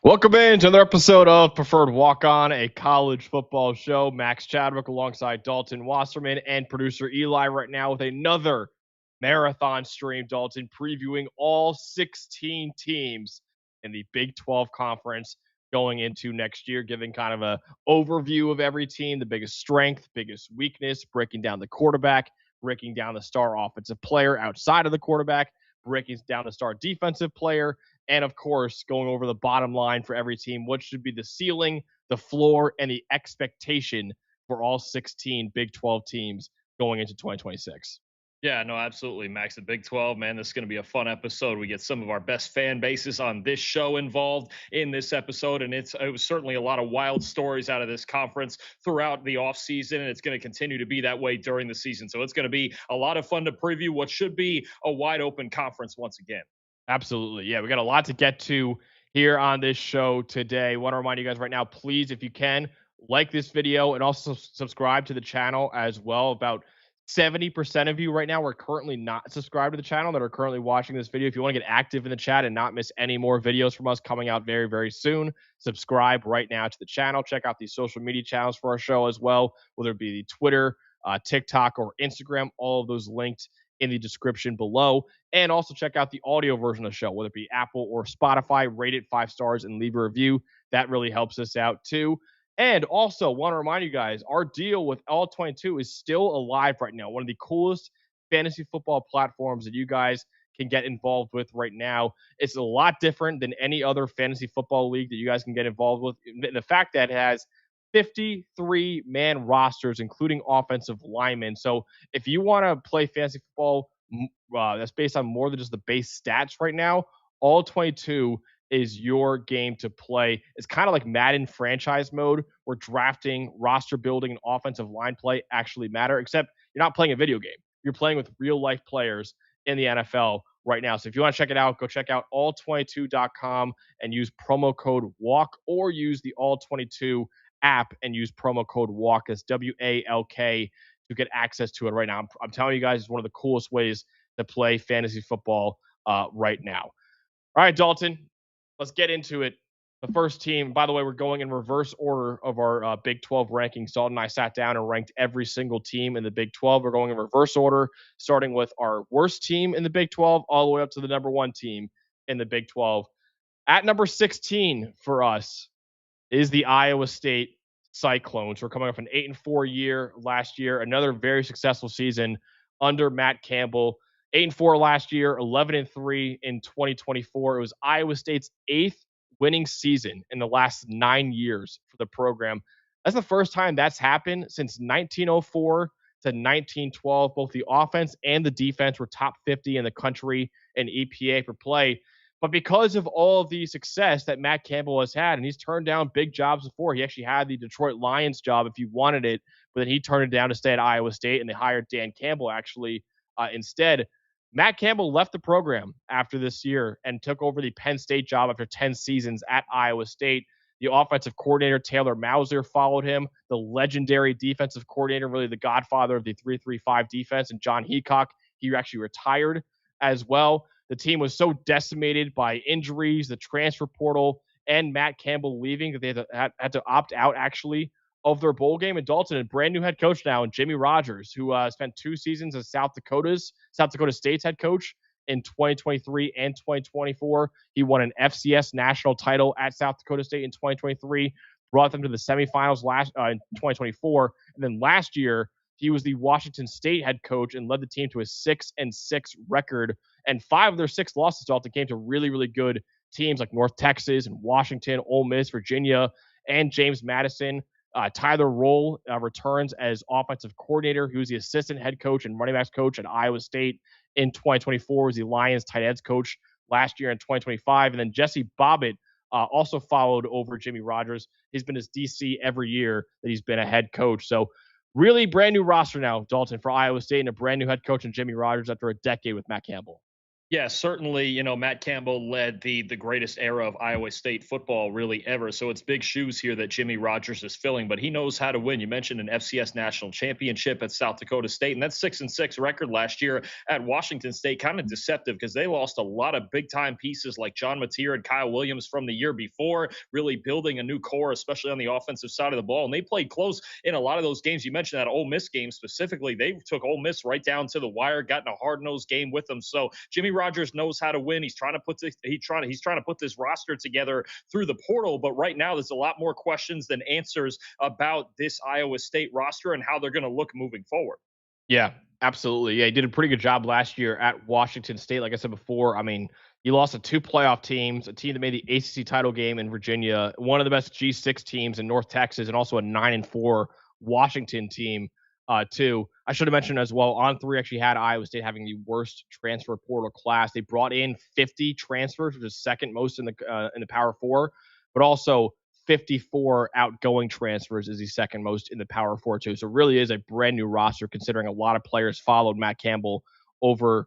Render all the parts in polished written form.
Welcome in to another episode of Preferred Walk-On, a college football show. Max Chadwick alongside Dalton Wasserman and producer Eli right now with another marathon stream. Dalton previewing all 16 teams in the Big 12 Conference going into next year, giving kind of an overview of every team, the biggest strength, biggest weakness, breaking down the quarterback, breaking down the star offensive player outside of the quarterback, breaking down the star defensive player, and, of course, going over the bottom line for every team, what should be the ceiling, the floor, and the expectation for all 16 Big 12 teams going into 2026. Yeah, no, absolutely, Max. The Big 12, man, this is going to be a fun episode. We get some of our best fan bases on this show involved in this episode, and it was certainly a lot of wild stories out of this conference throughout the offseason, and it's going to continue to be that way during the season. So it's going to be a lot of fun to preview what should be a wide-open conference once again. Absolutely. Yeah, we got a lot to get to here on this show today. I want to remind you guys right now, please, if you can, like this video and also subscribe to the channel as well. About 70% of you right now are currently not subscribed to the channel that are currently watching this video. If you want to get active in the chat and not miss any more videos from us coming out very, very soon, subscribe right now to the channel. Check out the social media channels for our show as well, whether it be the Twitter, TikTok, or Instagram. All of those linked in the description below. And also check out the audio version of the show, whether it be Apple or Spotify. Rate it 5 stars and leave a review. That really helps us out too. And also want to remind you guys, our deal with All 22 is still alive right now. One of the coolest fantasy football platforms that you guys can get involved with right now. It's a lot different than any other fantasy football league that you guys can get involved with. The fact that it has 53-man rosters, including offensive linemen. So if you want to play fantasy football that's based on more than just the base stats right now, All 22 is your game to play. It's kind of like Madden franchise mode, where drafting, roster building, and offensive line play actually matter, except you're not playing a video game. You're playing with real-life players in the NFL right now. So if you want to check it out, go check out all22.com and use promo code WALK, or use the All22 app and use promo code WALK, as WALK, to get access to it right now. I'm telling you guys, it's one of the coolest ways to play fantasy football right now. All right, Dalton, let's get into it. The first team, by the way, we're going in reverse order of our Big 12 rankings. Dalton and I sat down and ranked every single team in the Big 12. We're going in reverse order, starting with our worst team in the Big 12 all the way up to the number 1 team in the Big 12. At number 16 for us is the Iowa State Cyclones. We're coming off an 8-4 year last year, another very successful season under Matt Campbell. 8-4 last year, 11-3 in 2024. It was Iowa State's 8th winning season in the last 9 years for the program. That's the first time that's happened since 1904 to 1912. Both the offense and the defense were top 50 in the country in EPA per play. But because of all of the success that Matt Campbell has had, and he's turned down big jobs before. He actually had the Detroit Lions job if he wanted it, but then he turned it down to stay at Iowa State, and they hired Dan Campbell actually instead. Matt Campbell left the program after this year and took over the Penn State job after 10 seasons at Iowa State. The offensive coordinator, Taylor Mauser, followed him. The legendary defensive coordinator, really the godfather of the 3-3-5 defense, and John Heacock, he actually retired as well. The team was so decimated by injuries, the transfer portal, and Matt Campbell leaving that they had to opt out, actually, of their bowl game. And Dalton, a brand new head coach now, and Jimmy Rogers, who spent 2 seasons as South Dakota State's head coach in 2023 and 2024. He won an FCS national title at South Dakota State in 2023, brought them to the semifinals in 2024. And then last year, he was the Washington State head coach and led the team to a 6-6 record. And 5 of their 6 losses, Dalton, came to really, really good teams like North Texas and Washington, Ole Miss, Virginia, and James Madison. Tyler Roll returns as offensive coordinator. He was the assistant head coach and running backs coach at Iowa State in 2024. Was the Lions tight ends coach last year in 2025. And then Jesse Bobbitt also followed over Jimmy Rogers. He's been his DC every year that he's been a head coach. So really brand new roster now, Dalton, for Iowa State, and a brand new head coach in Jimmy Rogers after a decade with Matt Campbell. Yeah, certainly, Matt Campbell led the greatest era of Iowa State football really ever. So it's big shoes here that Jimmy Rogers is filling, but he knows how to win. You mentioned an FCS national championship at South Dakota State, and that 6-6 record last year at Washington State, kind of deceptive because they lost a lot of big time pieces like John Mateer and Kyle Williams from the year before, really building a new core, especially on the offensive side of the ball. And they played close in a lot of those games. You mentioned that Ole Miss game specifically. They took Ole Miss right down to the wire, got in a hard-nosed game with them. So Jimmy Rogers knows how to win. He's trying to put this roster together through the portal, but right now there's a lot more questions than answers about this Iowa State roster and how they're going to look moving forward. Yeah, absolutely. Yeah, he did a pretty good job last year at Washington State. Like I said before, I mean, he lost to 2 playoff teams, a team that made the ACC title game in Virginia, one of the best G6 teams in North Texas, and also a 9-4 Washington team. Too. I should have mentioned as well, On Three actually had Iowa State having the worst transfer portal class. They brought in 50 transfers, which is second most in the Power Four, but also 54 outgoing transfers is the second most in the Power Four too. So it really is a brand new roster considering a lot of players followed Matt Campbell over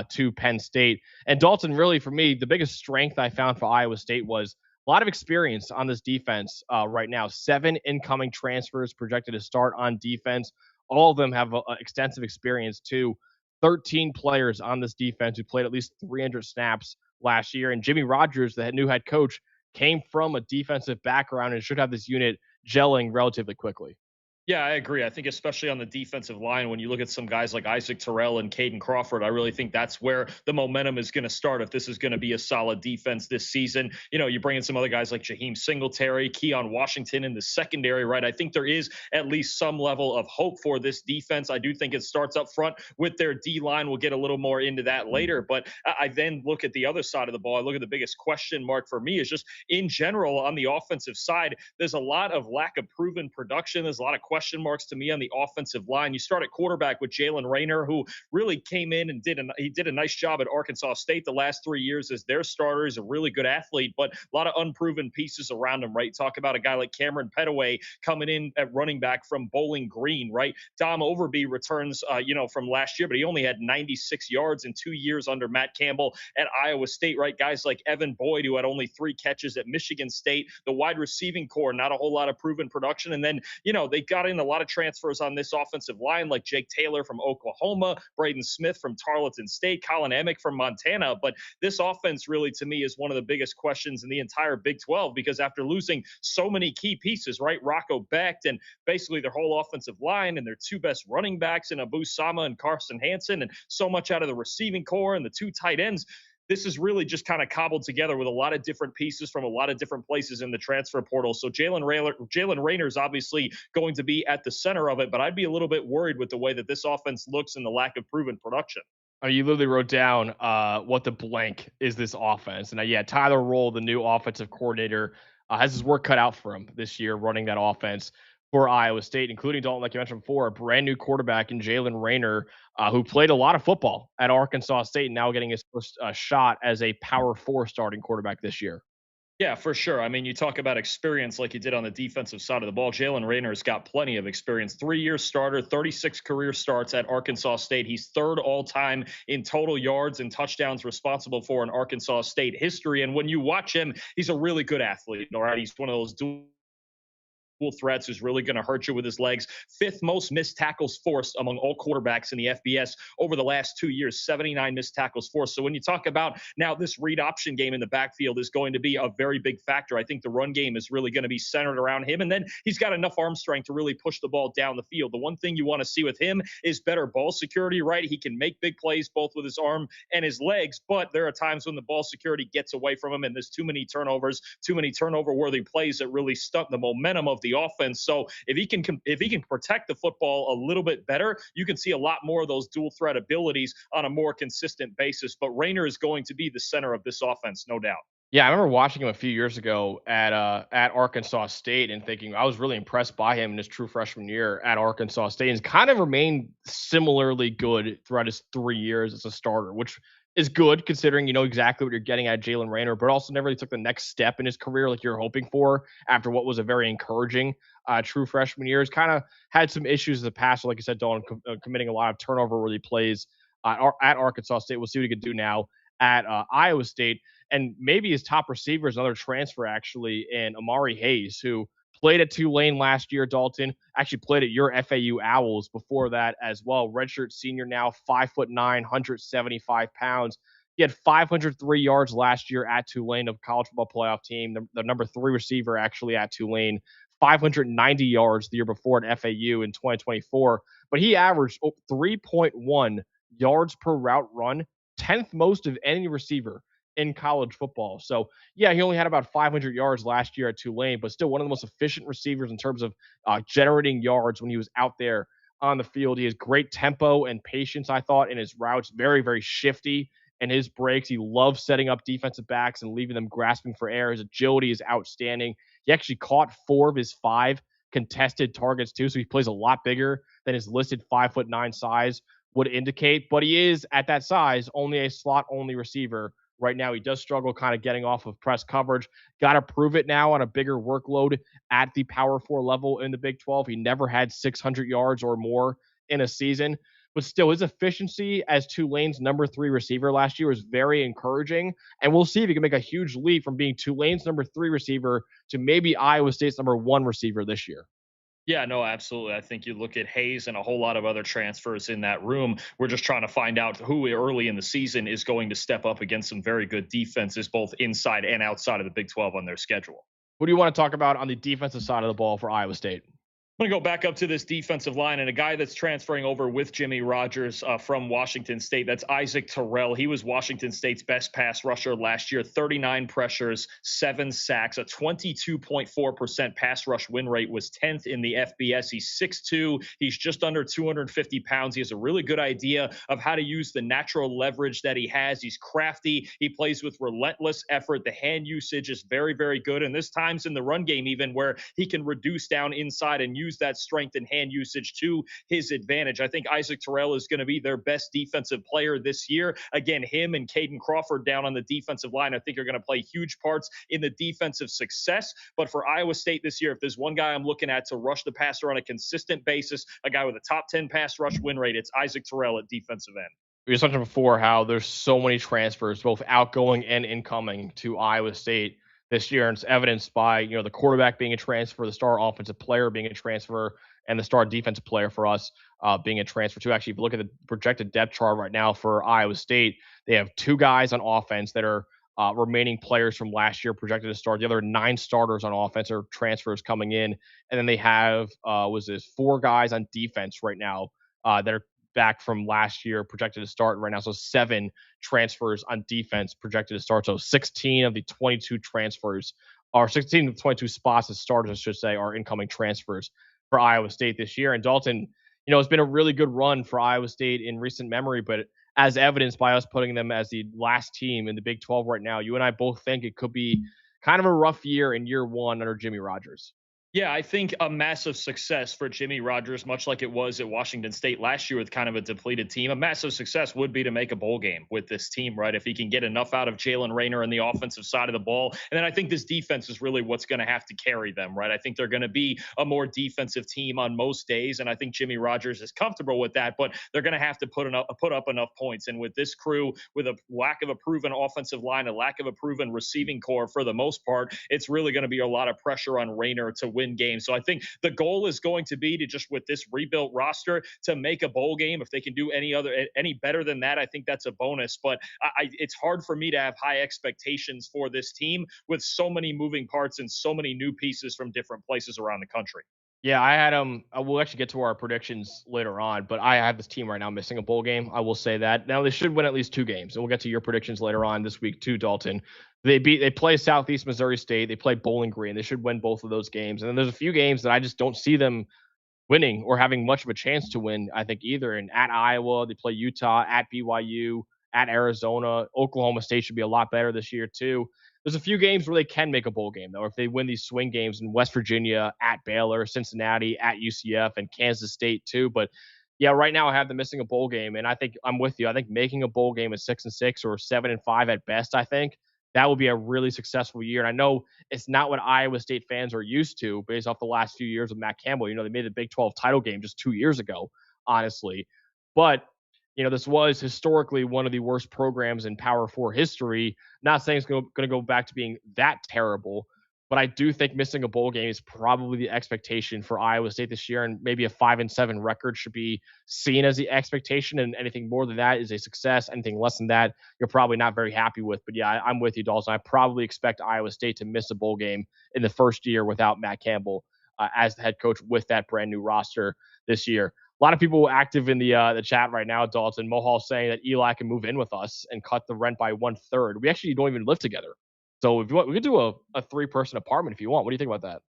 to Penn State. And Dalton, really for me, the biggest strength I found for Iowa State was a lot of experience on this defense right now. 7 incoming transfers projected to start on defense. All of them have extensive experience too. 13 players on this defense who played at least 300 snaps last year. And Jimmy Rogers, the new head coach, came from a defensive background and should have this unit gelling relatively quickly. Yeah, I agree. I think especially on the defensive line, when you look at some guys like Isaac Terrell and Caden Crawford, I really think that's where the momentum is going to start if this is going to be a solid defense this season. You bring in some other guys like Jaheim Singletary, Keon Washington in the secondary, right? I think there is at least some level of hope for this defense. I do think it starts up front with their D-line. We'll get a little more into that later. But I then look at the other side of the ball. I look at the biggest question mark for me is just in general on the offensive side, there's a lot of lack of proven production. There's a lot of question marks to me on the offensive line. You start at quarterback with Jalen Rayner, who really came in and did a nice job at Arkansas State the last 3 years as their starter. He's a really good athlete, but a lot of unproven pieces around him, right? Talk about a guy like Cameron Petaway coming in at running back from Bowling Green, right? Dom Overby returns, from last year, but he only had 96 yards in 2 years under Matt Campbell at Iowa State, right? Guys like Evan Boyd, who had only 3 catches at Michigan State, the wide receiving core, not a whole lot of proven production. And then, they got in a lot of transfers on this offensive line, like Jake Taylor from Oklahoma, Braden Smith from Tarleton State, Colin Emick from Montana. But this offense really, to me, is one of the biggest questions in the entire Big 12, because after losing so many key pieces, right, Rocco Becht and basically their whole offensive line and their 2 best running backs in Abu Sama and Carson Hansen, and so much out of the receiving core and the 2 tight ends, this is really just kind of cobbled together with a lot of different pieces from a lot of different places in the transfer portal. So Jalen Rayner is obviously going to be at the center of it, but I'd be a little bit worried with the way that this offense looks and the lack of proven production. You literally wrote down what the blank is this offense. And yeah, Tyler Roll, the new offensive coordinator, has his work cut out for him this year running that offense for Iowa State, including Dalton, like you mentioned before, a brand new quarterback in Jalen Rayner, who played a lot of football at Arkansas State and now getting his first shot as a Power 4 starting quarterback this year. Yeah, for sure. I mean, you talk about experience like you did on the defensive side of the ball. Jalen Rayner's got plenty of experience. 3-year starter, 36 career starts at Arkansas State. He's 3rd all-time in total yards and touchdowns responsible for in Arkansas State history. And when you watch him, he's a really good athlete. All right, he's one of those dual threats who's really going to hurt you with his legs. 5th most missed tackles forced among all quarterbacks in the FBS over the last 2 years, 79 missed tackles forced. So when you talk about now this read option game in the backfield is going to be a very big factor. I think the run game is really going to be centered around him. And then he's got enough arm strength to really push the ball down the field. The one thing you want to see with him is better ball security, right? He can make big plays both with his arm and his legs, but there are times when the ball security gets away from him and there's too many turnovers, too many turnover-worthy plays that really stunt the momentum of the offense. So if he can protect the football a little bit better, you can see a lot more of those dual threat abilities on a more consistent basis. But Rayner is going to be the center of this offense, no doubt. Yeah, I remember watching him a few years ago at Arkansas State and thinking I was really impressed by him in his true freshman year at Arkansas State, and kind of remained similarly good throughout his 3 years as a starter, which is good considering you know exactly what you're getting at Jalen Raynor, but also never really took the next step in his career like you're hoping for after what was a very encouraging true freshman year. He's kind of had some issues in the past, like I said, Dalton committing a lot of turnover where he plays at Arkansas State. We'll see what he can do now at Iowa State. And maybe his top receiver is another transfer actually in Amari Hayes, who played at Tulane last year. Dalton actually played at your FAU Owls before that as well. Redshirt senior now, 5'9", 175 pounds. He had 503 yards last year at Tulane, of college football playoff team, the number 3 receiver actually at Tulane. 590 yards the year before at FAU in 2024, but he averaged 3.1 yards per route run, 10th most of any receiver in college football. So, yeah, he only had about 500 yards last year at Tulane, but still one of the most efficient receivers in terms of generating yards when he was out there on the field. He has great tempo and patience, I thought, in his routes, very, very shifty in his breaks. He loves setting up defensive backs and leaving them grasping for air. His agility is outstanding. He actually caught 4 of his 5 contested targets, too, so he plays a lot bigger than his listed 5'9" size would indicate, but he is at that size only a slot only receiver. Right now, he does struggle kind of getting off of press coverage. Got to prove it now on a bigger workload at the Power 4 level in the Big 12. He never had 600 yards or more in a season, but still, his efficiency as Tulane's number 3 receiver last year was very encouraging. And we'll see if he can make a huge leap from being Tulane's number 3 receiver to maybe Iowa State's number 1 receiver this year. Yeah, no, absolutely. I think you look at Hayes and a whole lot of other transfers in that room. We're just trying to find out who early in the season is going to step up against some very good defenses, both inside and outside of the Big 12 on their schedule. Who do you want to talk about on the defensive side of the ball for Iowa State? I'm going to go back up to this defensive line and a guy that's transferring over with Jimmy Rogers from Washington State. That's Isaac Terrell. He was Washington State's best pass rusher last year, 39 pressures, 7 sacks, a 22.4% pass rush win rate, was 10th in the FBS. He's 6'2". He's just under 250 pounds. He has a really good idea of how to use the natural leverage that he has. He's crafty. He plays with relentless effort. The hand usage is very, very good. And there's times in the run game even where he can reduce down inside and use that strength and hand usage to his advantage. I think Isaac Terrell is going to be their best defensive player this year. Again, him and Caden Crawford down on the defensive line, I think are going to play huge parts in the defensive success. But for Iowa State this year, if there's one guy I'm looking at to rush the passer on a consistent basis, a guy with a top 10 pass rush win rate, it's Isaac Terrell at defensive end. We mentioned before how there's so many transfers, both outgoing and incoming, to Iowa State this year, and it's evidenced by the quarterback being a transfer, the star offensive player being a transfer, and the star defensive player for us being a transfer too. Actually, if you look at the projected depth chart right now for Iowa State, they have 2 guys on offense that are remaining players from last year projected to start. The other 9 starters on offense are transfers coming in, and then they have 4 guys on defense right now that are back from last year projected to start right now. So 7 transfers on defense projected to start. So 16 of the 22 transfers, or 16 of the 22 spots as starters, I should say, are incoming transfers for Iowa State this year. And Dalton, it's been a really good run for Iowa State in recent memory, but as evidenced by us putting them as the last team in the Big 12 right now, you and I both think it could be kind of a rough year in year 1 under Jimmy Rogers. Yeah, I think a massive success for Jimmy Rogers, much like it was at Washington State last year with kind of a depleted team. A massive success would be to make a bowl game with this team, right? If he can get enough out of Jalen Raynor on the offensive side of the ball. And then I think this defense is really what's going to have to carry them, right? I think they're going to be a more defensive team on most days. And I think Jimmy Rogers is comfortable with that, but they're going to have to put up enough points. And with this crew, with a lack of a proven offensive line, a lack of a proven receiving core for the most part, it's really going to be a lot of pressure on Raynor to win games. So I think the goal is going to be to just, with this rebuilt roster, to make a bowl game. If they can do any better than that, I think that's a bonus. But it's hard for me to have high expectations for this team with so many moving parts and so many new pieces from different places around the country. Yeah, I had we'll actually get to our predictions later on, but I have this team right now missing a bowl game. I will say that. Now they should win at least 2 games, and we'll get to your predictions later on this week too, Dalton. They play Southeast Missouri State, they play Bowling Green. They should win both of those games. And then there's a few games that I just don't see them winning or having much of a chance to win, I think, either. And at Iowa, they play Utah, at BYU, at Arizona. Oklahoma State should be a lot better this year too. There's a few games where they can make a bowl game, though, if they win these swing games in West Virginia, at Baylor, Cincinnati, at UCF, and Kansas State, too. But, yeah, right now I have them missing a bowl game, and I think I'm with you. I think making a bowl game at 6-6 or 7-5 at best, I think that would be a really successful year. And I know it's not what Iowa State fans are used to based off the last few years of Matt Campbell. They made the Big 12 title game just 2 years ago, honestly. But this was historically one of the worst programs in Power Four history. Not saying it's going to go back to being that terrible, but I do think missing a bowl game is probably the expectation for Iowa State this year, and maybe a 5-7 record should be seen as the expectation. And anything more than that is a success. Anything less than that, you're probably not very happy with. But yeah, I'm with you, Dalton. I probably expect Iowa State to miss a bowl game in the first year without Matt Campbell as the head coach with that brand new roster this year. A lot of people active in the chat right now, Dalton. Mohal saying that Eli can move in with us and cut the rent by 1/3. We actually don't even live together. So if you want, we could do a 3-person apartment if you want. What do you think about that?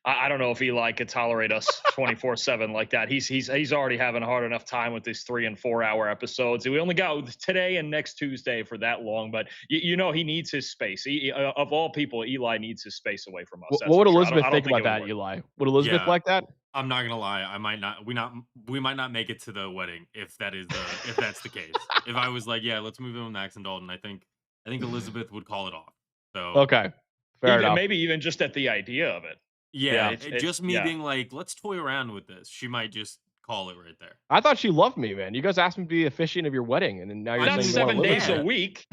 I don't know if Eli could tolerate us 24/7 like that. He's already having a hard enough time with these 3 and 4 hour episodes. We only got today and next Tuesday for that long, but he needs his space. Of all people, Eli needs his space away from us. What would Elizabeth think about that, Eli? Would Elizabeth like that? I'm not gonna lie. I might not. We might not make it to the wedding if that's the case. If I was like, yeah, let's move in with Max and Dalton, I think Elizabeth would call it off. So okay, fair enough. Maybe even just at the idea of it. Yeah, just me being like, let's toy around with this. She might just call it right there. I thought she loved me, man. You guys asked me to be the officiant of your wedding, and now you're not saying 7 days a week.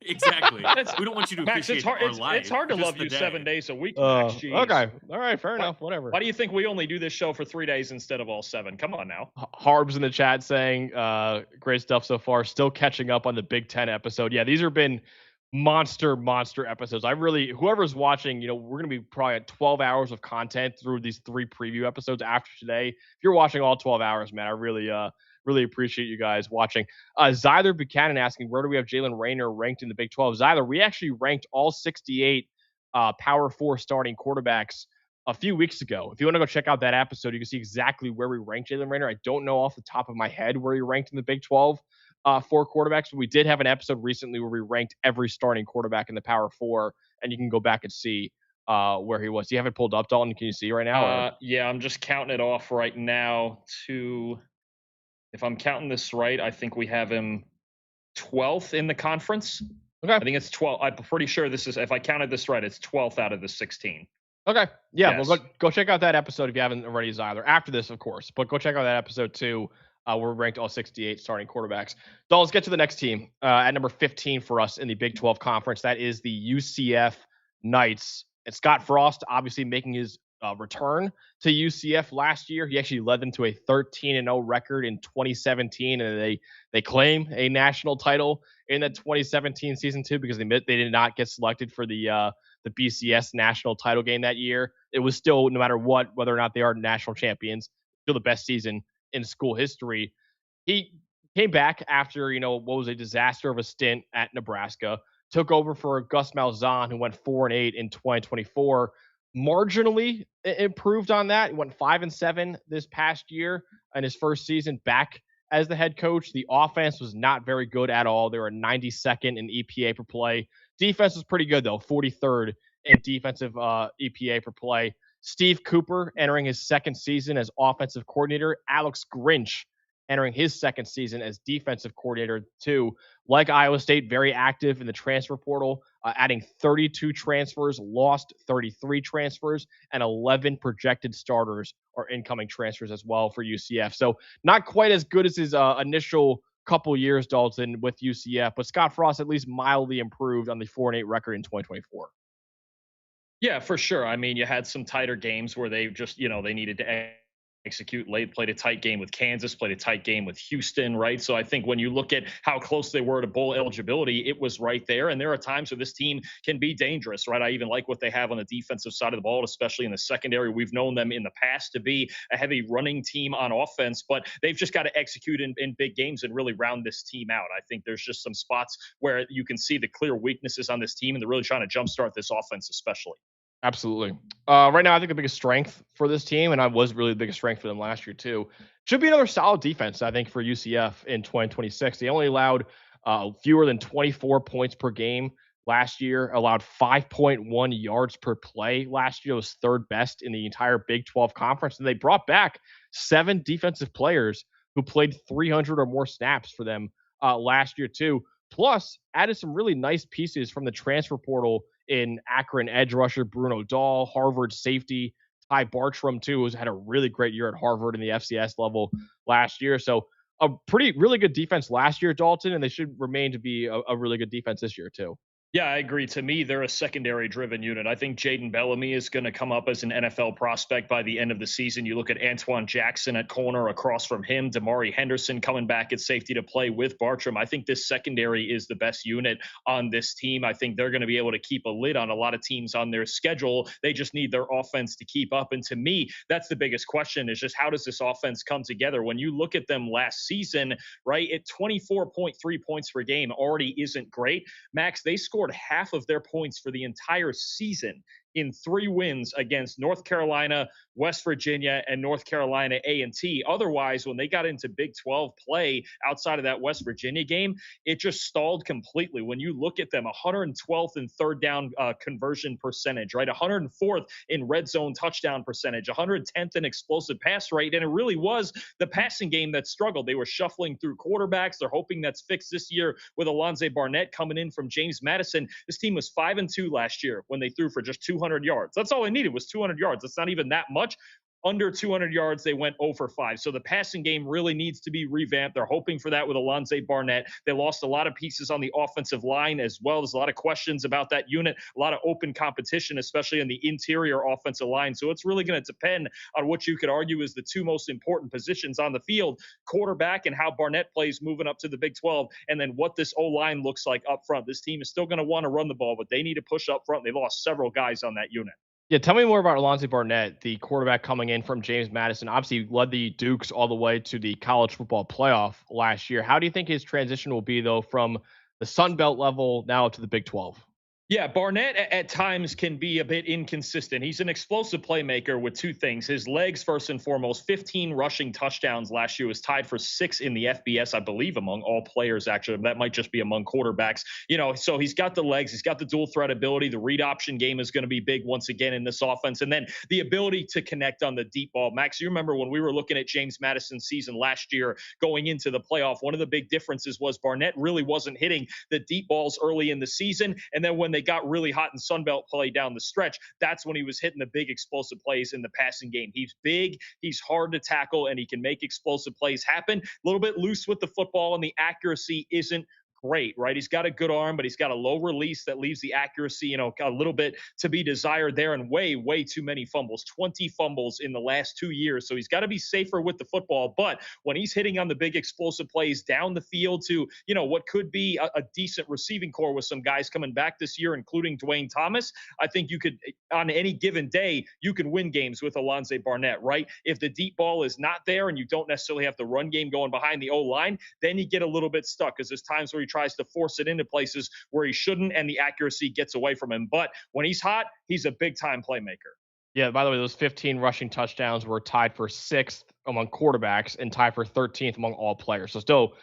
Exactly. We don't want you to officiate our life. It's hard to love you 7 days a week, Max. Okay. All right. Fair enough. Whatever. Why do you think we only do this show for 3 days instead of all 7? Come on now. Harbs in the chat saying, great stuff so far. Still catching up on the Big Ten episode. Yeah, these have been monster episodes. Whoever's watching, we're going to be probably at 12 hours of content through these 3 preview episodes after today. If you're watching all 12 hours, man, I really appreciate you guys watching. Zyler Buchanan asking, where do we have Jalen Rayner ranked in the Big 12? Zyler, we actually ranked all 68 Power 4 starting quarterbacks a few weeks ago. If you want to go check out that episode, you can see exactly where we ranked Jalen Rayner. I don't know off the top of my head where he ranked in the Big 12 for quarterbacks, but we did have an episode recently where we ranked every starting quarterback in the Power 4, and you can go back and see where he was. Do you have it pulled up, Dalton? Can you see right now? Yeah, I'm just counting it off right now to... If I'm counting this right, I think we have him 12th in the conference. Okay. I think it's 12. I'm pretty sure this is, if I counted this right, it's 12th out of the 16. Okay. Yeah. Yes. Well, go check out that episode if you haven't already, Zyler. After this, of course. But go check out that episode too. We're ranked all 68 starting quarterbacks. So let's get to the next team at number 15 for us in the Big 12 conference. That is the UCF Knights. And Scott Frost obviously making his return to UCF last year. He actually led them to a 13-0 record in 2017, and they claim a national title in that 2017 season too, because they did not get selected for the BCS national title game that year. It was still, no matter what, whether or not they are national champions, still the best season in school history. He came back after what was a disaster of a stint at Nebraska, took over for Gus Malzahn, who went 4-8 in 2024. Marginally improved on that. He went 5-7 this past year in his first season back as the head coach. The offense was not very good at all. They were 92nd in EPA per play. Defense was pretty good, though, 43rd in defensive EPA per play. Steve Cooper entering his second season as offensive coordinator. Alex Grinch entering his second season as defensive coordinator, too. Like Iowa State, very active in the transfer portal, adding 32 transfers, lost 33 transfers, and 11 projected starters or incoming transfers as well for UCF. So not quite as good as his initial couple years, Dalton, with UCF, but Scott Frost at least mildly improved on the 4-8 record in 2024. Yeah, for sure. I mean, you had some tighter games where they just, they needed to execute late, played a tight game with Kansas, played a tight game with Houston, right? So I think when you look at how close they were to bowl eligibility, it was right there. And there are times where this team can be dangerous, right? I even like what they have on the defensive side of the ball, especially in the secondary. We've known them in the past to be a heavy running team on offense, but they've just got to execute in big games and really round this team out. I think there's just some spots where you can see the clear weaknesses on this team, and they're really trying to jumpstart this offense especially. Absolutely. Right now, I think the biggest strength for this team, and I was really the biggest strength for them last year too, should be another solid defense, I think, for UCF in 2026. They only allowed fewer than 24 points per game last year, allowed 5.1 yards per play last year. It was third best in the entire Big 12 conference. And they brought back 7 defensive players who played 300 or more snaps for them last year, too. Plus, added some really nice pieces from the transfer portal in Akron edge rusher Bruno Dahl, Harvard safety Ty Bartram, too, who's had a really great year at Harvard in the FCS level last year. So a really good defense last year, Dalton, and they should remain to be a really good defense this year, too. Yeah, I agree. To me, they're a secondary driven unit. I think Jaden Bellamy is going to come up as an NFL prospect by the end of the season. You look at Antoine Jackson at corner across from him, Damari Henderson coming back at safety to play with Bartram. I think this secondary is the best unit on this team. I think they're going to be able to keep a lid on a lot of teams on their schedule. They just need their offense to keep up. And to me, that's the biggest question is just how does this offense come together? When you look at them last season, right, at 24.3 points per game already isn't great. Max, they scored half of their points for the entire season in 3 wins against North Carolina, West Virginia, and North Carolina A&T. Otherwise, when they got into Big 12 play outside of that West Virginia game, it just stalled completely. When you look at them, 112th in third down conversion percentage, right? 104th in red zone touchdown percentage, 110th in explosive pass rate. And it really was the passing game that struggled. They were shuffling through quarterbacks. They're hoping that's fixed this year with Alonze Barnett coming in from James Madison. This team was 5-2 last year when they threw for just 200 yards. That's all they needed was 200 yards. That's not even that much. Under 200 yards, they went 0 for 5. So the passing game really needs to be revamped. They're hoping for that with Alonze Barnett. They lost a lot of pieces on the offensive line as well. There's a lot of questions about that unit, a lot of open competition, especially in the interior offensive line. So it's really going to depend on what you could argue is the 2 most important positions on the field, quarterback and how Barnett plays moving up to the Big 12, and then what this O-line looks like up front. This team is still going to want to run the ball, but they need to push up front. They lost several guys on that unit. Yeah, tell me more about Alonze Barnett, the quarterback coming in from James Madison. Obviously, led the Dukes all the way to the college football playoff last year. How do you think his transition will be, though, from the Sun Belt level now to the Big 12? Yeah, Barnett at times can be a bit inconsistent. He's an explosive playmaker with 2 things. His legs, first and foremost, 15 rushing touchdowns last year, was tied for 6 in the FBS, I believe, among all players, actually. That might just be among quarterbacks. So he's got the legs. He's got the dual threat ability. The read option game is going to be big once again in this offense. And then the ability to connect on the deep ball. Max, you remember when we were looking at James Madison's season last year going into the playoff, one of the big differences was Barnett really wasn't hitting the deep balls early in the season. And then when they got really hot in Sunbelt play down the stretch, that's when he was hitting the big explosive plays in the passing game. He's big, he's hard to tackle, and he can make explosive plays happen. A little bit loose with the football, and the accuracy isn't great, right? He's got a good arm, but he's got a low release that leaves the accuracy, a little bit to be desired there, and way too many fumbles, 20 fumbles in the last 2 years. So he's got to be safer with the football. But when he's hitting on the big explosive plays down the field to, what could be a decent receiving core with some guys coming back this year, including Dwayne Thomas, I think you could, on any given day, you can win games with Alonze Barnett, right? If the deep ball is not there and you don't necessarily have the run game going behind the O-line, then you get a little bit stuck because there's times where he tries to force it into places where he shouldn't and the accuracy gets away from him. But when he's hot, he's a big-time playmaker. Yeah, by the way, those 15 rushing touchdowns were tied for 6th among quarterbacks and tied for 13th among all players. So still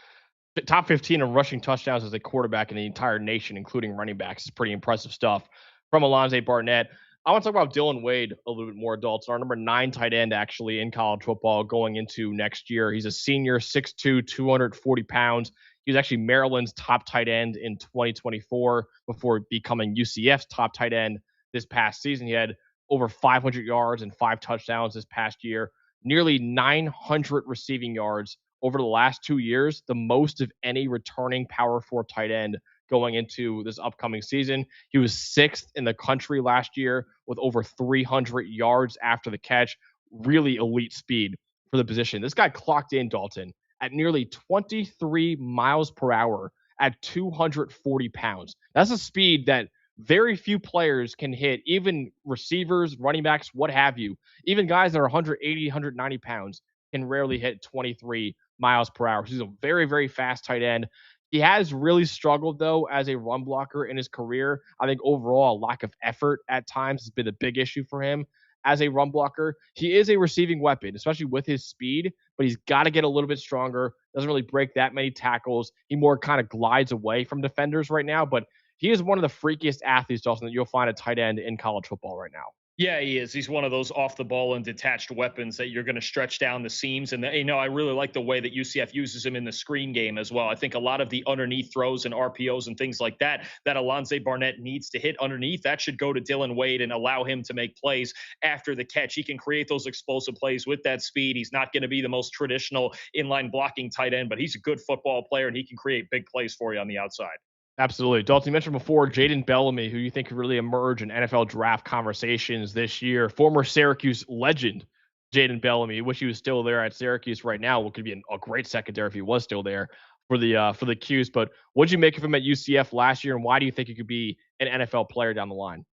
top 15 of rushing touchdowns as a quarterback in the entire nation, including running backs. Is pretty impressive stuff from Alonze Barnett. I want to talk about Dylan Wade a little bit more, adults. Our number 9 tight end, actually, in college football going into next year. He's a senior, 6'2", 240 pounds. He was actually Maryland's top tight end in 2024 before becoming UCF's top tight end this past season. He had over 500 yards and 5 touchdowns this past year, nearly 900 receiving yards over the last 2 years, the most of any returning Power 4 tight end going into this upcoming season. He was 6th in the country last year with over 300 yards after the catch. Really elite speed for the position. This guy clocked in, Dalton, at nearly 23 miles per hour at 240 pounds. That's a speed that very few players can hit, even receivers, running backs, what have you. Even guys that are 180, 190 pounds can rarely hit 23 miles per hour. He's a very, very fast tight end. He has really struggled, though, as a run blocker in his career. I think overall, a lack of effort at times has been a big issue for him as a run blocker. He is a receiving weapon, especially with his speed, but he's got to get a little bit stronger. Doesn't really break that many tackles. He more kind of glides away from defenders right now, but he is one of the freakiest athletes, Dawson, that you'll find a tight end in college football right now. Yeah, he is. He's one of those off the ball and detached weapons that you're going to stretch down the seams. And, I really like the way that UCF uses him in the screen game as well. I think a lot of the underneath throws and RPOs and things like that Alonze Barnett needs to hit underneath, that should go to Dylan Wade and allow him to make plays after the catch. He can create those explosive plays with that speed. He's not going to be the most traditional inline blocking tight end, but he's a good football player and he can create big plays for you on the outside. Absolutely. Dalton, you mentioned before Jaden Bellamy, who you think could really emerge in NFL draft conversations this year. Former Syracuse legend, Jaden Bellamy. Wish he was still there at Syracuse right now. What could be a great secondary if he was still there for the Cuse. But what did you make of him at UCF last year, and why do you think he could be an NFL player down the line?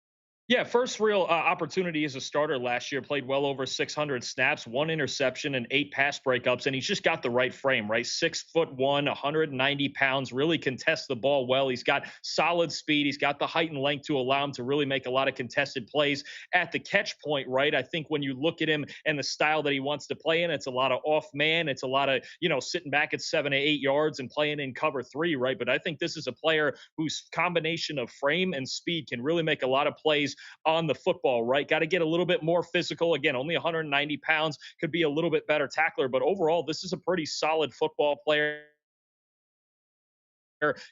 Yeah, first real opportunity as a starter last year, played well over 600 snaps, 1 interception, and 8 pass breakups, and he's just got the right frame, right? 6'1", 190 pounds, really contests the ball well. He's got solid speed. He's got the height and length to allow him to really make a lot of contested plays at the catch point, right? I think when you look at him and the style that he wants to play in, it's a lot of off man. It's a lot of, sitting back at 7 to 8 yards and playing in cover 3, right? But I think this is a player whose combination of frame and speed can really make a lot of plays on the football, right? Got to get a little bit more physical. Again, only 190 pounds, could be a little bit better tackler, but overall, this is a pretty solid football player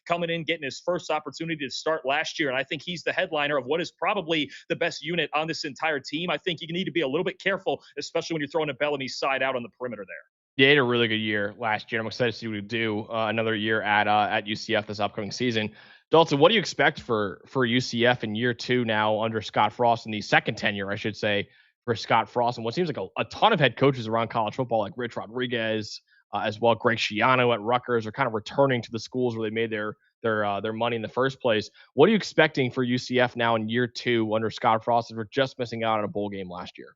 coming in, getting his first opportunity to start last year. And I think he's the headliner of what is probably the best unit on this entire team. I think you need to be a little bit careful, especially when you're throwing a Bellamy's side out on the perimeter there. Yeah, he had a really good year last year. I'm excited to see what he do another year at UCF this upcoming season. Dalton, what do you expect for UCF in year 2 now under Scott Frost, in the second tenure, I should say, for Scott Frost, and what seems like a ton of head coaches around college football, like Rich Rodriguez, as well Greg Schiano at Rutgers, are kind of returning to the schools where they made their money in the first place. What are you expecting for UCF now in year 2 under Scott Frost, as we're just missing out on a bowl game last year?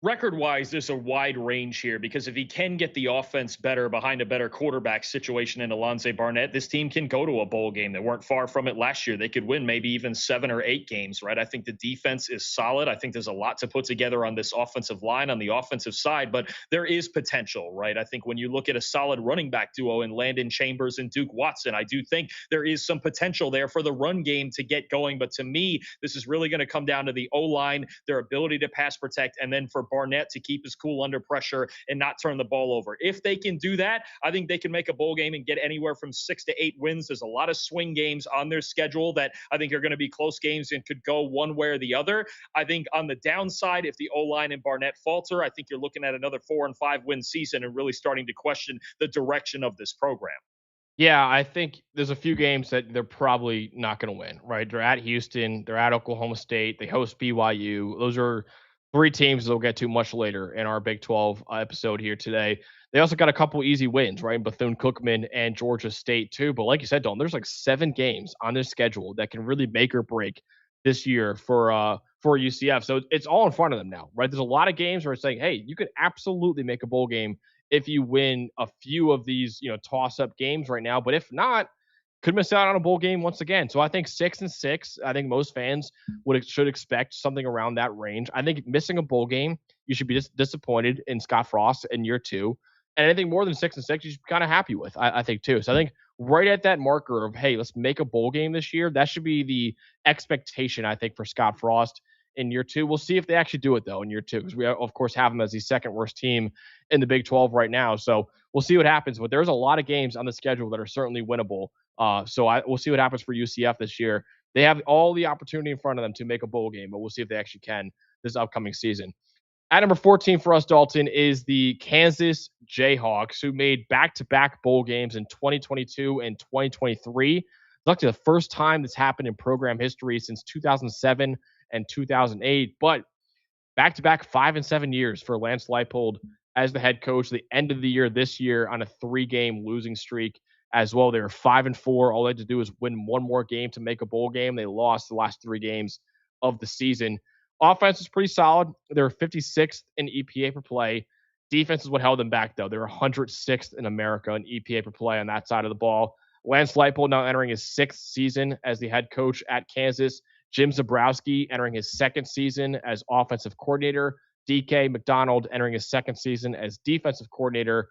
Record-wise, there's a wide range here because if he can get the offense better behind a better quarterback situation in Alonze Barnett, this team can go to a bowl game. They weren't far from it last year. They could win maybe even 7 or 8 games, right? I think the defense is solid. I think there's a lot to put together on this offensive line on the offensive side, but there is potential, right? I think when you look at a solid running back duo in Landon Chambers and Duke Watson, I do think there is some potential there for the run game to get going. But to me, this is really going to come down to the O-line, their ability to pass protect, and then for Barnett to keep his cool under pressure and not turn the ball over. If they can do that, I think they can make a bowl game and get anywhere from 6 to 8 wins. There's a lot of swing games on their schedule that I think are going to be close games and could go one way or the other. I think on the downside, if the O-line and Barnett falter, I think you're looking at another 4 and 5 win season and really starting to question the direction of this program. Yeah, I think there's a few games that they're probably not going to win, right? They're at Houston, they're at Oklahoma State, they host BYU. Those are 3 teams that we'll get to much later in our Big 12 episode here today. They also got a couple easy wins, right? Bethune-Cookman and Georgia State too. But like you said, Don, there's like 7 games on their schedule that can really make or break this year for UCF. So it's all in front of them now, right? There's a lot of games where it's like, hey, you could absolutely make a bowl game if you win a few of these, toss-up games right now. But if not, could miss out on a bowl game once again. So I think 6-6. I think most fans should expect something around that range. I think missing a bowl game, you should be disappointed in Scott Frost in year 2. And anything more than 6-6, you should be kind of happy with, I think, too. So I think right at that marker of, hey, let's make a bowl game this year, that should be the expectation, I think, for Scott Frost in year 2. We'll see if they actually do it, though, in year 2, because we, of course, have them as the second worst team in the Big 12 right now. So we'll see what happens. But there's a lot of games on the schedule that are certainly winnable. We'll see what happens for UCF this year. They have all the opportunity in front of them to make a bowl game, but we'll see if they actually can this upcoming season. At number 14 for us, Dalton, is the Kansas Jayhawks, who made back-to-back bowl games in 2022 and 2023. It's actually the first time this happened in program history since 2007 and 2008. But back-to-back 5 and 7 years for Lance Leipold as the head coach. The end of the year this year on a 3-game losing streak as well. They were 5 and 4. All they had to do was win one more game to make a bowl game. They lost the last 3 games of the season. Offense is pretty solid. They're 56th in EPA per play. Defense is what held them back, though. They're 106th in America in EPA per play on that side of the ball. Lance Leipold now entering his 6th season as the head coach at Kansas. Jim Zabrowski entering his 2nd season as offensive coordinator. DK McDonald entering his 2nd season as defensive coordinator.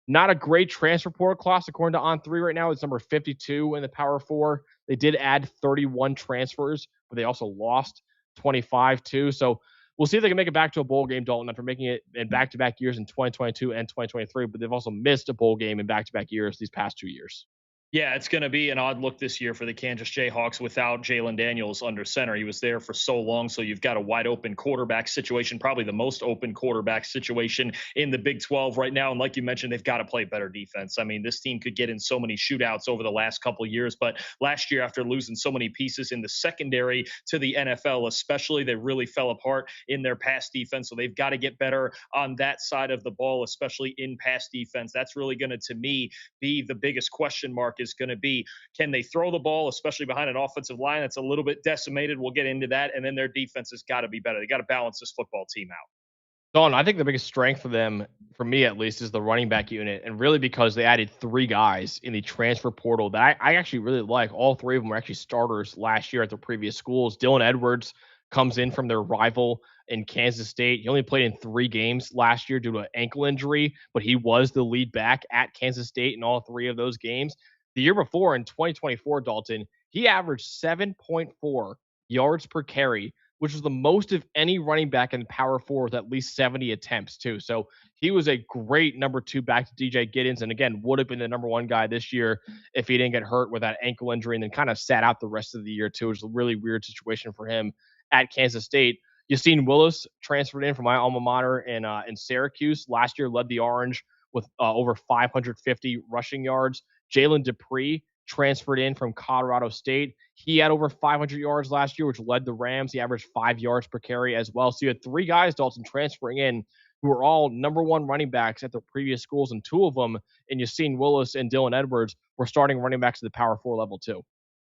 Not a great transfer portal class according to On3 right now. It's number 52 in the Power 4. They did add 31 transfers, but they also lost 25 too. So we'll see if they can make it back to a bowl game, Dalton, after making it in back-to-back years in 2022 and 2023. But they've also missed a bowl game in back-to-back years these past 2 years. Yeah, it's going to be an odd look this year for the Kansas Jayhawks without Jalen Daniels under center. He was there for so long, so you've got a wide open quarterback situation, probably the most open quarterback situation in the Big 12 right now. And like you mentioned, they've got to play better defense. I mean, this team could get in so many shootouts over the last couple of years, but last year, after losing so many pieces in the secondary to the NFL, especially, they really fell apart in their pass defense. So they've got to get better on that side of the ball, especially in pass defense. That's really going to me, be the biggest question mark is going to be, can they throw the ball, especially behind an offensive line that's a little bit decimated? We'll get into that. And then their defense has got to be better. They got to balance this football team out. Don, I think the biggest strength for them, for me at least, is the running back unit. And really because they added 3 guys in the transfer portal that I actually really like. All 3 of them were actually starters last year at their previous schools. Dylan Edwards comes in from their rival in Kansas State. He only played in 3 games last year due to an ankle injury, but he was the lead back at Kansas State in all 3 of those games. The year before, in 2024, Dalton, he averaged 7.4 yards per carry, which was the most of any running back in Power 4 with at least 70 attempts, too. So he was a great number 2 back to DJ Giddens, and again, would have been the number 1 guy this year if he didn't get hurt with that ankle injury and then kind of sat out the rest of the year, too. It was a really weird situation for him at Kansas State. Yassine Willis transferred in from my alma mater in Syracuse. Last year led the Orange with over 550 rushing yards. Jalen Dupree transferred in from Colorado State. He had over 500 yards last year, which led the Rams. He averaged 5 yards per carry as well. So you had 3 guys, Dalton, transferring in who were all number 1 running backs at their previous schools, and 2 of them, in Yassine Willis and Dylan Edwards, were starting running backs at the Power 4 level too.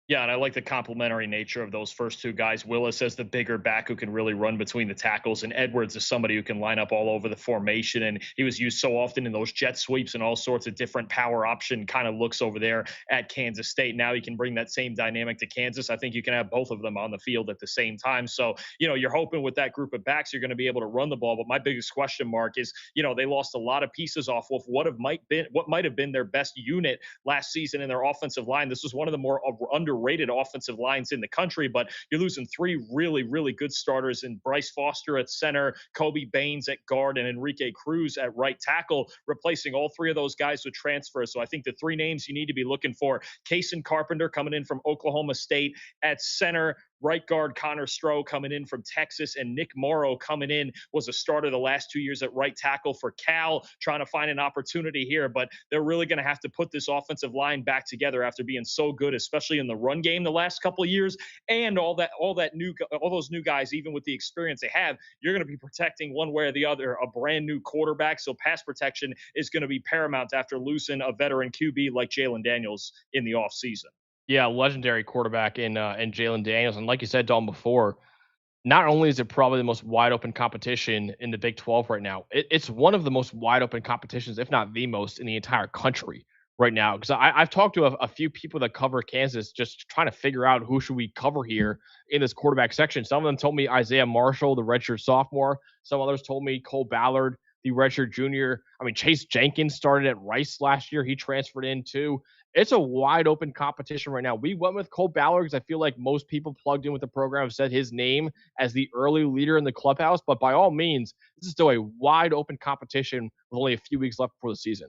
Yeah, and I like the complementary nature of those first 2 guys. Willis as the bigger back who can really run between the tackles, and Edwards is somebody who can line up all over the formation. And he was used so often in those jet sweeps and all sorts of different power option kind of looks over there at Kansas State. Now you can bring that same dynamic to Kansas. I think you can have both of them on the field at the same time. So, you're hoping with that group of backs, you're going to be able to run the ball. But my biggest question mark is, they lost a lot of pieces off of what might have been their best unit last season in their offensive line. This was one of the more underrated offensive lines in the country, but you're losing 3 really, really good starters in Bryce Foster at center, Kobe Baines at guard, and Enrique Cruz at right tackle, replacing all 3 of those guys with transfers. So I think the 3 names you need to be looking for: Kason Carpenter coming in from Oklahoma State at center, right guard Connor Stroh coming in from Texas, and Nick Morrow coming in, was a starter the last 2 years at right tackle for Cal, trying to find an opportunity here. But they're really going to have to put this offensive line back together after being so good, especially in the run game the last couple of years. And all those new guys, even with the experience they have, you're going to be protecting one way or the other a brand new quarterback. So pass protection is going to be paramount after losing a veteran QB like Jalen Daniels in the offseason. Yeah, legendary quarterback in Jalen Daniels. And like you said, Don, before, not only is it probably the most wide open competition in the Big 12 right now, it's one of the most wide open competitions, if not the most, in the entire country right now. Because I've talked to a few people that cover Kansas, just trying to figure out who should we cover here in this quarterback section. Some of them told me Isaiah Marshall, the redshirt sophomore. Some others told me Cole Ballard, the redshirt junior. I mean, Chase Jenkins started at Rice last year. He transferred in too. It's a wide open competition right now. We went with Cole Ballard because I feel like most people plugged in with the program have said his name as the early leader in the clubhouse. But by all means, this is still a wide open competition with only a few weeks left before the season.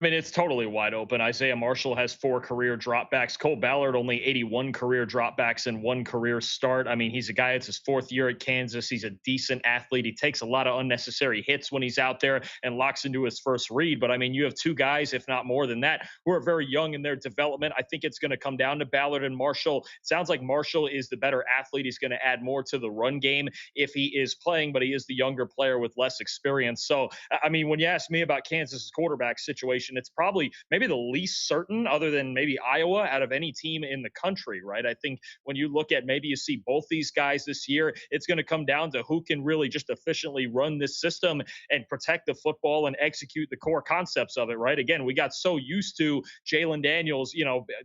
I mean, it's totally wide open. Isaiah Marshall has 4 career dropbacks. Cole Ballard only 81 career dropbacks and 1 career start. I mean, he's a guy, it's his 4th year at Kansas. He's a decent athlete. He takes a lot of unnecessary hits when he's out there and locks into his first read. But I mean, you have 2 guys, if not more than that, who are very young in their development. I think it's going to come down to Ballard and Marshall. It sounds like Marshall is the better athlete. He's going to add more to the run game if he is playing, but he is the younger player with less experience. So, I mean, when you ask me about Kansas's quarterback situation, it's probably maybe the least certain, other than maybe Iowa, out of any team in the country, right? I think when you look at, maybe you see both these guys this year, it's going to come down to who can really just efficiently run this system and protect the football and execute the core concepts of it, right? Again, we got so used to Jalen Daniels,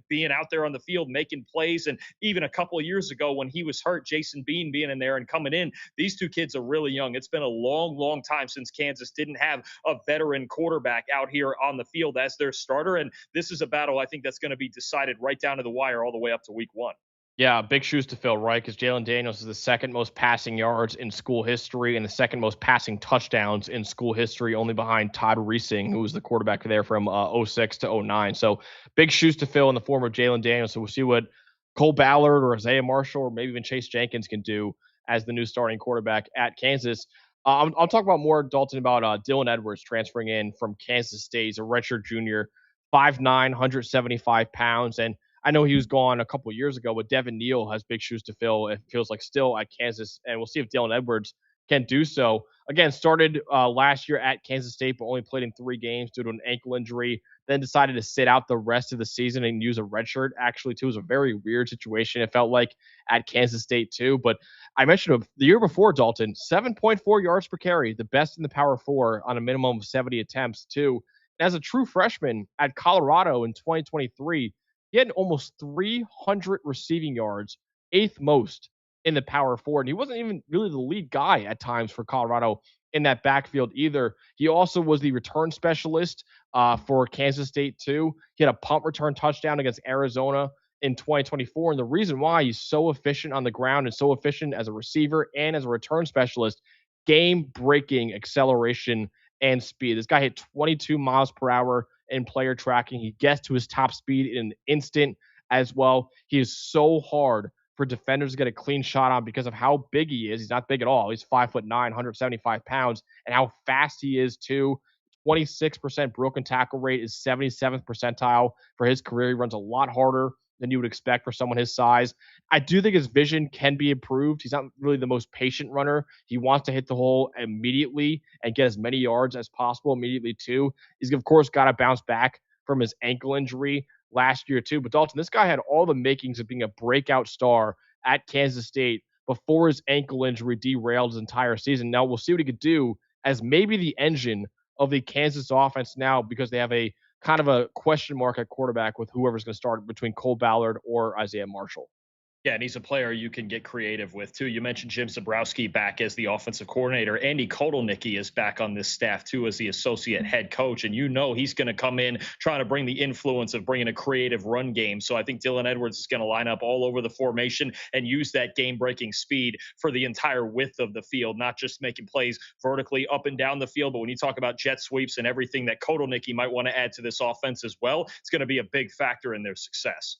being out there on the field, making plays. And even a couple of years ago when he was hurt, Jason Bean being in there and coming in, these 2 kids are really young. It's been a long, long time since Kansas didn't have a veteran quarterback out here on the field as their starter. And this is a battle I think that's going to be decided right down to the wire all the way up to week 1. Yeah, big shoes to fill, right? Because Jalen Daniels is the second most passing yards in school history and the second most passing touchdowns in school history, only behind Todd Reesing, who was the quarterback there from 06 to 09. So big shoes to fill in the form of Jalen Daniels. So we'll see what Cole Ballard or Isaiah Marshall or maybe even Chase Jenkins can do as the new starting quarterback at Kansas. I'll talk about more, Dalton, about Dylan Edwards transferring in from Kansas State. He's a redshirt junior, 5'9", 175 pounds. And I know he was gone a couple of years ago, but Devin Neal has big shoes to fill. It feels like still at Kansas, and we'll see if Dylan Edwards can do so. Again, started last year at Kansas State, but only played in 3 games due to an ankle injury. Then decided to sit out the rest of the season and use a red shirt. Actually, too, it was a very weird situation. It felt like at Kansas State too. But I mentioned the year before, Dalton, 7.4 yards per carry, the best in the Power 4 on a minimum of 70 attempts too. And as a true freshman at Colorado in 2023. He had almost 300 receiving yards, 8th most in the Power 4. And he wasn't even really the lead guy at times for Colorado in that backfield either. He also was the return specialist for Kansas State too. He had a punt return touchdown against Arizona in 2024. And the reason why he's so efficient on the ground and so efficient as a receiver and as a return specialist, game-breaking acceleration and speed. This guy hit 22 miles per hour in player tracking. He gets to his top speed in an instant as well. He is so hard for defenders to get a clean shot on because of how big he is. He's not big at all. He's 5'9", 175 pounds, and how fast he is too. 26% broken tackle rate is 77th percentile for his career. He runs a lot harder than you would expect for someone his size. I do think his vision can be improved. He's not really the most patient runner. He wants to hit the hole immediately and get as many yards as possible immediately too. He's, of course, got to bounce back from his ankle injury last year too. But Dalton, this guy had all the makings of being a breakout star at Kansas State before his ankle injury derailed his entire season. Now we'll see what he could do as maybe the engine of the Kansas offense now, because they have a kind of a question mark at quarterback with whoever's going to start between Cole Ballard or Isaiah Marshall. Yeah, and he's a player you can get creative with, too. You mentioned Jim Zebrowski back as the offensive coordinator. Andy Kotelnicki is back on this staff, too, as the associate head coach. And you know he's going to come in trying to bring the influence of bringing a creative run game. So I think Dylan Edwards is going to line up all over the formation and use that game-breaking speed for the entire width of the field, not just making plays vertically up and down the field. But when you talk about jet sweeps and everything that Kotelnicki might want to add to this offense as well, it's going to be a big factor in their success.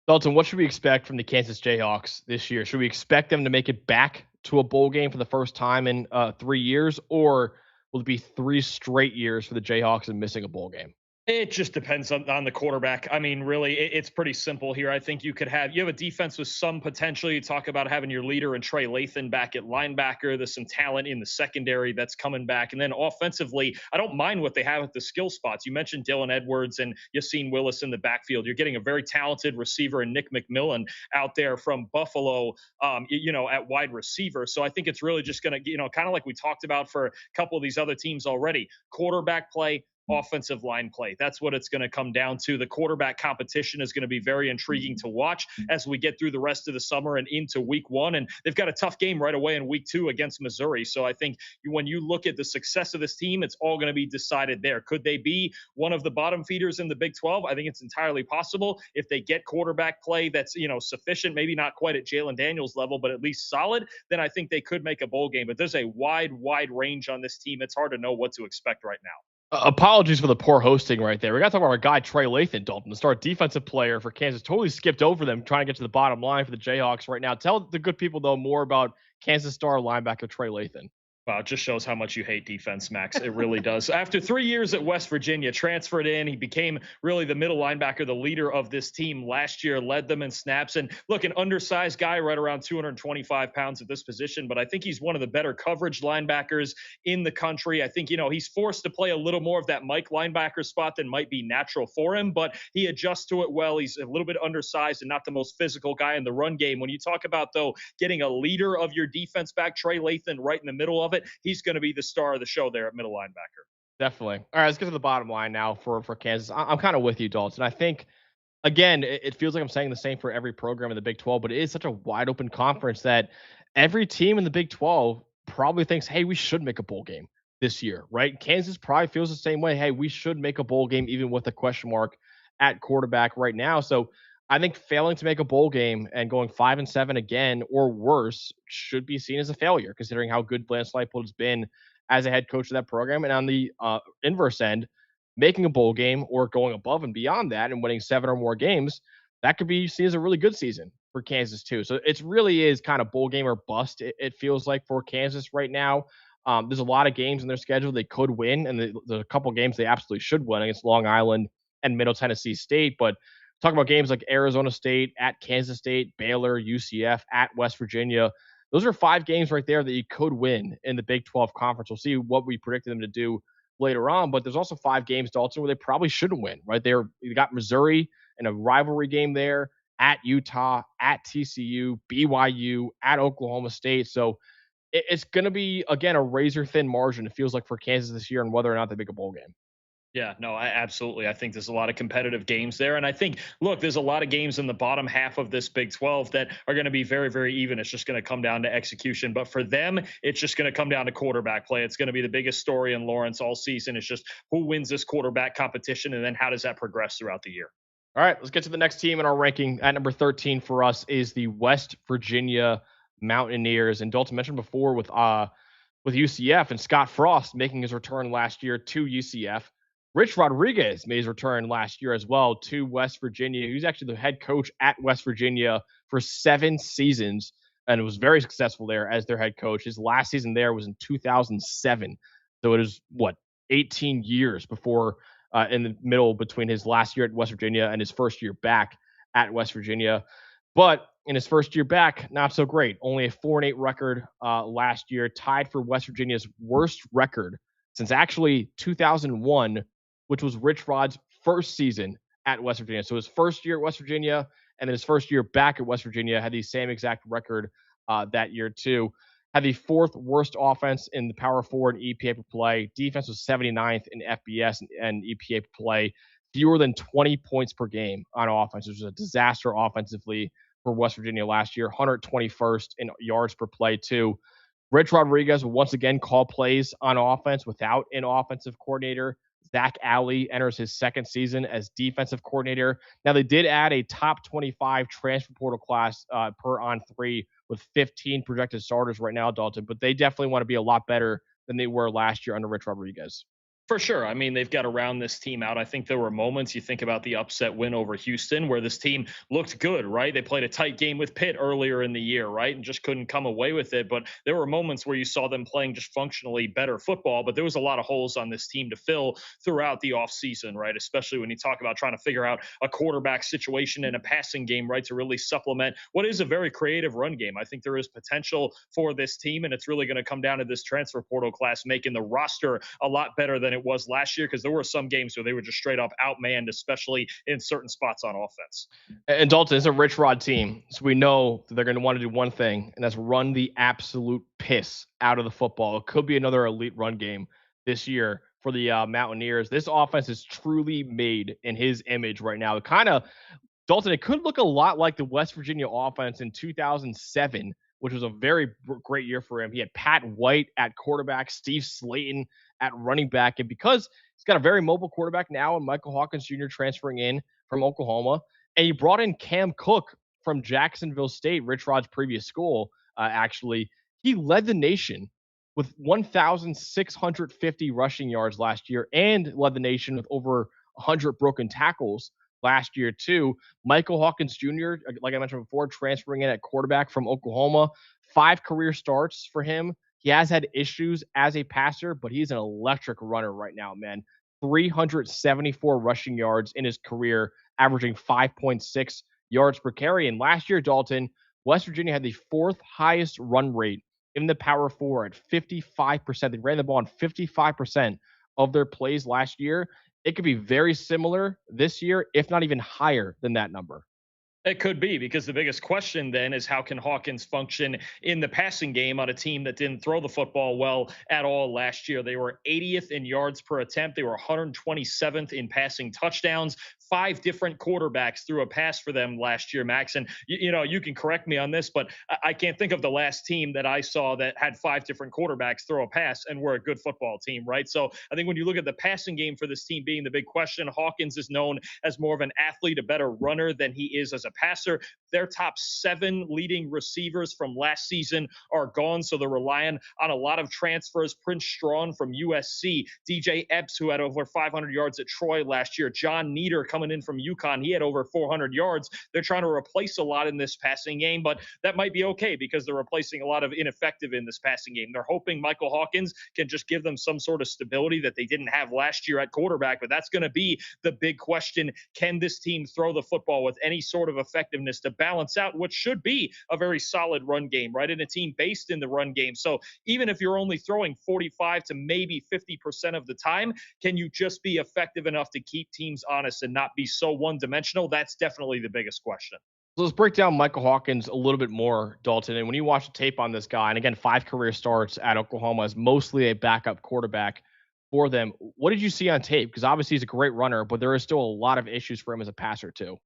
Dalton, what should we expect from the Kansas Jayhawks this year? Should we expect them to make it back to a bowl game for the first time in 3 years, or will it be 3 straight years for the Jayhawks and missing a bowl game? It just depends on the quarterback. I mean, really, it's pretty simple here. I think you have a defense with some potential. You talk about having your leader and Trey Lathan back at linebacker. There's some talent in the secondary that's coming back. And then offensively, I don't mind what they have at the skill spots. You mentioned Dylan Edwards and Yassine Willis in the backfield. You're getting a very talented receiver in Nick McMillan out there from Buffalo, at wide receiver. So I think it's really just going to, kind of like we talked about for a couple of these other teams already, quarterback play, offensive line play. That's what it's going to come down to. The quarterback competition is going to be very intriguing to watch as we get through the rest of the summer and into week 1. And they've got a tough game right away in week 2 against Missouri. So I think when you look at the success of this team, it's all going to be decided there. Could they be one of the bottom feeders in the Big 12? I think it's entirely possible if they get quarterback play that's, sufficient, maybe not quite at Jalen Daniels level, but at least solid, then I think they could make a bowl game. But there's a wide range on this team. It's hard to know what to expect right now. Apologies for the poor hosting right there. We got to talk about our guy, Trey Lathan, Dalton, the star defensive player for Kansas. Totally skipped over them, trying to get to the bottom line for the Jayhawks right now. Tell the good people, though, more about Kansas star linebacker Trey Lathan. Wow, it just shows how much you hate defense, Max. It really does. After 3 years at West Virginia, transferred in. He became really the middle linebacker, the leader of this team last year, led them in snaps. And look, an undersized guy, right around 225 pounds at this position, but I think he's one of the better coverage linebackers in the country. I think, he's forced to play a little more of that Mike linebacker spot than might be natural for him, but he adjusts to it well. He's a little bit undersized and not the most physical guy in the run game. When you talk about, though, getting a leader of your defense back, Trey Lathan, right in the middle of it, he's going to be the star of the show there at middle linebacker. Definitely. All right, let's get to the bottom line now for Kansas. I'm kind of with you, Dalton. I think, again, it feels like I'm saying the same for every program in the Big 12, but it is such a wide open conference that every team in the Big 12 probably thinks, hey, we should make a bowl game this year, right? Kansas probably feels the same way. Hey, we should make a bowl game even with a question mark at quarterback right now. So I think failing to make a bowl game and going 5-7 again or worse should be seen as a failure, considering how good Lance Leipold has been as a head coach of that program. And on the inverse end, making a bowl game or going above and beyond that and winning 7 or more games, that could be seen as a really good season for Kansas too. So it really is kind of bowl game or bust. It feels like for Kansas right now. There's a lot of games in their schedule they could win, and there's a couple games they absolutely should win against Long Island and Middle Tennessee State. But talk about games like Arizona State, at Kansas State, Baylor, UCF, at West Virginia. Those are 5 games right there that you could win in the Big 12 Conference. We'll see what we predicted them to do later on, but there's also 5 games, Dalton, where they probably shouldn't win, right? They got Missouri in a rivalry game there, at Utah, at TCU, BYU, at Oklahoma State. So it's going to be, again, a razor-thin margin, it feels like, for Kansas this year and whether or not they make a bowl game. Yeah, no, absolutely. I think there's a lot of competitive games there. And I think, look, there's a lot of games in the bottom half of this Big 12 that are going to be very, very even. It's just going to come down to execution. But for them, it's just going to come down to quarterback play. It's going to be the biggest story in Lawrence all season. It's just who wins this quarterback competition, and then how does that progress throughout the year? All right, let's get to the next team in our ranking. At number 13 for us is the West Virginia Mountaineers. And Dalton mentioned before with UCF and Scott Frost making his return last year to UCF. Rich Rodriguez made his return last year as well to West Virginia. He was actually the head coach at West Virginia for 7 seasons and was very successful there as their head coach. His last season there was in 2007. So it is, 18 years before in the middle between his last year at West Virginia and his first year back at West Virginia. But in his first year back, not so great. Only a 4-8 record last year, tied for West Virginia's worst record since actually 2001, which was Rich Rod's first season at West Virginia. So his first year at West Virginia and then his first year back at West Virginia had the same exact record that year too. Had the 4th worst offense in the Power 4 and EPA per play. Defense was 79th in FBS and EPA per play. Fewer than 20 points per game on offense, which was a disaster offensively for West Virginia last year. 121st in yards per play too. Rich Rodriguez will once again call plays on offense without an offensive coordinator. Zach Alley enters his second season as defensive coordinator. Now, they did add a top 25 transfer portal class per on 3 with 15 projected starters right now, Dalton, but they definitely want to be a lot better than they were last year under Rich Rodriguez. For sure. I mean, they've got to round this team out. I think there were moments, you think about the upset win over Houston, where this team looked good, right? They played a tight game with Pitt earlier in the year, right? And just couldn't come away with it. But there were moments where you saw them playing just functionally better football. But there was a lot of holes on this team to fill throughout the offseason, right? Especially when you talk about trying to figure out a quarterback situation and a passing game, right? To really supplement what is a very creative run game. I think there is potential for this team, and it's really going to come down to this transfer portal class making the roster a lot better than it was last year, because there were some games where they were just straight up outmanned, especially in certain spots on offense. And Dalton, it's a Rich Rod team, so we know that they're going to want to do one thing, and that's run the absolute piss out of the football. It could be another elite run game this year for the Mountaineers. This offense is truly made in his image right now. It kind of, Dalton, it could look a lot like the West Virginia offense in 2007, which was a very great year for him. He had Pat White at quarterback, Steve Slayton at running back. And because he's got a very mobile quarterback now and Michael Hawkins Jr. transferring in from Oklahoma, and he brought in Cam Cook from Jacksonville State, Rich Rod's previous school, actually, he led the nation with 1,650 rushing yards last year and led the nation with over 100 broken tackles last year too. Michael Hawkins Jr., like I mentioned before, transferring in at quarterback from Oklahoma. 5 career starts for him. He has had issues as a passer, but he's an electric runner right now, man. 374 rushing yards in his career, averaging 5.6 yards per carry. And last year, Dalton, West Virginia had the 4th highest run rate in the Power 4 at 55%. They ran the ball on 55% of their plays last year. It could be very similar this year, if not even higher than that number. It could be, because the biggest question then is how can Hawkins function in the passing game on a team that didn't throw the football well at all last year. They were 80th in yards per attempt. They were 127th in passing touchdowns, 5 different quarterbacks threw a pass for them last year, Max. And, you can correct me on this, but I can't think of the last team that I saw that had 5 different quarterbacks throw a pass and were a good football team, right? So I think when you look at the passing game for this team being the big question, Hawkins is known as more of an athlete, a better runner than he is as a passer. Their top 7 leading receivers from last season are gone, so they're relying on a lot of transfers. Prince Strawn from USC, DJ Epps, who had over 500 yards at Troy last year, John Nieder coming in from UConn, he had over 400 yards. They're trying to replace a lot in this passing game, but that might be okay because they're replacing a lot of ineffective in this passing game. They're hoping Michael Hawkins can just give them some sort of stability that they didn't have last year at quarterback, but that's going to be the big question. Can this team throw the football with any sort of effectiveness to balance out what should be a very solid run game, right? In a team based in the run game. So even if you're only throwing 45 to maybe 50% of the time, can you just be effective enough to keep teams honest and not be so one-dimensional? That's definitely the biggest question. So let's break down Michael Hawkins a little bit more, Dalton. And when you watch the tape on this guy, and again, 5 career starts at Oklahoma as mostly a backup quarterback for them, what did you see on tape? Because obviously he's a great runner, but there is still a lot of issues for him as a passer too.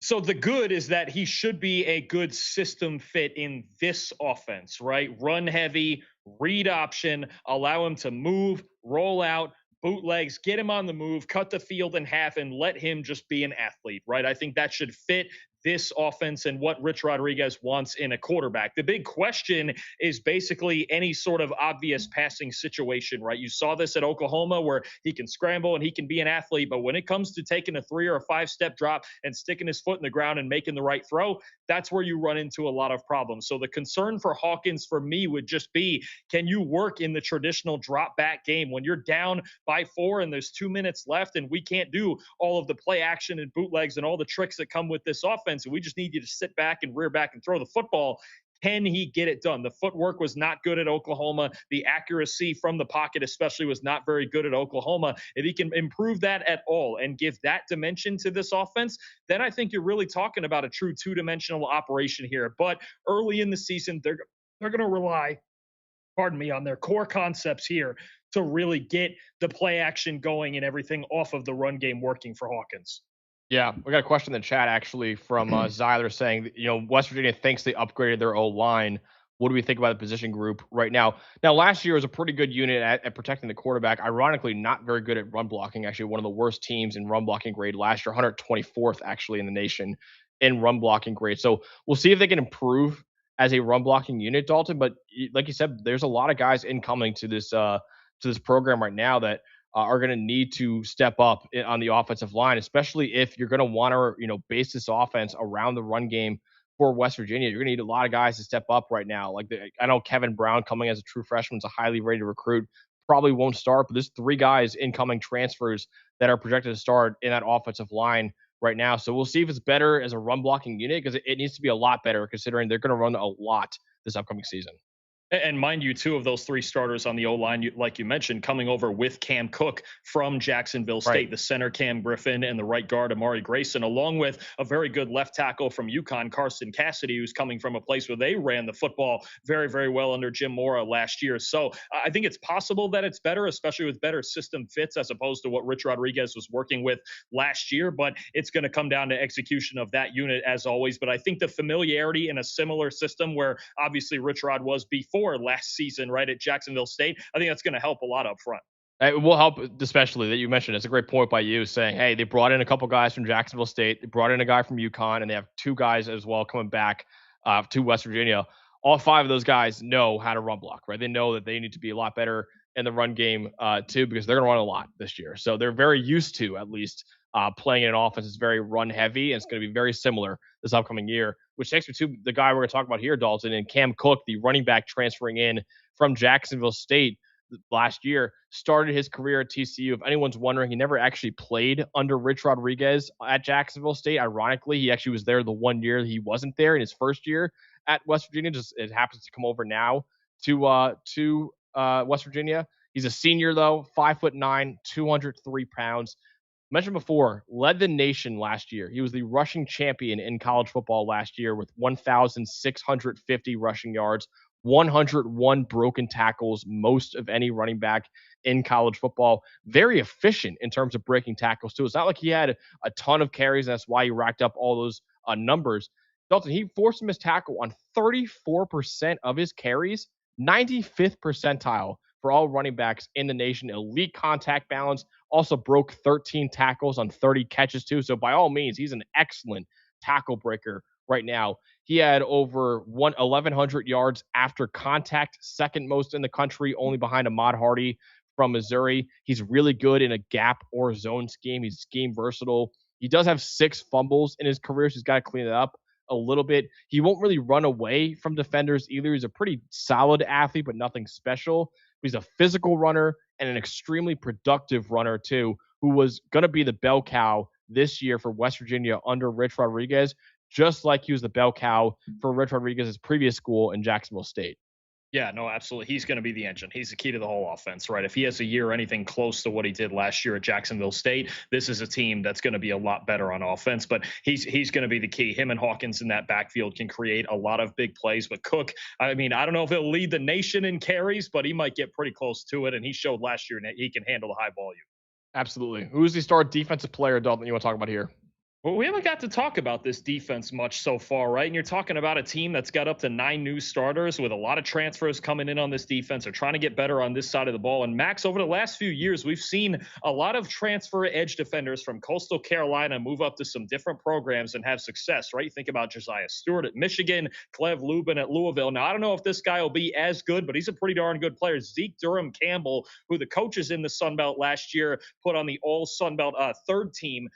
So the good is that he should be a good system fit in this offense, right? Run heavy, read option, allow him to move, roll out, bootlegs, get him on the move, cut the field in half, and let him just be an athlete, right? I think that should fit this offense and what Rich Rodriguez wants in a quarterback. The big question is basically any sort of obvious passing situation, right? You saw this at Oklahoma where he can scramble and he can be an athlete, but when it comes to taking a 3 or a 5 step drop and sticking his foot in the ground and making the right throw, that's where you run into a lot of problems. So the concern for Hawkins for me would just be, can you work in the traditional drop back game when you're down by 4 and there's 2 minutes left and we can't do all of the play action and bootlegs and all the tricks that come with this offense, and we just need you to sit back and rear back and throw the football? Can he get it done? The footwork was not good at Oklahoma. The accuracy from the pocket especially was not very good at Oklahoma. If he can improve that at all and give that dimension to this offense, then I think you're really talking about a true 2-dimensional operation here. But early in the season, they're going to rely, on their core concepts here to really get the play action going and everything off of the run game working for Hawkins. Yeah, we got a question in the chat actually from Zyler saying, West Virginia thinks they upgraded their O-line. What do we think about the position group right now? Now, last year was a pretty good unit at protecting the quarterback. Ironically, not very good at run blocking. Actually, one of the worst teams in run blocking grade last year, 124th actually in the nation in run blocking grade. So we'll see if they can improve as a run blocking unit, Dalton. But like you said, there's a lot of guys incoming to this program right now that are going to need to step up on the offensive line, especially if you're going to want to, base this offense around the run game for West Virginia. You're going to need a lot of guys to step up right now. I know Kevin Brown coming as a true freshman is a highly rated recruit, probably won't start, but there's 3 guys incoming transfers that are projected to start in that offensive line right now. So we'll see if it's better as a run blocking unit, because it needs to be a lot better considering they're going to run a lot this upcoming season. And mind you, 2 of those 3 starters on the O-line, like you mentioned, coming over with Cam Cook from Jacksonville State, right. The center Cam Griffin and the right guard Amari Grayson, along with a very good left tackle from UConn, Carson Cassidy, who's coming from a place where they ran the football very, very well under Jim Mora last year. So I think it's possible that it's better, especially with better system fits as opposed to what Rich Rodriguez was working with last year. But it's going to come down to execution of that unit as always. But I think the familiarity in a similar system where obviously Rich Rod was before last season, right, at Jacksonville State, I think that's going to help a lot up front. It will help, especially that you mentioned. It's a great point by you saying, hey, they brought in a couple guys from Jacksonville State, they brought in a guy from UConn, and they have 2 guys as well coming back to West Virginia. All 5 of those guys know how to run block, right? They know that they need to be a lot better in the run game too, because they're going to run a lot this year. So they're very used to, at least, playing in an offense that's very run heavy, and it's going to be very similar this upcoming year, which takes me to the guy we're going to talk about here, Dalton, and Cam Cook, the running back transferring in from Jacksonville State last year, started his career at TCU. If anyone's wondering, he never actually played under Rich Rodriguez at Jacksonville State. Ironically, he actually was there the 1 year he wasn't there in his first year at West Virginia. Just it happens to come over now to West Virginia. He's a senior though, 5'9", 203 pounds. Mentioned before, led the nation last year. He was the rushing champion in college football last year with 1,650 rushing yards, 101 broken tackles, most of any running back in college football. Very efficient in terms of breaking tackles, too. It's not like he had a ton of carries. That's why he racked up all those numbers. Dalton, he forced a missed tackle on 34% of his carries, 95th percentile for all running backs in the nation. Elite contact balance, also broke 13 tackles on 30 catches, too. So by all means, he's an excellent tackle breaker right now. He had over 1,100 yards after contact, second most in the country, only behind Ahmad Hardy from Missouri. He's really good in a gap or zone scheme. He's scheme versatile. He does have 6 fumbles in his career, so he's got to clean it up a little bit. He won't really run away from defenders either. He's a pretty solid athlete, but nothing special. He's a physical runner and an extremely productive runner, too, who was going to be the bell cow this year for West Virginia under Rich Rodriguez, just like he was the bell cow for Rich Rodriguez's previous school in Jacksonville State. Yeah, no, absolutely. He's going to be the engine. He's the key to the whole offense, right? If he has a year anything close to what he did last year at Jacksonville State, this is a team that's going to be a lot better on offense. But he's going to be the key. Him and Hawkins in that backfield can create a lot of big plays. But Cook, I mean, I don't know if he'll lead the nation in carries, but he might get pretty close to it. And he showed last year that he can handle the high volume. Absolutely. Who's the star defensive player, Dalton, you want to talk about here? Well, we haven't got to talk about this defense much so far, right? And you're talking about a team that's got up to 9 new starters with a lot of transfers coming in on this defense. They're trying to get better on this side of the ball. And Max, over the last few years, we've seen a lot of transfer edge defenders from Coastal Carolina move up to some different programs and have success, right? You think about Josiah Stewart at Michigan, Clev Lubin at Louisville. Now, I don't know if this guy will be as good, but he's a pretty darn good player. Zeke Durham-Campbell, who the coaches in the Sun Belt last year put on the all Sun Belt third team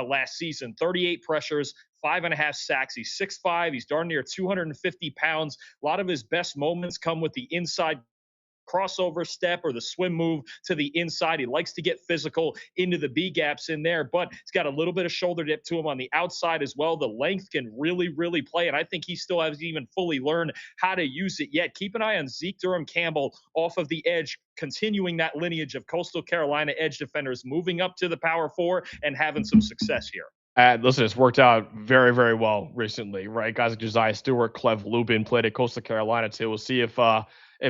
last season, 38 pressures, 5.5 sacks. He's 6'5". He's darn near 250 pounds. A lot of his best moments come with the inside crossover step or the swim move to the inside. He likes to get physical into the B gaps in there, but he's got a little bit of shoulder dip to him on the outside as well. The length can really, really play, and I think he still hasn't even fully learned how to use it yet. Keep an eye on Zeke Durham-Campbell off of the edge, continuing that lineage of Coastal Carolina edge defenders, moving up to the Power 4 and having some success here. Listen, it's worked out very, very well recently, right? Guys like Josiah Stewart, Clev Lubin played at Coastal Carolina too. We'll see if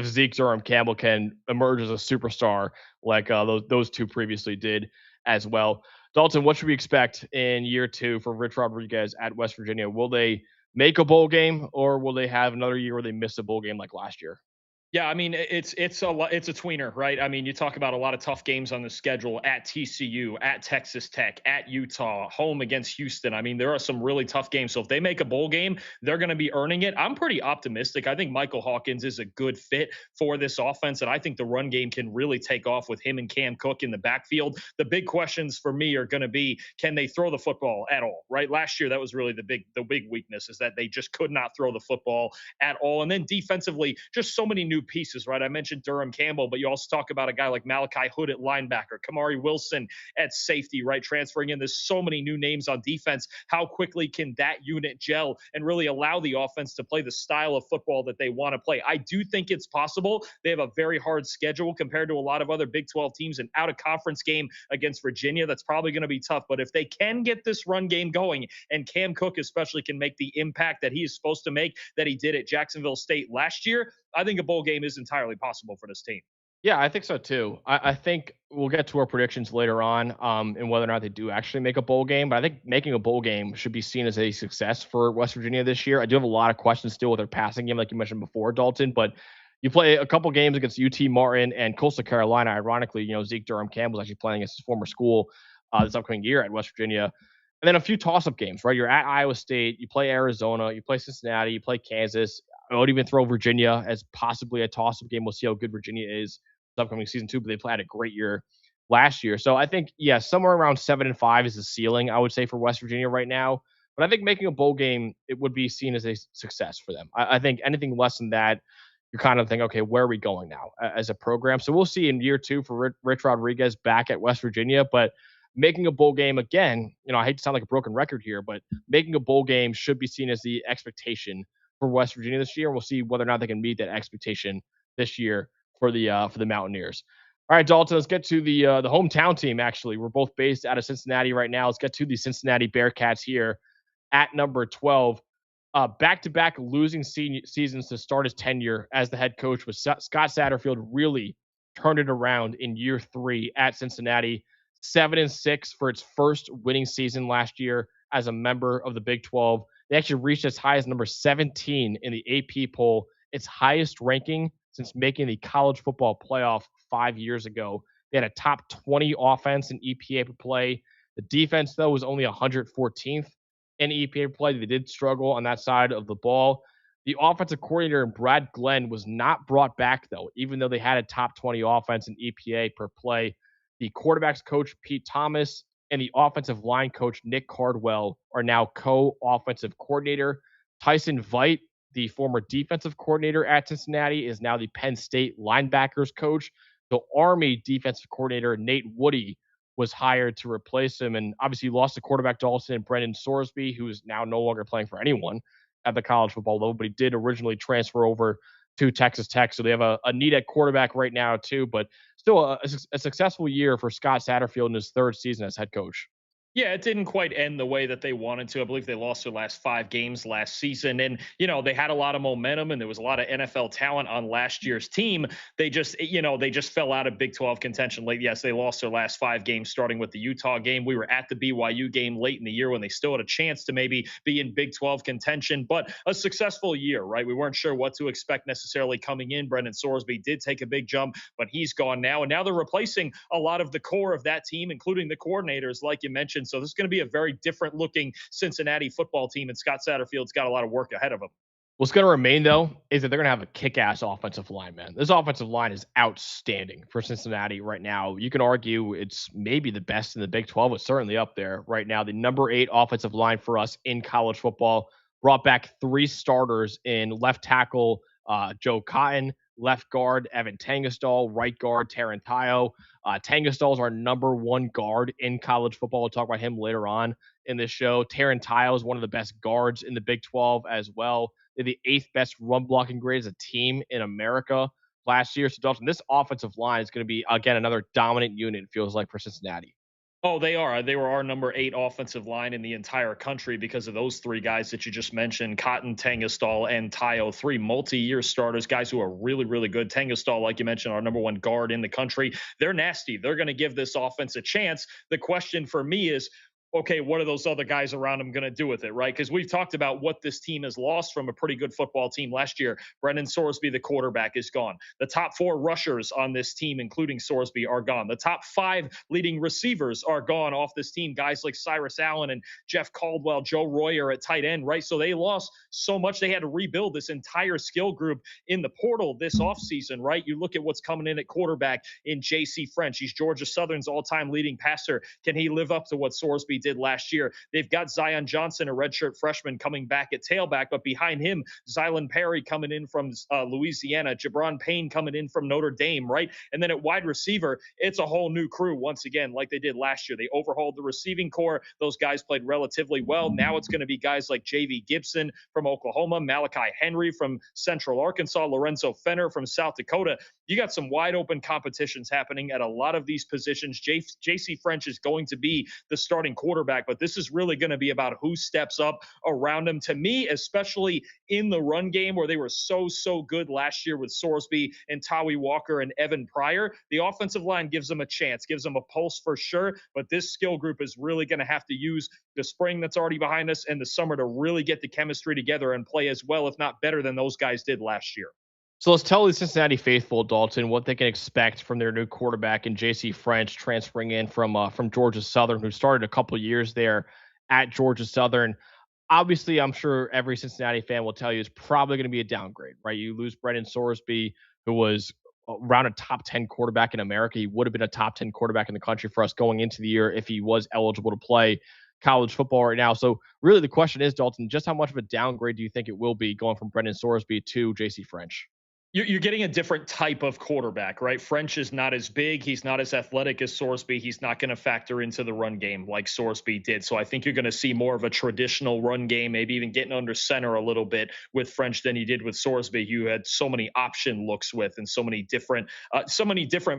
Zeke Durham-Campbell can emerge as a superstar like those two previously did as well. Dalton, what should we expect in year 2 for Rich Rodriguez at West Virginia? Will they make a bowl game, or will they have another year where they miss a bowl game like last year? Yeah, I mean, it's a tweener, right? I mean, you talk about a lot of tough games on the schedule at TCU, at Texas Tech, at Utah, home against Houston. I mean, there are some really tough games. So if they make a bowl game, they're going to be earning it. I'm pretty optimistic. I think Michael Hawkins is a good fit for this offense, and I think the run game can really take off with him and Cam Cook in the backfield. The big questions for me are going to be, can they throw the football at all, right? Last year, that was really the big weakness, is that they just could not throw the football at all. And then defensively, just so many new pieces, right? I mentioned Durham-Campbell, but you also talk about a guy like Malachi Hood at linebacker, Kamari Wilson at safety, right? Transferring in. There's so many new names on defense. How quickly can that unit gel and really allow the offense to play the style of football that they want to play? I do think it's possible. They have a very hard schedule compared to a lot of other Big 12 teams. An out-of-conference game against Virginia, that's probably going to be tough. But if they can get this run game going, and Cam Cook especially can make the impact that he is supposed to make, that he did at Jacksonville State last year, I think a bowl game is entirely possible for this team. Yeah, I think so too. I think we'll get to our predictions later on and whether or not they do actually make a bowl game. But I think making a bowl game should be seen as a success for West Virginia this year. I do have a lot of questions still with their passing game, like you mentioned before, Dalton. But you play a couple games against UT Martin and Coastal Carolina. Ironically, Zeke Durham-Campbell is actually playing against his former school this upcoming year at West Virginia. And then a few toss-up games, right? You're at Iowa State, you play Arizona, you play Cincinnati, you play Kansas. I would even throw Virginia as possibly a toss-up game. We'll see how good Virginia is this upcoming season too, but they had a great year last year. So I think, yeah, somewhere around 7-5 is the ceiling, I would say, for West Virginia right now. But I think making a bowl game, it would be seen as a success for them. I think anything less than that, you're kind of thinking, okay, where are we going now as a program? So we'll see in year 2 for Rich Rodriguez back at West Virginia. But making a bowl game, again, I hate to sound like a broken record here, but making a bowl game should be seen as the expectation for West Virginia this year. We'll see whether or not they can meet that expectation this year for the Mountaineers. All right, Dalton, let's get to the hometown team, actually. We're both based out of Cincinnati right now. Let's get to the Cincinnati Bearcats here at number 12. back-to-back losing seasons to start his tenure as the head coach, with Scott Satterfield really turned it around in year 3 at Cincinnati. 7-6 for its first winning season last year as a member of the Big 12. They actually reached as high as number 17 in the AP poll, its highest ranking since making the college football playoff 5 years ago. They had a top 20 offense in EPA per play. The defense, though, was only 114th in EPA per play. They did struggle on that side of the ball. The offensive coordinator, Brad Glenn, was not brought back, though, even though they had a top 20 offense in EPA per play. The quarterbacks coach, Pete Thomas, and the offensive line coach, Nick Cardwell, are now co-offensive coordinator. Tyson Veit, the former defensive coordinator at Cincinnati, is now the Penn State linebackers coach. The Army defensive coordinator, Nate Woody, was hired to replace him. And obviously, you lost the quarterback Dawson and Brendan Sorsby, who is now no longer playing for anyone at the college football level, but he did originally transfer over to Texas Tech. So they have a need at quarterback right now, too. But still a successful year for Scott Satterfield in his 3rd season as head coach. Yeah, it didn't quite end the way that they wanted to. I believe they lost their last 5 games last season. And, they had a lot of momentum and there was a lot of NFL talent on last year's team. They just fell out of Big 12 contention late. Yes, they lost their last 5 games, starting with the Utah game. We were at the BYU game late in the year when they still had a chance to maybe be in Big 12 contention, but a successful year, right? We weren't sure what to expect necessarily coming in. Brendan Sorsby did take a big jump, but he's gone now. And now they're replacing a lot of the core of that team, including the coordinators, like you mentioned. So this is going to be a very different looking Cincinnati football team, and Scott Satterfield's got a lot of work ahead of him. What's going to remain, though, is that they're going to have a kick-ass offensive line, man. This offensive line is outstanding for Cincinnati right now. You can argue it's maybe the best in the Big 12. It's certainly up there right now. The number 8 offensive line for us in college football brought back 3 starters in left tackle Joe Cotton, left guard Evan Tangastal, right guard Taran Tayo. Tangastal is our number 1 guard in college football. We'll talk about him later on in this show. Taran Tayo is one of the best guards in the Big 12 as well. They're the 8th best run blocking grade as a team in America last year. So, Dalton, this offensive line is going to be, again, another dominant unit, it feels like, for Cincinnati. Oh, they are. They were our number 8 offensive line in the entire country because of those 3 guys that you just mentioned, Cotton, Tangastal, and Tayo, 3 multi-year starters, guys who are really, really good. Tangastal, like you mentioned, our number 1 guard in the country. They're nasty. They're going to give this offense a chance. The question for me is, okay, what are those other guys around him going to do with it, right? Because we've talked about what this team has lost from a pretty good football team last year. Brendan Sorsby, the quarterback, is gone. The top 4 rushers on this team, including Sorsby, are gone. The top 5 leading receivers are gone off this team. Guys like Cyrus Allen and Jeff Caldwell, Joe Royer at tight end, right? So they lost so much. They had to rebuild this entire skill group in the portal this offseason, right? You look at what's coming in at quarterback in J.C. French. He's Georgia Southern's all-time leading passer. Can he live up to what Sorsby did last year? They've got Zion Johnson, a redshirt freshman, coming back at tailback, but behind him, Zylan Perry coming in from Louisiana, Jabron Payne coming in from Notre Dame, right? And then at wide receiver, it's a whole new crew once again, like they did last year. They overhauled the receiving core. Those guys played relatively well. Now it's going to be guys like J.V. Gibson from Oklahoma, Malachi Henry from Central Arkansas, Lorenzo Fenner from South Dakota. You got some wide open competitions happening at a lot of these positions. J.C. French is going to be the starting quarterback, but this is really going to be about who steps up around him. To me, especially in the run game where they were so good last year with Sorsby and Tawi Walker and Evan Pryor, the offensive line gives them a chance, gives them a pulse for sure, but this skill group is really going to have to use the spring that's already behind us and the summer to really get the chemistry together and play as well, if not better than those guys did last year. So let's tell the Cincinnati faithful, Dalton, what they can expect from their new quarterback in J.C. French, transferring in from Georgia Southern, who started a couple years there at Georgia Southern. Obviously, I'm sure every Cincinnati fan will tell you it's probably going to be a downgrade, right? You lose Brendan Sorsby, who was around a top 10 quarterback in America. He would have been a top 10 quarterback in the country for us going into the year if he was eligible to play college football right now. So really the question is, Dalton, just how much of a downgrade do you think it will be going from Brendan Sorsby to J.C. French? You're getting a different type of quarterback, right? French is not as big. He's not as athletic as Sorsby. He's not going to factor into the run game like Sorsby did. So I think you're going to see more of a traditional run game, maybe even getting under center a little bit with French than you did with Sorsby. You had so many option looks with and so many different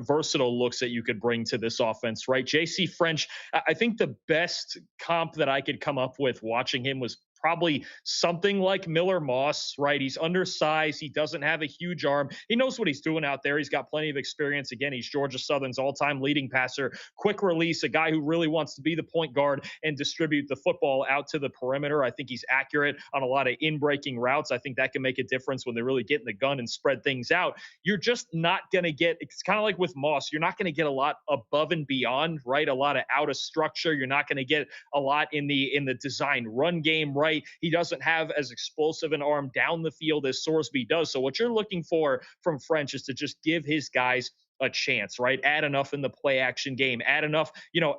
versatile looks that you could bring to this offense, right? JC French, I think the best comp that I could come up with watching him was probably something like Miller Moss, right? He's undersized. He doesn't have a huge arm. He knows what he's doing out there. He's got plenty of experience. Again, he's Georgia Southern's all-time leading passer, quick release, a guy who really wants to be the point guard and distribute the football out to the perimeter. I think he's accurate on a lot of in-breaking routes. I think that can make a difference when they really get in the gun and spread things out. You're just not going to get, it's kind of like with Moss, you're not going to get a lot above and beyond, right? A lot of out of structure. You're not going to get a lot in the design run game, right? He doesn't have as explosive an arm down the field as Sorsby does. So what you're looking for from French is to just give his guys a chance, right? Add enough in the play action game, add enough,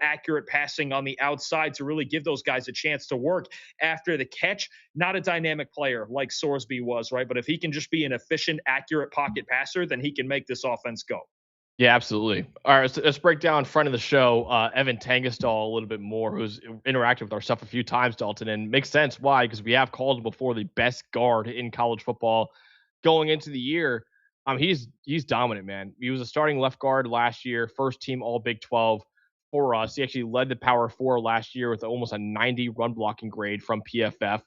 accurate passing on the outside to really give those guys a chance to work after the catch. Not a dynamic player like Sorsby was, right? But if he can just be an efficient, accurate pocket passer, then he can make this offense go. Yeah, absolutely. All right, let's break down in front of the show Evan Tangenstall a little bit more, who's interacted with our stuff a few times, Dalton, and makes sense. Why? Because we have called him before the best guard in college football going into the year. He's dominant, man. He was a starting left guard last year, first team All Big 12 for us. He actually led the Power 4 last year with almost a 90 run blocking grade from PFF.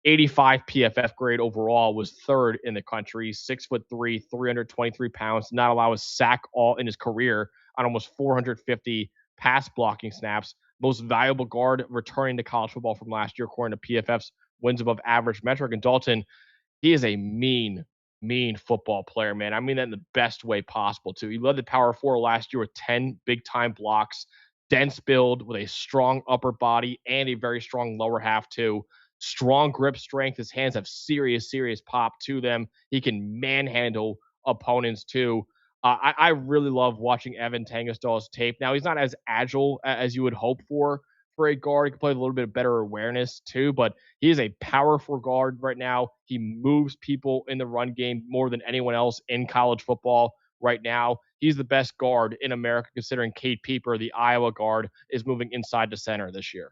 85 PFF grade overall, was third in the country. 6'3", 323 pounds. Not allow a sack all in his career on almost 450 pass blocking snaps. Most valuable guard returning to college football from last year, according to PFF's wins above average metric. And Dalton, he is a mean football player, man. I mean that in the best way possible, too. He led the Power 4 last year with 10 big-time blocks, dense build with a strong upper body and a very strong lower half, too. Strong grip strength. His hands have serious pop to them. He can manhandle opponents, too. I really love watching Evan Tangenstall's tape. Now, he's not as agile as you would hope for a guard. He can play with a little bit of better awareness too, but he is a powerful guard right now. He moves people in the run game more than anyone else in college football right now. He's the best guard in America, considering Cade Pieper, the Iowa guard, is moving inside to center this year.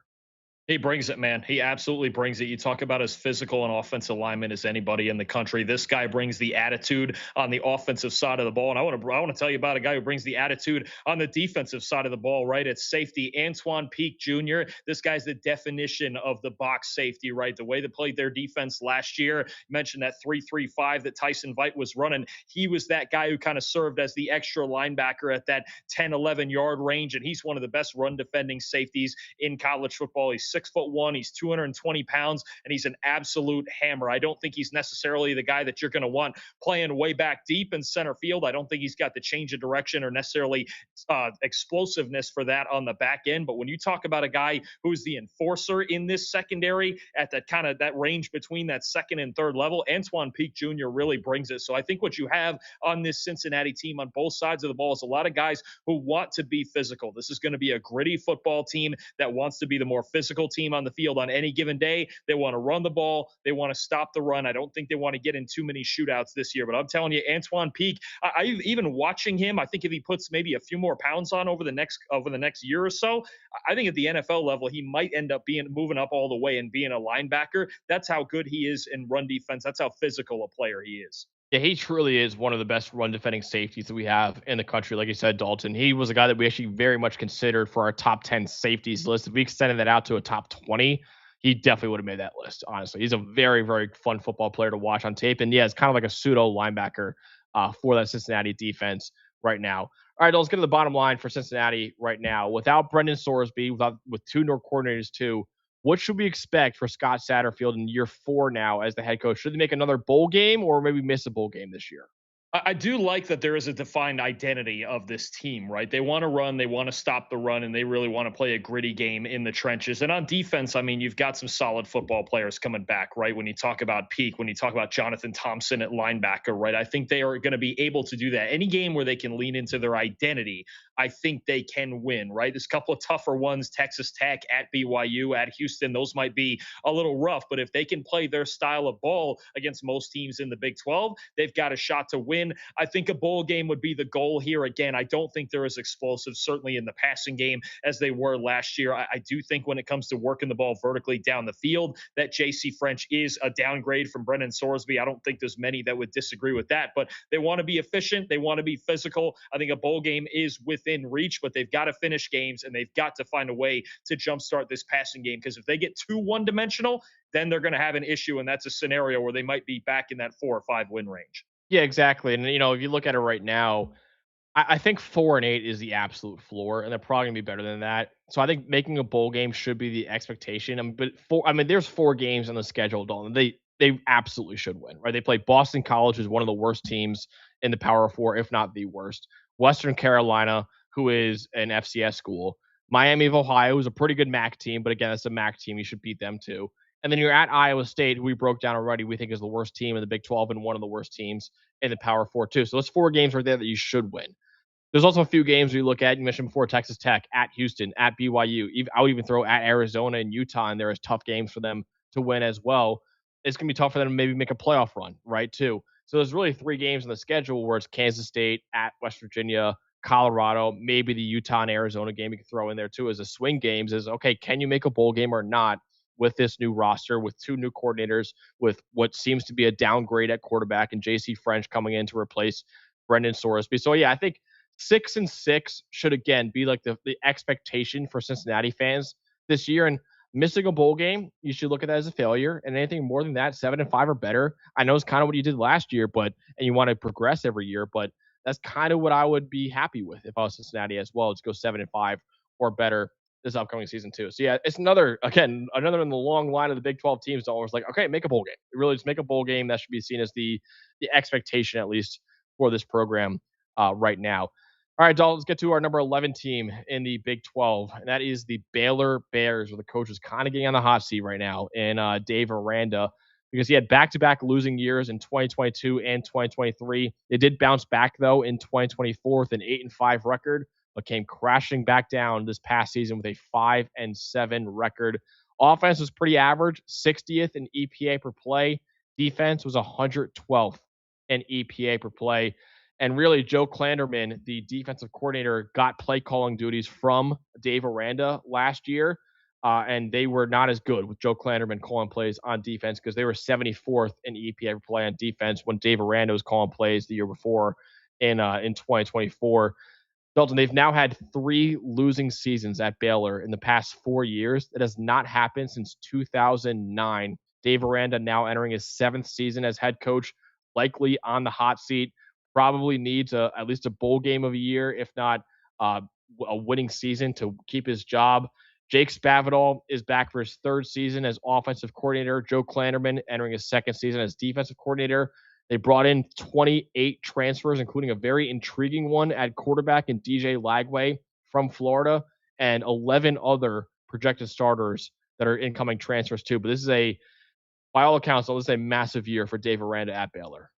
He brings it, man. He absolutely brings it. You talk about as physical an offensive lineman as anybody in the country. This guy brings the attitude on the offensive side of the ball. And I want to tell you about a guy who brings the attitude on the defensive side of the ball, right? It's safety Antoine Peak Jr. This guy's the definition of the box safety, right? The way they played their defense last year. You mentioned that 3-3-5 that Tyson Veit was running. He was that guy who kind of served as the extra linebacker at that 10, 11-yard range. And he's one of the best run defending safeties in college football. He's 6'1", he's 220 pounds, and he's an absolute hammer. I don't think he's necessarily the guy that you're going to want playing way back deep in center field. I don't think he's got the change of direction or necessarily explosiveness for that on the back end. But when you talk about a guy who's the enforcer in this secondary at that kind of that range between that second and third level, Antoine Peak Jr. really brings it. So I think what you have on this Cincinnati team on both sides of the ball is a lot of guys who want to be physical. This is going to be a gritty football team that wants to be the more physical team on the field on any given day. They want to run the ball. They want to stop the run. I don't think they want to get in too many shootouts this year, but I'm telling you, Antoine Peak, I even watching him, I think if he puts maybe a few more pounds on over the next year or so, I think at the NFL level, he might end up moving up all the way and being a linebacker. That's how good he is in run defense. That's how physical a player he is. Yeah, he truly is one of the best run defending safeties that we have in the country. Like you said, Dalton, he was a guy that we actually very much considered for our top 10 safeties list. If we extended that out to a top 20, he definitely would have made that list, honestly. He's a very, very fun football player to watch on tape. And yeah, it's kind of like a pseudo linebacker for that Cincinnati defense right now. All right, let's get to the bottom line for Cincinnati right now. Without Brendan Sorsby, with two new coordinators too, what should we expect for Scott Satterfield in year 4 now as the head coach? Should they make another bowl game or maybe miss a bowl game this year? I do like that there is a defined identity of this team, right? They want to run, they want to stop the run, and they really want to play a gritty game in the trenches. And on defense, I mean, you've got some solid football players coming back, right? When you talk about Peak, when you talk about Jonathan Thompson at linebacker, right? I think they are going to be able to do that. Any game where they can lean into their identity, I think they can win, right? There's a couple of tougher ones, Texas Tech, at BYU, at Houston. Those might be a little rough, but if they can play their style of ball against most teams in the Big 12, they've got a shot to win. win. I think a bowl game would be the goal here. Again, I don't think they're as explosive, certainly in the passing game, as they were last year. I do think when it comes to working the ball vertically down the field, that J.C. French is a downgrade from Brendan Sorsby. I don't think there's many that would disagree with that, but they want to be efficient. They want to be physical. I think a bowl game is within reach, but they've got to finish games and they've got to find a way to jumpstart this passing game, because if they get too one-dimensional, then they're going to have an issue, and that's a scenario where they might be back in that 4 or 5 win range. Yeah, exactly. And, if you look at it right now, I think 4-8 is the absolute floor, and they're probably gonna be better than that. So I think making a bowl game should be the expectation. There's 4 games on the schedule, Dalton. They absolutely should win, right? They play Boston College, who's one of the worst teams in the Power 4, if not the worst. Western Carolina, who is an FCS school. Miami of Ohio is a pretty good MAC team, but again, that's a MAC team. You should beat them too. And then you're at Iowa State, who we broke down already. We think is the worst team in the Big 12 and one of the worst teams in the Power 4 too. So those 4 games right there that you should win. There's also a few games you look at. You mentioned before Texas Tech, at Houston, at BYU. I would even throw at Arizona and Utah in there as tough games for them to win as well. It's going to be tough for them to maybe make a playoff run, right, too. So there's really 3 games on the schedule where it's Kansas State, at West Virginia, Colorado, maybe the Utah and Arizona game you can throw in there too as a swing games is, okay, can you make a bowl game or not with this new roster, with 2 new coordinators, with what seems to be a downgrade at quarterback and J.C. French coming in to replace Brendan Sorsby. So, yeah, I think 6-6 should, again, be like the expectation for Cincinnati fans this year. And missing a bowl game, you should look at that as a failure. And anything more than that, 7-5 or better. I know it's kind of what you did last year, and you want to progress every year, but that's kind of what I would be happy with if I was Cincinnati as well. Let's go 7-5 or better this upcoming season too. So yeah, it's another in the long line of the Big 12 teams. Always like, okay, make a bowl game. Really, just make a bowl game. That should be seen as the expectation, at least for this program right now. All right, Dalton, let's get to our number 11 team in the Big 12, and that is the Baylor Bears, where the coach is kind of getting on the hot seat right now in Dave Aranda, because he had back-to-back losing years in 2022 and 2023. They did bounce back, though, in 2024 with an 8-5 record, but came crashing back down this past season with a 5-7 record. Offense was pretty average, 60th in EPA per play. Defense was 112th in EPA per play. And really, Joe Klanderman, the defensive coordinator, got play calling duties from Dave Aranda last year. And they were not as good with Joe Klanderman calling plays on defense, because they were 74th in EPA per play on defense when Dave Aranda was calling plays the year before in 2024. Dalton, they've now had 3 losing seasons at Baylor in the past 4 years. That has not happened since 2009. Dave Aranda now entering his 7th season as head coach, likely on the hot seat. Probably needs at least a bowl game of a year, if not a winning season, to keep his job. Jake Spavital is back for his 3rd season as offensive coordinator. Joe Klanderman entering his 2nd season as defensive coordinator. They brought in 28 transfers, including a very intriguing one at quarterback in DJ Lagway from Florida, and 11 other projected starters that are incoming transfers too. But this is by all accounts, this is a massive year for Dave Aranda at Baylor.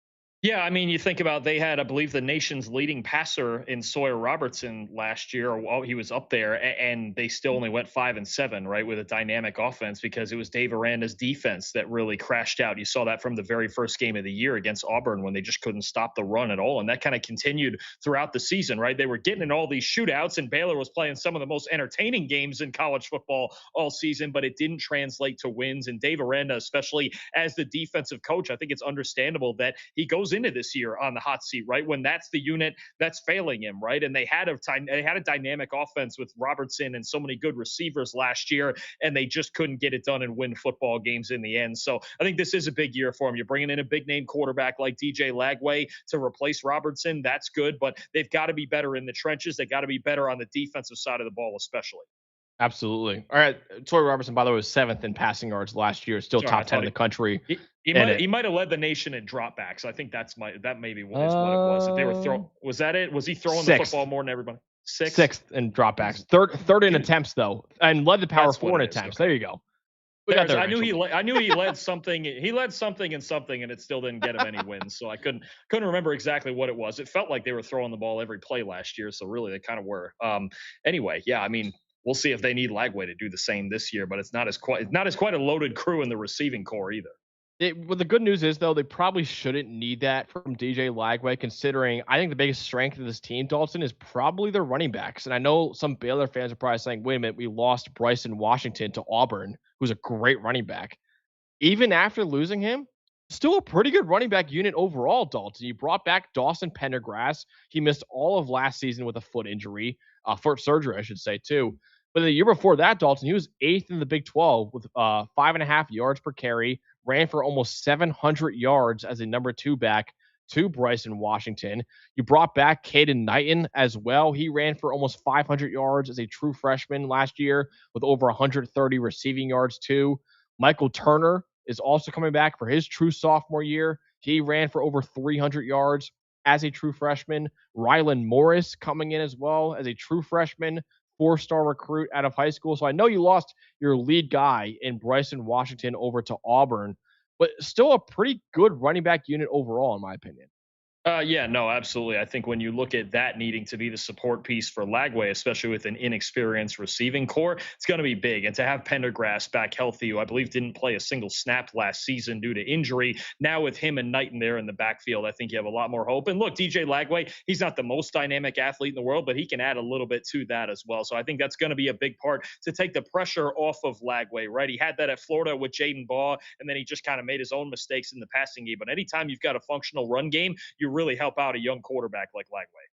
Yeah, I mean, you think about, they had, I believe, the nation's leading passer in Sawyer Robertson last year, or he was up there, and they still only went 5-7, right, with a dynamic offense, because it was Dave Aranda's defense that really crashed out. You saw that from the very first game of the year against Auburn, when they just couldn't stop the run at all, and that kind of continued throughout the season, right? They were getting in all these shootouts, and Baylor was playing some of the most entertaining games in college football all season, but it didn't translate to wins. And Dave Aranda, especially as the defensive coach, I think it's understandable that he goes into this year on the hot seat, right, when that's the unit that's failing him, right? And they had a dynamic offense with Robertson and so many good receivers last year, and they just couldn't get it done and win football games in the end. So I think this is a big year for him. You're bringing in a big name quarterback like DJ Lagway to replace Robertson. That's good, but they've got to be better in the trenches. They got to be better on the defensive side of the ball, especially. Absolutely. All right. Sawyer Robertson, by the way, was 7th in passing yards last year. Still top 10 in the country. He might have led the nation in dropbacks. I think that may be what it was. If they were was that it? Was he throwing the football more than everybody? Sixth in dropbacks. Third in attempts though, and led the Power 4 in attempts. Okay. There you go. I knew he led something. He led something, and it still didn't get him any wins. So I couldn't remember exactly what it was. It felt like they were throwing the ball every play last year. So really, they kind of were. Anyway, yeah. I mean, we'll see if they need Lagway to do the same this year, but it's not as quite a loaded crew in the receiving core either. Well, the good news is, though, they probably shouldn't need that from DJ Lagway, considering I think the biggest strength of this team, Dalton, is probably their running backs. And I know some Baylor fans are probably saying, wait a minute, we lost Bryson Washington to Auburn, who's a great running back. Even after losing him, still a pretty good running back unit overall, Dalton. You brought back Dawson Pendergrass. He missed all of last season with a foot injury, foot surgery, I should say, too. But the year before that, Dalton, he was 8th in the Big 12 with 5.5 yards per carry, ran for almost 700 yards as a number 2 back to Bryson Washington. You brought back Caden Knighton as well. He ran for almost 500 yards as a true freshman last year with over 130 receiving yards, too. Michael Turner is also coming back for his true sophomore year. He ran for over 300 yards as a true freshman. Rylan Morris coming in as well as a true freshman, 4-star recruit out of high school. So I know you lost your lead guy in Bryson Washington over to Auburn, but still a pretty good running back unit overall, in my opinion. Yeah, no, absolutely. I think when you look at that needing to be the support piece for Lagway, especially with an inexperienced receiving core, it's going to be big. And to have Pendergrass back healthy, who I believe didn't play a single snap last season due to injury, now with him and Knighton there in the backfield, I think you have a lot more hope. And look, DJ Lagway, he's not the most dynamic athlete in the world, but he can add a little bit to that as well. So I think that's going to be a big part to take the pressure off of Lagway, right? He had that at Florida with Jaden Baugh, and then he just kind of made his own mistakes in the passing game. But anytime you've got a functional run game, you really help out a young quarterback like Lagway.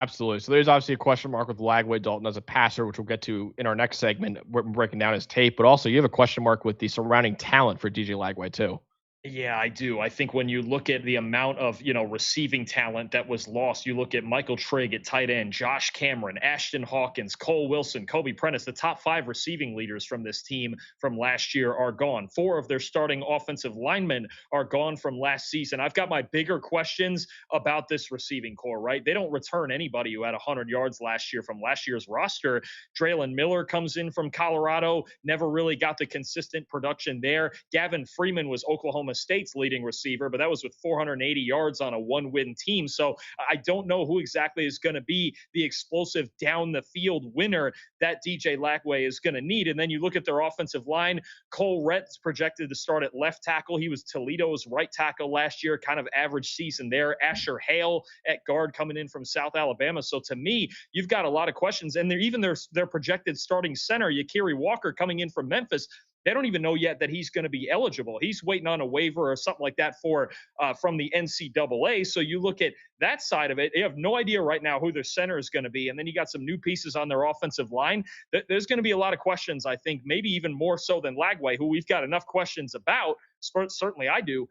Absolutely. So there's obviously a question mark with Lagway Dalton as a passer, which we'll get to in our next segment. We're breaking down his tape, but also you have a question mark with the surrounding talent for DJ Lagway too. Yeah, I do. I think when you look at the amount of, receiving talent that was lost, you look at Michael Trigg at tight end, Josh Cameron, Ashton Hawkins, Cole Wilson, Kobe Prentice, the top 5 receiving leaders from this team from last year are gone. 4 of their starting offensive linemen are gone from last season. I've got my bigger questions about this receiving core, right? They don't return anybody who had 100 yards last year from last year's roster. Draylen Miller comes in from Colorado, never really got the consistent production there. Gavin Freeman was Oklahoma State's leading receiver, but that was with 480 yards on a 1-win team. So I don't know who exactly is going to be the explosive down the field winner that DJ Lagway is going to need. And then you look at their offensive line. Cole Rhett's projected to start at left tackle. He was Toledo's right tackle last year, kind of average season there. Asher Hale at guard coming in from South Alabama. So to me, you've got a lot of questions. And their projected starting center, Yakiri Walker, coming in from Memphis. They don't even know yet that he's going to be eligible. He's waiting on a waiver or something like that from the NCAA. So you look at that side of it, they have no idea right now who their center is going to be. And then you got some new pieces on their offensive line. There's going to be a lot of questions, I think, maybe even more so than Lagway, who we've got enough questions about. Certainly I do.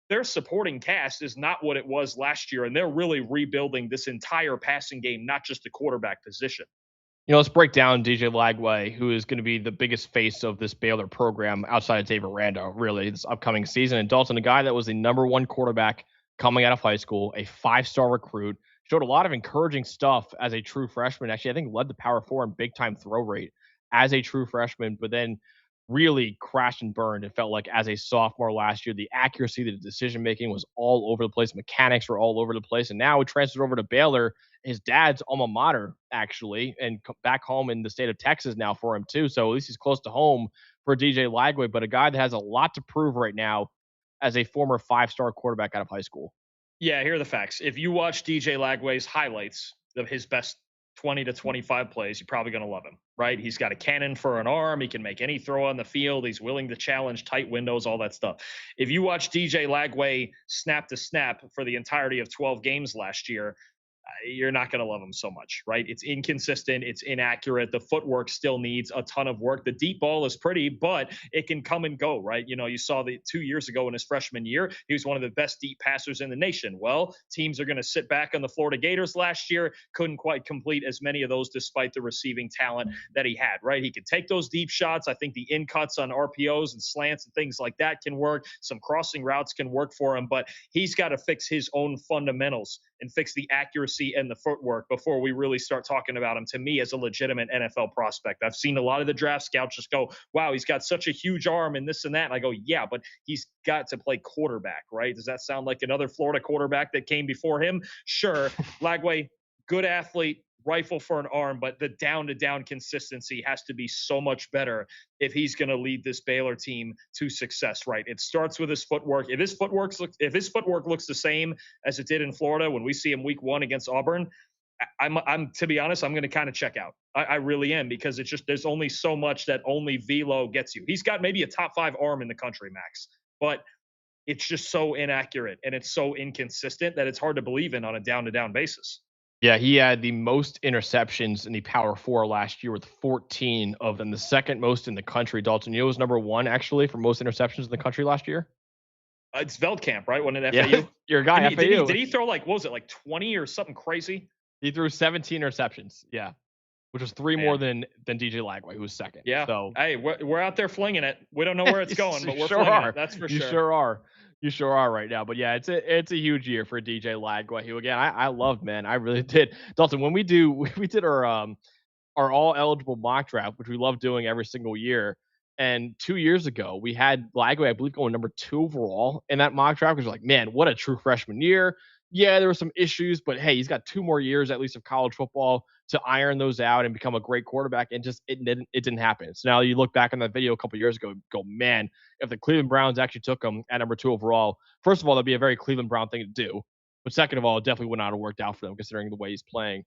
Their supporting cast is not what it was last year, and they're really rebuilding this entire passing game, not just the quarterback position. Let's break down DJ Lagway, who is going to be the biggest face of this Baylor program outside of Dave Aranda, really, this upcoming season. And Dalton, a guy that was the number 1 quarterback coming out of high school, a 5-star recruit, showed a lot of encouraging stuff as a true freshman. Actually, I think led the Power 4 in big-time throw rate as a true freshman, but then really crashed and burned. It felt like as a sophomore last year, the accuracy, the decision-making was all over the place. Mechanics were all over the place. And now it transferred over to Baylor, his dad's alma mater, actually, and back home in the state of Texas now for him, too. So at least he's close to home for DJ Lagway, but a guy that has a lot to prove right now as a former 5-star quarterback out of high school. Yeah, here are the facts. If you watch DJ Lagway's highlights of his best 20 to 25 plays, you're probably going to love him, right? He's got a cannon for an arm. He can make any throw on the field. He's willing to challenge tight windows, all that stuff. If you watch DJ Lagway snap to snap for the entirety of 12 games last year, you're not going to love him so much, right? It's inconsistent. It's inaccurate. The footwork still needs a ton of work. The deep ball is pretty, but it can come and go, right? You saw 2 years ago in his freshman year, he was one of the best deep passers in the nation. Well, teams are going to sit back on the Florida Gators last year. Couldn't quite complete as many of those despite the receiving talent that he had, right? He could take those deep shots. I think the in cuts on RPOs and slants and things like that can work. Some crossing routes can work for him, but he's got to fix his own fundamentals and fix the accuracy and the footwork before we really start talking about him, to me, as a legitimate NFL prospect. I've seen a lot of the draft scouts just go, wow, he's got such a huge arm and this and that. And I go, yeah, but he's got to play quarterback, right? Does that sound like another Florida quarterback that came before him? Sure. Lagway, good athlete, rifle for an arm, but the down-to-down consistency has to be so much better if he's going to lead this Baylor team to success, right? It starts with his footwork. If his footwork looks the same as it did in Florida when we see him week 1 against Auburn, I'm to be honest, I'm going to kind of check out. I really am, because it's just, there's only so much that only velo gets you. He's got maybe a top 5 arm in the country, Max, but it's just so inaccurate and it's so inconsistent that it's hard to believe in on a down-to-down basis. Yeah, he had the most interceptions in the Power 4 last year with 14 of them, the second most in the country. Dalton, you know, was number 1 actually for most interceptions in the country last year? It's Veldkamp, right? When at FAU? Yeah, your guy, FAU. Did he throw like, what was it, like 20 or something crazy? He threw 17 interceptions, yeah, which was 3 more than DJ Lagway, who was second. Yeah. So hey, we're out there flinging it. We don't know where it's going, but we're flinging it. That's for sure. You sure are. You sure are right now. But yeah, it's a huge year for DJ Lagway, who again I loved, man. I really did. Dalton, when we did our all eligible mock draft, which we love doing every single year. And 2 years ago, we had Lagway, I believe, going number 2 overall in that mock draft. Because we're like, man, what a true freshman year. Yeah, there were some issues, but hey, he's got 2 more years at least of college football to iron those out and become a great quarterback. And just it didn't happen. So now you look back on that video a couple years ago, go, man, if the Cleveland Browns actually took him at number 2 overall, first of all, that'd be a very Cleveland Brown thing to do. But second of all, it definitely would not have worked out for them considering the way he's playing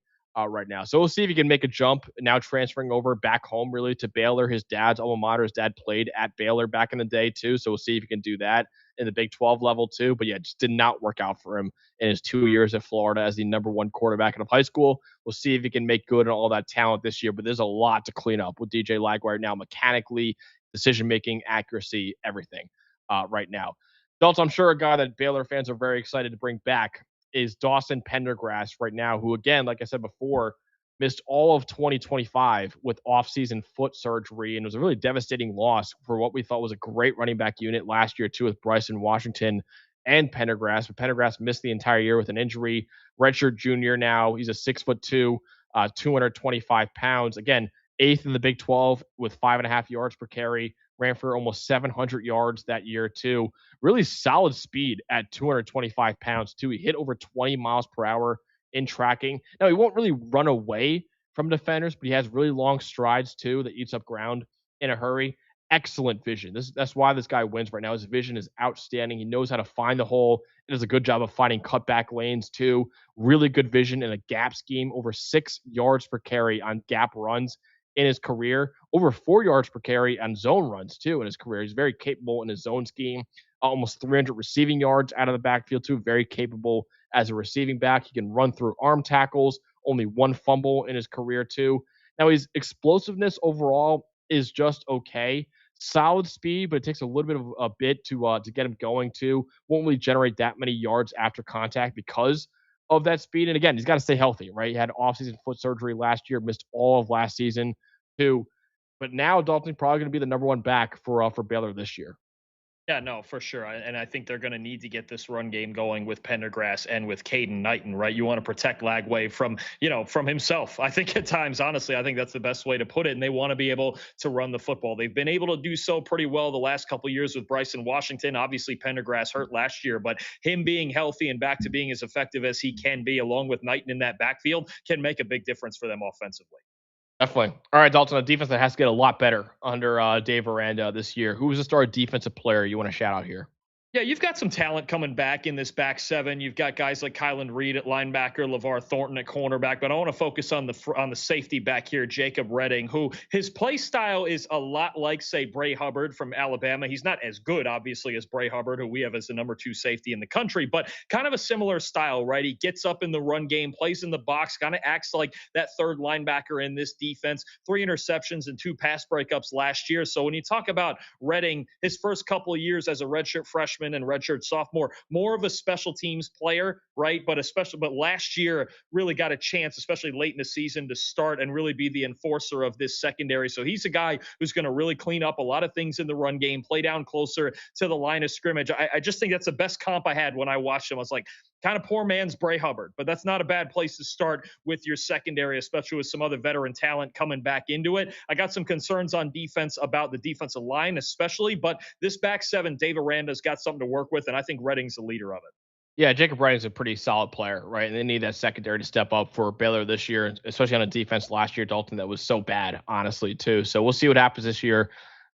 right now. So we'll see if he can make a jump now, transferring over back home really to Baylor. His dad's alma mater. His dad played at Baylor back in the day too. So we'll see if he can do that in the Big 12 level too. But yeah, it just did not work out for him in his 2 years at Florida as the number 1 quarterback in high school. We'll see if he can make good on all that talent this year. But there's a lot to clean up with DJ Lagway right now, mechanically, decision-making, accuracy, everything right now. Dalton, I'm sure a guy that Baylor fans are very excited to bring back is Dawson Pendergrass right now, who, again, like I said before, missed all of 2025 with offseason foot surgery, and it was a really devastating loss for what we thought was a great running back unit last year, too, with Bryson Washington and Pendergrass. But Pendergrass missed the entire year with an injury. Redshirt junior now. He's a 6'2", 225 pounds. Again, 8th in the Big 12 with 5.5 yards per carry. Ran for almost 700 yards that year, too. Really solid speed at 225 pounds, too. He hit over 20 miles per hour in tracking. Now, he won't really run away from defenders, but he has really long strides, too, that eats up ground in a hurry. Excellent vision. That's why this guy wins right now. His vision is outstanding. He knows how to find the hole. He does a good job of finding cutback lanes, too. Really good vision in a gap scheme. Over 6 yards per carry on gap runs in his career, over 4 yards per carry on zone runs too in his career. He's very capable in his zone scheme, almost 300 receiving yards out of the backfield too. Very capable as a receiving back. He can run through arm tackles, only 1 fumble in his career too. Now his explosiveness overall is just okay. Solid speed, but it takes a little bit of a bit to get him going too. Won't really generate that many yards after contact because of that speed. And again, he's got to stay healthy, right? He had offseason foot surgery last year, missed all of last season too. But now Dalton's probably going to be the number 1 back for Baylor this year. Yeah, no, for sure. And I think they're going to need to get this run game going with Pendergrass and with Caden Knighton, right? You want to protect Lagway from himself. I think at times, honestly, I think that's the best way to put it. And they want to be able to run the football. They've been able to do so pretty well the last couple of years with Bryson Washington. Obviously, Pendergrass hurt last year, but him being healthy and back to being as effective as he can be, along with Knighton in that backfield, can make a big difference for them offensively. Definitely. All right, Dalton, a defense that has to get a lot better under Dave Aranda this year. Who was the star defensive player you want to shout out here? Yeah, you've got some talent coming back in this back 7. You've got guys like Kylan Reed at linebacker, LeVar Thornton at cornerback, but I want to focus on the safety back here, Jacob Redding, who his play style is a lot like, say, Bray Hubbard from Alabama. He's not as good, obviously, as Bray Hubbard, who we have as the number 2 safety in the country, but kind of a similar style, right? He gets up in the run game, plays in the box, kind of acts like that 3rd linebacker in this defense. 3 interceptions and 2 pass breakups last year. So when you talk about Redding, his first couple of years as a redshirt freshman and redshirt sophomore, more of a special teams player, right? But last year really got a chance, especially late in the season, to start and really be the enforcer of this secondary. So he's a guy who's going to really clean up a lot of things in the run game, play down closer to the line of scrimmage. I just think that's the best comp I had when I watched him. I was like, kind of poor man's Bray Hubbard, but that's not a bad place to start with your secondary, especially with some other veteran talent coming back into it. I got some concerns on defense about the defensive line, especially, but this back 7, Dave Aranda's got something to work with, and I think Redding's the leader of it. Yeah, Jacob Writing's a pretty solid player, right? And they need that secondary to step up for Baylor this year, especially on a defense last year, Dalton, that was so bad, honestly, too. So we'll see what happens this year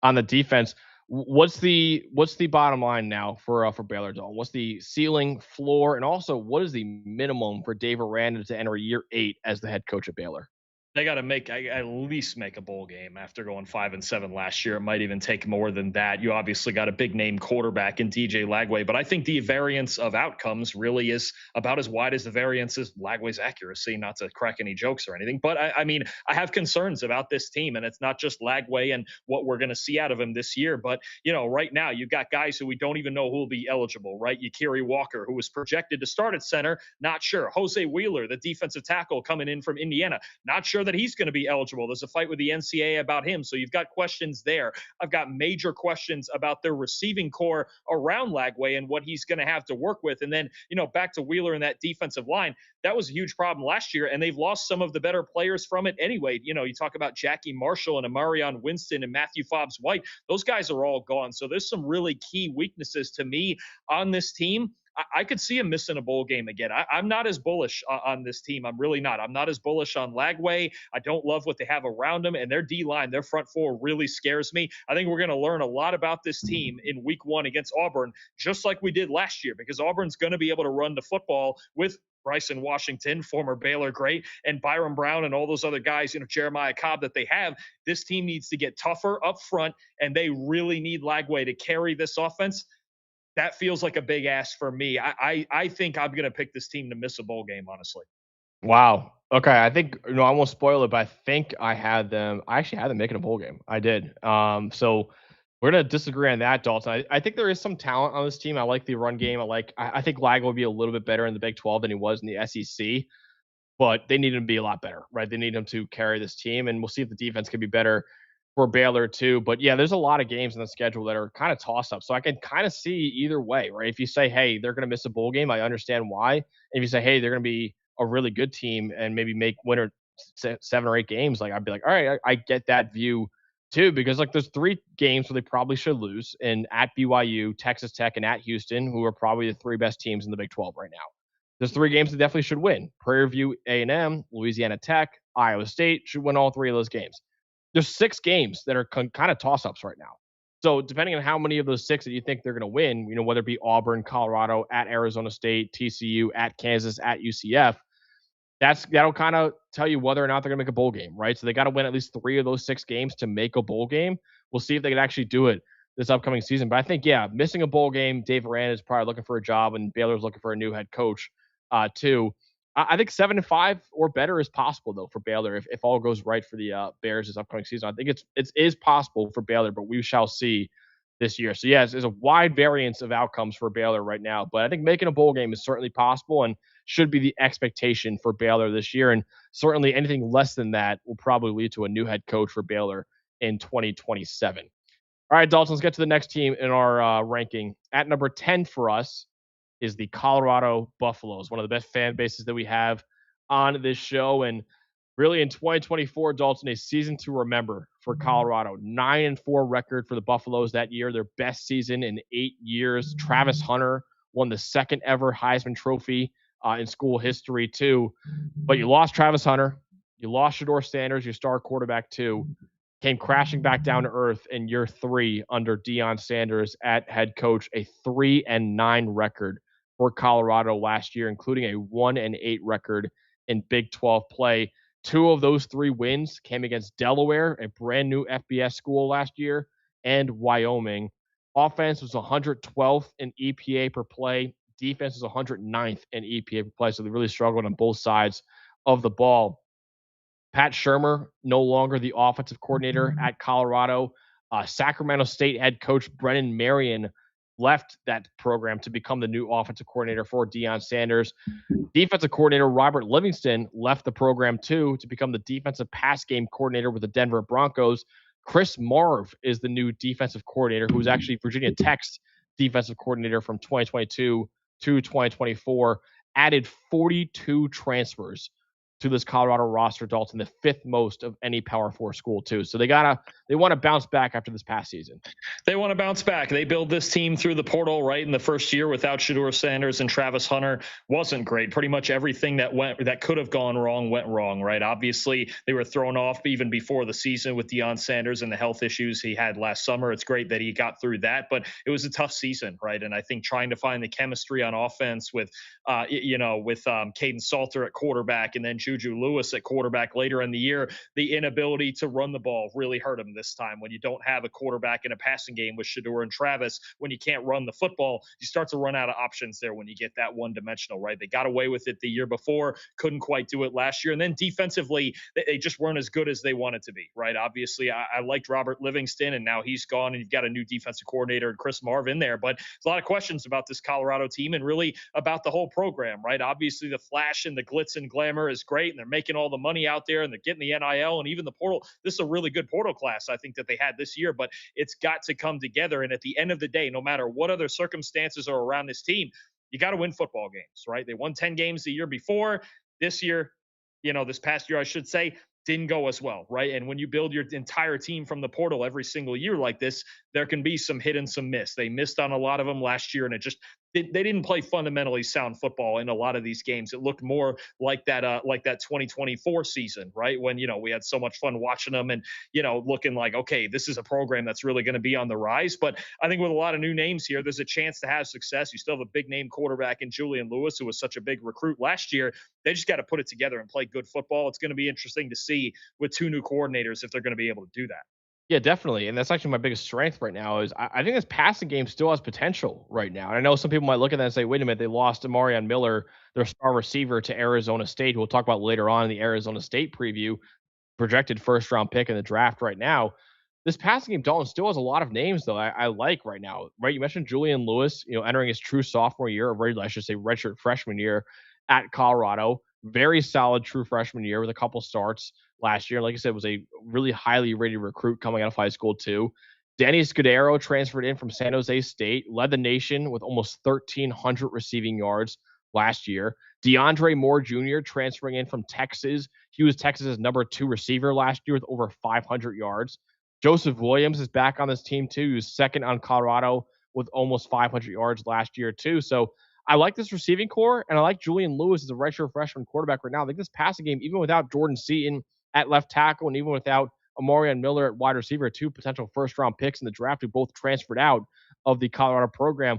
on the defense. What's the bottom line now for Baylor, Dalton? What's the ceiling, floor, and also what is the minimum for Dave Aranda to enter year 8 as the head coach at Baylor? They got to at least make a bowl game after going 5-7 last year. It might even take more than that. You obviously got a big name quarterback in DJ Lagway, but I think the variance of outcomes really is about as wide as the variance is Lagway's accuracy. Not to crack any jokes or anything, but I mean, I have concerns about this team, and it's not just Lagway and what we're going to see out of him this year. But right now you've got guys who we don't even know who will be eligible. Right, Yakiri Walker, who was projected to start at center, not sure. Jose Wheeler, the defensive tackle coming in from Indiana, not sure that he's going to be eligible. There's a fight with the NCAA about him. So you've got questions there. I've got major questions about their receiving core around Lagway and what he's going to have to work with. And then, back to Wheeler and that defensive line. That was a huge problem last year, and they've lost some of the better players from it anyway. You talk about Jackie Marshall and Amarion Winston and Matthew Fobbs-White. Those guys are all gone. So there's some really key weaknesses to me on this team. I could see him missing a bowl game again. I'm not as bullish on this team. I'm really not. I'm not as bullish on Lagway. I don't love what they have around them, and their D-line, their front four really scares me. I think we're going to learn a lot about this team in week 1 against Auburn, just like we did last year, because Auburn's going to be able to run the football with Bryson Washington, former Baylor great, and Byron Brown and all those other guys, Jeremiah Cobb that they have. This team needs to get tougher up front, and they really need Lagway to carry this offense. That feels like a big ask for me. I think I'm going to pick this team to miss a bowl game, honestly. Wow. Okay. I think, I won't spoil it, but I think I actually had them making a bowl game. I did. So we're going to disagree on that, Dalton. I think there is some talent on this team. I like the run game. I think Lagway will be a little bit better in the Big 12 than he was in the SEC, but they need him to be a lot better, right? They need him to carry this team, and we'll see if the defense can be better for Baylor too. But yeah, there's a lot of games in the schedule that are kind of toss-up. So I can kind of see either way, right? If you say, hey, they're going to miss a bowl game, I understand why. If you say, hey, they're going to be a really good team and maybe make winner 7 or 8 games, I'd be like, all right, I get that view too, because there's 3 games where they probably should lose, and at BYU, Texas Tech, and at Houston, who are probably the 3 best teams in the Big 12 right now. There's 3 games they definitely should win. Prairie View A&M, Louisiana Tech, Iowa State should win all 3 of those games. There's 6 games that are kind of toss-ups right now. So depending on how many of those 6 that you think they're going to win, whether it be Auburn, Colorado, at Arizona State, TCU, at Kansas, at UCF, that'll kind of tell you whether or not they're going to make a bowl game, right? So they got to win at least 3 of those 6 games to make a bowl game. We'll see if they can actually do it this upcoming season. But I think, yeah, missing a bowl game, Dave Aranda is probably looking for a job, and Baylor's looking for a new head coach too. I think 7-5 or better is possible, though, for Baylor if all goes right for the Bears this upcoming season. I think it is possible for Baylor, but we shall see this year. So, yes, there's a wide variance of outcomes for Baylor right now. But I think making a bowl game is certainly possible and should be the expectation for Baylor this year. And certainly anything less than that will probably lead to a new head coach for Baylor in 2027. All right, Dalton, let's get to the next team in our ranking. At number 10 for us is the Colorado Buffaloes, one of the best fan bases that we have on this show. And really in 2024, Dalton, a season to remember for Colorado. 9-4 record for the Buffaloes that year, their best season in 8 years. Travis Hunter won the 2nd ever Heisman Trophy in school history too. But you lost Travis Hunter. You lost Shedeur Sanders, your star quarterback too. Came crashing back down to earth in year 3 under Deion Sanders at head coach. A 3-9 record for Colorado last year, including a 1-8 record in Big 12 play. 2 of those 3 wins came against Delaware, a brand new FBS school last year, and Wyoming. Offense was 112th in EPA per play. Defense was 109th in EPA per play, so they really struggled on both sides of the ball. Pat Shurmur, no longer the offensive coordinator at Colorado. Sacramento State head coach Brennan Marion left that program to become the new offensive coordinator for Deion Sanders. Defensive coordinator Robert Livingston left the program too to become the defensive pass game coordinator with the Denver Broncos. Chris Marve is the new defensive coordinator, who was actually Virginia Tech's defensive coordinator from 2022 to 2024. Added 42 transfers to this Colorado roster, Dalton, the 5th most of any Power 4 school too. So they want to bounce back after this past season. They want to bounce back. They build this team through the portal, right? In the first year without Shedeur Sanders and Travis Hunter wasn't great. Pretty much everything that could have gone wrong went wrong, right? Obviously, they were thrown off even before the season with Deion Sanders and the health issues he had last summer. It's great that he got through that, but it was a tough season, right? And I think trying to find the chemistry on offense with Caden Salter at quarterback and then Juju Lewis at quarterback later in the year, the inability to run the ball really hurt him this time. When you don't have a quarterback in a passing game with Shedeur and Travis, when you can't run the football, you start to run out of options there when you get that one-dimensional, right? They got away with it the year before, couldn't quite do it last year. And then defensively, they just weren't as good as they wanted to be, right? Obviously, I liked Robert Livingston, and now he's gone, and you've got a new defensive coordinator, Chris Marvin there. But there's a lot of questions about this Colorado team and really about the whole program, right? Obviously, the flash and the glitz and glamour is great, and they're making all the money out there, and they're getting the NIL and even the portal. This is a really good portal class, I think, that they had this year, but it's got to come together. And at the end of the day, no matter what other circumstances are around this team, you got to win football games, right? They won 10 games the year before. This year, this past year, I should say, didn't go as well, right? And when you build your entire team from the portal every single year like this, there can be some hit and some miss. They missed on a lot of them last year, and they didn't play fundamentally sound football in a lot of these games. It looked more like that 2024 season, right? When, we had so much fun watching them and, looking like, okay, this is a program that's really going to be on the rise. But I think with a lot of new names here, there's a chance to have success. You still have a big name quarterback in Julian Lewis, who was such a big recruit last year. They just got to put it together and play good football. It's going to be interesting to see with 2 new coordinators if they're going to be able to do that. Yeah, definitely. And that's actually my biggest strength right now is I think this passing game still has potential right now. And I know some people might look at that and say, wait a minute, they lost Amarion Miller, their star receiver, to Arizona State, who we'll talk about later on in the Arizona State preview, projected first-round pick in the draft right now. This passing game, Dalton, still has a lot of names, though, I like right now, right? You mentioned Julian Lewis, entering his true sophomore year, or I should say redshirt freshman year at Colorado. Very solid true freshman year with a couple starts last year. Like I said, was a really highly rated recruit coming out of high school too. Danny Scudero transferred in from San Jose State, led the nation with almost 1,300 receiving yards last year. DeAndre Moore Jr. transferring in from Texas. He was Texas's number 2 receiver last year with over 500 yards. Joseph Williams is back on this team too. He was second on Colorado with almost 500 yards last year too. So I like this receiving core, and I like Julian Lewis as a redshirt freshman quarterback right now. I think this passing game, even without Jordan Seaton at left tackle, and even without Amarion Miller at wide receiver, 2 potential first-round picks in the draft who both transferred out of the Colorado program,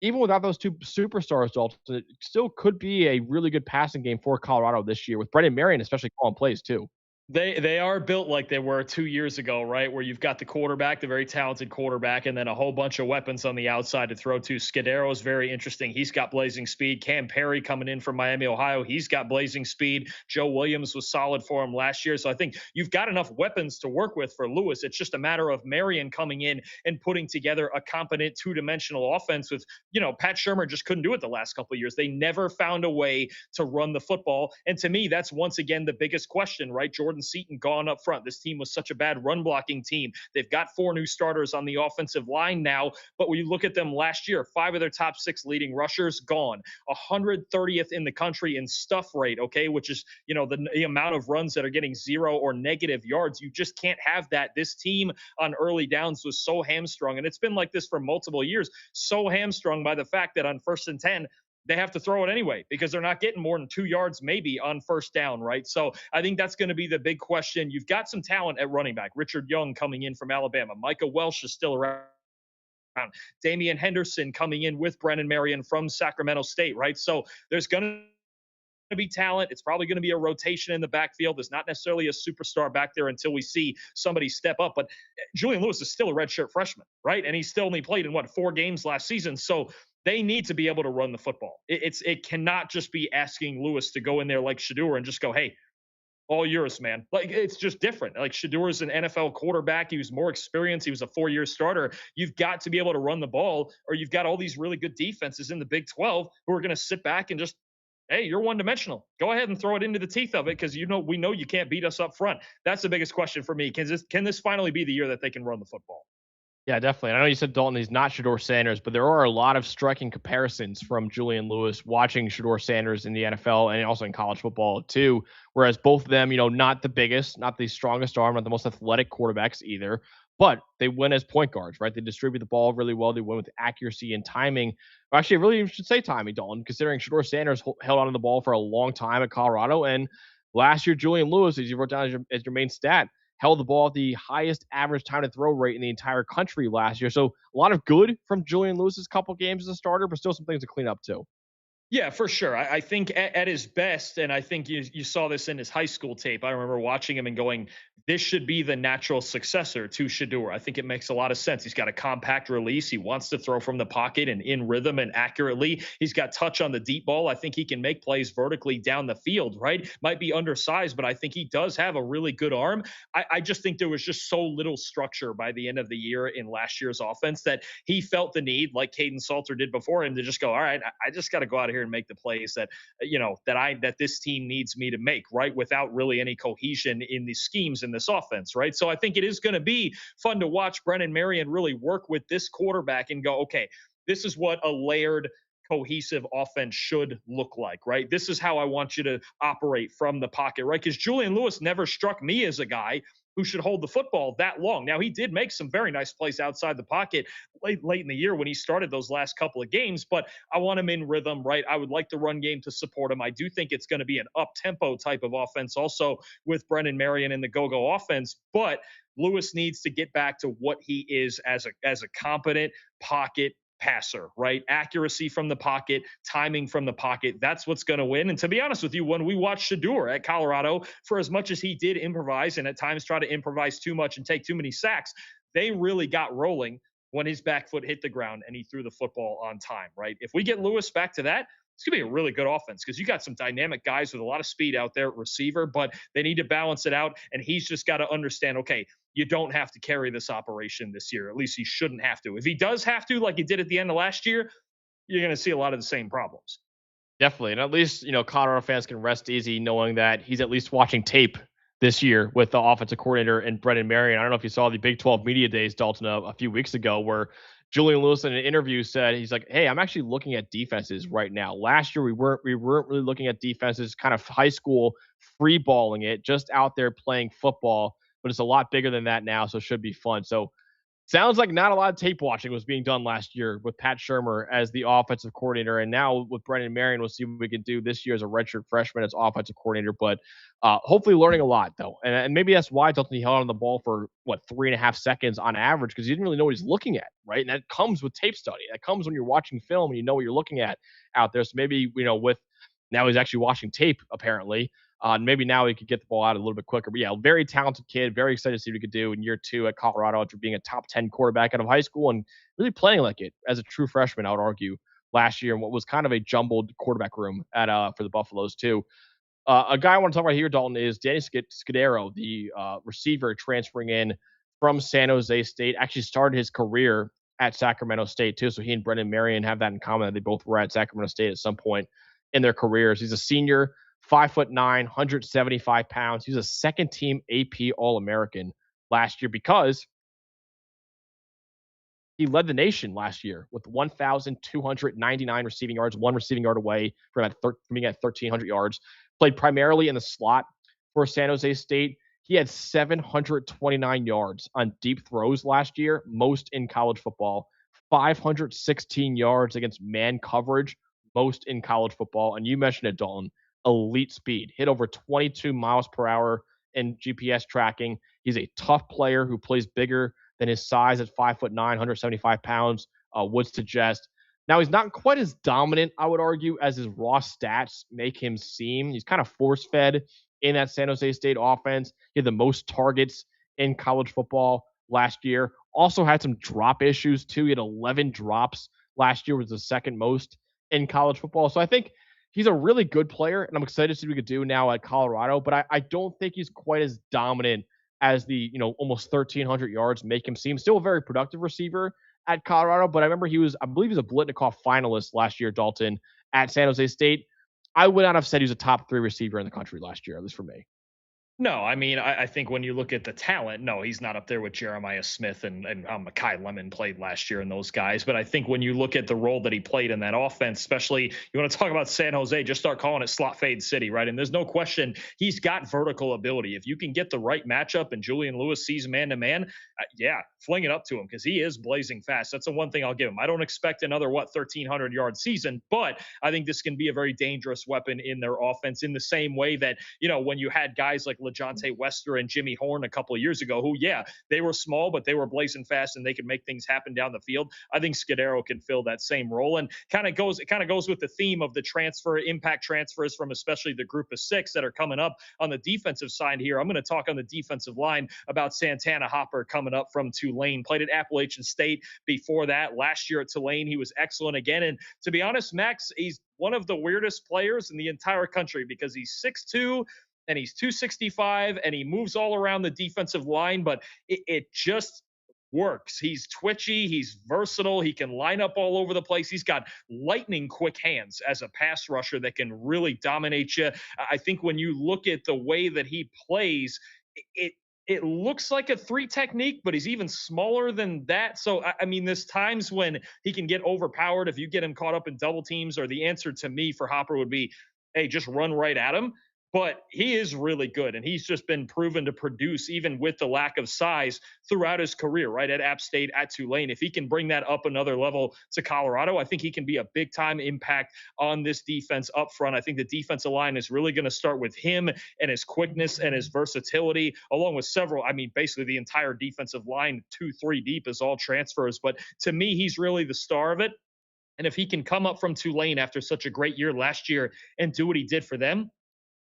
even without those 2 superstars, Dalton, it still could be a really good passing game for Colorado this year, with Brendan Marion especially calling plays too. They are built like they were 2 years ago, right? Where you've got the quarterback, the very talented quarterback, and then a whole bunch of weapons on the outside to throw to. Scudero is very interesting. He's got blazing speed. Cam Perry coming in from Miami, Ohio. He's got blazing speed. Joe Williams was solid for him last year. So I think you've got enough weapons to work with for Lewis. It's just a matter of Marion coming in and putting together a competent 2-dimensional offense with, Pat Shurmur just couldn't do it the last couple of years. They never found a way to run the football. And to me, that's once again the biggest question, right? Jordan Seaton gone up front. This team was such a bad run blocking team. They've got 4 new starters on the offensive line now, but when you look at them last year, 5 of their top 6 leading rushers gone, 130th in the country in stuff rate, okay, which is, the amount of runs that are getting 0 or negative yards. You just can't have that. This team on early downs was so hamstrung, and it's been like this for multiple years, so hamstrung by the fact that on 1st and 10, they have to throw it anyway because they're not getting more than 2 yards maybe on first down, right? So I think that's going to be the big question. You've got some talent at running back. Richard Young coming in from Alabama. Micah Welsh is still around. Damian Henderson coming in with Brennan Marion from Sacramento State, right? So there's going to be talent. It's probably going to be a rotation in the backfield. There's not necessarily a superstar back there until we see somebody step up. But Julian Lewis is still a redshirt freshman, right? And he still only played in 4 games last season. So they need to be able to run the football. It cannot just be asking Lewis to go in there like Shedeur and just go, hey, all yours, man. Like, it's just different. Like, Shedeur is an NFL quarterback. He was more experienced. He was a 4-year starter. You've got to be able to run the ball, or you've got all these really good defenses in the Big 12 who are going to sit back and just, hey, you're one-dimensional. Go ahead and throw it into the teeth of it because we know you can't beat us up front. That's the biggest question for me. Can this finally be the year that they can run the football? Yeah, definitely. I know you said Dalton, he's not Shedeur Sanders, but there are a lot of striking comparisons from Julian Lewis watching Shedeur Sanders in the NFL and also in college football too. Whereas both of them, not the biggest, not the strongest arm, not the most athletic quarterbacks either, but they win as point guards, right? They distribute the ball really well. They win with accuracy and timing. Or actually, I really should say timing, Dalton, considering Shedeur Sanders held onto the ball for a long time at Colorado. And last year, Julian Lewis, as you wrote down as your main stat, held the ball at the highest average time to throw rate in the entire country last year. So a lot of good from Julian Lewis's couple games as a starter, but still some things to clean up too. Yeah, for sure. I think at his best, and I think you saw this in his high school tape. I remember watching him and going, this should be the natural successor to Shedeur. I think it makes a lot of sense. He's got a compact release. He wants to throw from the pocket and in rhythm and accurately. He's got touch on the deep ball. I think he can make plays vertically down the field, right? Might be undersized, but I think he does have a really good arm. I just think there was just so little structure by the end of the year in last year's offense that he felt the need, like Caden Salter did before him, to just go, all right, I just got to go out here and make the plays that that this team needs me to make, right, without really any cohesion in the schemes in this offense, right? So I think it is going to be fun to watch Brennan Marion really work with this quarterback and go, okay, this is what a layered cohesive offense should look like, right? This is how I want you to operate from the pocket, right? Because Julian Lewis never struck me as a guy who should hold the football that long. Now, he did make some very nice plays outside the pocket late in the year when he started those last couple of games, but I want him in rhythm, right? I would like the run game to support him. I do think it's going to be an up-tempo type of offense also with Brennan Marion in the go-go offense, but Lewis needs to get back to what he is as a competent pocket passer, right? Accuracy from the pocket, timing from the pocket. That's what's going to win. And to be honest with you, when we watched Shedeur at Colorado, for as much as he did improvise and at times try to improvise too much and take too many sacks, they really got rolling when his back foot hit the ground and he threw the football on time, right? If we get Lewis back to that, it's going to be a really good offense because you got some dynamic guys with a lot of speed out there at receiver, but they need to balance it out. And he's just got to understand, okay, you don't have to carry this operation this year. At least he shouldn't have to. If he does have to, like he did at the end of last year, you're going to see a lot of the same problems. Definitely. And at least, Colorado fans can rest easy knowing that he's at least watching tape this year with the offensive coordinator and Brennan Marion. I don't know if you saw the Big 12 Media Days, Dalton, a few weeks ago, where Julian Lewis in an interview said, he's like, hey, I'm actually looking at defenses right now. Last year, we weren't really looking at defenses, kind of high school free balling it, just out there playing football. But it's a lot bigger than that now, so it should be fun. So sounds like not a lot of tape watching was being done last year with Pat Shurmur as the offensive coordinator. And now with Brennan Marion, we'll see what we can do this year as a redshirt freshman as offensive coordinator. But hopefully learning a lot, though. And maybe that's why Dalton held on the ball for, 3.5 seconds on average, because he didn't really know what he's looking at, right? And that comes with tape study. That comes when you're watching film and you know what you're looking at out there. So maybe, with now he's actually watching tape, apparently. Maybe now he could get the ball out a little bit quicker. But yeah, very talented kid. Very excited to see what he could do in year 2 at Colorado after being a top 10 quarterback out of high school and really playing like it as a true freshman, I would argue, last year in what was kind of a jumbled quarterback room at for the Buffaloes too. A guy I want to talk about here, Dalton, is Danny Scudero, the receiver transferring in from San Jose State. Actually started his career at Sacramento State too. So he and Brennan Marion have that in common. They both were at Sacramento State at some point in their careers. He's a senior, 5'9", 175 pounds. He was a second team AP All-American last year because he led the nation last year with 1,299 receiving yards, 1 receiving yard away from being at 1,300 yards. Played primarily in the slot for San Jose State. He had 729 yards on deep throws last year, most in college football. 516 yards against man coverage, most in college football. And you mentioned it, Dalton. Elite speed, hit over 22 miles per hour in GPS tracking. He's a tough player who plays bigger than his size at 5'9", 175 pounds would suggest. Now, he's not quite as dominant, I would argue, as his raw stats make him seem. He's kind of force-fed in that San Jose State offense. He had the most targets in college football last year. Also had some drop issues, too. He had 11 drops last year, was the second most in college football. So I think he's a really good player, and I'm excited to see what he could do now at Colorado, but I don't think he's quite as dominant as the, almost 1,300 yards make him seem. Still a very productive receiver at Colorado, but I remember I believe he was a Blitnikoff finalist last year, Dalton, at San Jose State. I would not have said he was a top 3 receiver in the country last year, at least for me. No, I mean, I think when you look at the talent, no, he's not up there with Jeremiah Smith and Makai Lemon played last year and those guys. But I think when you look at the role that he played in that offense, especially you want to talk about San Jose, just start calling it slot fade city, right? And there's no question he's got vertical ability. If you can get the right matchup and Julian Lewis sees man to man, yeah, fling it up to him because he is blazing fast. That's the one thing I'll give him. I don't expect another 1,300-yard season, but I think this can be a very dangerous weapon in their offense in the same way that, when you had guys like LeJounte Wester and Jimmy Horn a couple of years ago, who, yeah, they were small, but they were blazing fast and they could make things happen down the field. I think Scudero can fill that same role, and it kind of goes with the theme of the impact transfers from especially the group of 6 that are coming up on the defensive side here. I'm going to talk on the defensive line about Santana Hopper coming up from Tulane, played at Appalachian State before that. Last year at Tulane, he was excellent again. And to be honest, Max, he's one of the weirdest players in the entire country because he's 6'2", and he's 265 and he moves all around the defensive line, but it just works. He's twitchy, he's versatile, he can line up all over the place. He's got lightning quick hands as a pass rusher that can really dominate you. I think when you look at the way that he plays, it looks like a 3 technique, but he's even smaller than that. So, I mean, there's times when he can get overpowered if you get him caught up in double teams, or the answer to me for Hopper would be, hey, just run right at him. But he is really good, and he's just been proven to produce even with the lack of size throughout his career, right, at App State, at Tulane. If he can bring that up another level to Colorado, I think he can be a big-time impact on this defense up front. I think the defensive line is really going to start with him and his quickness and his versatility, along with several, I mean, basically the entire defensive line, 2-3 deep, is all transfers. But to me, he's really the star of it. And if he can come up from Tulane after such a great year last year and do what he did for them,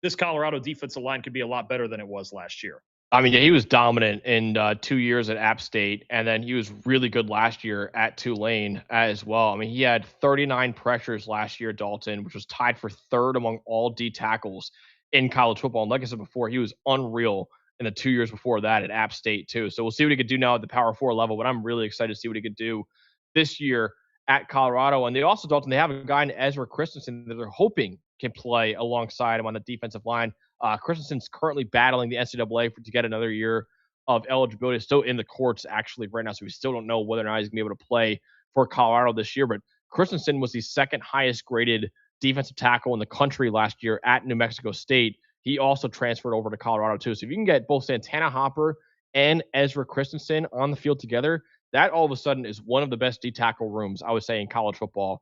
this Colorado defensive line could be a lot better than it was last year. I mean, yeah, he was dominant in 2 years at App State, and then he was really good last year at Tulane as well. I mean, he had 39 pressures last year, Dalton, which was tied for 3rd among all D tackles in college football. And like I said before, he was unreal in the 2 years before that at App State too. So we'll see what he could do now at the Power 4 level, but I'm really excited to see what he could do this year at Colorado. And they also, Dalton, they have a guy in Ezra Christensen that they're hoping can play alongside him on the defensive line. Christensen's currently battling the NCAA to get another year of eligibility. It's still in the courts actually right now, so we still don't know whether or not he's going to be able to play for Colorado this year. But Christensen was the 2nd highest graded defensive tackle in the country last year at New Mexico State. He also transferred over to Colorado too. So if you can get both Santana Hopper and Ezra Christensen on the field together, that all of a sudden is one of the best D tackle rooms, I would say, in college football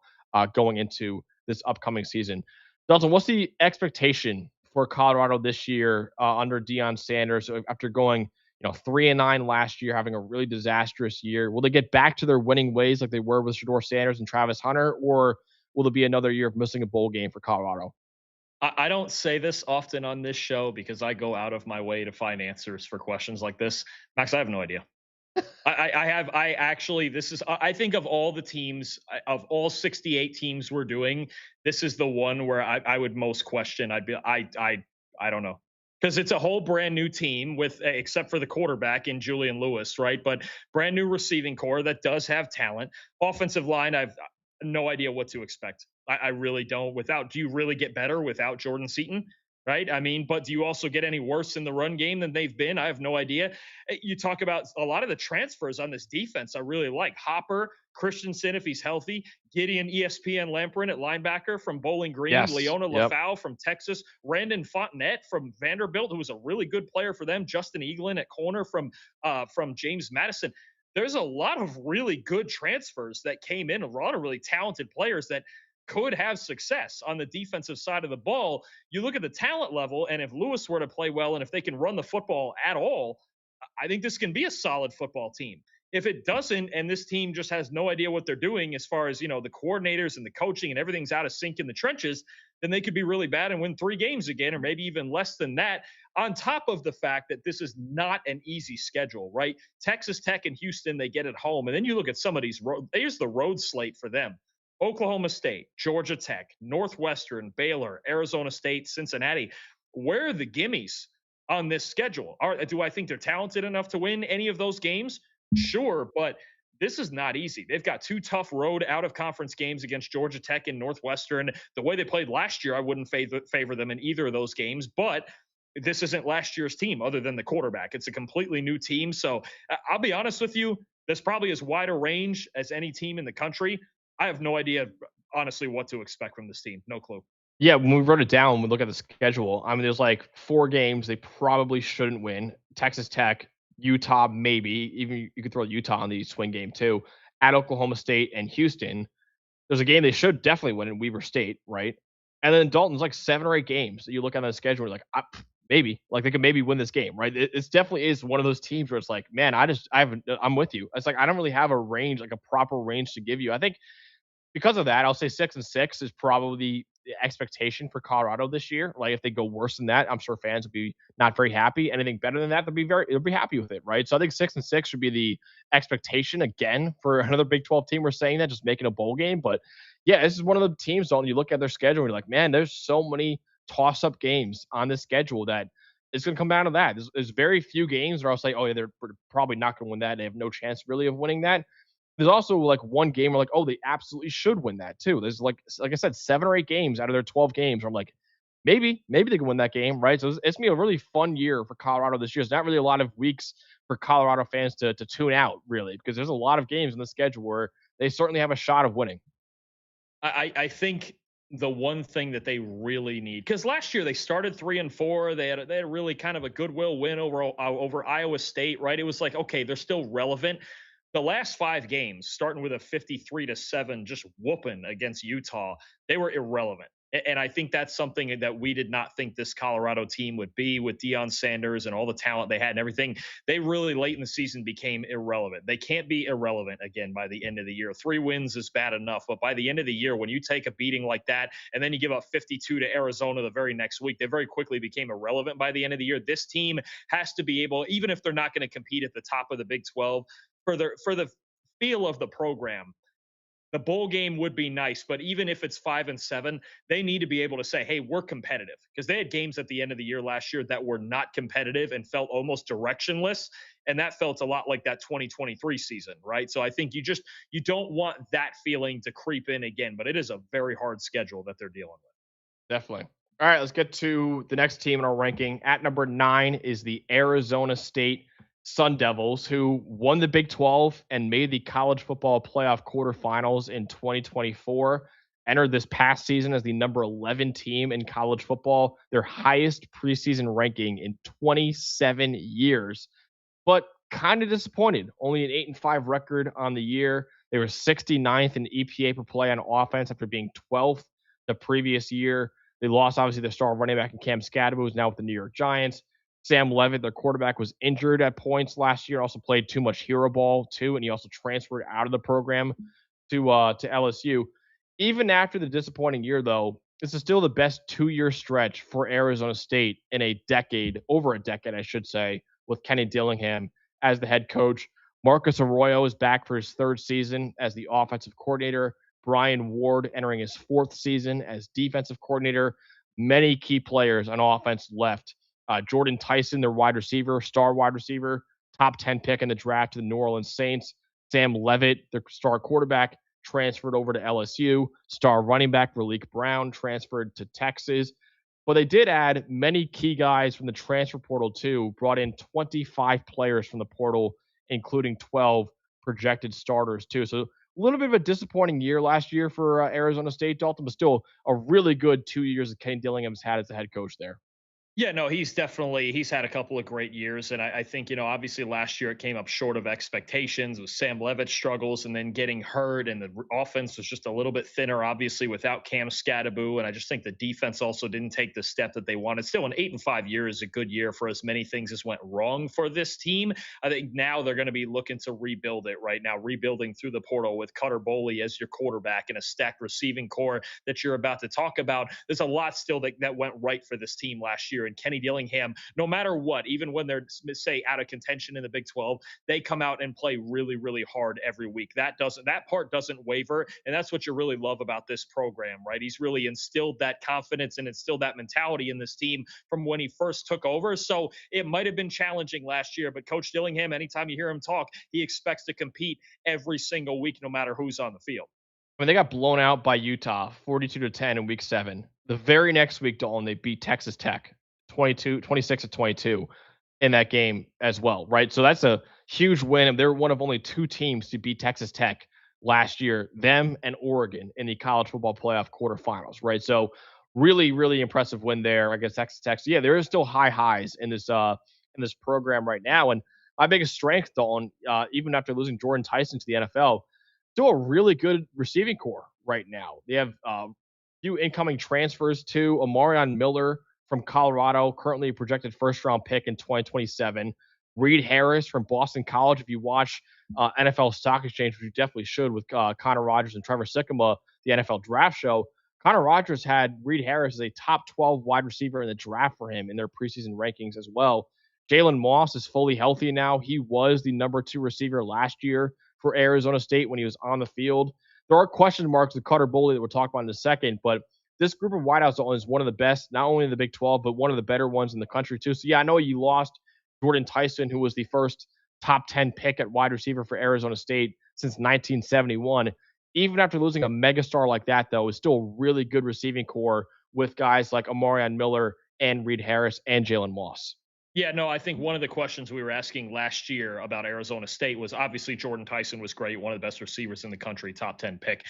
going into this upcoming season. Dalton, what's the expectation for Colorado this year under Deion Sanders after going 3-9 last year, having a really disastrous year? Will they get back to their winning ways like they were with Shedeur Sanders and Travis Hunter, or will it be another year of missing a bowl game for Colorado? I don't say this often on this show because I go out of my way to find answers for questions like this. Max, I have no idea. I think of all the teams, of all 68 teams we're doing, this is the one where I would most question. I don't know. Because it's a whole brand new team except for the quarterback in Julian Lewis, right? But brand new receiving core that does have talent. Offensive line, I've no idea what to expect. I really don't. Do you really get better without Jordan Seaton? Right? I mean, but do you also get any worse in the run game than they've been? I have no idea. You talk about a lot of the transfers on this defense I really like. Hopper, Christensen, if he's healthy, Gideon ESPN Lamprin at linebacker from Bowling Green, yes. Leona Lafau from Texas, Randon Fontenette from Vanderbilt, who was a really good player for them, Justin Eaglin at corner from James Madison. There's a lot of really good transfers that came in, a lot of really talented players that could have success on the defensive side of the ball. You look at the talent level, and if Lewis were to play well, and if they can run the football at all, I think this can be a solid football team. If it doesn't, and this team just has no idea what they're doing as far as, the coordinators and the coaching and everything's out of sync in the trenches, then they could be really bad and win 3 games again, or maybe even less than that, on top of the fact that this is not an easy schedule, right? Texas Tech and Houston, they get at home. And then you look at some of these here's the road slate for them. Oklahoma State, Georgia Tech, Northwestern, Baylor, Arizona State, Cincinnati. Where are the gimmies on this schedule? Do I think they're talented enough to win any of those games? Sure, but this is not easy. They've got 2 tough road out-of-conference games against Georgia Tech and Northwestern. The way they played last year, I wouldn't favor them in either of those games, but this isn't last year's team other than the quarterback. It's a completely new team. So I'll be honest with you, there's probably as wide a range as any team in the country. I have no idea, honestly, what to expect from this team. No clue. Yeah, when we wrote it down, we look at the schedule. I mean, there's like 4 games they probably shouldn't win. Texas Tech, Utah, maybe. Even you could throw Utah on the swing game too. At Oklahoma State and Houston. There's a game they should definitely win in Weber State, right? And then Dalton's like 7 or 8 games that you look at the schedule, you're like, maybe, like they could maybe win this game, right? It's definitely is one of those teams where it's like, man, I'm with you. It's like I don't really have a range, like a proper range to give you. I think because of that, I'll say 6-6 is probably the expectation for Colorado this year. Like if they go worse than that, I'm sure fans will be not very happy. Anything better than that, they'll be happy with it, right? So I think 6-6 should be the expectation again for another Big 12 team. We're saying that just making a bowl game, but yeah, this is one of the teams. Dalton, you look at their schedule, and you're like, man, there's so many toss-up games on this schedule that it's going to come down to that. There's very few games where I'll say, oh yeah, they're probably not going to win that. They have no chance really of winning that. There's also like one game where like, oh, they absolutely should win that too. There's like I said, 7 or 8 games out of their 12 games where I'm like, maybe they can win that game, right? So it's gonna be a really fun year for Colorado this year. It's not really a lot of weeks for Colorado fans to tune out really, because there's a lot of games in the schedule where they certainly have a shot of winning. I think the one thing that they really need, because last year they started 3-4, they had really kind of a goodwill win over Iowa State, right? It was like, okay, they're still relevant. The last 5 games, starting with a 53-7 just whooping against Utah, they were irrelevant. And I think that's something that we did not think this Colorado team would be with Deion Sanders and all the talent they had and everything. They really late in the season became irrelevant. They can't be irrelevant again by the end of the year. 3 wins is bad enough, but by the end of the year, when you take a beating like that and then you give up 52 to Arizona the very next week, they very quickly became irrelevant by the end of the year. This team has to be able, even if they're not going to compete at the top of the Big 12, for the feel of the program, the bowl game would be nice, but even if it's 5-7, they need to be able to say, hey, we're competitive, because they had games at the end of the year last year that were not competitive and felt almost directionless. And that felt a lot like that 2023 season, right? So I think you don't want that feeling to creep in again, but it is a very hard schedule that they're dealing with. Definitely. All right, let's get to the next team in our ranking. At number 9 is the Arizona State Sun Devils, who won the Big 12 and made the college football playoff quarterfinals in 2024. Entered this past season as the number 11 team in college football, their highest preseason ranking in 27 years. But kind of disappointed. Only an 8-5 record on the year. They were 69th in EPA per play on offense after being 12th the previous year. They lost, obviously, their star running back in Cam Scadaboo, who's now with the New York Giants. Sam Levitt, their quarterback, was injured at points last year, also played too much hero ball, too, and he also transferred out of the program to LSU. Even after the disappointing year, though, this is still the best 2-year stretch for Arizona State in a decade, over a decade, I should say, with Kenny Dillingham as the head coach. Marcus Arroyo is back for his 3rd season as the offensive coordinator. Brian Ward entering his 4th season as defensive coordinator. Many key players on offense left. Jordan Tyson, their wide receiver, star wide receiver, top 10 pick in the draft to the New Orleans Saints. Sam Levitt, their star quarterback, transferred over to LSU. Star running back, Raleek Brown, transferred to Texas. But they did add many key guys from the transfer portal, too. Brought in 25 players from the portal, including 12 projected starters, too. So a little bit of a disappointing year last year for Arizona State, Dalton, but still a really good 2 years that Kenny Dillingham's had as the head coach there. Yeah, no, he's had a couple of great years. And I think, obviously last year it came up short of expectations with Sam Levitt struggles and then getting hurt. And the offense was just a little bit thinner, obviously, without Cam Scadaboo. And I just think the defense also didn't take the step that they wanted. Still, an 8-5 year is a good year for as many things as went wrong for this team. I think now they're going to be looking to rebuild it right now, rebuilding through the portal with Cutter Boley as your quarterback and a stacked receiving core that you're about to talk about. There's a lot still that went right for this team last year. And Kenny Dillingham, no matter what, even when they're, say, out of contention in the Big 12, they come out and play really, really hard every week. That part doesn't waver, and that's what you really love about this program, right? He's really instilled that confidence and instilled that mentality in this team from when he first took over. So it might have been challenging last year, but Coach Dillingham, anytime you hear him talk, he expects to compete every single week, no matter who's on the field. I mean, they got blown out by Utah, 42-10 in week 7. The very next week, Dalton, they beat Texas Tech, 26-22 in that game as well, right? So that's a huge win. And they're one of only 2 teams to beat Texas Tech last year, them and Oregon in the college football playoff quarterfinals, right? So really, really impressive win there against Texas Tech. So yeah, there is still high highs in this program right now. And my biggest strength, Dalton, even after losing Jordan Tyson to the NFL, still a really good receiving core right now. They have few incoming transfers too. Omarion Miller from Colorado, currently a projected first-round pick in 2027. Reed Harris from Boston College. If you watch NFL Stock Exchange, which you definitely should, with Connor Rogers and Trevor Sikkema, the NFL Draft Show, Connor Rogers had Reed Harris as a top 12 wide receiver in the draft for him in their preseason rankings as well. Jalen Moss is fully healthy now. He was the number 2 receiver last year for Arizona State when he was on the field. There are question marks with Cutter Boley that we'll talk about in a second, but this group of wideouts is one of the best, not only in the Big 12, but one of the better ones in the country too. So yeah, I know you lost Jordan Tyson, who was the first top 10 pick at wide receiver for Arizona State since 1971. Even after losing a megastar like that, though, it's still a really good receiving core with guys like Omarion Miller and Reed Harris and Jalen Moss. Yeah, no, I think one of the questions we were asking last year about Arizona State was obviously Jordan Tyson was great, one of the best receivers in the country, top 10 pick.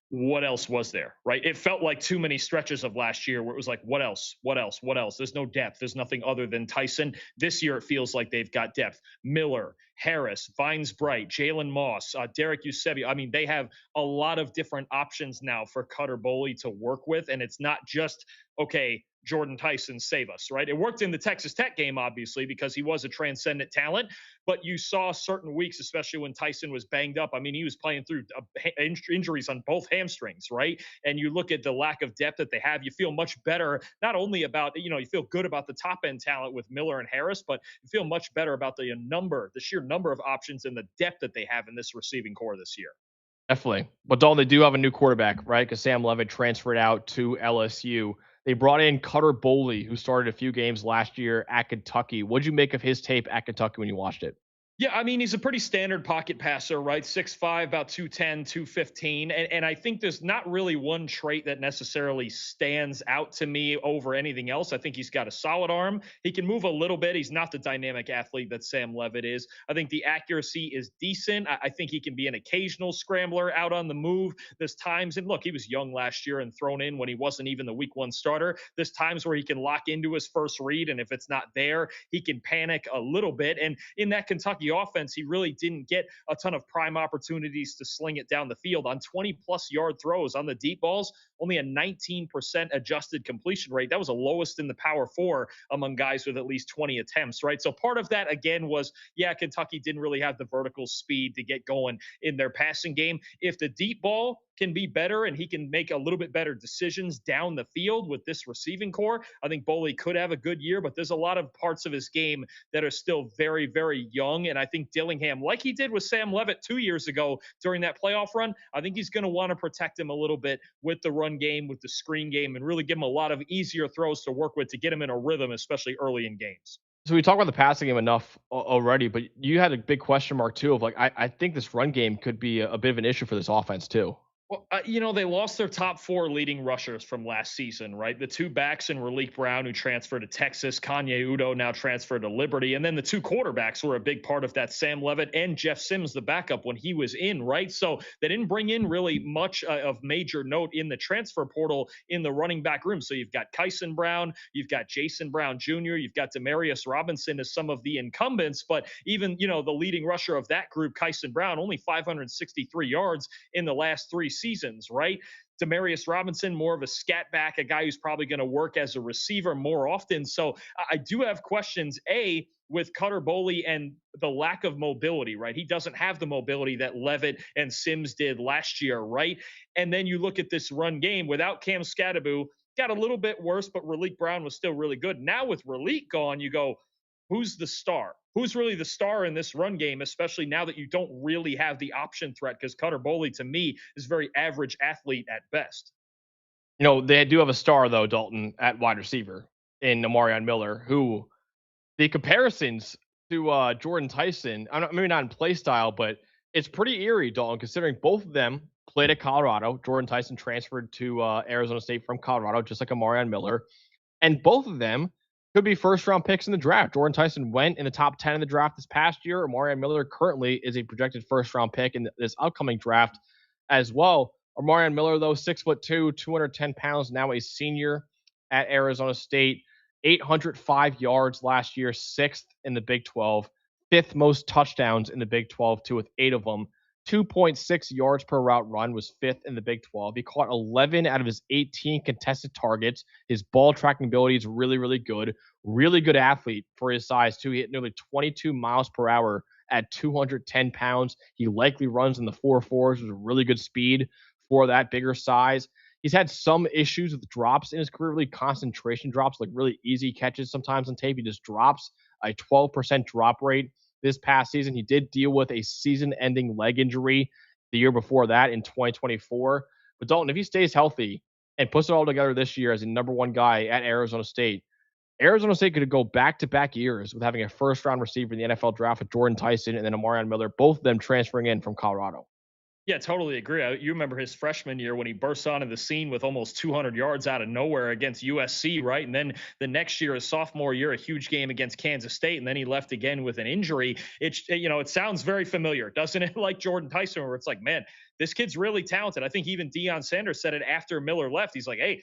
What else was there, right? It felt like too many stretches of last year where it was like, what else? What else? What else? There's no depth. There's nothing other than Tyson. This year, it feels like they've got depth. Miller, Harris, Vines Bright, Jalen Moss, Derek Eusebio. I mean, they have a lot of different options now for Cutter Boley to work with. And it's not just, okay, Jordan Tyson, save us, right? It worked in the Texas Tech game, obviously, because he was a transcendent talent. But you saw certain weeks, especially when Tyson was banged up. I mean, he was playing through injuries on both hamstrings, right? And you look at the lack of depth that they have, you feel much better, not only about, you feel good about the top end talent with Miller and Harris, but you feel much better about the sheer number of options and the depth that they have in this receiving core this year. Definitely. But Dalton, they do have a new quarterback, right? Because Sam Levitt transferred out to LSU. They brought in Cutter Boley, who started a few games last year at Kentucky. What'd you make of his tape at Kentucky when you watched it? Yeah, I mean, he's a pretty standard pocket passer, right? 6'5", about 210, 215. And I think there's not really one trait that necessarily stands out to me over anything else. I think he's got a solid arm. He can move a little bit. He's not the dynamic athlete that Sam Levitt is. I think the accuracy is decent. I think he can be an occasional scrambler out on the move. There's times, and look, he was young last year and thrown in when he wasn't even the week 1 starter. There's times where he can lock into his first read, and if it's not there, he can panic a little bit. And in that Kentucky offense, he really didn't get a ton of prime opportunities to sling it down the field. On 20-plus yard throws on the deep balls, only a 19% adjusted completion rate. That was the lowest in the Power 4 among guys with at least 20 attempts, right? So part of that, again, was, yeah, Kentucky didn't really have the vertical speed to get going in their passing game. If the deep ball can be better and he can make a little bit better decisions down the field with this receiving core, I think Boley could have a good year, but there's a lot of parts of his game that are still very, very young. And I think Dillingham, like he did with Sam Levitt 2 years ago during that playoff run, I think he's going to want to protect him a little bit with the run game, with the screen game, and really give him a lot of easier throws to work with to get him in a rhythm, especially early in games. So we talk about the passing game enough already, but you had a big question mark too of like, I think this run game could be a bit of an issue for this offense too. Well, they lost their top 4 leading rushers from last season, right? The 2 backs in Raleek Brown, who transferred to Texas, Kanye Udo now transferred to Liberty, and then the 2 quarterbacks were a big part of that, Sam Levitt and Jeff Sims, the backup, when he was in, right? So they didn't bring in really much of major note in the transfer portal in the running back room. So you've got Kyson Brown, you've got Jason Brown Jr., you've got Demarius Robinson as some of the incumbents, but even, the leading rusher of that group, Kyson Brown, only 563 yards in the last 3 seasons, right? Demarius Robinson, more of a scat back, a guy who's probably going to work as a receiver more often. So I do have questions, with Cutter Boley and the lack of mobility, right? He doesn't have the mobility that Levitt and Sims did last year, right? And then you look at this run game without Cam Scatterbu, got a little bit worse, but Raleek Brown was still really good. Now with Raleek gone, you go, who's the star? Who's really the star in this run game, especially now that you don't really have the option threat? Because Cutter Boley, to me, is a very average athlete at best. They do have a star, though, Dalton, at wide receiver in Omarion Miller, who the comparisons to Jordan Tyson, maybe not in play style, but it's pretty eerie, Dalton, considering both of them played at Colorado. Jordan Tyson transferred to Arizona State from Colorado, just like Omarion Miller. And both of them could be first-round picks in the draft. Jordan Tyson went in the top 10 in the draft this past year. Omarion Miller currently is a projected first-round pick in this upcoming draft as well. Omarion Miller, though, 6'2", 210 pounds, now a senior at Arizona State. 805 yards last year, 6th in the Big 12. 5th most touchdowns in the Big 12, too, with 8 of them. 2.6 yards per route run, was 5th in the Big 12. He caught 11 out of his 18 contested targets. His ball tracking ability is really, really good. Really good athlete for his size, too. He hit nearly 22 miles per hour at 210 pounds. He likely runs in the 4.4s with really good speed for that bigger size. He's had some issues with drops in his career, really concentration drops, like really easy catches sometimes on tape. He just drops a 12% drop rate this past season. He did deal with a season-ending leg injury the year before that in 2024. But Dalton, if he stays healthy and puts it all together this year as a number one guy at Arizona State could go back-to-back years with having a first-round receiver in the NFL draft with Jordan Tyson and then Omarion Miller, both of them transferring in from Colorado. Yeah, totally agree. You remember his freshman year when he burst onto the scene with almost 200 yards out of nowhere against USC, right? And then the next year, his sophomore year, a huge game against Kansas State, and then he left again with an injury. It sounds very familiar, doesn't it? Like Jordan Tyson, where it's like, man, this kid's really talented. I think even Deion Sanders said it after Miller left. He's like, hey,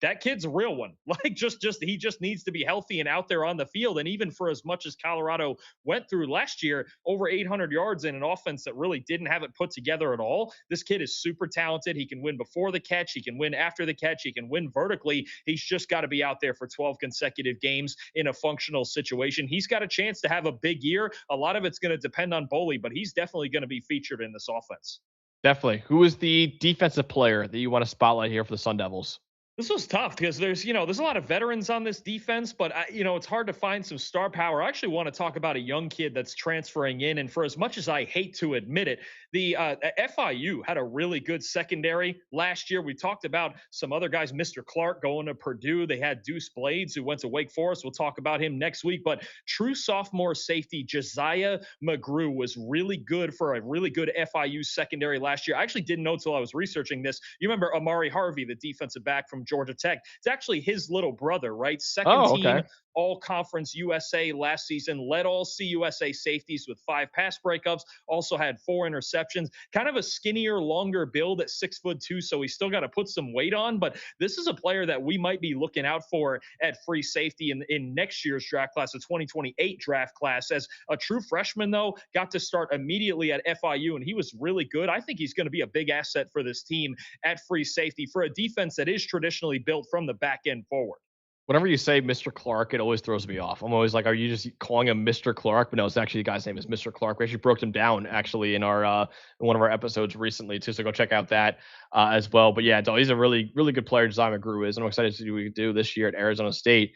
that kid's a real one. Like he just needs to be healthy and out there on the field. And even for as much as Colorado went through last year, over 800 yards in an offense that really didn't have it put together at all. This kid is super talented. He can win before the catch. He can win after the catch. He can win vertically. He's just got to be out there for 12 consecutive games in a functional situation. He's got a chance to have a big year. A lot of it's going to depend on Boley, but he's definitely going to be featured in this offense. Definitely. Who is the defensive player that you want to spotlight here for the Sun Devils? This was tough because there's a lot of veterans on this defense, but it's hard to find some star power. I actually want to talk about a young kid that's transferring in. And for as much as I hate to admit it, the FIU had a really good secondary last year. We talked about some other guys, Mr. Clark going to Purdue. They had Deuce Blades who went to Wake Forest. We'll talk about him next week, but true sophomore safety Josiah McGrew was really good for a really good FIU secondary last year. I actually didn't know until I was researching this. You remember Amari Harvey, the defensive back from Georgia Tech. It's actually his little brother, right? Second team All-Conference USA last season, led all CUSA safeties with 5 pass breakups, also had 4 interceptions, kind of a skinnier, longer build at 6'2", so he's still got to put some weight on, but this is a player that we might be looking out for at free safety in next year's draft class, the 2028 draft class. As a true freshman, though, got to start immediately at FIU, and he was really good. I think he's going to be a big asset for this team at free safety for a defense that is traditionally built from the back end forward. Whenever you say Mr. Clark, it always throws me off. I'm always like, are you just calling him Mr. Clark? But no, it's actually the guy's name is Mr. Clark. We actually broke him down actually in our in one of our episodes recently too. So go check out that as well. But yeah, he's a really, really good player. Josiah McGrew is. I'm excited to see what we can do this year at Arizona State.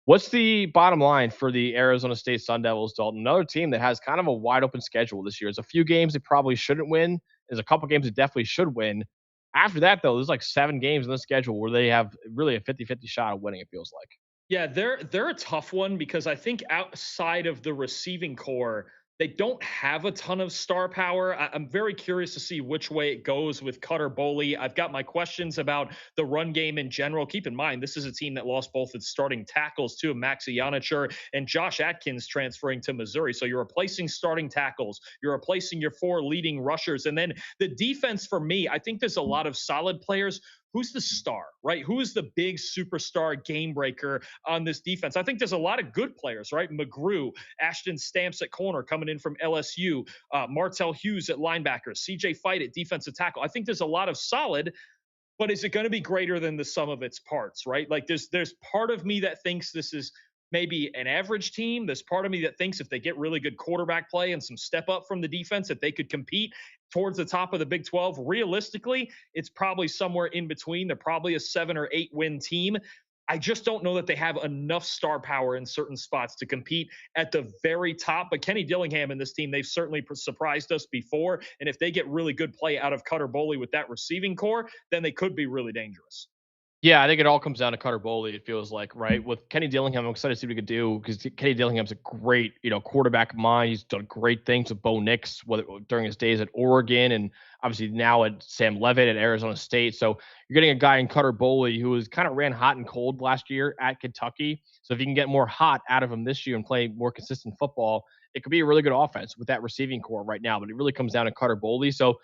What's the bottom line for the Arizona State Sun Devils, Dalton? Another team that has kind of a wide open schedule this year. There's a few games they probably shouldn't win. There's a couple games they definitely should win. After that, though, there's like 7 games in the schedule where they have really a 50-50 shot of winning, it feels like. Yeah, they're a tough one because I think outside of the receiving core, they don't have a ton of star power. I'm very curious to see which way it goes with Cutter Boley. I've got my questions about the run game in general. Keep in mind, this is a team that lost both its starting tackles too, Maxi Yanichur and Josh Atkins transferring to Missouri. So you're replacing starting tackles. You're replacing your 4 leading rushers. And then the defense for me, I think there's a lot of solid players. Who's the star, right? Who is the big superstar game breaker on this defense? I think there's a lot of good players, right? McGrew, Ashton Stamps at corner coming in from LSU, Martell Hughes at linebacker, CJ Fight at defensive tackle. I think there's a lot of solid, but is it going to be greater than the sum of its parts, right? Like there's part of me that thinks this is maybe an average team. There's part of me that thinks if they get really good quarterback play and some step up from the defense, that they could compete towards the top of the Big 12. Realistically, it's probably somewhere in between. They're probably a 7 or 8 win team. I just don't know that they have enough star power in certain spots to compete at the very top. But Kenny Dillingham and this team, they've certainly surprised us before. And if they get really good play out of Cutter Boley with that receiving core, then they could be really dangerous. Yeah, I think it all comes down to Cutter Boley, it feels like, right? With Kenny Dillingham, I'm excited to see what he could do because Kenny Dillingham's a great, quarterback mind. He's done great things with Bo Nix during his days at Oregon and obviously now at Sam Leavitt at Arizona State. So you're getting a guy in Cutter Boley who was kind of ran hot and cold last year at Kentucky. So if you can get more hot out of him this year and play more consistent football, it could be a really good offense with that receiving core right now. But it really comes down to Cutter Boley. So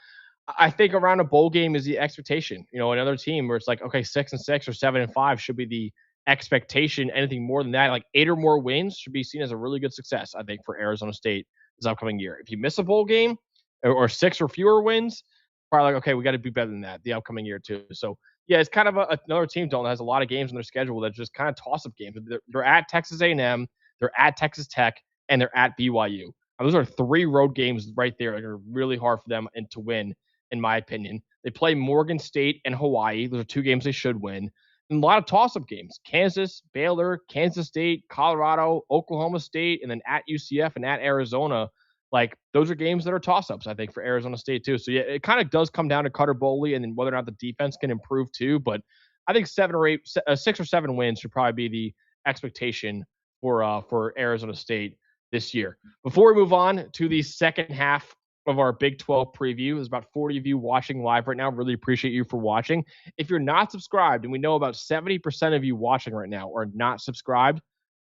I think around a bowl game is the expectation. Another team where it's like, okay, 6-6 or 7-5 should be the expectation. Anything more than that, like 8 or more wins, should be seen as a really good success, I think, for Arizona State this upcoming year. If you miss a bowl game or 6 or fewer wins, probably like, okay, we got to do better than that the upcoming year too. So yeah, it's kind of another team that has a lot of games on their schedule that's just kind of toss-up games. They're at Texas A&M, they're at Texas Tech, and they're at BYU. Those are 3 road games right there that are really hard for them and to win, in my opinion. They play Morgan State and Hawaii. Those are 2 games they should win. And a lot of toss-up games. Kansas, Baylor, Kansas State, Colorado, Oklahoma State, and then at UCF and at Arizona. Like, those are games that are toss-ups, I think, for Arizona State, too. So, yeah, it kind of does come down to Cutter Boley and then whether or not the defense can improve, too. But I think 6 or 7 wins should probably be the expectation for Arizona State this year. Before we move on to the second half of our Big 12 preview, there's about 40 of you watching live right now. Really appreciate you for watching. If you're not subscribed, and we know about 70% of you watching right now are not subscribed,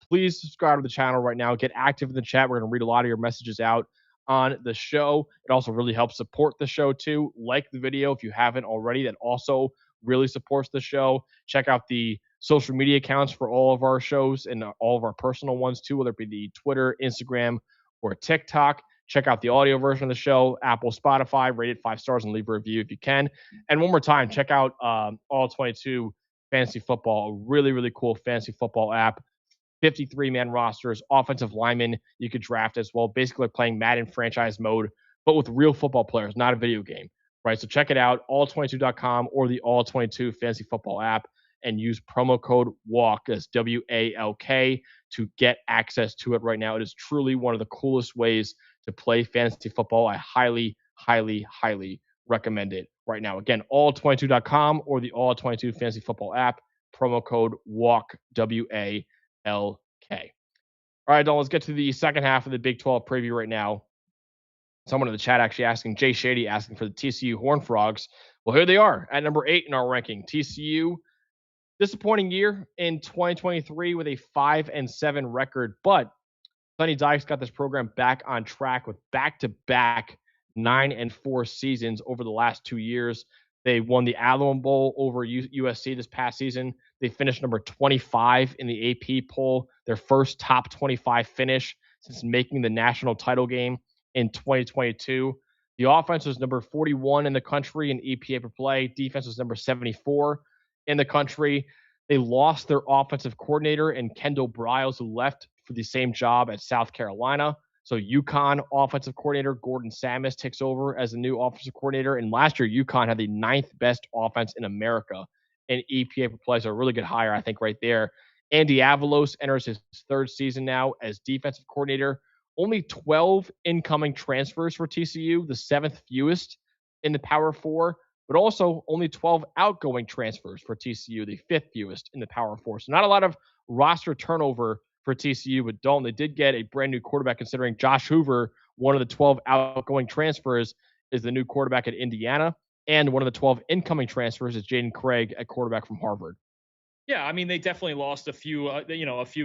please subscribe to the channel right now. Get active in the chat. We're going to read a lot of your messages out on the show. It also really helps support the show too. Like the video if you haven't already. That also really supports the show. Check out the social media accounts for all of our shows and all of our personal ones too, whether it be the Twitter, Instagram, or TikTok. Check out the audio version of the show, Apple, Spotify, rate it 5 stars and leave a review if you can. And one more time, check out All 22 Fantasy Football, a really, really cool fantasy football app. 53-man rosters, offensive linemen you could draft as well. Basically playing Madden franchise mode, but with real football players, not a video game, right? So check it out, all22.com or the All22 Fantasy Football app, and use promo code WALK, that's WALK, to get access to it right now. It is truly one of the coolest ways to play fantasy football. I highly, highly, highly recommend it right now. Again, all22.com or the All22 Fantasy Football app, promo code WALK, WALK. All right, Don, let's get to the second half of the Big 12 preview right now. Someone in the chat actually asking, Jay Shady asking for the TCU Horned Frogs. Well, here they are at number 8 in our ranking. TCU, disappointing year in 2023 with a 5-7 record, but Sonny Dykes got this program back on track with back-to-back 9-4 seasons over the last 2 years. They won the Alamo Bowl over USC this past season. They finished number 25 in the AP poll, their first top 25 finish since making the national title game in 2022. The offense was number 41 in the country in EPA per play. Defense was number 74 in the country. They lost their offensive coordinator and Kendall Briles, who left for the same job at South Carolina. So UConn offensive coordinator Gordon Samus takes over as the new offensive coordinator. And last year, UConn had the 9th best offense in America in EPA per play. So a really good hire, I think, right there. Andy Avalos enters his 3rd season now as defensive coordinator. Only 12 incoming transfers for TCU, the 7th fewest in the Power 4, but also only 12 outgoing transfers for TCU, the 5th fewest in the Power 4. So not a lot of roster turnover for TCU, but Dalton, they did get a brand new quarterback, considering Josh Hoover, one of the 12 outgoing transfers, is the new quarterback at Indiana, and one of the 12 incoming transfers is Jaden Craig at quarterback from Harvard. Yeah, I mean, they definitely lost a few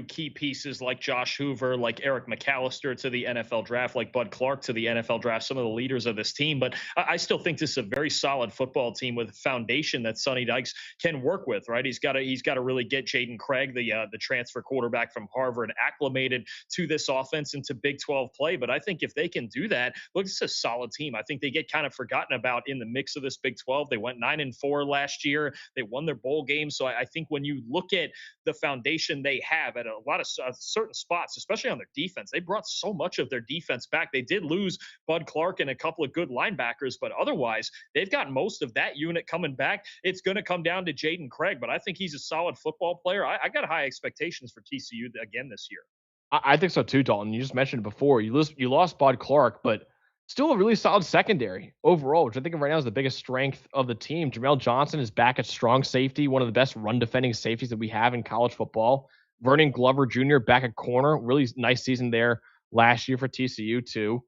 key pieces like Josh Hoover, like Eric McAllister to the NFL draft, like Bud Clark to the NFL draft, some of the leaders of this team. But I still think this is a very solid football team with a foundation that Sonny Dykes can work with, right? He's got to really get Jaden Craig, the transfer quarterback from Harvard, acclimated to this offense and to Big 12 play. But I think if they can do that, look, it's a solid team. I think they get kind of forgotten about in the mix of this Big 12. They went 9-4 last year. They won their bowl game. So I think when you look at the foundation they have at a lot of certain spots, especially on their defense, they brought so much of their defense back. They did lose Bud Clark and a couple of good linebackers, but otherwise they've got most of that unit coming back. It's going to come down to Jaden Craig, but I think he's a solid football player. I got high expectations for TCU again this year. I think so too, Dalton. You just mentioned it before. You lost Bud Clark, but Still a really solid secondary overall, which I think right now is the biggest strength of the team. Jamel Johnson is back at strong safety, one of the best run defending safeties that we have in college football. Vernon Glover Jr. back at corner, really nice season there last year for TCU too.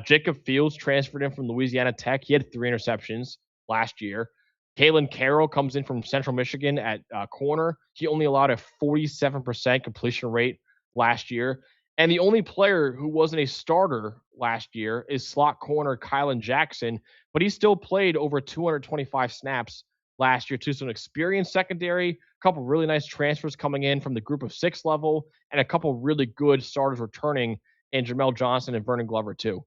Jacob Fields transferred in from Louisiana Tech. He had 3 interceptions last year. Kalen Carroll comes in from Central Michigan at corner. He only allowed a 47% completion rate last year. And the only player who wasn't a starter last year is slot corner Kylan Jackson, but he still played over 225 snaps last year too. So an experienced secondary, a couple really nice transfers coming in from the group of 6 level, and a couple really good starters returning in Jamel Johnson and Vernon Glover too.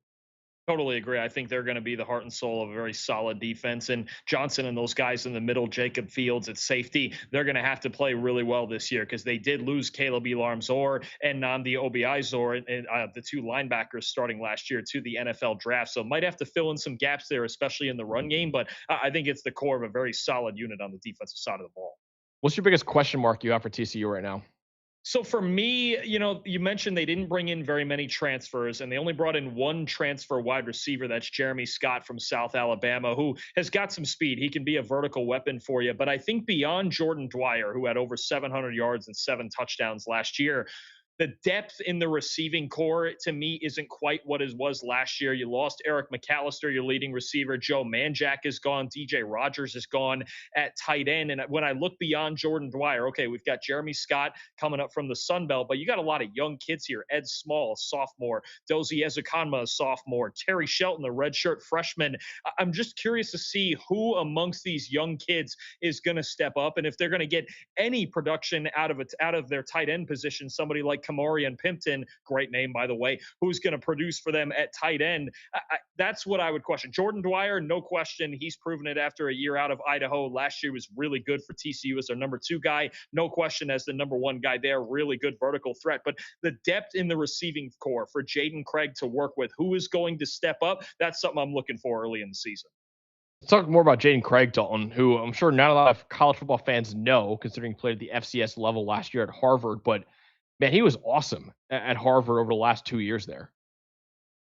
Totally agree. I think they're going to be the heart and soul of a very solid defense. And Johnson and those guys in the middle, Jacob Fields at safety, they're going to have to play really well this year because they did lose Caleb Elarm-Zor and Nnamdi Obi-Zor, and the 2 linebackers starting last year to the NFL draft. So might have to fill in some gaps there, especially in the run game. But I think it's the core of a very solid unit on the defensive side of the ball. What's your biggest question mark you have for TCU right now? So for me, you mentioned they didn't bring in very many transfers, and they only brought in 1 transfer wide receiver. That's Jeremy Scott from South Alabama, who has got some speed. He can be a vertical weapon for you. But I think beyond Jordan Dwyer, who had over 700 yards and 7 touchdowns last year, the depth in the receiving core, to me, isn't quite what it was last year. You lost Eric McAllister, your leading receiver. Joe Manjack is gone. DJ Rogers is gone at tight end. And when I look beyond Jordan Dwyer, okay, we've got Jeremy Scott coming up from the Sun Belt, but you got a lot of young kids here. Ed Small, a sophomore. Dozie Ezekanma, a sophomore. Terry Shelton, the redshirt freshman. I'm just curious to see who amongst these young kids is going to step up, and if they're going to get any production out of their tight end position. Somebody like Kamari and Pimpton, great name, by the way, who's going to produce for them at tight end. That's what I would question. Jordan Dwyer, no question. He's proven it after a year out of Idaho. Last year was really good for TCU as their number 2 guy. No question as the number 1 guy there. Really good vertical threat. But the depth in the receiving core for Jaden Craig to work with, who is going to step up, that's something I'm looking for early in the season. Let's talk more about Jaden Craig, Dalton, who I'm sure not a lot of college football fans know, considering he played at the FCS level last year at Harvard. But man, he was awesome at Harvard over the last 2 years there.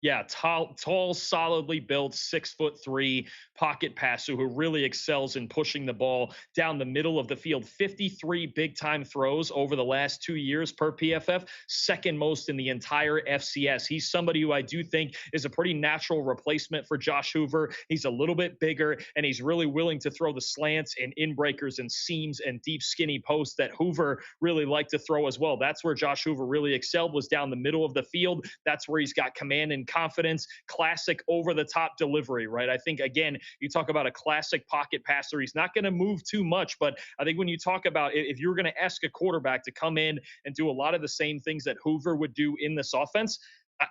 Yeah, tall, solidly built, 6'3" pocket passer who really excels in pushing the ball down the middle of the field. 53 big-time throws over the last 2 years per PFF, second most in the entire FCS. He's somebody who I do think is a pretty natural replacement for Josh Hoover. He's a little bit bigger, and he's really willing to throw the slants and in-breakers and seams and deep, skinny posts that Hoover really liked to throw as well. That's where Josh Hoover really excelled, was down the middle of the field. That's where he's got command and confidence, classic over-the-top delivery, right? I think, again, you talk about a classic pocket passer. He's not going to move too much, but I think when you talk about if you're going to ask a quarterback to come in and do a lot of the same things that Hoover would do in this offense,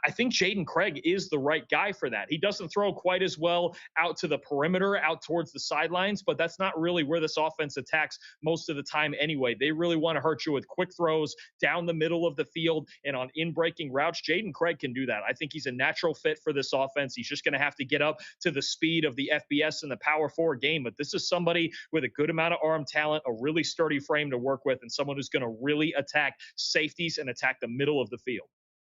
I think Jaden Craig is the right guy for that. He doesn't throw quite as well out to the perimeter, out towards the sidelines, but that's not really where this offense attacks most of the time anyway. They really want to hurt you with quick throws down the middle of the field and on in-breaking routes. Jaden Craig can do that. I think he's a natural fit for this offense. He's just going to have to get up to the speed of the FBS and the Power 4 game, but this is somebody with a good amount of arm talent, a really sturdy frame to work with, and someone who's going to really attack safeties and attack the middle of the field.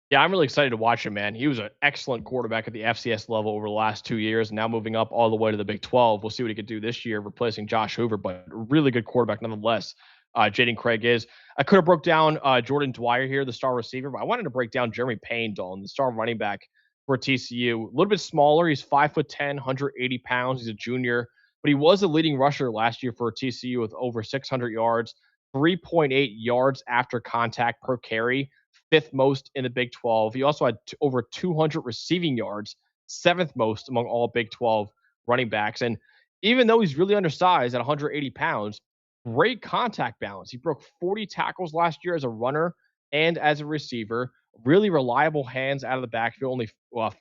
Yeah, I'm really excited to watch him, man. He was an excellent quarterback at the FCS level over the last 2 years, and now moving up all the way to the Big 12. We'll see what he could do this year, replacing Josh Hoover, but a really good quarterback nonetheless. Jaden Craig is. I could have broke down Jordan Dwyer here, the star receiver, but I wanted to break down Jeremy Payne, Dalton, the star running back for TCU. A little bit smaller. He's 5'10", 180 pounds. He's a junior, but he was a leading rusher last year for TCU with over 600 yards, 3.8 yards after contact per carry, 5th most in the Big 12. He also had over 200 receiving yards, 7th most among all Big 12 running backs. And even though he's really undersized at 180 pounds, great contact balance. He broke 40 tackles last year as a runner and as a receiver. Really reliable hands out of the backfield. Only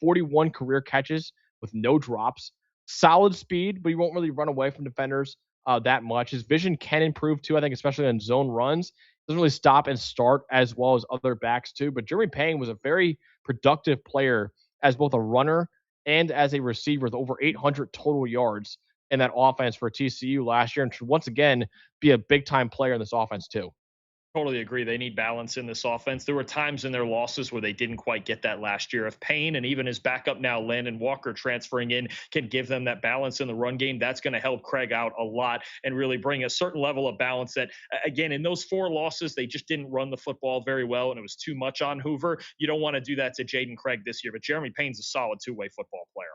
41 career catches with no drops. Solid speed, but he won't really run away from defenders that much. His vision can improve too, I think, especially on zone runs. Doesn't really stop and start as well as other backs too. But Jeremy Payne was a very productive player as both a runner and as a receiver with over 800 total yards in that offense for TCU last year, and should once again be a big-time player in this offense too. Totally agree. They need balance in this offense. There were times in their losses where they didn't quite get that last year. If Payne and even his backup now, Landon Walker, transferring in can give them that balance in the run game, that's going to help Craig out a lot and really bring a certain level of balance that, again, in those 4 losses, they just didn't run the football very well, and it was too much on Hoover. You don't want to do that to Jaden Craig this year, but Jeremy Payne's a solid two-way football player.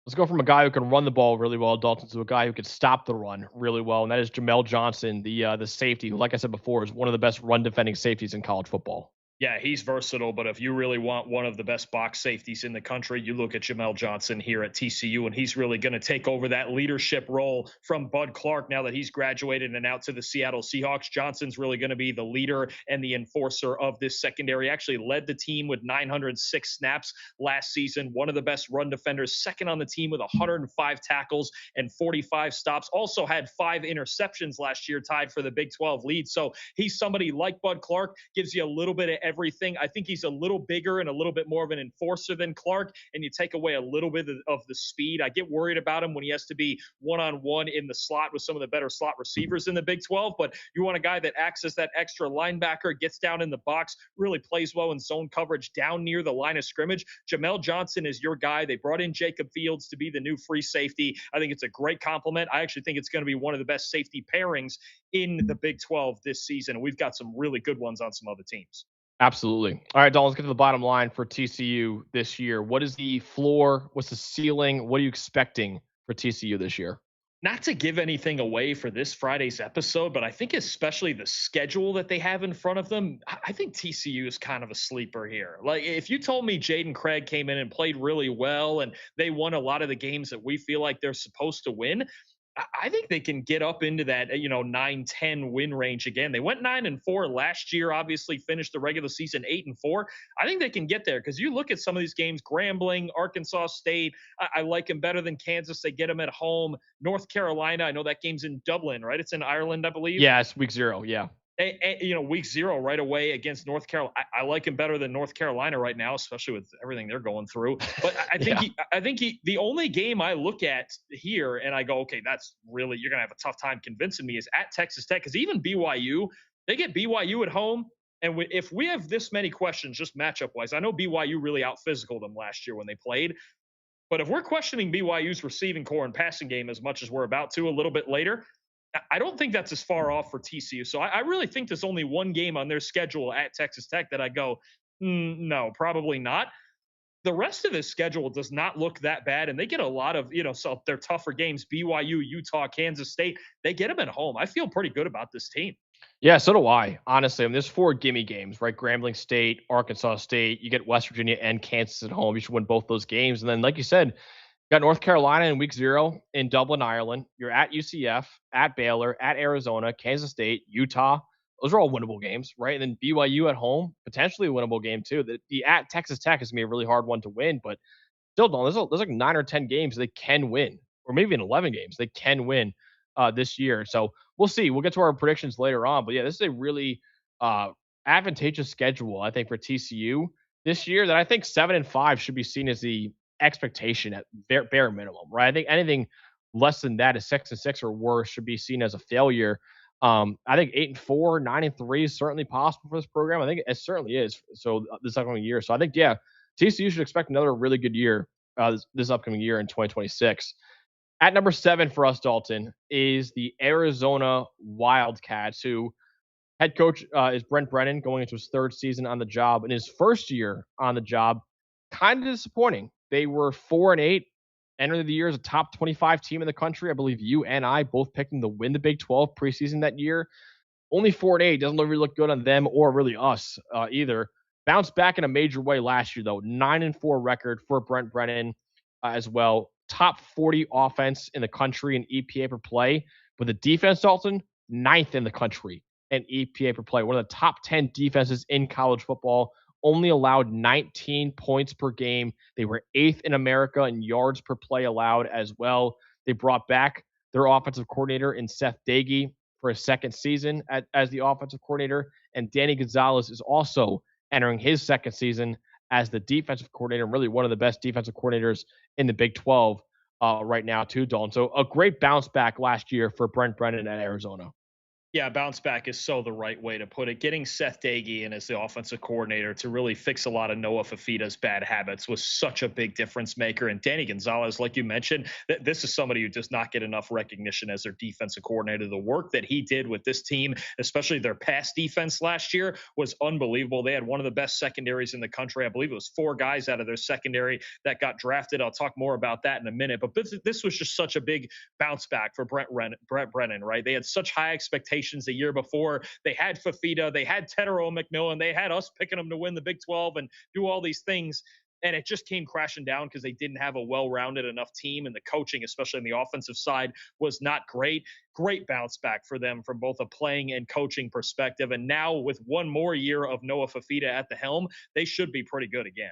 Let's go from a guy who can run the ball really well, Dalton, to a guy who can stop the run really well, and that is Jamel Johnson, the safety, who, like I said before, is one of the best run defending safeties in college football. Yeah, he's versatile, but if you really want one of the best box safeties in the country, you look at Jamel Johnson here at TCU, and he's really going to take over that leadership role from Bud Clark now that he's graduated and out to the Seattle Seahawks. Johnson's really going to be the leader and the enforcer of this secondary. Actually led the team with 906 snaps last season, one of the best run defenders, second on the team with 105 tackles and 45 stops. Also had 5 interceptions last year, tied for the Big 12 lead. So he's somebody like Bud Clark, gives you a little bit of everything. I think he's a little bigger and a little bit more of an enforcer than Clark, and you take away a little bit of the speed. I get worried about him when he has to be one-on-one in the slot with some of the better slot receivers in the Big 12, but you want a guy that acts as that extra linebacker, gets down in the box, really plays well in zone coverage down near the line of scrimmage. Jamel Johnson is your guy. They brought in Jacob Fields to be the new free safety. I think it's a great compliment. I actually think it's going to be one of the best safety pairings in the Big 12 this season. We've got some really good ones on some other teams. Absolutely. All right, Dalton, let's get to the bottom line for TCU this year. What is the floor? What's the ceiling? What are you expecting for TCU this year? Not to give anything away for this Friday's episode, but I think especially the schedule that they have in front of them, I think TCU is kind of a sleeper here. Like, if you told me Jaden Craig came in and played really well and they won a lot of the games that we feel like they're supposed to win, I think they can get up into that, 9-10 win range again. They went 9-4 last year, obviously finished the regular season 8-4. I think they can get there because you look at some of these games, Grambling, Arkansas State, I like them better than Kansas. They get them at home. North Carolina, I know that game's in Dublin, right? It's in Ireland, I believe. Yeah, it's week 0, yeah. Week 0 right away against North Carolina. I like him better than North Carolina right now, especially with everything they're going through. But I think the only game I look at here and I go, okay, that's really, you're going to have a tough time convincing me, is at Texas Tech. Because even BYU, they get BYU at home. And if we have this many questions, just matchup wise, I know BYU really out physical them last year when they played. But if we're questioning BYU's receiving core and passing game as much as we're about to a little bit later, I don't think that's as far off for TCU. So I really think there's only one game on their schedule at Texas Tech that I go, no, probably not. The rest of this schedule does not look that bad, and they get a lot of, so their tougher games, BYU, Utah, Kansas State, they get them at home. I feel pretty good about this team. Yeah, so do I, honestly. I mean, there's 4 gimme games, right? Grambling State, Arkansas State, you get West Virginia and Kansas at home. You should win both those games. And then, like you said, got North Carolina in week 0 in Dublin, Ireland. You're at UCF, at Baylor, at Arizona, Kansas State, Utah. Those are all winnable games, right? And then BYU at home, potentially a winnable game too. The at Texas Tech is going to be a really hard one to win, but still, there's like 9 or 10 games they can win, or maybe even 11 games they can win this year. So we'll see. We'll get to our predictions later on. But yeah, this is a really advantageous schedule, I think, for TCU this year, that I think 7-5 should be seen as the expectation at bare minimum, right? I think anything less than that is 6-6 or worse should be seen as a failure. I think 8-4, 9-3 is certainly possible for this program. I think it certainly is. So this upcoming year. So I think, yeah, TCU should expect another really good year this upcoming year in 2026. At number 7 for us, Dalton, is the Arizona Wildcats, who head coach is Brent Brennan, going into his 3rd season on the job. In his first year on the job, kind of disappointing. They were 4-8, entered the year as a top 25 team in the country. I believe you and I both picked them to win the Big 12 preseason that year. Only 4-8 doesn't really look good on them or really us either. Bounced back in a major way last year, though. 9-4 record for Brent Brennan as well. Top 40 offense in the country in EPA per play. But the defense, Dalton, 9th in the country in EPA per play. One of the top 10 defenses in college football. Only allowed 19 points per game. They were 8th in America in yards per play allowed as well. They brought back their offensive coordinator in Seth Dagey for a 2nd season as the offensive coordinator. And Danny Gonzalez is also entering his 2nd season as the defensive coordinator, and really one of the best defensive coordinators in the Big 12 right now too, Dalton. So a great bounce back last year for Brent Brennan at Arizona. Yeah, bounce back is so the right way to put it. Getting Seth Dagey in as the offensive coordinator to really fix a lot of Noah Fafita's bad habits was such a big difference maker. And Danny Gonzalez, like you mentioned, this is somebody who does not get enough recognition as their defensive coordinator. The work that he did with this team, especially their pass defense last year, was unbelievable. They had one of the best secondaries in the country. I believe it was 4 guys out of their secondary that got drafted. I'll talk more about that in a minute. But this was just such a big bounce back for Brent Brennan, right? They had such high expectations the year before. They had Fafita, they had Tetero McMillan, they had us picking them to win the Big 12 and do all these things. And it just came crashing down because they didn't have a well-rounded enough team, and the coaching, especially on the offensive side, was not great. Great bounce back for them from both a playing and coaching perspective. And now with one more year of Noah Fafita at the helm, they should be pretty good again.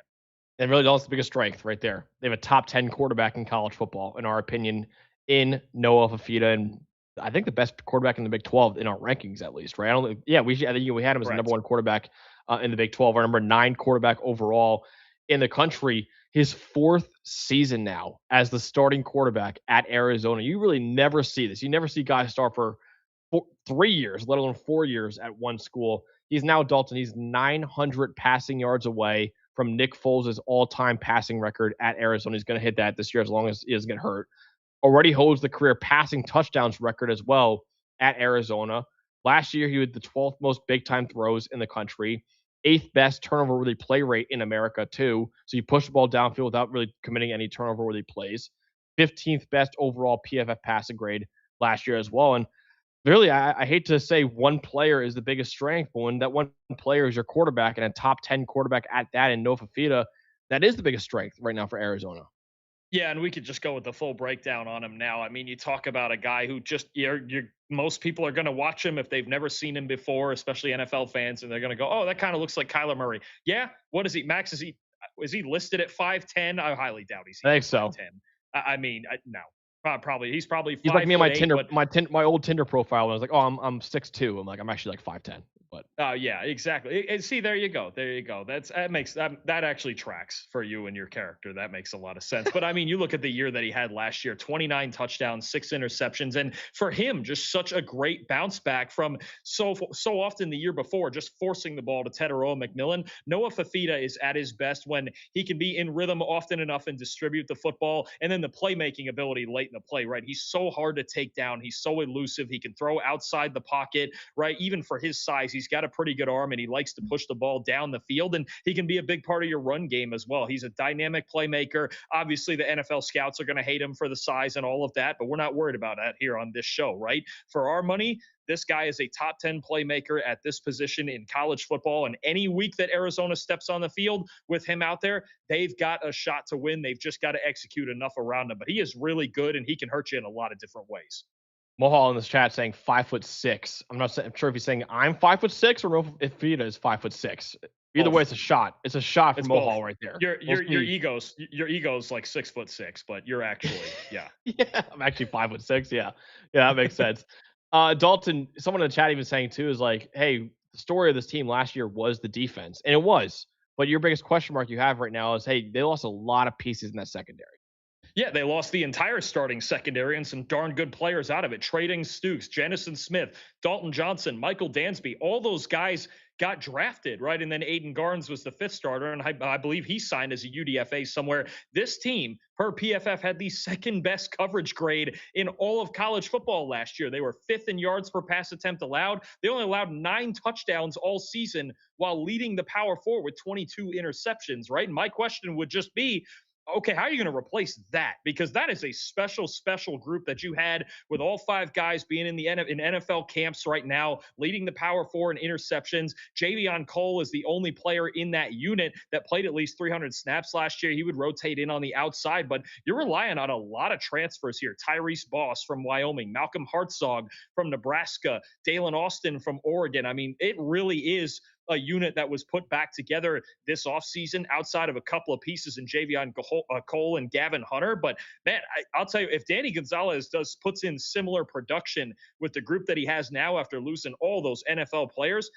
And really, that's the biggest strength right there. They have a top 10 quarterback in college football, in our opinion, in Noah Fafita, and I think the best quarterback in the Big 12 in our rankings, at least, right? I think we had him as the number 1 quarterback in the Big 12, our number 9 quarterback overall in the country. His 4th season now as the starting quarterback at Arizona. You really never see this. You never see guys start for 3 years, let alone 4 years at one school. He's now Dalton. He's 900 passing yards away from Nick Foles' all-time passing record at Arizona. He's going to hit that this year as long as he doesn't get hurt. Already holds the career passing touchdowns record as well at Arizona. Last year, he had the 12th most big-time throws in the country, 8th best turnover-worthy play rate in America, too. So you push the ball downfield without really committing any turnover-worthy plays. 15th best overall PFF passing grade last year as well. And really, I hate to say one player is the biggest strength, but when that one player is your quarterback and a top 10 quarterback at that in Noah Fafita, that is the biggest strength right now for Arizona. Yeah, and we could just go with the full breakdown on him now. I mean, you talk about a guy who just most people are going to watch him if they've never seen him before, especially NFL fans, and they're going to go, "Oh, that kind of looks like Kyler Murray." Yeah, what is he? Max, is he listed at 5'10"? I highly doubt he's. I think so. 5'10". I mean, no, probably he's 5'8", like me on my Tinder, my old Tinder profile. When I was like, "Oh, I'm 6'2". I'm like, I'm actually like 5'10". But yeah, exactly. And see, there you go. That actually tracks for you and your character. That makes a lot of sense. But I mean, you look at the year that he had last year: 29 touchdowns, 6 interceptions, and for him, just such a great bounce back from so often the year before, just forcing the ball to Tetero McMillan. Noah Fafita is at his best when he can be in rhythm often enough and distribute the football, and then the playmaking ability late in the play. Right, he's so hard to take down. He's so elusive. He can throw outside the pocket. Right, even for his size, he's got a pretty good arm, and he likes to push the ball down the field, and he can be a big part of your run game as well. He's a dynamic playmaker. Obviously, the NFL scouts are going to hate him for the size and all of that, but we're not worried about that here on this show, right? For our money, this guy is a top 10 playmaker at this position in college football, and any week that Arizona steps on the field with him out there, they've got a shot to win. They've just got to execute enough around him, but he is really good, and he can hurt you in a lot of different ways. Mohal in this chat saying 5'6". I'm sure if he's saying I'm 5'6" or if Fafita is 5'6". Either way, it's a shot. It's a shot from Mohal right there. Your ego's like 6'6", but you're actually yeah. Yeah, I'm actually 5'6". Yeah, that makes sense. Dalton, someone in the chat even saying too is like, hey, the story of this team last year was the defense, and it was. But your biggest question mark you have right now is, hey, they lost a lot of pieces in that secondary. Yeah, they lost the entire starting secondary and some darn good players out of it. Trading Stukes, Jennison Smith, Dalton Johnson, Michael Dansby, all those guys got drafted, right? And then Aiden Garnes was the 5th starter, and I believe he signed as a UDFA somewhere. This team, per PFF, had the 2nd best coverage grade in all of college football last year. They were 5th in yards per pass attempt allowed. They only allowed 9 touchdowns all season while leading the Power 4 with 22 interceptions, right? And my question would just be, okay, how are you going to replace that? Because that is a special group that you had with all 5 guys being in NFL camps right now, leading the Power 4 in interceptions. Javion Cole is the only player in that unit that played at least 300 snaps last year. He would rotate in on the outside, but you're relying on a lot of transfers here. Tyrese Boss from Wyoming, Malcolm Hartzog from Nebraska, Dalen Austin from Oregon. I mean, it really is a unit that was put back together this offseason outside of a couple of pieces in Javion Cole and Gavin Hunter. But, man, I'll tell you, if Danny Gonzalez puts in similar production with the group that he has now after losing all those NFL players,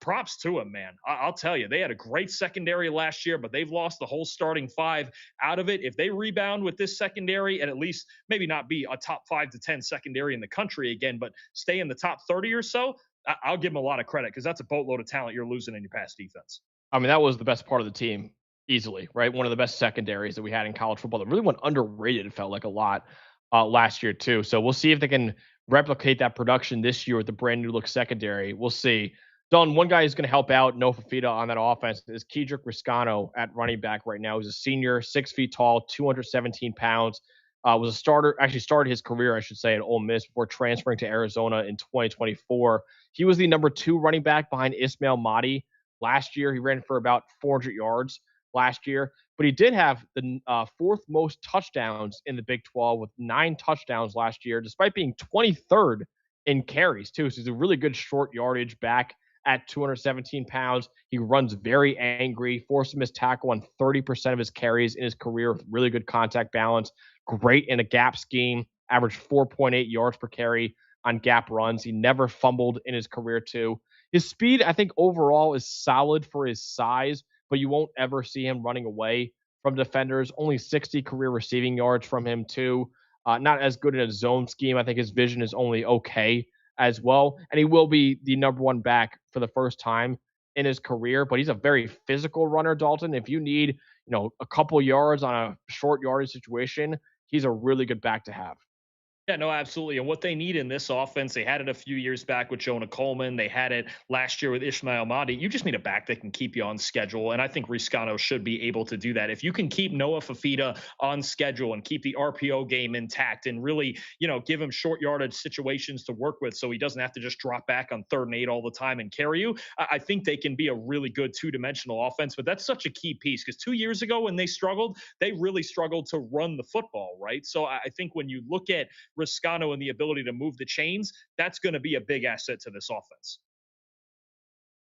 props to him, man. I'll tell you, they had a great secondary last year, but they've lost the whole starting five out of it. If they rebound with this secondary and at least maybe not be a top 5 to 10 secondary in the country again, but stay in the top 30 or so, I'll give them a lot of credit because that's a boatload of talent you're losing in your pass defense. I mean, that was the best part of the team easily, right? One of the best secondaries that we had in college football that really went underrated. It felt like a lot last year too. So we'll see if they can replicate that production this year with the brand new look secondary. We'll see. Don, one guy who's going to help out No Fafita on that offense is Kedrick Riscano at running back right now. He's a senior, 6 feet tall, 217 pounds. Was a starter, actually started his career, I should say, at Ole Miss before transferring to Arizona in 2024. He was the number 2 running back behind Ismail Mahdi last year. He ran for about 400 yards last year, but he did have the 4th most touchdowns in the Big 12 with 9 touchdowns last year, despite being 23rd in carries too. So he's a really good short yardage back at 217 pounds. He runs very angry, forced to miss tackle on 30% of his carries in his career with really good contact balance. Great in a gap scheme, averaged 4.8 yards per carry on gap runs. He never fumbled in his career too. His speed, I think, overall is solid for his size, but you won't ever see him running away from defenders. Only 60 career receiving yards from him too. Not as good in a zone scheme. I think his vision is only okay as well. And he will be the number 1 back for the first time in his career, but he's a very physical runner, Dalton. If you need, a couple yards on a short yardage situation, he's a really good back to have. Yeah, no, absolutely. And what they need in this offense, they had it a few years back with Jonah Coleman. They had it last year with Ismail Mahdi. You just need a back that can keep you on schedule. And I think Riscano should be able to do that. If you can keep Noah Fafita on schedule and keep the RPO game intact and really, give him short yardage situations to work with so he doesn't have to just drop back on 3rd and 8 all the time and carry you, I think they can be a really good 2-dimensional offense. But that's such a key piece because 2 years ago when they struggled, they really struggled to run the football, right? So I think when you look at Riscano and the ability to move the chains, that's going to be a big asset to this offense.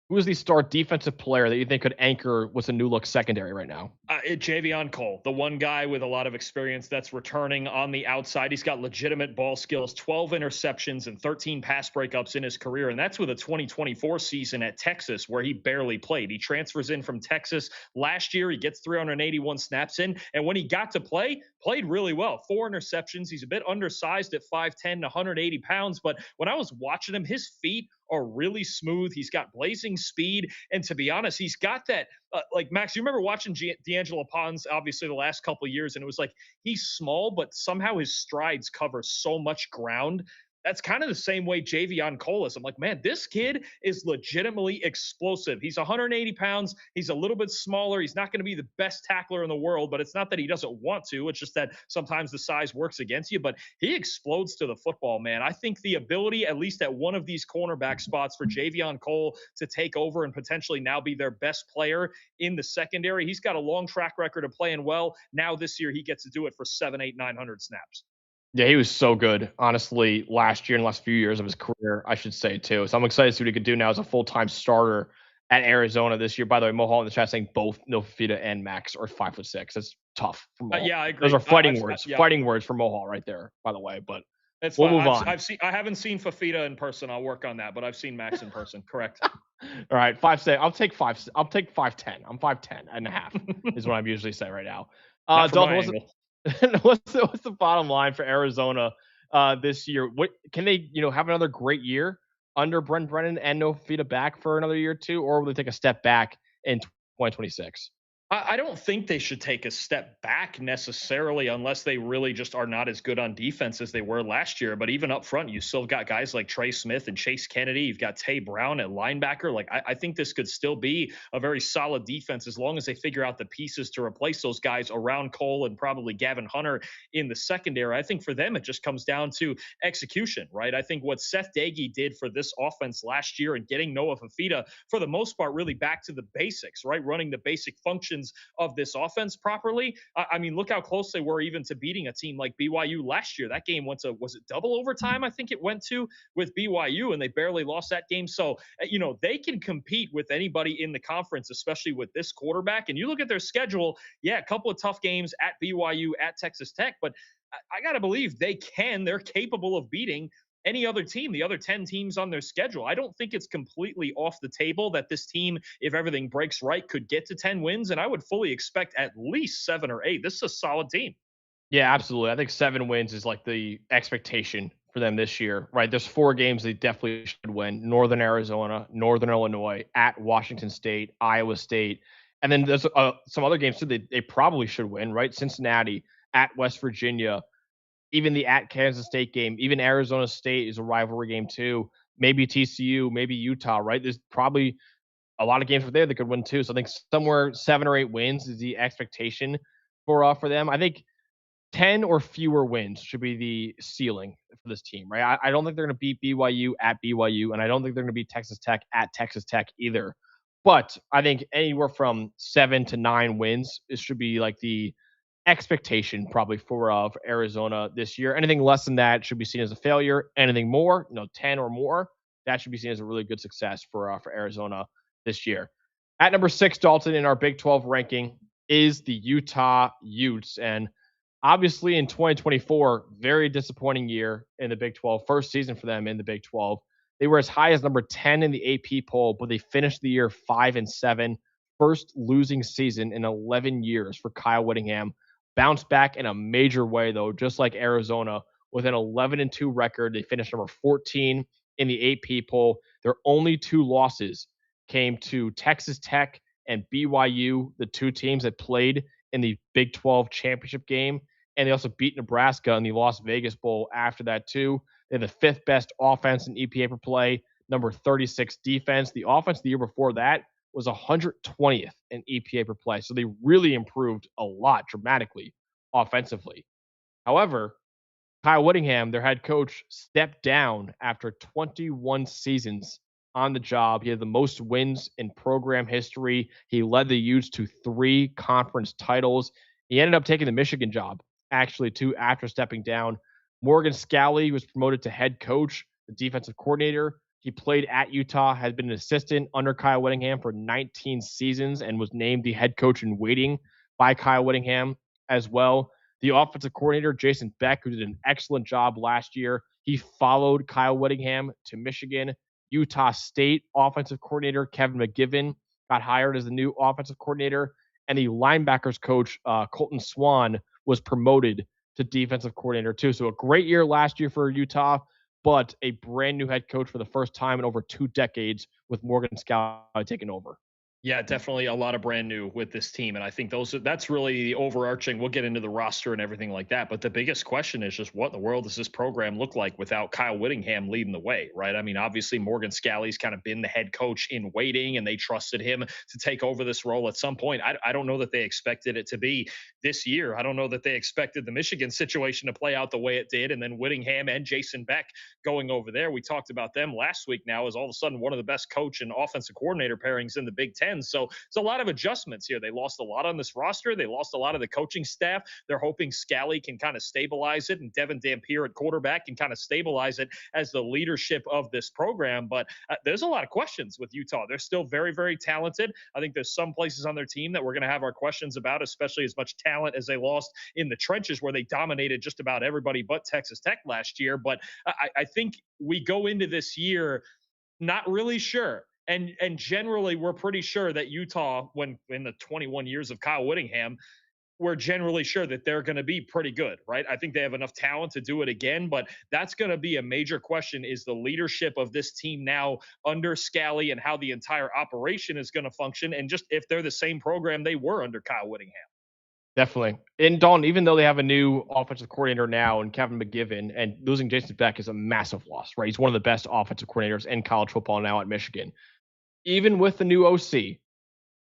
Who is the star defensive player that you think could anchor what's a new look secondary right now? Javion Cole, the one guy with a lot of experience that's returning on the outside. He's got legitimate ball skills, 12 interceptions and 13 pass breakups in his career. And that's with a 2024 season at Texas where he barely played. He transfers in from Texas last year. He gets 381 snaps in. And when he got to play, played really well. 4 interceptions. He's a bit undersized at 5'10", 180 pounds. But when I was watching him, his feet are really smooth. He's got blazing speed. And to be honest, he's got that, like Max, you remember watching D'Angelo Pons, obviously the last couple of years, and it was like, he's small, but somehow his strides cover so much ground. That's kind of the same way Javion Cole is. I'm like, man, this kid is legitimately explosive. He's 180 pounds. He's a little bit smaller. He's not going to be the best tackler in the world, but it's not that he doesn't want to. It's just that sometimes the size works against you, but he explodes to the football, man. I think the ability, at least at one of these cornerback spots for Javion Cole to take over and potentially now be their best player in the secondary. He's got a long track record of playing well. Now this year, he gets to do it for 7, 8, 900 snaps. Yeah, he was so good, honestly, last year and the last few years of his career, I should say, too. So I'm excited to see what he could do now as a full-time starter at Arizona this year. By the way, Mohall in the chat saying both No Fafita and Max are 5'6". That's tough for Mohall. Yeah, I agree. Those are fighting words. Yeah. Fighting words for Mohall right there, by the way. But we'll move on. I haven't seen Fafita in person. I'll work on that, but I've seen Max in person. Correct. All right, 5'6". I'll take 5'10". I'm 5'10 and a half is what I'm usually saying right now. Dalton, what's the bottom line for Arizona this year? What can they, have another great year under Brent Brennan and No Fafita back for another year or two, or will they take a step back in 2026? I don't think they should take a step back necessarily unless they really just are not as good on defense as they were last year. But even up front, you still got guys like Trey Smith and Chase Kennedy. You've got Tay Brown at linebacker. Like, I think this could still be a very solid defense as long as they figure out the pieces to replace those guys around Cole and probably Gavin Hunter in the secondary. I think for them, it just comes down to execution, right? I think what Seth Dagey did for this offense last year and getting Noah Fafita, for the most part, really back to the basics, right? Running the basic functions of this offense properly. I mean, look how close they were even to beating a team like BYU last year. That game went to, was it double overtime? I think it went to with BYU, and they barely lost that game. So, they can compete with anybody in the conference, especially with this quarterback. And you look at their schedule, yeah, a couple of tough games at BYU, at Texas Tech, but I got to believe they're capable of beating any other team, the other 10 teams on their schedule. I don't think it's completely off the table that this team, if everything breaks right, could get to 10 wins. And I would fully expect at least 7 or 8. This is a solid team. Yeah, absolutely. I think 7 wins is like the expectation for them this year, right? There's 4 games they definitely should win: Northern Arizona, Northern Illinois, at Washington State, Iowa State. And then there's some other games too they probably should win, right? Cincinnati, at West Virginia, even the at Kansas State game, even Arizona State is a rivalry game too. Maybe TCU, maybe Utah, right? There's probably a lot of games for there that could win too. So I think somewhere 7 or 8 wins is the expectation for them. I think 10 or fewer wins should be the ceiling for this team, right? I don't think they're going to beat BYU at BYU, and I don't think they're going to beat Texas Tech at Texas Tech either. But I think anywhere from 7 to 9 wins, it should be like the expectation probably for Arizona this year. Anything less than that should be seen as a failure. Anything more, 10 or more, that should be seen as a really good success for Arizona this year. At number 6, Dalton, in our Big 12 ranking is the Utah Utes. And obviously in 2024, very disappointing year in the Big 12, first season for them in the Big 12. They were as high as number 10 in the AP poll, but they finished the year 5-7, first losing season in 11 years for Kyle Whittingham. Bounced back in a major way, though, just like Arizona, with an 11-2 record. They finished number 14 in the AP poll. Their only 2 losses came to Texas Tech and BYU, the 2 teams that played in the Big 12 championship game. And they also beat Nebraska in the Las Vegas Bowl after that, too. They're the 5th best offense in EPA per play, number 36 defense. The offense the year before that was 120th in EPA per play. So they really improved a lot dramatically offensively. However, Kyle Whittingham, their head coach, stepped down after 21 seasons on the job. He had the most wins in program history. He led the Utes to 3 conference titles. He ended up taking the Michigan job, actually, too, after stepping down. Morgan Scalley was promoted to head coach, the defensive coordinator. He played at Utah, had been an assistant under Kyle Whittingham for 19 seasons, and was named the head coach in waiting by Kyle Whittingham as well. The offensive coordinator, Jason Beck, who did an excellent job last year, he followed Kyle Whittingham to Michigan. Utah State offensive coordinator, Kevin McGivern, got hired as the new offensive coordinator. And the linebackers coach, Colton Swan, was promoted to defensive coordinator too. So a great year last year for Utah, but a brand new head coach for the first time in over 2 decades with Morgan Scalley taking over. Yeah, definitely a lot of brand new with this team. And I think that's really the overarching. We'll get into the roster and everything like that. But the biggest question is just what in the world does this program look like without Kyle Whittingham leading the way, right? I mean, obviously Morgan Scalley's kind of been the head coach in waiting, and they trusted him to take over this role at some point. I don't know that they expected it to be this year. I don't know that they expected the Michigan situation to play out the way it did. And then Whittingham and Jason Beck going over there. We talked about them last week now as all of a sudden one of the best coach and offensive coordinator pairings in the Big Ten. So it's a lot of adjustments here. They lost a lot on this roster. They lost a lot of the coaching staff. They're hoping Scalley can kind of stabilize it, and Devin Dampier at quarterback can kind of stabilize it as the leadership of this program. But there's a lot of questions with Utah. They're still very, very talented. I think there's some places on their team that we're going to have our questions about, especially as much talent as they lost in the trenches where they dominated just about everybody but Texas Tech last year. But I think we go into this year not really sure. And generally, we're pretty sure that Utah, when in the 21 years of Kyle Whittingham, we're generally sure that they're going to be pretty good, right? I think they have enough talent to do it again, but that's going to be a major question, is the leadership of this team now under Scalley and how the entire operation is going to function, and just if they're the same program they were under Kyle Whittingham. Definitely. And Dalton, even though they have a new offensive coordinator now and Kevin McGivern, and losing Jason Beck is a massive loss, right? He's one of the best offensive coordinators in college football now at Michigan. Even with the new OC,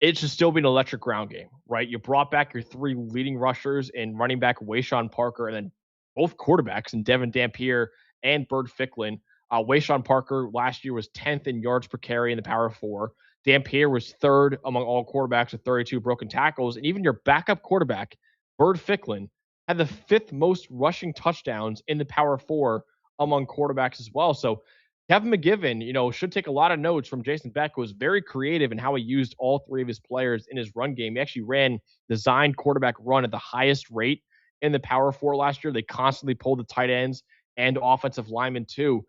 it should still be an electric ground game, right? You brought back your 3 leading rushers and running back Wayshawn Parker, and then both quarterbacks in Devin Dampier and Bird Ficklin. Wayshawn Parker last year was 10th in yards per carry in the Power 4. Dampier was 3rd among all quarterbacks with 32 broken tackles. And even your backup quarterback, Bird Ficklin, had the 5th most rushing touchdowns in the Power 4 among quarterbacks as well. So Kevin McGivern, should take a lot of notes from Jason Beck, who was very creative in how he used all 3 of his players in his run game. He actually ran designed quarterback run at the highest rate in the Power 4 last year. They constantly pulled the tight ends and offensive linemen too.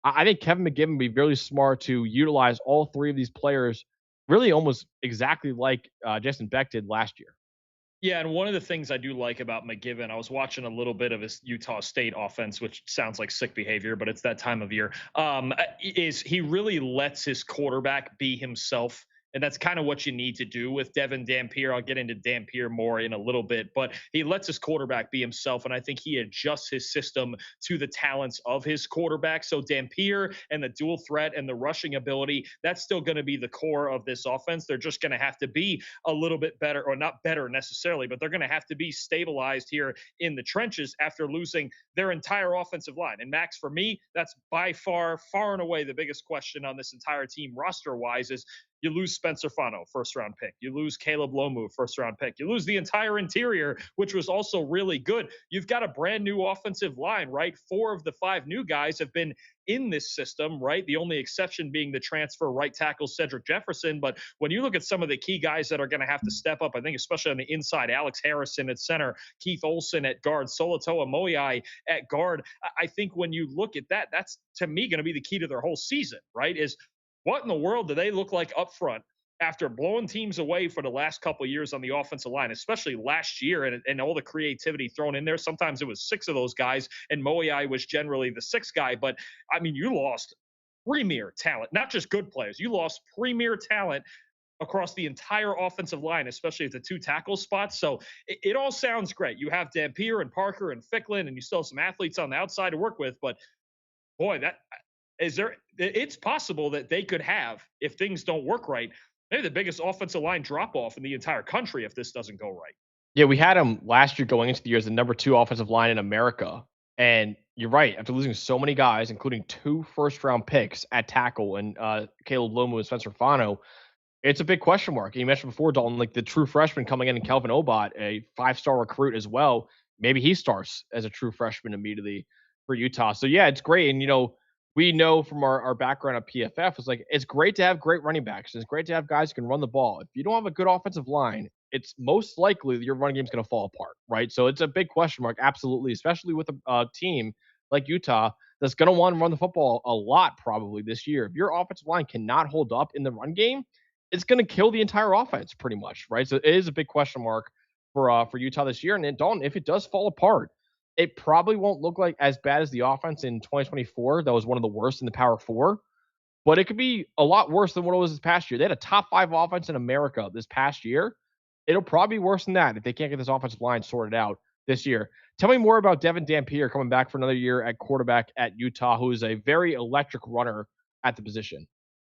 I think Kevin McGivern would be really smart to utilize all three of these players really almost exactly like Justin Beck did last year. Yeah, and one of the things I do like about McGivern, I was watching a little bit of his Utah State offense, which sounds like sick behavior, but it's that time of year. Is he really lets his quarterback be himself? And that's kind of what you need to do with Devin Dampier. I'll get into Dampier more in a little bit, but he lets his quarterback be himself. And I think he adjusts his system to the talents of his quarterback. So Dampier and the dual threat and the rushing ability, that's still going to be the core of this offense. They're just going to have to be a little bit better, or not better necessarily, but they're going to have to be stabilized here in the trenches after losing their entire offensive line. And Max, for me, that's by far and away the biggest question on this entire team roster wise is you lose Spencer Fano, first round pick. You lose Caleb Lomu, first round pick. You lose the entire interior, which was also really good. You've got a brand new offensive line, right? 4 of the 5 new guys have been in this system, right? The only exception being the transfer right tackle Cedric Jefferson. But when you look at some of the key guys that are going to have to step up, I think especially on the inside, Alex Harrison at center, Keith Olson at guard, Solatoa Moiai at guard. I think when you look at that, that's to me going to be the key to their whole season, right? Is what in the world do they look like up front after blowing teams away for the last couple of years on the offensive line, especially last year and all the creativity thrown in there? Sometimes it was 6 of those guys, and Moiai was generally the 6th guy. But, I mean, you lost premier talent, not just good players. You lost premier talent across the entire offensive line, especially at the 2 tackle spots. So it all sounds great. You have Dampier and Parker and Ficklin, and you still have some athletes on the outside to work with. But, boy, it's possible that they could have, if things don't work right, maybe the biggest offensive line drop off in the entire country if this doesn't go right. Yeah, we had him last year going into the year as the number 2 offensive line in America. And you're right, after losing so many guys, including 2 first-round picks at tackle and Caleb Lomu and Spencer Fano, it's a big question mark. And you mentioned before, Dalton, like the true freshman coming in, and Kelvin Obot, a 5-star recruit as well. Maybe he starts as a true freshman immediately for Utah. So, yeah, it's great. And, we know from our background at PFF, it's great to have great running backs. It's great to have guys who can run the ball. If you don't have a good offensive line, it's most likely that your running game is going to fall apart, right? So it's a big question mark, absolutely, especially with a team like Utah that's going to want to run the football a lot probably this year. If your offensive line cannot hold up in the run game, it's going to kill the entire offense pretty much, right? So it is a big question mark for Utah this year. And then, Dalton, if it does fall apart, it probably won't look like as bad as the offense in 2024. That was one of the worst in the Power 4. But it could be a lot worse than what it was this past year. They had a top 5 offense in America this past year. It'll probably be worse than that if they can't get this offensive line sorted out this year. Tell me more about Devin Dampier coming back for another year at quarterback at Utah, who is a very electric runner at the position.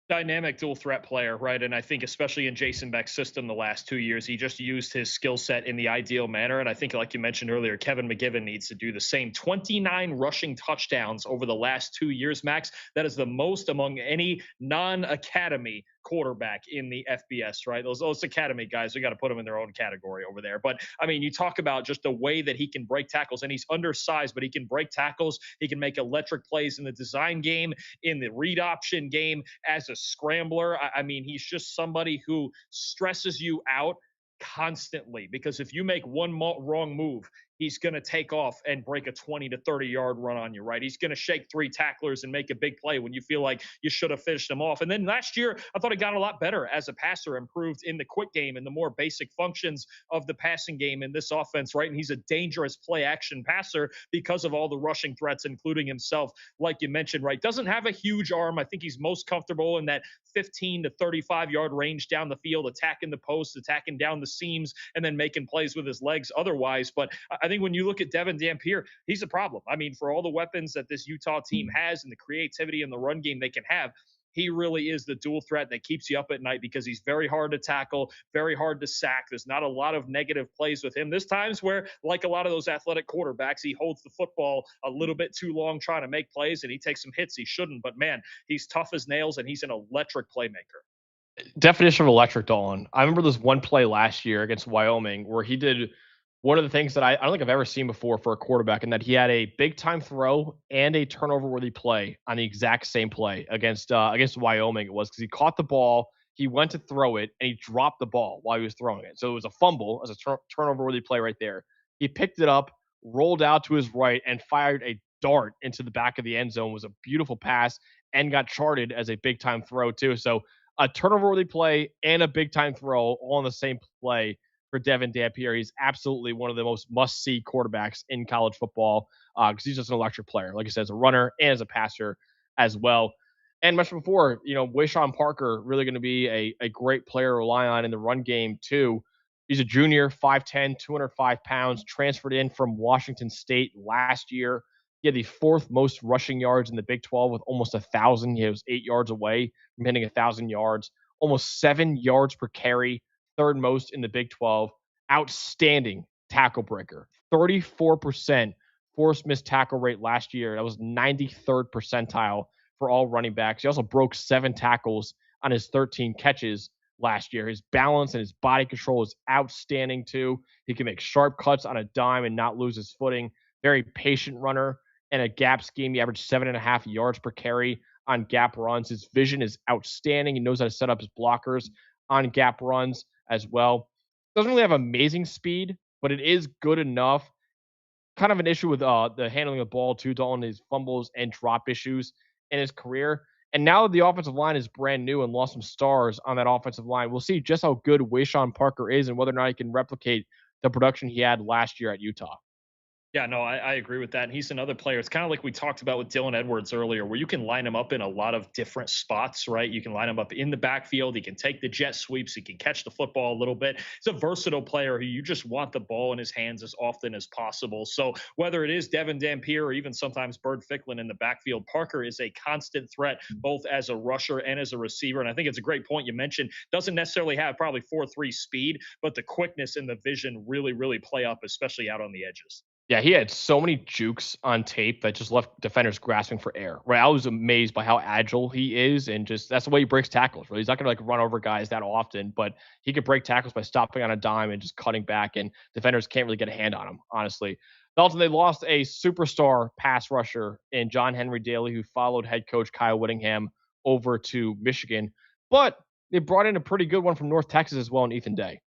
Dynamic dual threat player, right? And I think especially in Jason Beck's system the last 2 years, he just used his skill set in the ideal manner. And I think, like you mentioned earlier, Kevin McGivern needs to do the same. 29 rushing touchdowns over the last 2 years, Max. That is the most among any non-academy quarterback in the FBS, right? Those academy guys, we got to put them in their own category over there. But I mean, you talk about just the way that he can break tackles, and he's undersized, but he can break tackles. He can make electric plays in the design game, in the read option game, as a scrambler. I mean, he's just somebody who stresses you out constantly, because if you make one wrong move, he's going to take off and break a 20 to 30 yard run on you, right? He's going to shake 3 tacklers and make a big play when you feel like you should have finished him off. And then last year, I thought he got a lot better as a passer, improved in the quick game and the more basic functions of the passing game in this offense, right? And he's a dangerous play action passer because of all the rushing threats, including himself, like you mentioned, right? Doesn't have a huge arm. I think he's most comfortable in that 15 to 35 yard range down the field, attacking the post, attacking down the seams, and then making plays with his legs otherwise. But I think when you look at Devin Dampier, he's a problem. I mean, for all the weapons that this Utah team has and the creativity in the run game they can have, he really is the dual threat that keeps you up at night, because he's very hard to tackle, very hard to sack. There's not a lot of negative plays with him. There's times where, like a lot of those athletic quarterbacks, he holds the football a little bit too long trying to make plays, and he takes some hits he shouldn't. But, man, he's tough as nails, and he's an electric playmaker. Definition of electric, Dolan. I remember this one play last year against Wyoming where he did one of the things that I don't think I've ever seen before for a quarterback, in that he had a big time throw and a turnover worthy play on the exact same play against Wyoming. It was because he caught the ball, he went to throw it, and he dropped the ball while he was throwing it. So it was a fumble as a turnover worthy play right there. He picked it up, rolled out to his right, and fired a dart into the back of the end zone. It was a beautiful pass and got charted as a big time throw too. So a turnover worthy play and a big time throw all in the same play for Devin Dampier. He's absolutely one of the most must see quarterbacks in college football because he's just an electric player. Like I said, as a runner and as a passer as well. And mentioned before, Wayshawn Parker really going to be a great player to rely on in the run game too. He's a junior, 5'10", 205 pounds, transferred in from Washington State last year. He had the fourth most rushing yards in the Big 12 with almost 1,000. He was 8 yards away from hitting 1,000 yards, almost 7 yards per carry, third most in the Big 12. Outstanding tackle breaker, 34% forced missed tackle rate last year. That was 93rd percentile for all running backs. He also broke 7 tackles on his 13 catches last year. His balance and his body control is outstanding too. He can make sharp cuts on a dime and not lose his footing. Very patient runner. And a gap scheme, he averaged 7.5 yards per carry on gap runs. His vision is outstanding. He knows how to set up his blockers on gap runs as well. Doesn't really have amazing speed, but it is good enough. Kind of an issue with the handling of the ball too, Dalton, his fumbles and drop issues in his career. And now that the offensive line is brand new and lost some stars on that offensive line, we'll see just how good Wayshawn Parker is and whether or not he can replicate the production he had last year at Utah. Yeah, no, I agree with that. And he's another player. It's kind of like we talked about with Dylan Edwards earlier, where you can line him up in a lot of different spots, right? You can line him up in the backfield. He can take the jet sweeps. He can catch the football a little bit. He's a versatile player who you just want the ball in his hands as often as possible. So whether it is Devin Dampier or even sometimes Bird Ficklin in the backfield, Parker is a constant threat, both as a rusher and as a receiver. And I think it's a great point you mentioned. Doesn't necessarily have probably 4.3 speed, but the quickness and the vision really, really play up, especially out on the edges. Yeah, he had so many jukes on tape that just left defenders grasping for air. Right, I was amazed by how agile he is, and just that's the way he breaks tackles. Right, he's not gonna run over guys that often, but he can break tackles by stopping on a dime and just cutting back, and defenders can't really get a hand on him. Honestly, Dalton, they lost a superstar pass rusher in John Henry Daly, who followed head coach Kyle Whittingham over to Michigan, but they brought in a pretty good one from North Texas as well, in Ethan Day.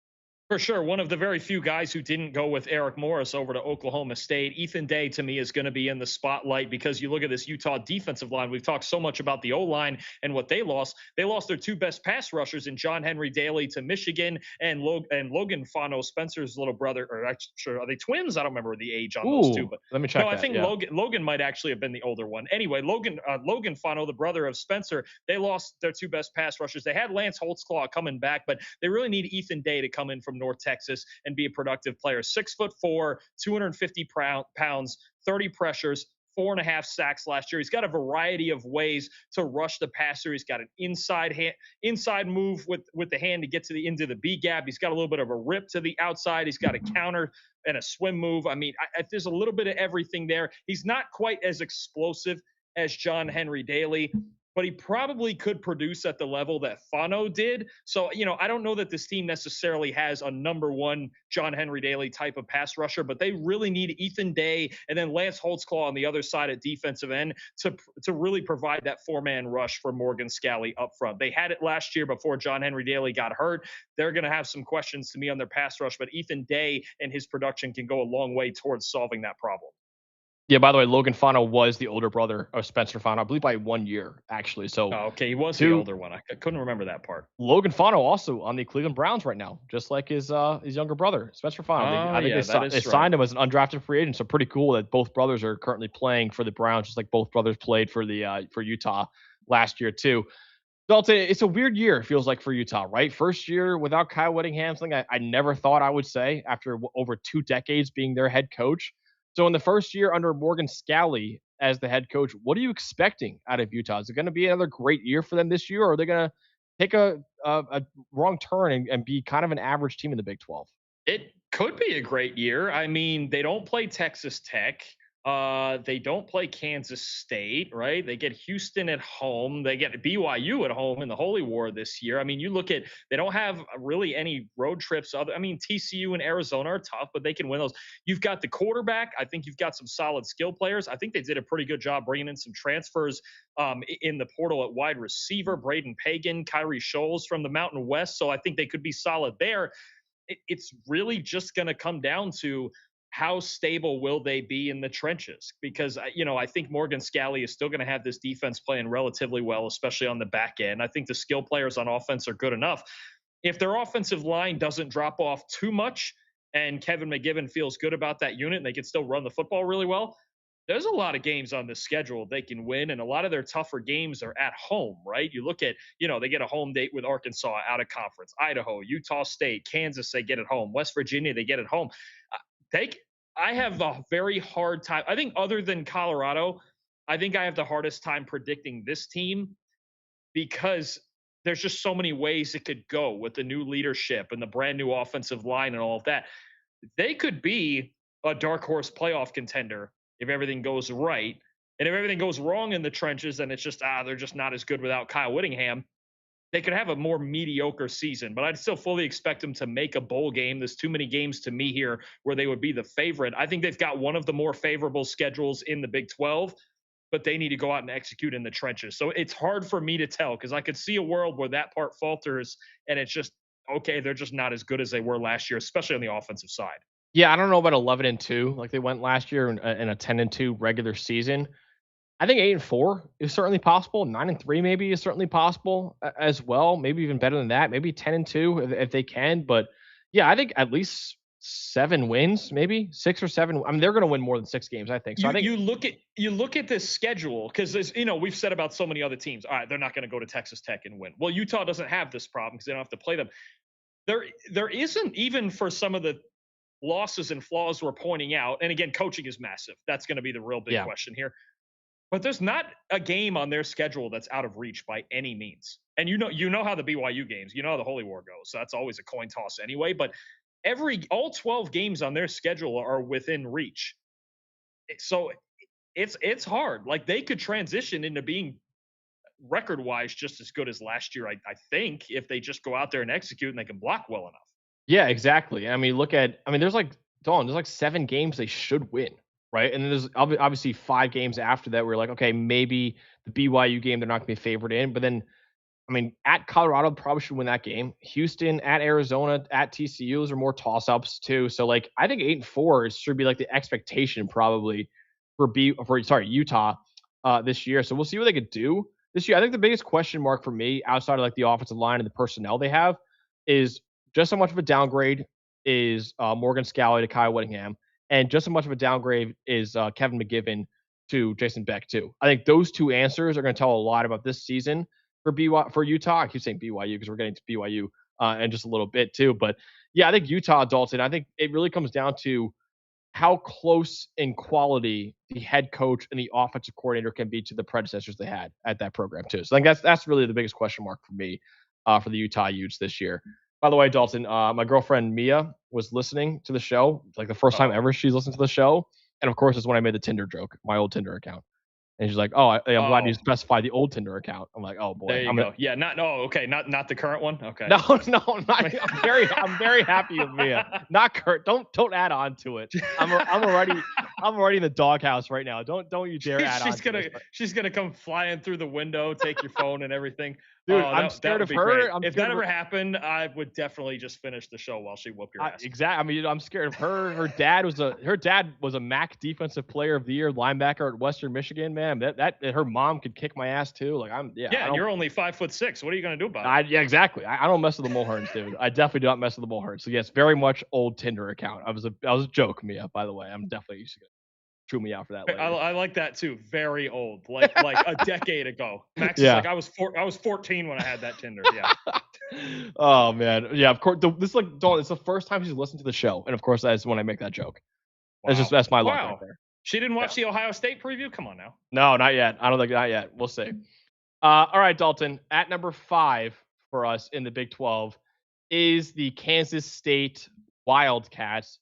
For sure. One of the very few guys who didn't go with Eric Morris over to Oklahoma State. Ethan Day, to me, is going to be in the spotlight because you look at this Utah defensive line. We've talked so much about the O-line and what they lost. They lost their 2 best pass rushers in John Henry Daly to Michigan and Logan Fano, Spencer's little brother. Or actually, are they twins? I don't remember the age on those two. But let me check. No, I think Logan might actually have been the older one. Anyway, Logan Fano, the brother of Spencer, they lost their 2 best pass rushers. They had Lance Holtzclaw coming back, but they really need Ethan Day to come in from North Texas and be a productive player. 6'4", 250 pounds, 30 pressures, 4.5 sacks last year. He's got a variety of ways to rush the passer. He's got an inside move with the hand to get into the B gap. He's got a little bit of a rip to the outside. He's got a counter and a swim move. I mean, there's a little bit of everything there. He's not quite as explosive as John Henry Daly, but he probably could produce at the level that Fano did. So, I don't know that this team necessarily has a number one John Henry Daly type of pass rusher, but they really need Ethan Day and then Lance Holtzclaw on the other side at defensive end to really provide that 4-man rush for Morgan Scalley up front. They had it last year before John Henry Daly got hurt. They're going to have some questions to me on their pass rush, but Ethan Day and his production can go a long way towards solving that problem. Yeah, by the way, Logan Fano was the older brother of Spencer Fano, I believe by 1 year, actually. So, okay, he was the older one. I couldn't remember that part. Logan Fano also on the Cleveland Browns right now, just like his younger brother, Spencer Fano. I think they signed him as an undrafted free agent. So pretty cool that both brothers are currently playing for the Browns, just like both brothers played for for Utah last year too. Dalton, it's a weird year, it feels like, for Utah, right? First year without Kyle Whittingham, something I never thought I would say after over 2 decades being their head coach. So in the first year under Morgan Scalley as the head coach, what are you expecting out of Utah? Is it going to be another great year for them this year, or are they going to take a wrong turn and be kind of an average team in the Big 12? It could be a great year. I mean, they don't play Texas Tech. They don't play Kansas State, right? They get Houston at home. They get BYU at home in the Holy War this year. I mean, you look at, they don't have really any road trips. TCU and Arizona are tough, but they can win those. You've got the quarterback. I think you've got some solid skill players. I think they did a pretty good job bringing in some transfers in the portal at wide receiver, Braden Pagan, Kyrie Scholes from the Mountain West. So I think they could be solid there. It's really just going to come down to how stable will they be in the trenches? Because, I think Morgan Scalley is still going to have this defense playing relatively well, especially on the back end. I think the skill players on offense are good enough. If their offensive line doesn't drop off too much and Kevin McGivern feels good about that unit and they can still run the football really well, there's a lot of games on the schedule they can win, and a lot of their tougher games are at home, right? You look at, they get a home date with Arkansas out of conference, Idaho, Utah State, Kansas, they get at home, West Virginia, they get at home. I have a very hard time. I think other than Colorado, I think I have the hardest time predicting this team because there's just so many ways it could go with the new leadership and the brand new offensive line and all of that. They could be a dark horse playoff contender if everything goes right. And if everything goes wrong in the trenches and it's just, they're just not as good without Kyle Whittingham, they could have a more mediocre season. But I'd still fully expect them to make a bowl game. There's too many games to me here where they would be the favorite. I think they've got one of the more favorable schedules in the Big 12, but they need to go out and execute in the trenches. So it's hard for me to tell because I could see a world where that part falters and it's just, okay, they're just not as good as they were last year, especially on the offensive side. Yeah, I don't know about 11-2 like they went last year in a 10-2 regular season. I think 8-4 is certainly possible. 9-3 maybe is certainly possible as well. Maybe even better than that. Maybe 10-2 if they can. But yeah, I think at least 7 wins, maybe 6 or 7. I mean, they're going to win more than 6 games, I think. So I think you look at this schedule because we've said about so many other teams. All right, they're not going to go to Texas Tech and win. Well, Utah doesn't have this problem because they don't have to play them. There isn't, even for some of the losses and flaws we're pointing out. And again, coaching is massive. That's going to be the real big question here. But there's not a game on their schedule that's out of reach by any means. And you know how the BYU games, how the Holy War goes. So that's always a coin toss anyway. But all 12 games on their schedule are within reach. So it's hard. Like they could transition into being record-wise just as good as last year, I think, if they just go out there and execute and they can block well enough. Yeah, exactly. I mean, there's like 7 games they should win, right? And then there's obviously 5 games after that where you're like, okay, maybe the BYU game they're not going to be favored in. But then, I mean, at Colorado, probably should win that game. Houston, at Arizona, at TCU, those are more toss-ups too. So, like, I think 8-4 should be like the expectation probably for Utah this year. So we'll see what they could do this year. I think the biggest question mark for me outside of like the offensive line and the personnel they have is just how much of a downgrade is Morgan Scalley to Kyle Whittingham, and just how much of a downgrade is Kevin McGivern to Jason Beck too. I think those 2 answers are going to tell a lot about this season for Utah. I keep saying BYU because we're getting to BYU in just a little bit too. But yeah, I think Utah, Dalton, I think it really comes down to how close in quality the head coach and the offensive coordinator can be to the predecessors they had at that program too. So I think that's really the biggest question mark for me for the Utah Utes this year. By the way, Dalton, my girlfriend Mia was listening to the show. It's like the first time ever she's listened to the show. And of course, it's when I made the Tinder joke, my old Tinder account. And she's like, "Oh, I'm glad you specified the old Tinder account." I'm like, "Oh boy." There you go. Yeah, not the current one. Okay. No, I'm very happy with Mia. Not Kurt. Don't add on to it. I'm already in the doghouse right now. Don't you dare add on. She's gonna come flying through the window, take your phone and everything. Dude, I'm scared of her. If that ever happened, I would definitely just finish the show while she whooped your ass. Exactly. I mean, I'm scared of her. Her dad was a MAC Defensive Player of the Year linebacker at Western Michigan. Man, that her mom could kick my ass too. Like and you're only 5'6". What are you gonna do about it? Yeah, exactly. I don't mess with the Mulherns, dude. I definitely do not mess with the Mulherns. So yes, very much old Tinder account. I was a joke, Mia. By the way, I'm definitely used to it. Chew me out for that later. I like that too. Very old, like a decade ago. Max is like I was 14 when I had that Tinder. Yeah. Oh man, yeah. Of course, it's the first time she's listened to the show, and of course that's when I make that joke. Wow. That's my luck right there. She didn't watch the Ohio State preview. Come on now. No, not yet. I don't think not yet. We'll see. All right, Dalton. At number 5 for us in the Big 12 is the Kansas State Wildcats.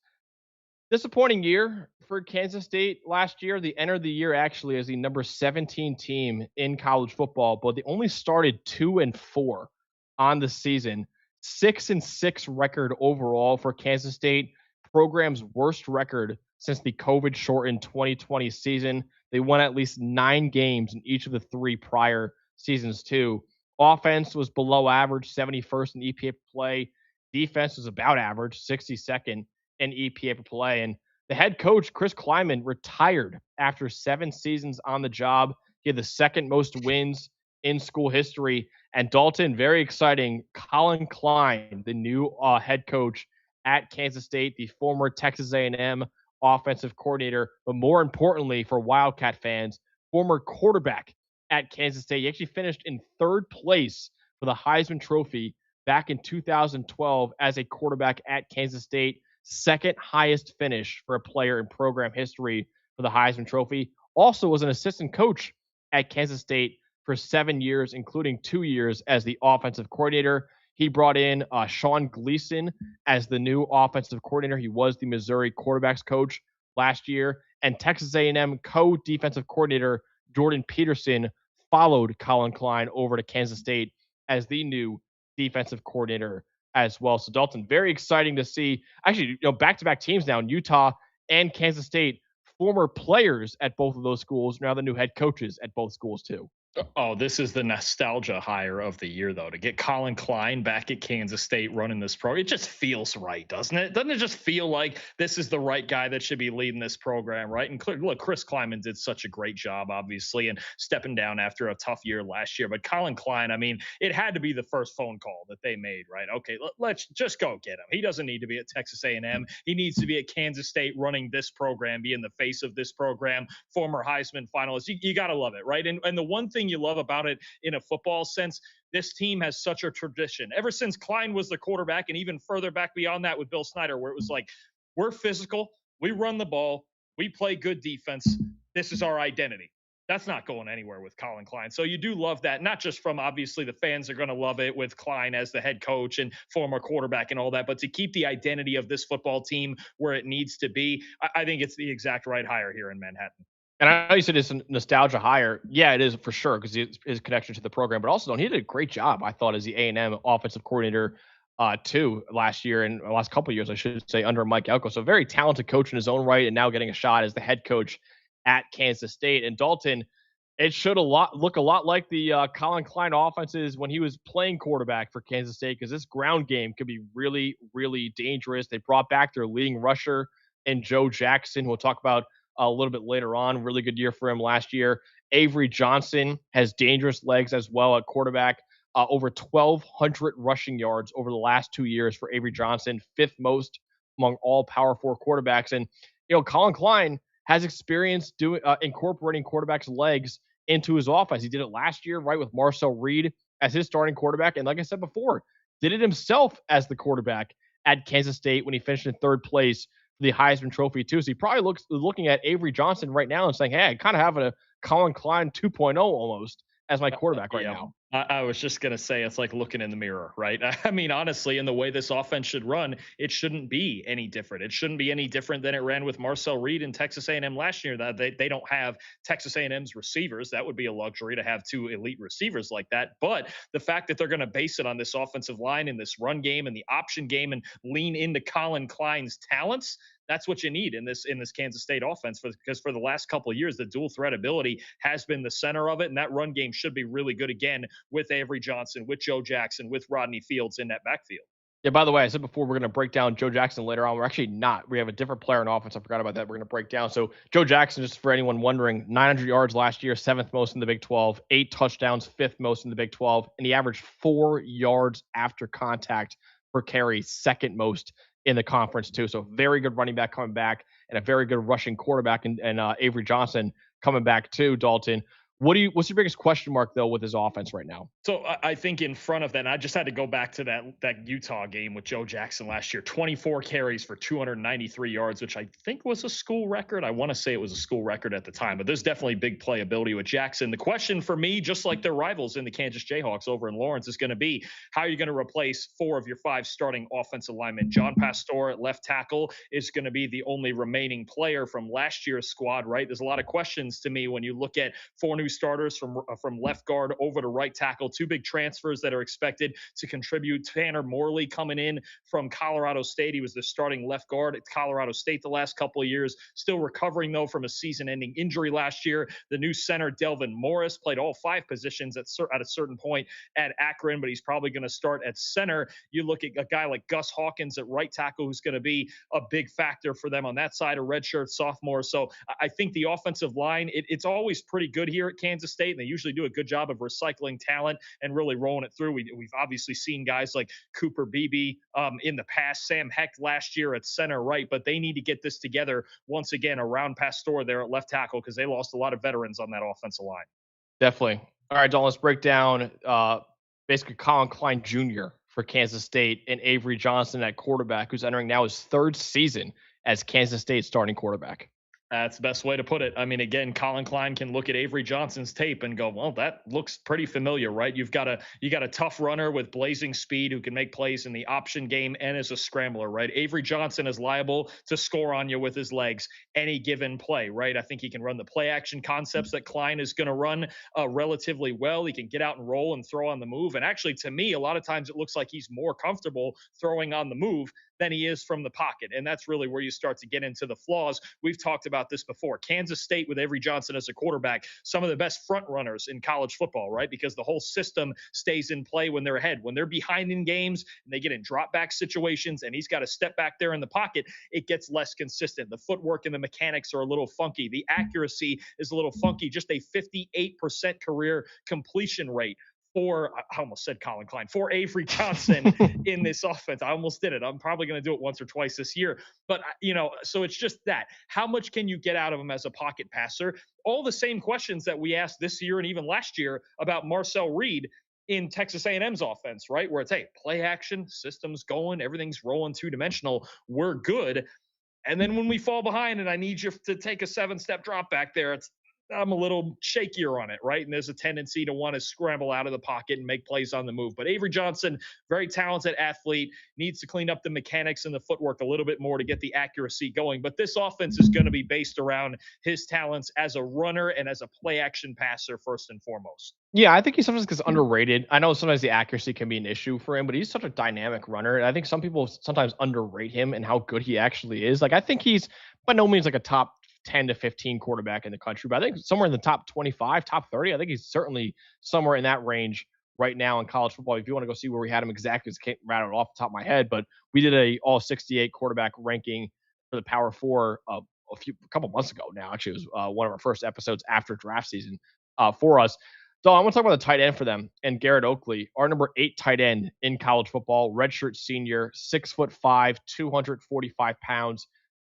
Disappointing year for Kansas State last year. They entered the year actually as the number 17 team in college football, but they only started 2-4 on the season. 6-6 record overall for Kansas State, program's worst record since the COVID-shortened 2020 season. They won at least 9 games in each of the 3 prior seasons too. Offense was below average, 71st in EPA per play. Defense was about average, 62nd in EPA per play. And The head coach, Chris Kleiman, retired after 7 seasons on the job. He had the second most wins in school history. And Dalton, very exciting, Colin Klein, the new head coach at Kansas State, the former Texas A&M offensive coordinator, but more importantly for Wildcat fans, former quarterback at Kansas State. He actually finished in 3rd place for the Heisman Trophy back in 2012 as a quarterback at Kansas State. 2nd highest finish for a player in program history for the Heisman Trophy. Also was an assistant coach at Kansas State for 7 years, including 2 years as the offensive coordinator. He brought in Sean Gleason as the new offensive coordinator. He was the Missouri quarterbacks coach last year. And Texas A&M co-defensive coordinator Jordan Peterson followed Colin Klein over to Kansas State as the new defensive coordinator as well. So Dalton, very exciting to see. Actually, back-to-back teams now in Utah and Kansas State, former players at both of those schools, now the new head coaches at both schools too. Oh, this is the nostalgia hire of the year, though, to get Colin Klein back at Kansas State running this program. It just feels right, doesn't it? Doesn't it just feel like this is the right guy that should be leading this program, right? And look, Chris Kleiman did such a great job, obviously, and stepping down after a tough year last year. But Colin Klein, I mean, it had to be the first phone call that they made, right? Okay, let's just go get him. He doesn't need to be at Texas A&M. He needs to be at Kansas State running this program, being the face of this program, former Heisman finalist. You got to love it, right? And the one thing you love about it in a football sense, this team has such a tradition ever since Klein was the quarterback, and even further back beyond that with Bill Snyder, where it was like, we're physical, we run the ball, we play good defense, this is our identity. That's not going anywhere with Colin Klein. So you do love that, not just from, obviously, the fans are going to love it with Klein as the head coach and former quarterback and all that, but to keep the identity of this football team where it needs to be, I think it's the exact right hire here in Manhattan. And I know you said it's a nostalgia hire. Yeah, it is for sure because his connection to the program. But also, he did a great job, I thought, as the A&M offensive coordinator too last year and the last couple of years, I should say, under Mike Elko. So very talented coach in his own right, and now getting a shot as the head coach at Kansas State. And Dalton, it should look a lot like the Colin Klein offenses when he was playing quarterback for Kansas State, because this ground game could be really, really dangerous. They brought back their leading rusher in Joe Jackson, who we'll talk about a little bit later on. Really good year for him last year. Avery Johnson has dangerous legs as well at quarterback. Over 1,200 rushing yards over the last 2 years for Avery Johnson, 5th most among all Power 4 quarterbacks. And, Colin Klein has experience incorporating quarterbacks' legs into his offense. He did it last year, right, with Marcel Reed as his starting quarterback. And like I said before, did it himself as the quarterback at Kansas State when he finished in 3rd place for the Heisman Trophy too. So he probably looking at Avery Johnson right now and saying, hey, I kind of have a Colin Klein 2.0 almost as my quarterback right now. I was just going to say, it's like looking in the mirror, right? I mean, honestly, in the way this offense should run, it shouldn't be any different. It shouldn't be any different than it ran with Marcel Reed and Texas A&M last year. That they don't have Texas A&M's receivers. That would be a luxury to have 2 elite receivers like that. But the fact that they're going to base it on this offensive line and this run game and the option game and lean into Colin Klein's talents, that's what you need in this Kansas State offense, because for the last couple of years, the dual threat ability has been the center of it, and that run game should be really good again with Avery Johnson, with Joe Jackson, with Rodney Fields in that backfield. Yeah, by the way, I said before, we're going to break down Joe Jackson later on. We're actually not. We have a different player in offense. I forgot about that. We're going to break down. So Joe Jackson, just for anyone wondering, 900 yards last year, 7th most in the Big 12, 8 touchdowns, 5th most in the Big 12, and he averaged 4 yards after contact per carry, 2nd most in the conference too. So very good running back coming back, and a very good rushing quarterback, and Avery Johnson coming back too, Dalton. What's your biggest question mark though with his offense right now? So I think in front of that, and I just had to go back to that Utah game with Joe Jackson last year. 24 carries for 293 yards, which I think was a school record. I want to say it was a school record at the time, but there's definitely big playability with Jackson. The question for me, just like their rivals in the Kansas Jayhawks over in Lawrence, is going to be, how are you going to replace 4 of your 5 starting offensive linemen? John Pastore at left tackle is going to be the only remaining player from last year's squad, right? There's a lot of questions to me when you look at 4 new starters from left guard over to right tackle. Two big transfers that are expected to contribute. Tanner Morley coming in from Colorado State. He was the starting left guard at Colorado State the last couple of years. Still recovering, though, from a season-ending injury last year. The new center, Delvin Morris, played all 5 positions at a certain point at Akron, but he's probably going to start at center. You look at a guy like Gus Hawkins at right tackle, who's going to be a big factor for them on that side, a redshirt sophomore. So I think the offensive line, it's always pretty good here at Kansas State, and they usually do a good job of recycling talent and really rolling it through. We've obviously seen guys like Cooper Beebe in the past, Sam Hecht last year at center right, but they need to get this together once again around Pastore there at left tackle because they lost a lot of veterans on that offensive line. Definitely. All right, Dalton, let's break down basically Colin Klein Jr. for Kansas State and Avery Johnson at quarterback, who's entering now his 3rd season as Kansas State starting quarterback. That's the best way to put it. I mean, again, Colin Klein can look at Avery Johnson's tape and go, well, that looks pretty familiar, right? You got a tough runner with blazing speed who can make plays in the option game and as a scrambler, right? Avery Johnson is liable to score on you with his legs any given play, right? I think he can run the play action concepts that Klein is going to run relatively well. He can get out and roll and throw on the move. And actually, to me, a lot of times it looks like he's more comfortable throwing on the move than he is from the pocket. And that's really where you start to get into the flaws. We've talked about this before. Kansas State with Avery Johnson as a quarterback, some of the best front runners in college football, right? Because the whole system stays in play when they're ahead. When they're behind in games and they get in drop back situations and he's got to step back there in the pocket, it gets less consistent. The footwork and the mechanics are a little funky. The accuracy is a little funky. Just a 58% career completion rate I almost said Colin Klein, for Avery Johnson in this offense. I almost did it. I'm probably going to do it once or twice this year. But, so it's just that. How much can you get out of him as a pocket passer? All the same questions that we asked this year and even last year about Marcel Reed in Texas A&M's offense, right? Where it's, hey, play action, system's going, everything's rolling two-dimensional, we're good. And then when we fall behind and I need you to take a 7-step drop back there, I'm a little shakier on it, right? And there's a tendency to want to scramble out of the pocket and make plays on the move. But Avery Johnson, very talented athlete, needs to clean up the mechanics and the footwork a little bit more to get the accuracy going. But this offense is going to be based around his talents as a runner and as a play-action passer first and foremost. Yeah, I think he sometimes gets underrated. I know sometimes the accuracy can be an issue for him, but he's such a dynamic runner. And I think some people sometimes underrate him and how good he actually is. Like, I think he's by no means like a top 10 to 15 quarterback in the country, but I think somewhere in the top 25, top 30, I think he's certainly somewhere in that range right now in college football. If you want to go see where we had him exactly, it's can't rattle it off the top of my head, but we did a all 68 quarterback ranking for the Power Four a couple months ago now. Actually, it was one of our first episodes after draft season for us. So I want to talk about the tight end for them and Garrett Oakley, our number 8 tight end in college football, redshirt senior, 6'5", 245 pounds.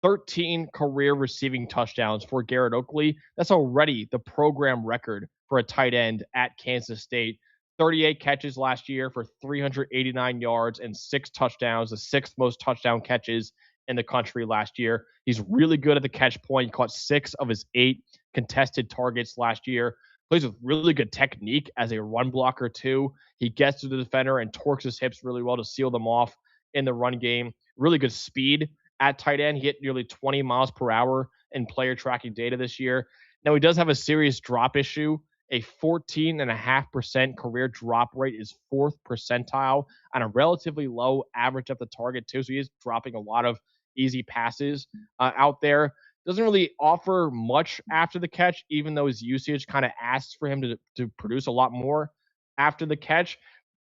13 career receiving touchdowns for Garrett Oakley. That's already the program record for a tight end at Kansas State. 38 catches last year for 389 yards and 6 touchdowns, the 6th most touchdown catches in the country last year. He's really good at the catch point. He caught 6 of his 8 contested targets last year. Plays with really good technique as a run blocker too. He gets to the defender and torques his hips really well to seal them off in the run game. Really good speed at tight end. He hit nearly 20 miles per hour in player tracking data this year. Now, he does have a serious drop issue. A 14.5% career drop rate is 4th percentile on a relatively low average at the target, too. So he is dropping a lot of easy passes out there. Doesn't really offer much after the catch, even though his usage kind of asks for him to produce a lot more after the catch.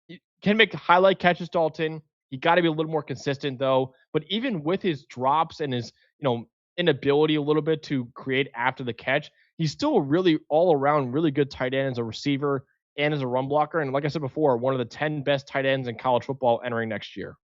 He can make highlight catches, Dalton. You got to be a little more consistent, though. But even with his drops and his, inability a little bit to create after the catch, he's still a really all-around really good tight end as a receiver and as a run blocker. And like I said before, one of the 10 best tight ends in college football entering next year.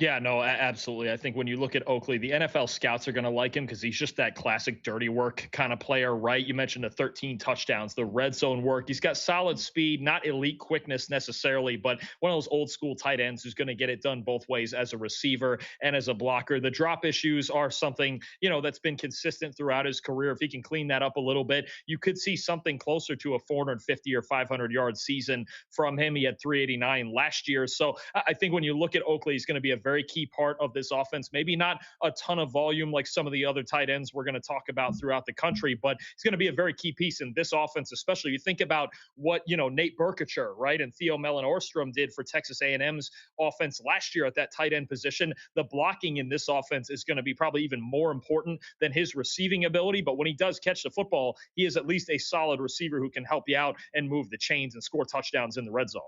Yeah, no, absolutely. I think when you look at Oakley, the NFL scouts are going to like him because he's just that classic dirty work kind of player, right? You mentioned the 13 touchdowns, the red zone work. He's got solid speed, not elite quickness necessarily, but one of those old school tight ends who's going to get it done both ways as a receiver and as a blocker. The drop issues are something, that's been consistent throughout his career. If he can clean that up a little bit, you could see something closer to a 450 or 500 yard season from him. He had 389 last year. So I think when you look at Oakley, he's going to be a very key part of this offense. Maybe not a ton of volume like some of the other tight ends we're going to talk about throughout the country, but he's going to be a very key piece in this offense, especially you think about what, Nate Berkacher, right, and Theo Mellon-Orstrom did for Texas A&M's offense last year at that tight end position. The blocking in this offense is going to be probably even more important than his receiving ability, but when he does catch the football, he is at least a solid receiver who can help you out and move the chains and score touchdowns in the red zone.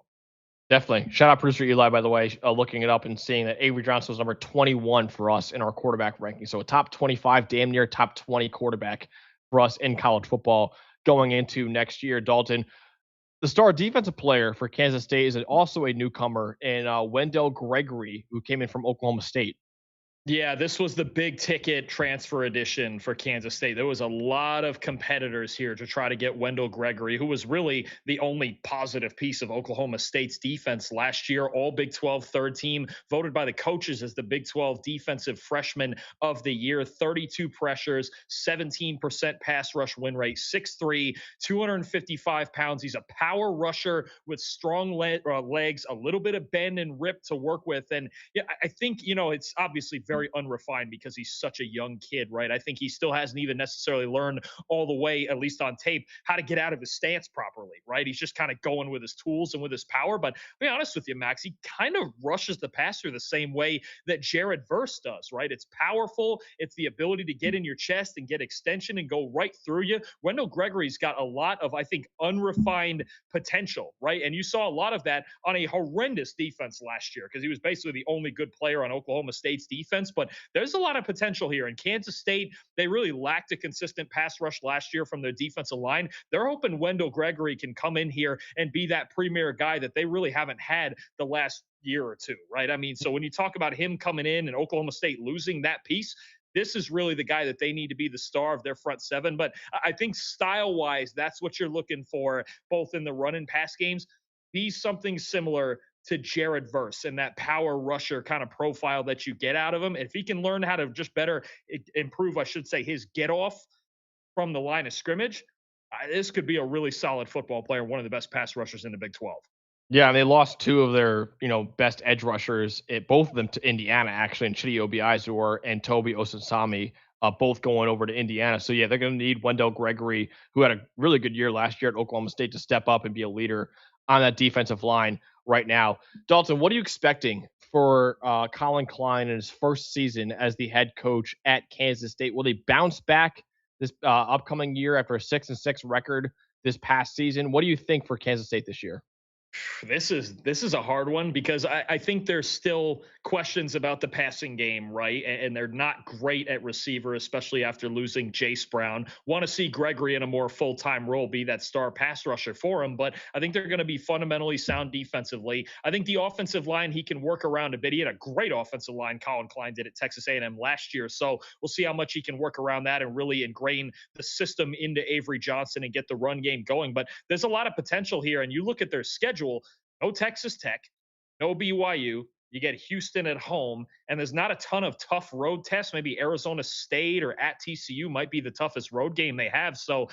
Definitely. Shout out producer Eli, by the way, looking it up and seeing that Avery Johnson was number 21 for us in our quarterback ranking. So a top 25, damn near top 20 quarterback for us in college football going into next year. Dalton, the star defensive player for Kansas State is also a newcomer in Wendell Gregory, who came in from Oklahoma State. Yeah, this was the big ticket transfer edition for Kansas State. There was a lot of competitors here to try to get Wendell Gregory, who was really the only positive piece of Oklahoma State's defense last year. All Big 12 third team, voted by the coaches as the Big 12 defensive freshman of the year. 32 pressures, 17% pass rush win rate, 6'3", 255 pounds. He's a power rusher with strong legs, a little bit of bend and rip to work with. And yeah, I think, it's obviously very unrefined because he's such a young kid, right? I think he still hasn't even necessarily learned all the way, at least on tape, how to get out of his stance properly, right? He's just kind of going with his tools and with his power. But to be honest with you, Max, he kind of rushes the passer the same way that Jared Verse does, right? It's powerful. It's the ability to get in your chest and get extension and go right through you. Wendell Gregory's got a lot of, I think, unrefined potential, right? And you saw a lot of that on a horrendous defense last year because he was basically the only good player on Oklahoma State's defense. But there's a lot of potential here. In Kansas State, they really lacked a consistent pass rush last year from their defensive line. They're hoping Wendell Gregory can come in here and be that premier guy that they really haven't had the last year or two, right? I mean, so when you talk about him coming in and Oklahoma State losing that piece, this is really the guy that they need to be the star of their front seven. But I think style-wise, that's what you're looking for, both in the run and pass games. Be something similar to Jared Verse and that power rusher kind of profile that you get out of him. If he can learn how to just better improve, I should say, his get off from the line of scrimmage, this could be a really solid football player, one of the best pass rushers in the Big 12. Yeah, they lost two of their, best edge rushers, both of them to Indiana, actually, and Chidi Obiazor and Toby Osunsami, both going over to Indiana. So, yeah, they're going to need Wendell Gregory, who had a really good year last year at Oklahoma State, to step up and be a leader on that defensive line right now. Dalton, what are you expecting for Colin Klein in his first season as the head coach at Kansas State? Will they bounce back this upcoming year after a 6-6 record this past season? What do you think for Kansas State this year? This is a hard one because I think there's still questions about the passing game, right? And they're not great at receiver, especially after losing Jace Brown. Want to see Gregory in a more full-time role be that star pass rusher for him, but I think they're going to be fundamentally sound defensively. I think the offensive line, he can work around a bit. He had a great offensive line, Colin Klein did at Texas A&M last year, so we'll see how much he can work around that and really ingrain the system into Avery Johnson and get the run game going. But there's a lot of potential here, and you look at their schedule. No Texas Tech, no BYU. You get Houston at home, and there's not a ton of tough road tests. Maybe Arizona State or at TCU might be the toughest road game they have. So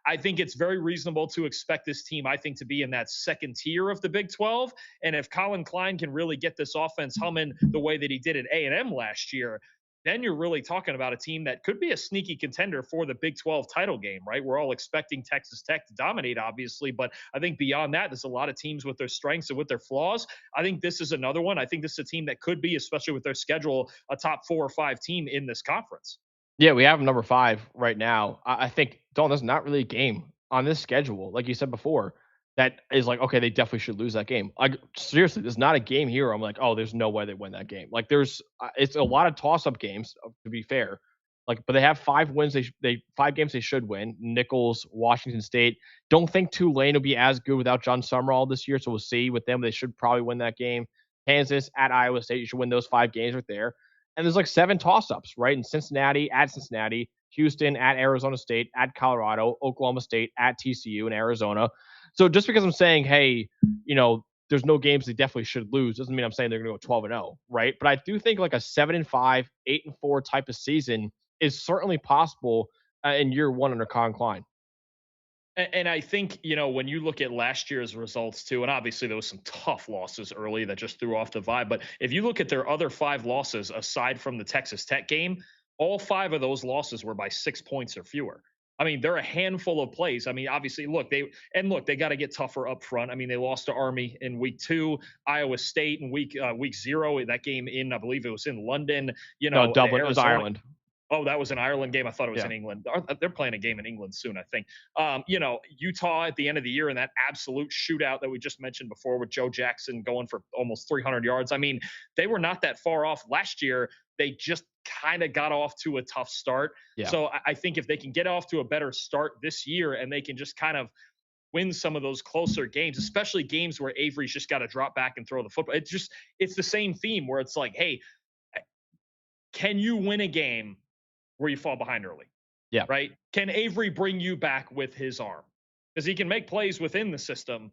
I think it's very reasonable to expect this team, I think, to be in that second tier of the Big 12. And if Colin Klein can really get this offense humming the way that he did at A&M last year, then you're really talking about a team that could be a sneaky contender for the Big 12 title game, right? We're all expecting Texas Tech to dominate, obviously, but I think beyond that, there's a lot of teams with their strengths and with their flaws. I think this is another one. I think this is a team that could be, especially with their schedule, a top 4 or 5 team in this conference. Yeah, we have number 5 right now. I think, Dalton, there's not really a game on this schedule, like you said before, that is like, okay, they definitely should lose that game. Like, seriously, there's not a game here. I'm like, oh, there's no way they win that game. Like, it's a lot of toss-up games, to be fair. Like, but they have 5 wins. They 5 games they should win. Nichols, Washington State. Don't think Tulane will be as good without John Summerall this year. So we'll see with them. They should probably win that game. Kansas at Iowa State. You should win those 5 games right there. And there's like 7 toss-ups, right? In Cincinnati, at Cincinnati, Houston, at Arizona State, at Colorado, Oklahoma State, at TCU, and Arizona. So just because I'm saying, hey, there's no games they definitely should lose, doesn't mean I'm saying they're going to go 12-0, right? But I do think like a 7-5, 8-4 type of season is certainly possible in year 1 under Colin Klein. And I think, when you look at last year's results too, and obviously there was some tough losses early that just threw off the vibe. But if you look at their other 5 losses, aside from the Texas Tech game, all 5 of those losses were by 6 points or fewer. I mean, they're a handful of plays. I mean, obviously, look, they got to get tougher up front. I mean, they lost to Army in week 2, Iowa State in week 0. That game I believe it was in London. No, Dublin. It was Arizona. Ireland. Oh, that was an Ireland game. I thought it was Yeah. in England. They're playing a game in England soon, I think. Utah at the end of the year in that absolute shootout that we just mentioned before with Joe Jackson going for almost 300 yards. I mean, they were not that far off last year. They just kind of got off to a tough start. Yeah. So I think if they can get off to a better start this year and they can just kind of win some of those closer games, especially games where Avery's just got to drop back and throw the football. It's the same theme where it's like, hey, can you win a game where you fall behind early? Yeah. Right? Can Avery bring you back with his arm? Because he can make plays within the system,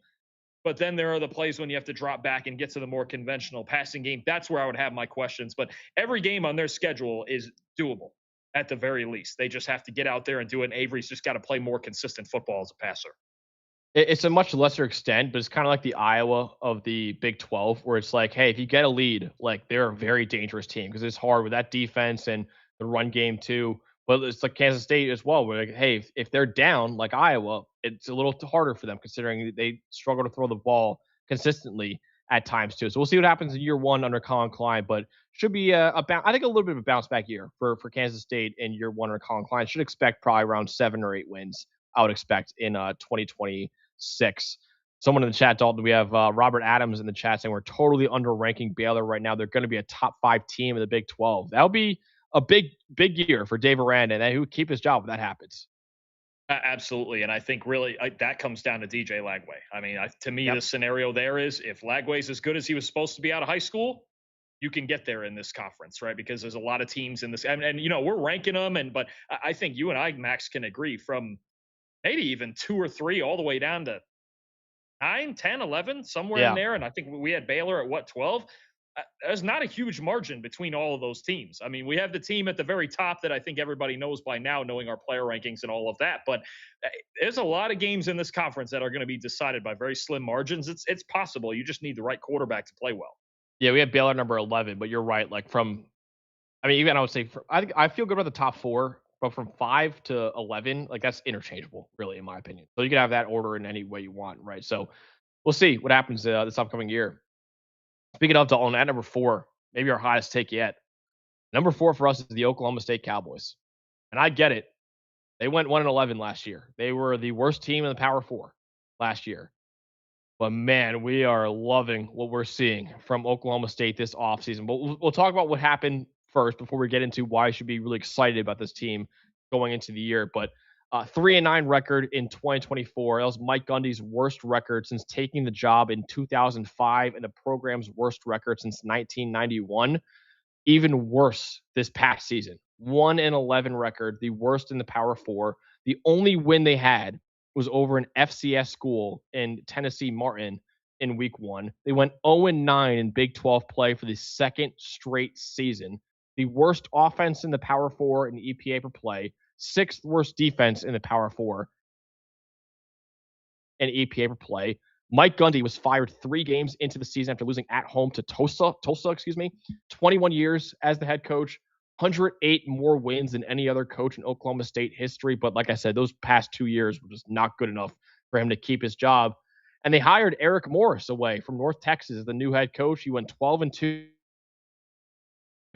but then there are the plays when you have to drop back and get to the more conventional passing game. That's where I would have my questions. But every game on their schedule is doable at the very least. They just have to get out there and do it. And Avery's just got to play more consistent football as a passer. It's a much lesser extent, but it's kind of like the Iowa of the Big 12, where it's like, hey, if you get a lead, like they're a very dangerous team because it's hard with that defense and the run game too. But it's like Kansas State as well. We're like, hey, if they're down like Iowa, it's a little harder for them considering they struggle to throw the ball consistently at times too. So we'll see what happens in year 1 under Colin Klein, but should be I think a little bit of a bounce back year for Kansas State in year 1 under Colin Klein. Should expect probably around 7 or 8 wins. I would expect in 2026. Someone in the chat, Dalton, we have Robert Adams in the chat saying we're totally underranking Baylor right now. They're going to be a top 5 team in the Big 12. That'll be a big year for Dave Aranda, and he would keep his job if that happens. Absolutely. And I think really that comes down to DJ Lagway. I mean, to me, the scenario there is if Lagway's as good as he was supposed to be out of high school, you can get there in this conference, right? Because there's a lot of teams in this, and we're ranking them. But I think you and I, Max, can agree from maybe even 2 or 3 all the way down to 9, 10, 11, somewhere in there. And I think we had Baylor at 12. There's not a huge margin between all of those teams. I mean, we have the team at the very top that I think everybody knows by now, knowing our player rankings and all of that. But there's a lot of games in this conference that are going to be decided by very slim margins. It's possible. You just need the right quarterback to play well. Yeah, we have Baylor number 11, but you're right. Like even I would say, I feel good about the top 4, but from 5 to 11, like that's interchangeable, really, in my opinion. So you can have that order in any way you want, right? So we'll see what happens this upcoming year. Speaking of Dalton, at number 4, maybe our hottest take yet. Number 4 for us is the Oklahoma State Cowboys. And I get it. They went 1-11 last year. They were the worst team in the Power 4 last year. But man, we are loving what we're seeing from Oklahoma State this offseason. But we'll talk about what happened first before we get into why I should be really excited about this team going into the year. But 3-9 record in 2024. That was Mike Gundy's worst record since taking the job in 2005 and the program's worst record since 1991. Even worse this past season. 1-11 record, the worst in the Power 4. The only win they had was over an FCS school in Tennessee Martin in week 1. They went 0-9 in Big 12 play for the second straight season. The worst offense in the Power 4 in EPA per play. 6th worst defense in the Power 4 in EPA per play. Mike Gundy was fired 3 games into the season after losing at home to Tulsa, 21 years as the head coach, 108 more wins than any other coach in Oklahoma State history. But like I said, those past 2 years were just not good enough for him to keep his job. And they hired Eric Morris away from North Texas as the new head coach. He went 12-2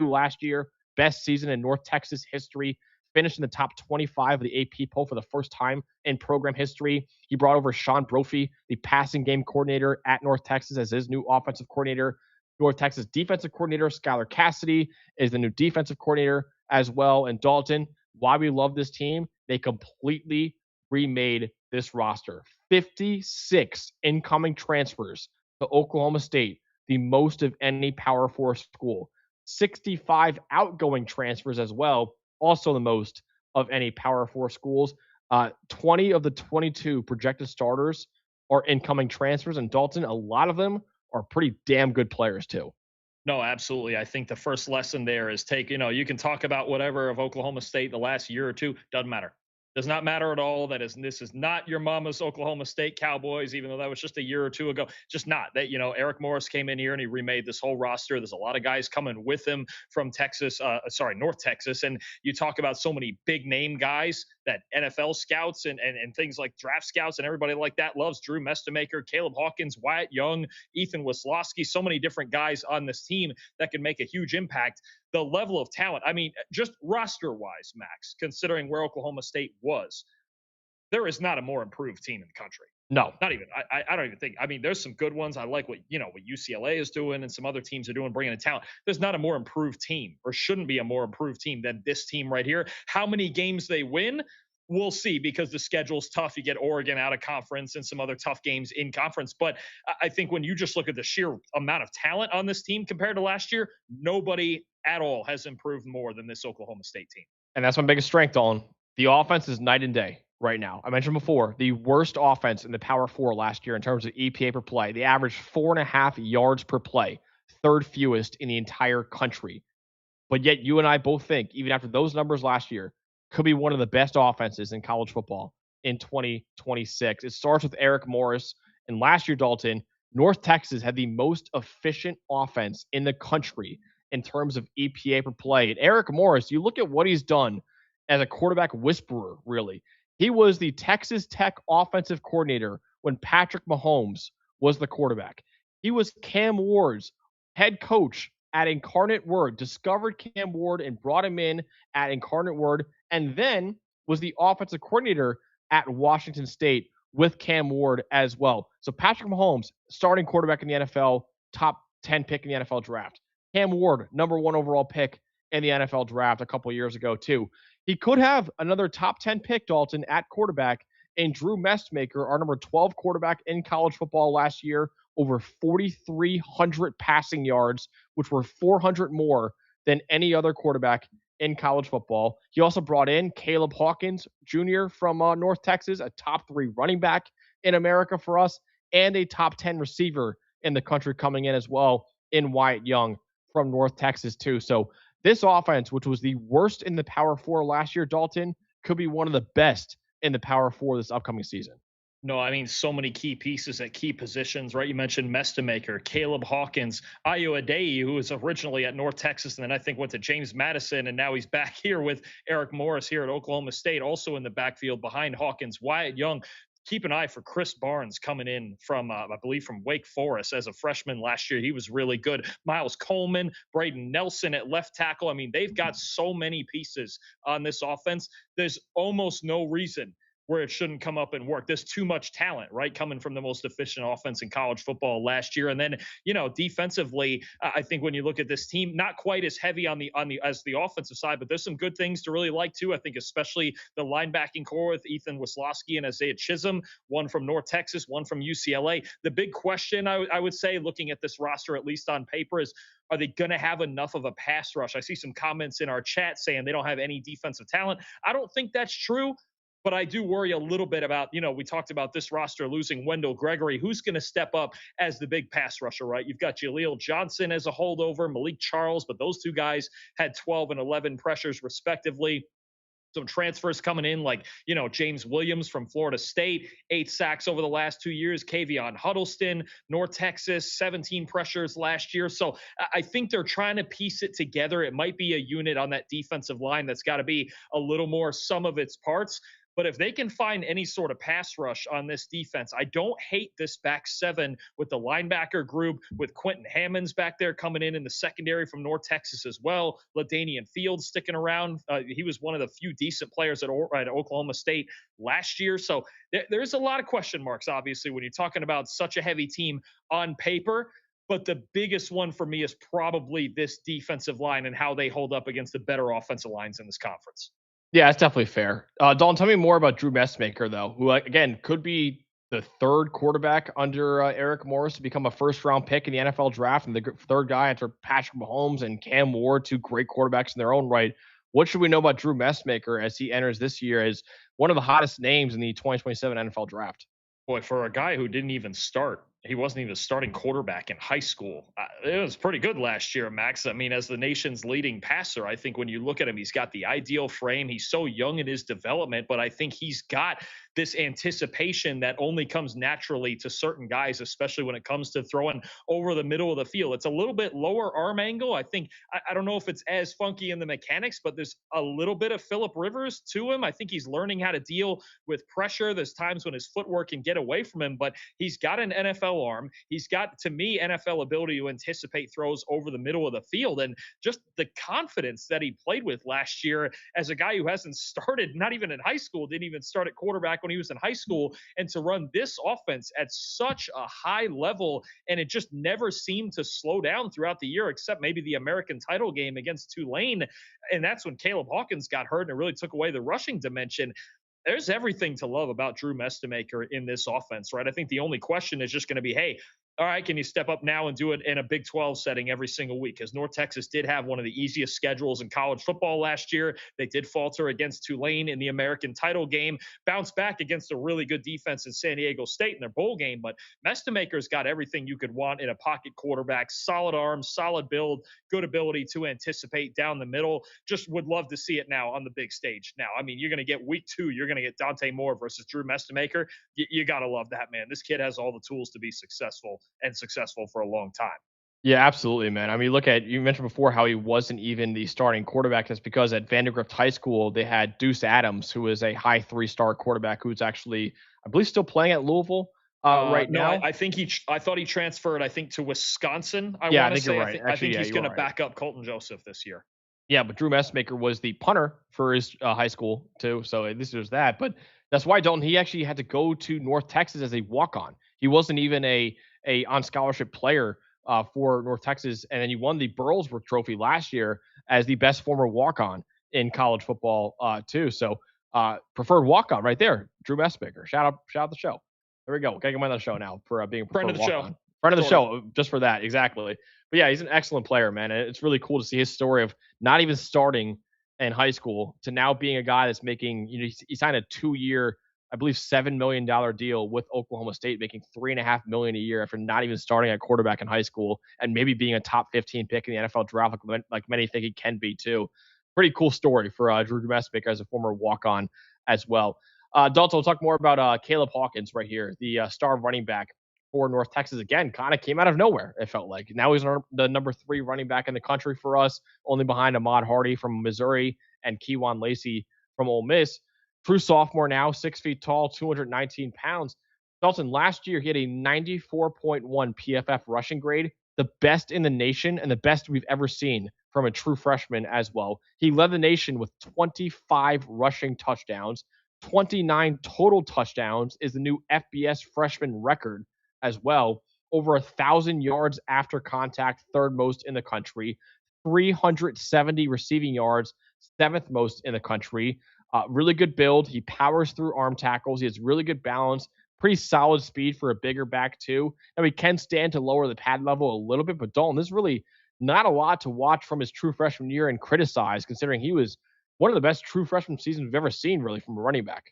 last year, best season in North Texas history. Finished in the top 25 of the AP poll for the first time in program history. He brought over Sean Brophy, the passing game coordinator at North Texas, as his new offensive coordinator. North Texas defensive coordinator Skylar Cassidy is the new defensive coordinator as well. And Dalton, why we love this team, they completely remade this roster. 56 incoming transfers to Oklahoma State, the most of any Power 4 school. 65 outgoing transfers as well, also the most of any Power 4 schools. 20 of the 22 projected starters are incoming transfers. And Dalton, a lot of them are pretty damn good players too. No, absolutely. I think the first lesson there is you can talk about whatever of Oklahoma State the last year or two. Doesn't matter. Does not matter at all. This is not your mama's Oklahoma State Cowboys, even though that was just a year or two ago. Just not that, Eric Morris came in here and he remade this whole roster. There's a lot of guys coming with him from Texas, North Texas. And you talk about so many big name guys that NFL scouts and things like draft scouts and everybody like that loves. Drew Mestemaker, Caleb Hawkins, Wyatt Young, Ethan Wisłowski, so many different guys on this team that can make a huge impact. The level of talent, I mean, just roster wise, Max, considering where Oklahoma State was, there is not a more improved team in the country. No, not even. I don't even think. I mean, there's some good ones. I like what UCLA is doing and some other teams are doing, bringing in talent. There's not a more improved team, or shouldn't be a more improved team than this team right here. How many games they win, we'll see, because the schedule's tough. You get Oregon out of conference and some other tough games in conference. But I think when you just look at the sheer amount of talent on this team compared to last year, nobody at all has improved more than this Oklahoma State team. And that's my biggest strength, Dalton. The offense is night and day right now. I mentioned before, the worst offense in the Power 4 last year in terms of EPA per play. They averaged 4.5 yards per play, third fewest in the entire country. But yet you and I both think, even after those numbers last year, could be one of the best offenses in college football in 2026. It starts with Eric Morris. And last year, Dalton, North Texas had the most efficient offense in the country in terms of EPA per play. And Eric Morris, you look at what he's done as a quarterback whisperer, really. He was the Texas Tech offensive coordinator when Patrick Mahomes was the quarterback. He was Cam Ward's head coach at Incarnate Word, discovered Cam Ward and brought him in at Incarnate Word, and then was the offensive coordinator at Washington State with Cam Ward as well. So Patrick Mahomes, starting quarterback in the NFL, top 10 pick in the NFL draft. Cam Ward, number 1 overall pick in the NFL draft a couple years ago, too. He could have another top 10 pick, Dalton, at quarterback, and Drew Mestemaker, our number 12 quarterback in college football last year, over 4,300 passing yards, which were 400 more than any other quarterback in college football. He also brought in Caleb Hawkins Jr. from North Texas, a top 3 running back in America for us, and a top 10 receiver in the country coming in as well in Wyatt Young from North Texas too. So this offense, which was the worst in the Power 4 last year, Dalton, could be one of the best in the Power 4 this upcoming season. No, I mean, so many key pieces at key positions, right? You mentioned Mestemaker, Caleb Hawkins, Ayo Adeyi, who was originally at North Texas and then I think went to James Madison, and now he's back here with Eric Morris here at Oklahoma State, also in the backfield behind Hawkins. Wyatt Young. Keep an eye for Chris Barnes coming in from, I believe, from Wake Forest as a freshman last year. He was really good. Miles Coleman, Braden Nelson at left tackle. I mean, they've got so many pieces on this offense. There's almost no reason where it shouldn't come up and work. There's too much talent, right? Coming from the most efficient offense in college football last year. And then, defensively, I think when you look at this team, not quite as heavy on the as the offensive side, but there's some good things to really like too. I think especially the linebacking core with Ethan Wisłowski and Isaiah Chisholm, one from North Texas, one from UCLA. The big question I would say, looking at this roster, at least on paper, is are they going to have enough of a pass rush? I see some comments in our chat saying they don't have any defensive talent. I don't think that's true. But I do worry a little bit about, we talked about this roster losing Wendell Gregory. Who's going to step up as the big pass rusher, right? You've got Jaleel Johnson as a holdover, Malik Charles, but those two guys had 12 and 11 pressures respectively. Some transfers coming in like, James Williams from Florida State, 8 sacks over the last 2 years. Kavion Huddleston, North Texas, 17 pressures last year. So I think they're trying to piece it together. It might be a unit on that defensive line that's got to be a little more sum of its parts. But if they can find any sort of pass rush on this defense, I don't hate this back 7 with the linebacker group, with Quentin Hammonds back there coming in the secondary from North Texas as well. LaDainian Fields sticking around. He was one of the few decent players at Oklahoma State last year. So there's a lot of question marks, obviously, when you're talking about such a heavy team on paper. But the biggest one for me is probably this defensive line and how they hold up against the better offensive lines in this conference. Yeah, that's definitely fair. Dalton, tell me more about Drew Mestemaker, though, who, again, could be the third quarterback under Eric Morris to become a first-round pick in the NFL draft, and the third guy after Patrick Mahomes and Cam Ward, 2 great quarterbacks in their own right. What should we know about Drew Mestemaker as he enters this year as one of the hottest names in the 2027 NFL draft? Boy, for a guy who didn't even start he wasn't even a starting quarterback in high school. It was pretty good last year, Max. I mean, as the nation's leading passer, I think when you look at him, he's got the ideal frame. He's so young in his development, but I think he's got this anticipation that only comes naturally to certain guys, especially when it comes to throwing over the middle of the field. It's a little bit lower arm angle. I think, I don't know if it's as funky in the mechanics, but there's a little bit of Phillip Rivers to him. I think he's learning how to deal with pressure. There's times when his footwork can get away from him, but he's got an NFL arm. He's got, to me, NFL ability to anticipate throws over the middle of the field. And just the confidence that he played with last year as a guy who hasn't started, not even in high school, didn't even start at quarterback when he was in high school, and to run this offense at such a high level, and it just never seemed to slow down throughout the year, except maybe the American title game against Tulane. And that's when Caleb Hawkins got hurt and it really took away the rushing dimension. There's everything to love about Drew Mestemaker in this offense, right? I think the only question is just going to be, hey, all right, can you step up now and do it in a Big 12 setting every single week? Because North Texas did have one of the easiest schedules in college football last year. They did falter against Tulane in the American title game, bounced back against a really good defense in San Diego State in their bowl game. But Mestemaker's got everything you could want in a pocket quarterback: solid arm, solid build, good ability to anticipate down the middle. Just would love to see it now on the big stage. Now, I mean, you're going to get week 2, you're going to get Dante Moore versus Drew Mestemaker. You got to love that, man. This kid has all the tools to be successful, and successful for a long time. Yeah, absolutely, man. I mean, you mentioned before how he wasn't even the starting quarterback. That's because at Vandergrift High School, they had Deuce Adams, who is a high 3-star quarterback who's actually, I believe, still playing at Louisville right now. I think I thought he transferred, to Wisconsin. I think you're right. I think he's going to back up Colton Joseph this year. Yeah, but Drew Mestemaker was the punter for his high school too. So at least there's that. But that's why, Dalton, he actually had to go to North Texas as a walk-on. He wasn't even a on scholarship player for North Texas, and then he won the Burlsworth Trophy last year as the best former walk-on in college football too. So preferred walk-on right there, Drew Mestemaker. Shout out the show. There we go. Gotta get him on the show now for being a friend of the show. Friend of the show, just for that, exactly. But yeah, he's an excellent player, man. And it's really cool to see his story of not even starting in high school to now being a guy that's making, he signed a 2-year, I believe, $7 million deal with Oklahoma State, making $3.5 million a year after not even starting at quarterback in high school, and maybe being a top 15 pick in the NFL draft, like many think he can be too. Pretty cool story for Drew Mestemaker as a former walk-on as well. Dalton, we'll talk more about Caleb Hawkins right here, the star running back for North Texas. Again, kind of came out of nowhere, it felt like. Now he's the number 3 running back in the country for us, only behind Ahmad Hardy from Missouri and Keywan Lacey from Ole Miss. True sophomore now, 6 feet tall, 219 pounds. Dalton, last year he had a 94.1 PFF rushing grade, the best in the nation and the best we've ever seen from a true freshman as well. He led the nation with 25 rushing touchdowns. 29 total touchdowns is the new FBS freshman record as well. Over 1,000 yards after contact, 3rd most in the country. 370 receiving yards, 7th most in the country. Really good build. He powers through arm tackles. He has really good balance. Pretty solid speed for a bigger back too. Now he can stand to lower the pad level a little bit, but Dalton, this is really not a lot to watch from his true freshman year and criticize, considering he was one of the best true freshman seasons we've ever seen, really, from a running back.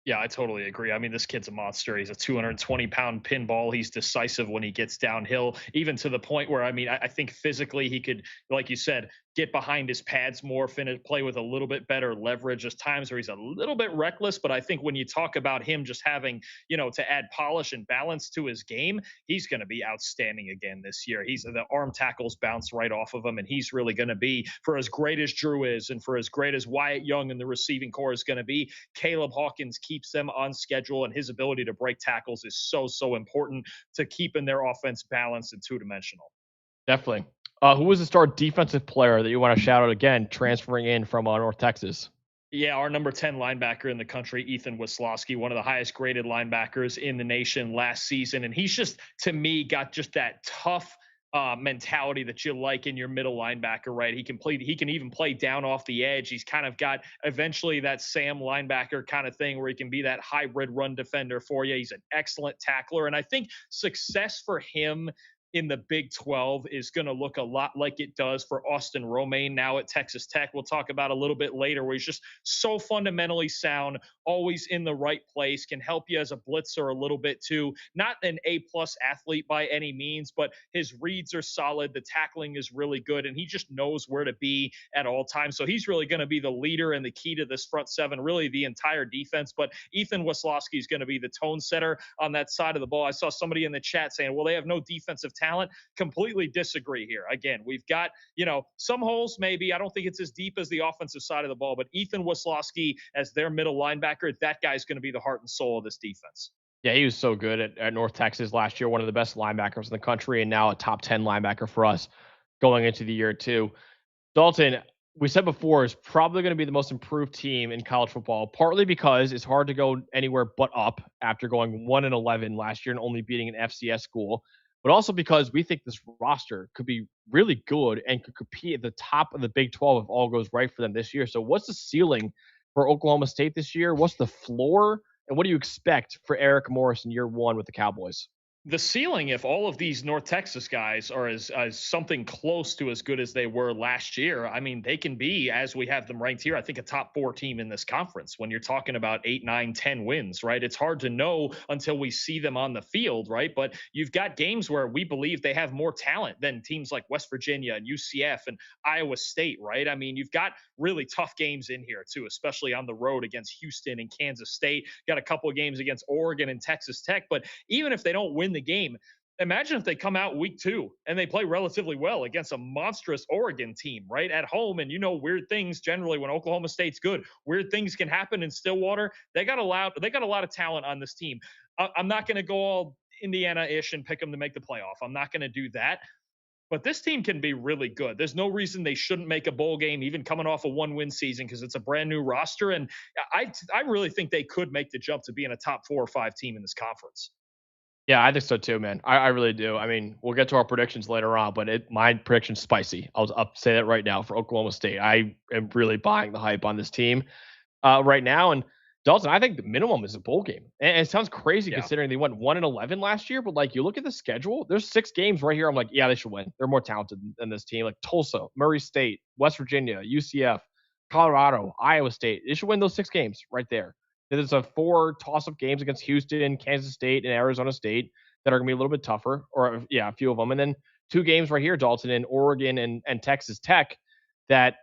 Yeah, I totally agree. I mean, this kid's a monster. He's a 220-pound pinball. He's decisive when he gets downhill, even to the point where, I think physically he could, like you said, get behind his pads more, play with a little bit better leverage. There's times where he's a little bit reckless, but I think when you talk about him just having, to add polish and balance to his game, he's going to be outstanding again this year. The arm tackles bounce right off of him, and he's really going to be, for as great as Drew is and for as great as Wyatt Young in the receiving corps is going to be, Caleb Hawkins keeps them on schedule, and his ability to break tackles is so important to keeping their offense balanced and two-dimensional. Definitely. Who was the star defensive player that you want to shout out again, transferring in from North Texas? Yeah, our number 10 linebacker in the country, Ethan Wisłowski, one of the highest graded linebackers in the nation last season. And he's just, to me, got just that tough mentality that you like in your middle linebacker, right? He can even play down off the edge. He's kind of got eventually that Sam linebacker kind of thing where he can be that hybrid run defender for you. He's an excellent tackler. And I think success for him in the Big 12 is going to look a lot like it does for Austin Romaine now at Texas Tech. We'll talk about a little bit later, where he's just so fundamentally sound, always in the right place, can help you as a blitzer a little bit too. Not an A-plus athlete by any means, but his reads are solid. The tackling is really good, and he just knows where to be at all times. So he's really going to be the leader and the key to this front seven, really the entire defense. But Ethan Weslowski is going to be the tone setter on that side of the ball. I saw somebody in the chat saying, well, they have no defensive talent. Completely disagree here. Again, we've got, some holes maybe. I don't think it's as deep as the offensive side of the ball, but Ethan Weslowski as their middle linebacker, that guy's going to be the heart and soul of this defense. Yeah, he was so good at North Texas last year, one of the best linebackers in the country, and now a top 10 linebacker for us going into the year too. Dalton, we said before, is probably going to be the most improved team in college football, partly because it's hard to go anywhere but up after going 1-11 last year and only beating an FCS school, but also because we think this roster could be really good and could compete at the top of the Big 12 if all goes right for them this year. So what's the ceiling for Oklahoma State this year? What's the floor? And what do you expect for Eric Morris in year one with the Cowboys? The ceiling, if all of these North Texas guys are as something close to as good as they were last year, I mean, they can be, as we have them ranked here, I think a top 4 team in this conference when you're talking about 8, 9, 10 wins, right? It's hard to know until we see them on the field, right? But you've got games where we believe they have more talent than teams like West Virginia and UCF and Iowa State, right? I mean, you've got really tough games in here too, especially on the road against Houston and Kansas State. Got a couple of games against Oregon and Texas Tech. But even if they don't win the game, imagine if they come out week 2 and they play relatively well against a monstrous Oregon team, right, at home. And weird things generally when Oklahoma State's good, weird things can happen in Stillwater. They got a lot of talent on this team. I'm not going to go all Indiana-ish and pick them to make the playoff. I'm not going to do that. But this team can be really good. There's no reason they shouldn't make a bowl game, even coming off a 1-win season, because it's a brand new roster. And I really think they could make the jump to being a top 4 or 5 team in this conference. Yeah, I think so too, man. I really do. I mean, we'll get to our predictions later on, but my prediction's spicy. I'll say that right now for Oklahoma State. I am really buying the hype on this team right now. And Dalton, I think the minimum is a bowl game. And it sounds crazy considering they went 1-11 last year, but like you look at the schedule, there's 6 games right here. I'm like, yeah, they should win. They're more talented than this team. Like Tulsa, Murray State, West Virginia, UCF, Colorado, Iowa State. They should win those 6 games right there. There's 4 toss-up games against Houston, Kansas State, and Arizona State that are going to be a little bit tougher, or a few of them. And then 2 games right here, Dalton, in Oregon and Texas Tech that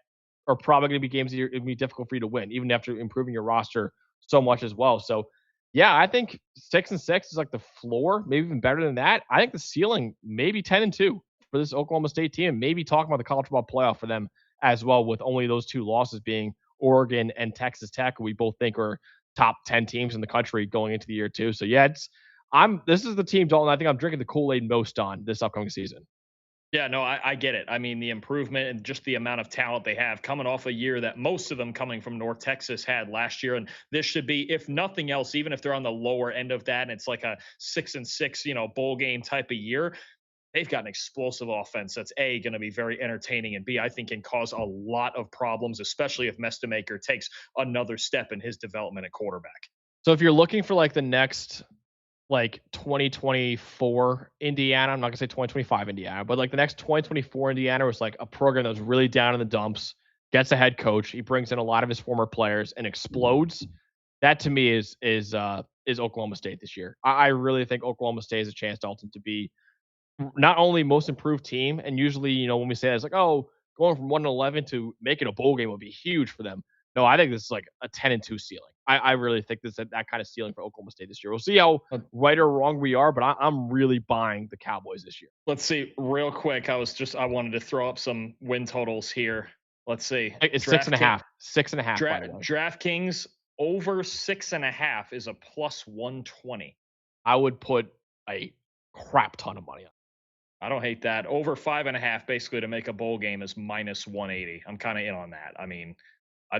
are probably going to be games that are going to be difficult for you to win, even after improving your roster so much as well. So, yeah, I think 6-6 is like the floor, maybe even better than that. I think the ceiling, maybe 10-2 for this Oklahoma State team, maybe talking about the college football playoff for them as well, with only those 2 losses being Oregon and Texas Tech, who we both think are top 10 teams in the country going into the year too. So yeah, this is the team, Dalton, I think I'm drinking the Kool-Aid most on this upcoming season. Yeah, no, I get it. I mean, the improvement and just the amount of talent they have coming off a year that most of them coming from North Texas had last year. And this should be, if nothing else, even if they're on the lower end of that and it's like a 6-6, bowl game type of year, they've got an explosive offense that's A, going to be very entertaining, and B, I think can cause a lot of problems, especially if Mestemaker takes another step in his development at quarterback. So if you're looking for like the next 2024 Indiana, I'm not gonna say 2025 Indiana, but like the next 2024 Indiana was like a program that was really down in the dumps, gets a head coach, he brings in a lot of his former players and explodes. That to me is Oklahoma State this year. I really think Oklahoma State has a chance, Dalton, to be not only most improved team, and usually, when we say that, it's like, oh, going from 1-11 to making a bowl game would be huge for them. No, I think this is like a 10-2 ceiling. I really think this is that kind of ceiling for Oklahoma State this year. We'll see how right or wrong we are, but I'm really buying the Cowboys this year. Let's see real quick. I wanted to throw up some win totals here. Let's see. It's 6.5. 6.5. DraftKings over 6.5 is a plus 120. I would put a crap ton of money on. I don't hate that. Over 5.5, basically to make a bowl game, is minus 180. I'm kind of in on that. I mean,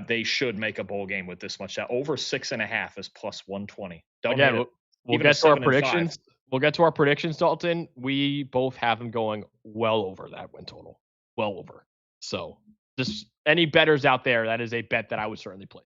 they should make a bowl game with this much. Over 6.5 is plus 120. We'll get to our predictions. We'll get to our predictions, Dalton. We both have them going well over that win total. Well over. So just any bettors out there, that is a bet that I would certainly play.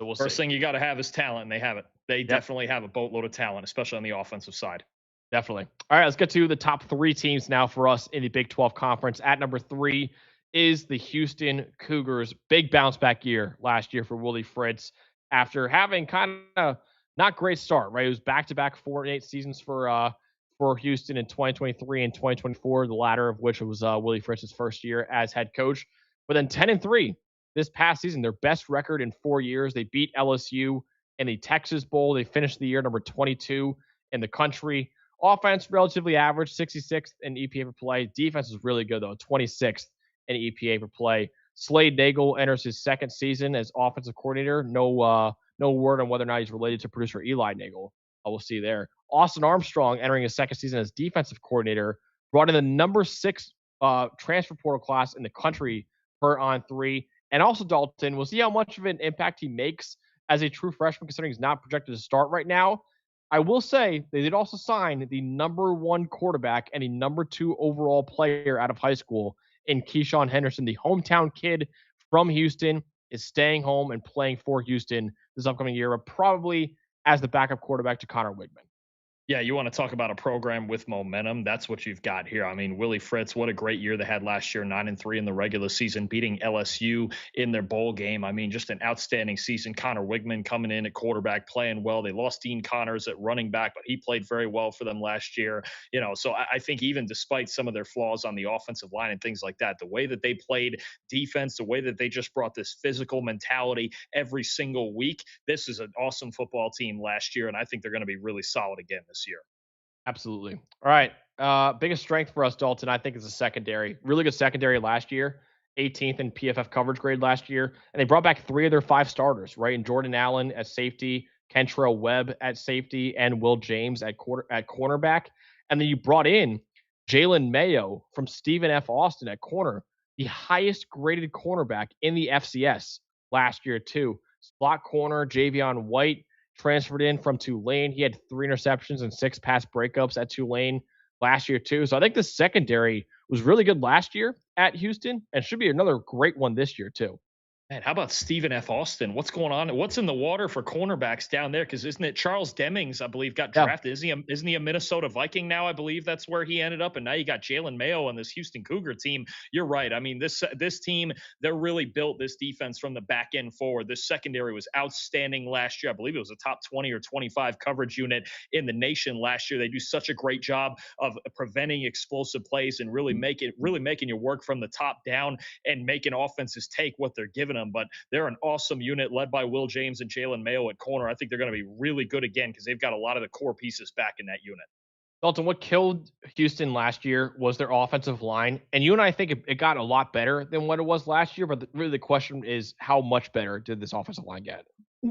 So we'll First thing you got to have is talent, and they have it. They definitely have a boatload of talent, especially on the offensive side. Definitely. All right, let's get to the top 3 teams now for us in the Big 12 Conference. At number 3 is the Houston Cougars. Big bounce back year last year for Willie Fritz after having kind of not great start, right? It was back-to-back 4-8 seasons for Houston in 2023 and 2024, the latter of which was Willie Fritz's first year as head coach. But then 10-3 this past season, their best record in 4 years. They beat LSU in the Texas Bowl. They finished the year number 22 in the country. Offense, relatively average, 66th in EPA per play. Defense is really good, though, 26th in EPA per play. Slade Nagel enters his second season as offensive coordinator. No word on whether or not he's related to producer Eli Nagel. We'll see there. Austin Armstrong entering his second season as defensive coordinator. Brought in the number 6 transfer portal class in the country per on 3. And also Dalton, we'll see how much of an impact he makes as a true freshman, considering he's not projected to start right now. I will say they did also sign the number 1 quarterback and the number 2 overall player out of high school in Keyshawn Henderson. The hometown kid from Houston is staying home and playing for Houston this upcoming year, but probably as the backup quarterback to Connor Wigman. Yeah, you want to talk about a program with momentum. That's what you've got here. I mean, Willie Fritz, what a great year they had last year, 9-3 in the regular season, beating LSU in their bowl game. I mean, just an outstanding season. Connor Wigman coming in at quarterback, playing well. They lost Dean Connors at running back, but he played very well for them last year. So I think even despite some of their flaws on the offensive line and things like that, the way that they played defense, the way that they just brought this physical mentality every single week, this is an awesome football team last year, and I think they're going to be really solid again this year. Absolutely. All right. Biggest strength for us, Dalton, I think, is the secondary. Really good secondary last year, 18th in PFF coverage grade last year. And they brought back 3 of their 5 starters, right? And Jordan Allen at safety, Kentrell Webb at safety, and Will James at cornerback. And then you brought in Jalen Mayo from Stephen F. Austin at corner, the highest graded cornerback in the FCS last year, too. Slot corner, Javion White transferred in from Tulane. He had 3 interceptions and 6 pass breakups at Tulane last year, too. So I think the secondary was really good last year at Houston and should be another great one this year, too. Man, how about Stephen F. Austin? What's going on? What's in the water for cornerbacks down there? Because isn't it Charles Demings, I believe, got drafted? Yeah. Isn't he a Minnesota Viking now? I believe that's where he ended up. And now you got Jalen Mayo on this Houston Cougar team. You're right. I mean, this team, they're really built this defense from the back end forward. This secondary was outstanding last year. I believe it was a top 20 or 25 coverage unit in the nation last year. They do such a great job of preventing explosive plays and really making you work from the top down and making offenses take what they're giving them, but they're an awesome unit led by Will James and Jalen Mayo at corner. I think they're going to be really good again because they've got a lot of the core pieces back in that unit. Dalton, what killed Houston last year was their offensive line. And you and I think it got a lot better than what it was last year, but really the question is how much better did this offensive line get?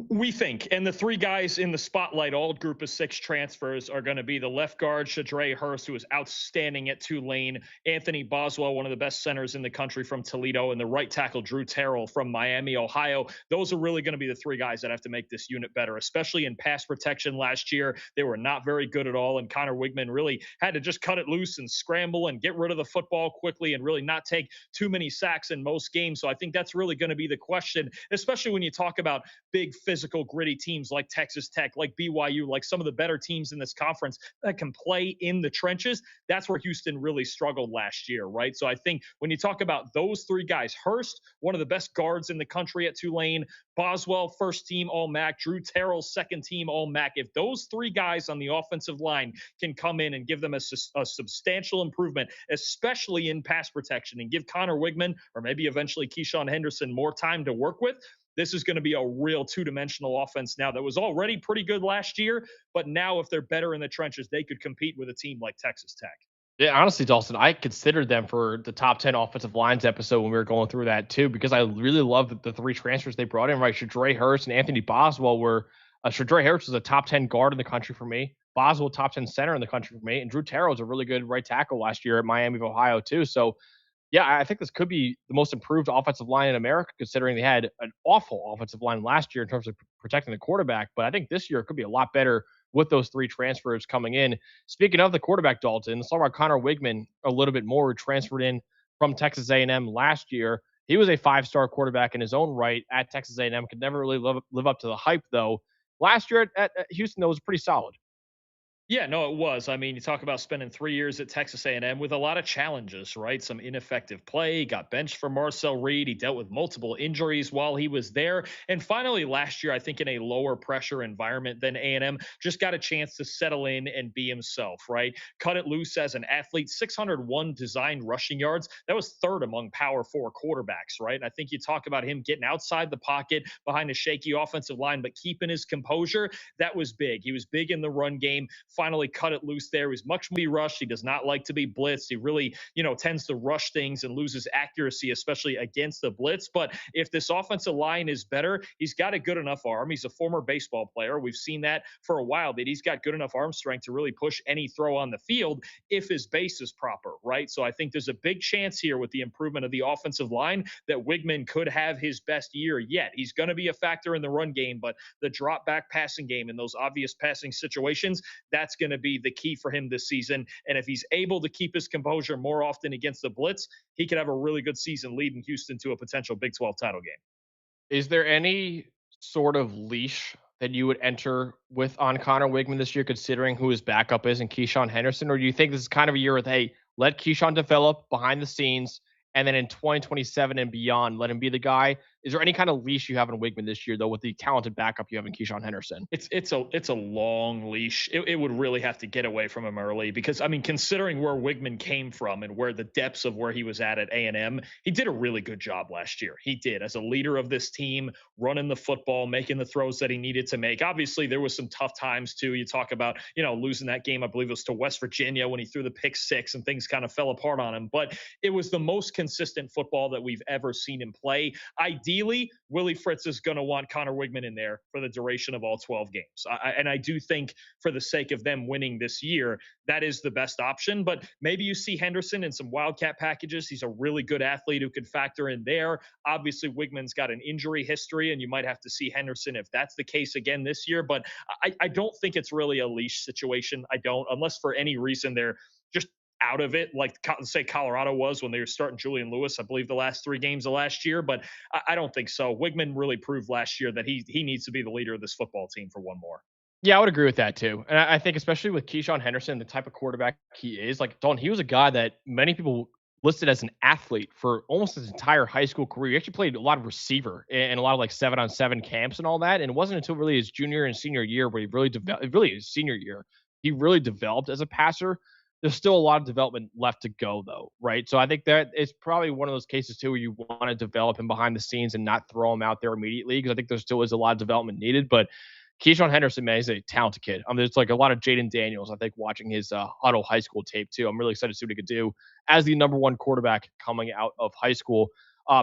We think, and the 3 guys in the spotlight, all group of 6 transfers, are going to be the left guard, Shadray Hurst, who is outstanding at Tulane, Anthony Boswell, one of the best centers in the country from Toledo, and the right tackle, Drew Terrell from Miami, Ohio. Those are really going to be the 3 guys that have to make this unit better, especially in pass protection last year. They were not very good at all, and Connor Wigman really had to just cut it loose and scramble and get rid of the football quickly and really not take too many sacks in most games. So I think that's really going to be the question, especially when you talk about big physical, gritty teams like Texas Tech, like BYU, like some of the better teams in this conference that can play in the trenches. That's where Houston really struggled last year, right? So I think when you talk about those 3 guys, Hurst, one of the best guards in the country at Tulane, Boswell, first team All-MAC, Drew Terrell, second team All-MAC. If those 3 guys on the offensive line can come in and give them a substantial improvement, especially in pass protection, and give Connor Wigman or maybe eventually Keyshawn Henderson more time to work with, this is going to be a real 2-dimensional offense now that was already pretty good last year. But now if they're better in the trenches, they could compete with a team like Texas Tech. Yeah, honestly, Dawson, I considered them for the top 10 offensive lines episode when we were going through that too, because I really love the 3 transfers they brought in, right? Shadray Hurst and Anthony Boswell were Shadray Hurst was a top 10 guard in the country for me. Boswell, top 10 center in the country for me. And Drew Terrell was a really good right tackle last year at Miami of Ohio too. So yeah, I think this could be the most improved offensive line in America, considering they had an awful offensive line last year in terms of protecting the quarterback. But I think this year it could be a lot better with those 3 transfers coming in. Speaking of the quarterback, Dalton, let's talk about Connor Wigman a little bit more, who transferred in from Texas A&M last year. He was a 5-star quarterback in his own right at Texas A&M, could never really live up to the hype, though. Last year at Houston, though, was pretty solid. Yeah, no, it was. I mean, you talk about spending 3 years at Texas A&M with a lot of challenges, right? Some ineffective play, got benched for Marcel Reed. He dealt with multiple injuries while he was there. And finally, last year, I think in a lower pressure environment than A&M, just got a chance to settle in and be himself, right? Cut it loose as an athlete, 601 designed rushing yards. That was third among Power 4 quarterbacks, right? And I think you talk about him getting outside the pocket behind a shaky offensive line, but keeping his composure. That was big. He was big in the run game, finally cut it loose there. He's much more rushed. He does not like to be blitzed. He really, tends to rush things and loses accuracy, especially against the blitz. But if this offensive line is better, he's got a good enough arm. He's a former baseball player. We've seen that for a while, that he's got good enough arm strength to really push any throw on the field if his base is proper, right? So I think there's a big chance here with the improvement of the offensive line that Wigman could have his best year yet. He's going to be a factor in the run game, but the drop back passing game in those obvious passing situations, that's going to be the key for him this season. And if he's able to keep his composure more often against the blitz, he could have a really good season leading Houston to a potential Big 12 title game. Is there any sort of leash that you would enter with on Connor Wigman this year, considering who his backup is in Keyshawn Henderson? Or do you think this is kind of a year with, hey, let Keyshawn develop behind the scenes, and then in 2027 and beyond, let him be the guy? Is there any kind of leash you have in Wigman this year, though, with the talented backup you have in Keyshawn Henderson? It's a long leash. It would really have to get away from him early because, I mean, considering where Wigman came from and where the depths of where he was at A&M, he did a really good job last year. He did, as a leader of this team, running the football, making the throws that he needed to make. Obviously, there was some tough times too. You talk about, losing that game, I believe it was to West Virginia when he threw the pick six and things kind of fell apart on him. But it was the most consistent football that we've ever seen him play. Ideally, Willie Fritz is going to want Connor Wigman in there for the duration of all 12 games. And I do think for the sake of them winning this year, that is the best option. But maybe you see Henderson in some Wildcat packages. He's a really good athlete who could factor in there. Obviously, Wigman's got an injury history, and you might have to see Henderson if that's the case again this year. But I don't think it's really a leash situation. I don't, unless for any reason they're just out of it, like say Colorado was when they were starting Julian Lewis, I believe the last 3 games of last year. But I don't think so. Wigman really proved last year that he needs to be the leader of this football team for one more. Yeah, I would agree with that too. And I think especially with Keyshawn Henderson, the type of quarterback he is, like Dalton, he was a guy that many people listed as an athlete for almost his entire high school career. He actually played a lot of receiver and a lot of like 7-on-7 camps and all that. And it wasn't until really his junior and senior year where he really developed, really his senior year, he really developed as a passer. There's still a lot of development left to go though, right? So I think that it's probably one of those cases too where you want to develop him behind the scenes and not throw him out there immediately, because I think there still is a lot of development needed. But Keyshawn Henderson, man, he's a talented kid. There's like a lot of Jaden Daniels, I think, watching his Huddle high school tape too. I'm really excited to see what he could do as the number one quarterback coming out of high school.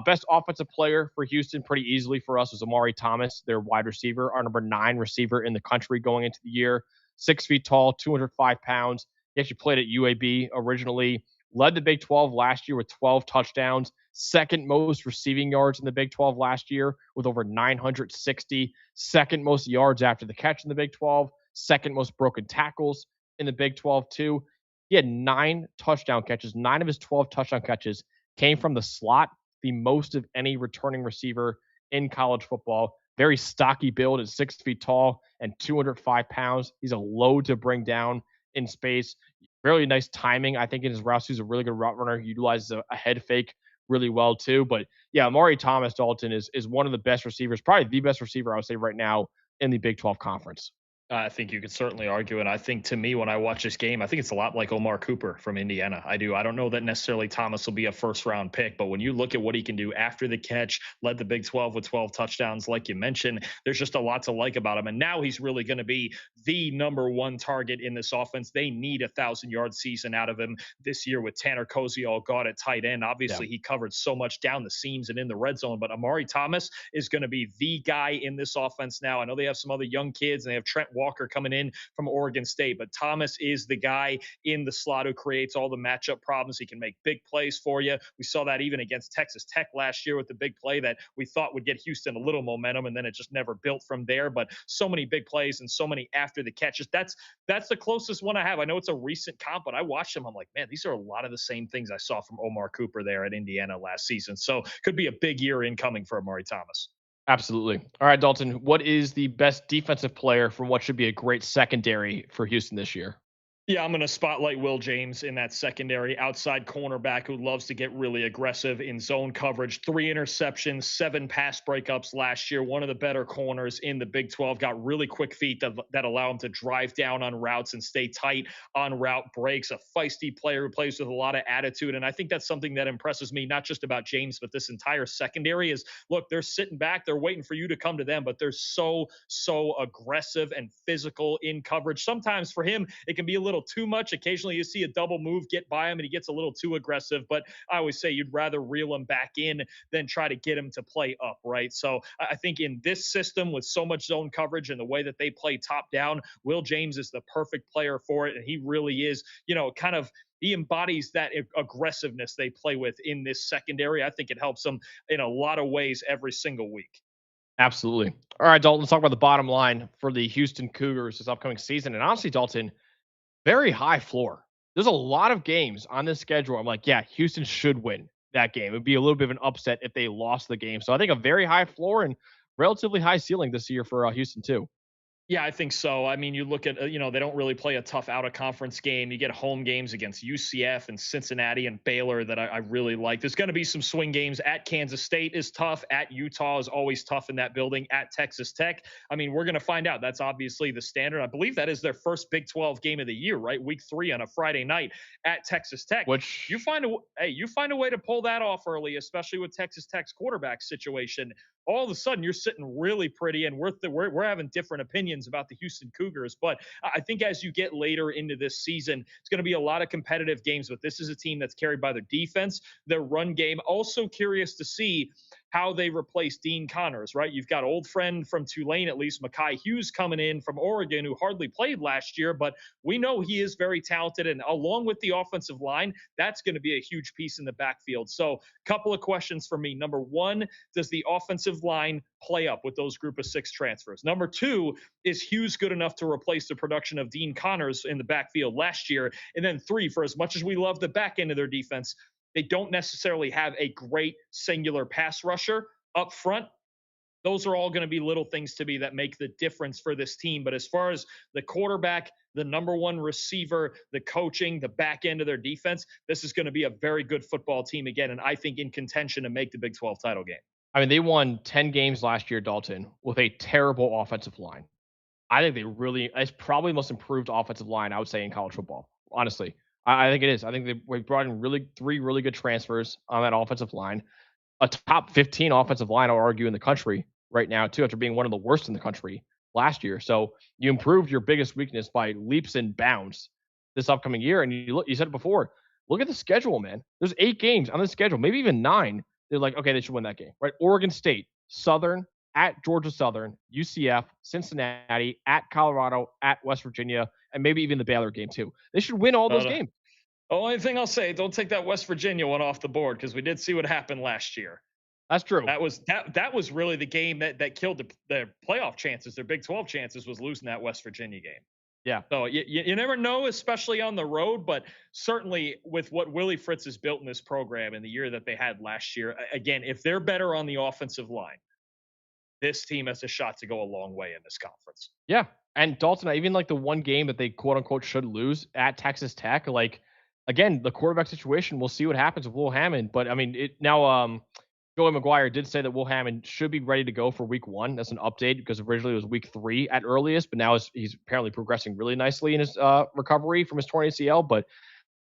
Best offensive player for Houston, pretty easily for us, was Amari Thomas, their wide receiver, our number 9 receiver in the country going into the year. 6 feet tall, 205 pounds. He actually played at UAB originally. Led the Big 12 last year with 12 touchdowns. Second most receiving yards in the Big 12 last year with over 960. Second most yards after the catch in the Big 12. Second most broken tackles in the Big 12 too. He had 9 touchdown catches. 9 of his 12 touchdown catches came from the slot, the most of any returning receiver in college football. Very stocky build at 6 feet tall and 205 pounds. He's a load to bring down in space. Really nice timing, I think, in his routes. He's a really good route runner. He utilizes a head fake really well, too. But, yeah, Amari Thomas, Dalton, is one of the best receivers, probably the best receiver, I would say, right now in the Big 12 Conference. I think you could certainly argue. And I think, to me, when I watch this game, I think it's a lot like Omar Cooper from Indiana. I do. I don't know that necessarily Thomas will be a first-round pick, but when you look at what he can do after the catch, led the Big 12 with 12 touchdowns, like you mentioned, there's just a lot to like about him. And now he's really going to be the number 1 target in this offense. They need a 1,000-yard season out of him this year with Tanner Cozy all gone at tight end. Obviously, He covered so much down the seams and in the red zone, but Amari Thomas is going to be the guy in this offense now. I know they have some other young kids, and they have Trent Walker coming in from Oregon State, but Thomas is the guy in the slot who creates all the matchup problems. He can make big plays for you. We saw that even against Texas Tech last year with the big play that we thought would get Houston a little momentum, and then it just never built from there. But so many big plays and so many after the catches. That's the closest one I have. I know it's a recent comp, but I watched him. I'm like, man, these are a lot of the same things I saw from Omar Cooper there at Indiana last season. So could be a big year incoming for Amari Thomas. Absolutely. All right, Dalton, what is the best defensive player from what should be a great secondary for Houston this year? Yeah, I'm going to spotlight Will James in that secondary outside cornerback who loves to get really aggressive in zone coverage. 3 interceptions, 7 pass breakups last year. One of the better corners in the Big 12. Got really quick feet that allow him to drive down on routes and stay tight on route breaks. A feisty player who plays with a lot of attitude. And I think that's something that impresses me, not just about James, but this entire secondary is, look, they're sitting back. They're waiting for you to come to them, but they're so aggressive and physical in coverage. Sometimes for him, it can be a little too much. Occasionally you see a double move get by him and he gets a little too aggressive, but I always say you'd rather reel him back in than try to get him to play up, right? So I think in this system with so much zone coverage and the way that they play top down, Will James is the perfect player for it. And he really is, he embodies that aggressiveness they play with in this secondary. I think it helps them in a lot of ways every single week. Absolutely. All right, Dalton, let's talk about the bottom line for the Houston Cougars this upcoming season. And honestly, Dalton, very high floor. There's a lot of games on this schedule. I'm like, yeah, Houston should win that game. It'd be a little bit of an upset if they lost the game. So I think a very high floor and relatively high ceiling this year for Houston too. Yeah, I think so. I mean, you look at, they don't really play a tough out of conference game. You get home games against UCF and Cincinnati and Baylor that I really like. There's going to be some swing games. At Kansas State is tough. At Utah is always tough in that building. At Texas Tech, I mean, we're going to find out. That's obviously the standard. I believe that is their first Big 12 game of the year, right? Week 3 on a Friday night at Texas Tech. Which you find a way to pull that off early, especially with Texas Tech's quarterback situation. All of a sudden you're sitting really pretty, and we're having different opinions about the Houston Cougars. But I think as you get later into this season, it's going to be a lot of competitive games. But this is a team that's carried by their defense, their run game. Also curious to see how they replace Dean Connors, right? You've got old friend from Tulane, at least, Mekhi Hughes coming in from Oregon, who hardly played last year, but we know he is very talented. And along with the offensive line, that's going to be a huge piece in the backfield. So a couple of questions for me. Number one, does the offensive line play up with those group of 6 transfers? Number 2, is Hughes good enough to replace the production of Dean Connors in the backfield last year? And then 3, for as much as we love the back end of their defense, they don't necessarily have a great singular pass rusher up front. Those are all going to be little things to me that make the difference for this team. But as far as the quarterback, the number 1 receiver, the coaching, the back end of their defense, this is going to be a very good football team again. And I think in contention to make the Big 12 title game. I mean, they won 10 games last year, Dalton, with a terrible offensive line. I think it's probably the most improved offensive line, I would say, in college football. Honestly, I think it is. I think they brought in 3 really good transfers on that offensive line. A top 15 offensive line, I'll argue, in the country right now, too, after being one of the worst in the country last year. So you improved your biggest weakness by leaps and bounds this upcoming year. And you said it before, look at the schedule, man. There's 8 games on the schedule, maybe even 9. They're like, okay, they should win that game, right? Oregon State, Southern, at Georgia Southern, UCF, Cincinnati, at Colorado, at West Virginia, and maybe even the Baylor game too. They should win all those games. Only thing I'll say, don't take that West Virginia one off the board, because we did see what happened last year. That's true. That was really the game that killed their playoff chances. Their Big 12 chances was losing that West Virginia game. Yeah. So you never know, especially on the road, but certainly with what Willie Fritz has built in this program in the year that they had last year, again, if they're better on the offensive line, this team has a shot to go a long way in this conference. Yeah. And Dalton, I even like the one game that they quote unquote should lose at Texas Tech. Like, again, the quarterback situation, we'll see what happens with Will Hammond. But I mean, Joey McGuire did say that Will Hammond should be ready to go for week 1. That's an update, because originally it was week 3 at earliest, but now he's apparently progressing really nicely in his recovery from his torn ACL. But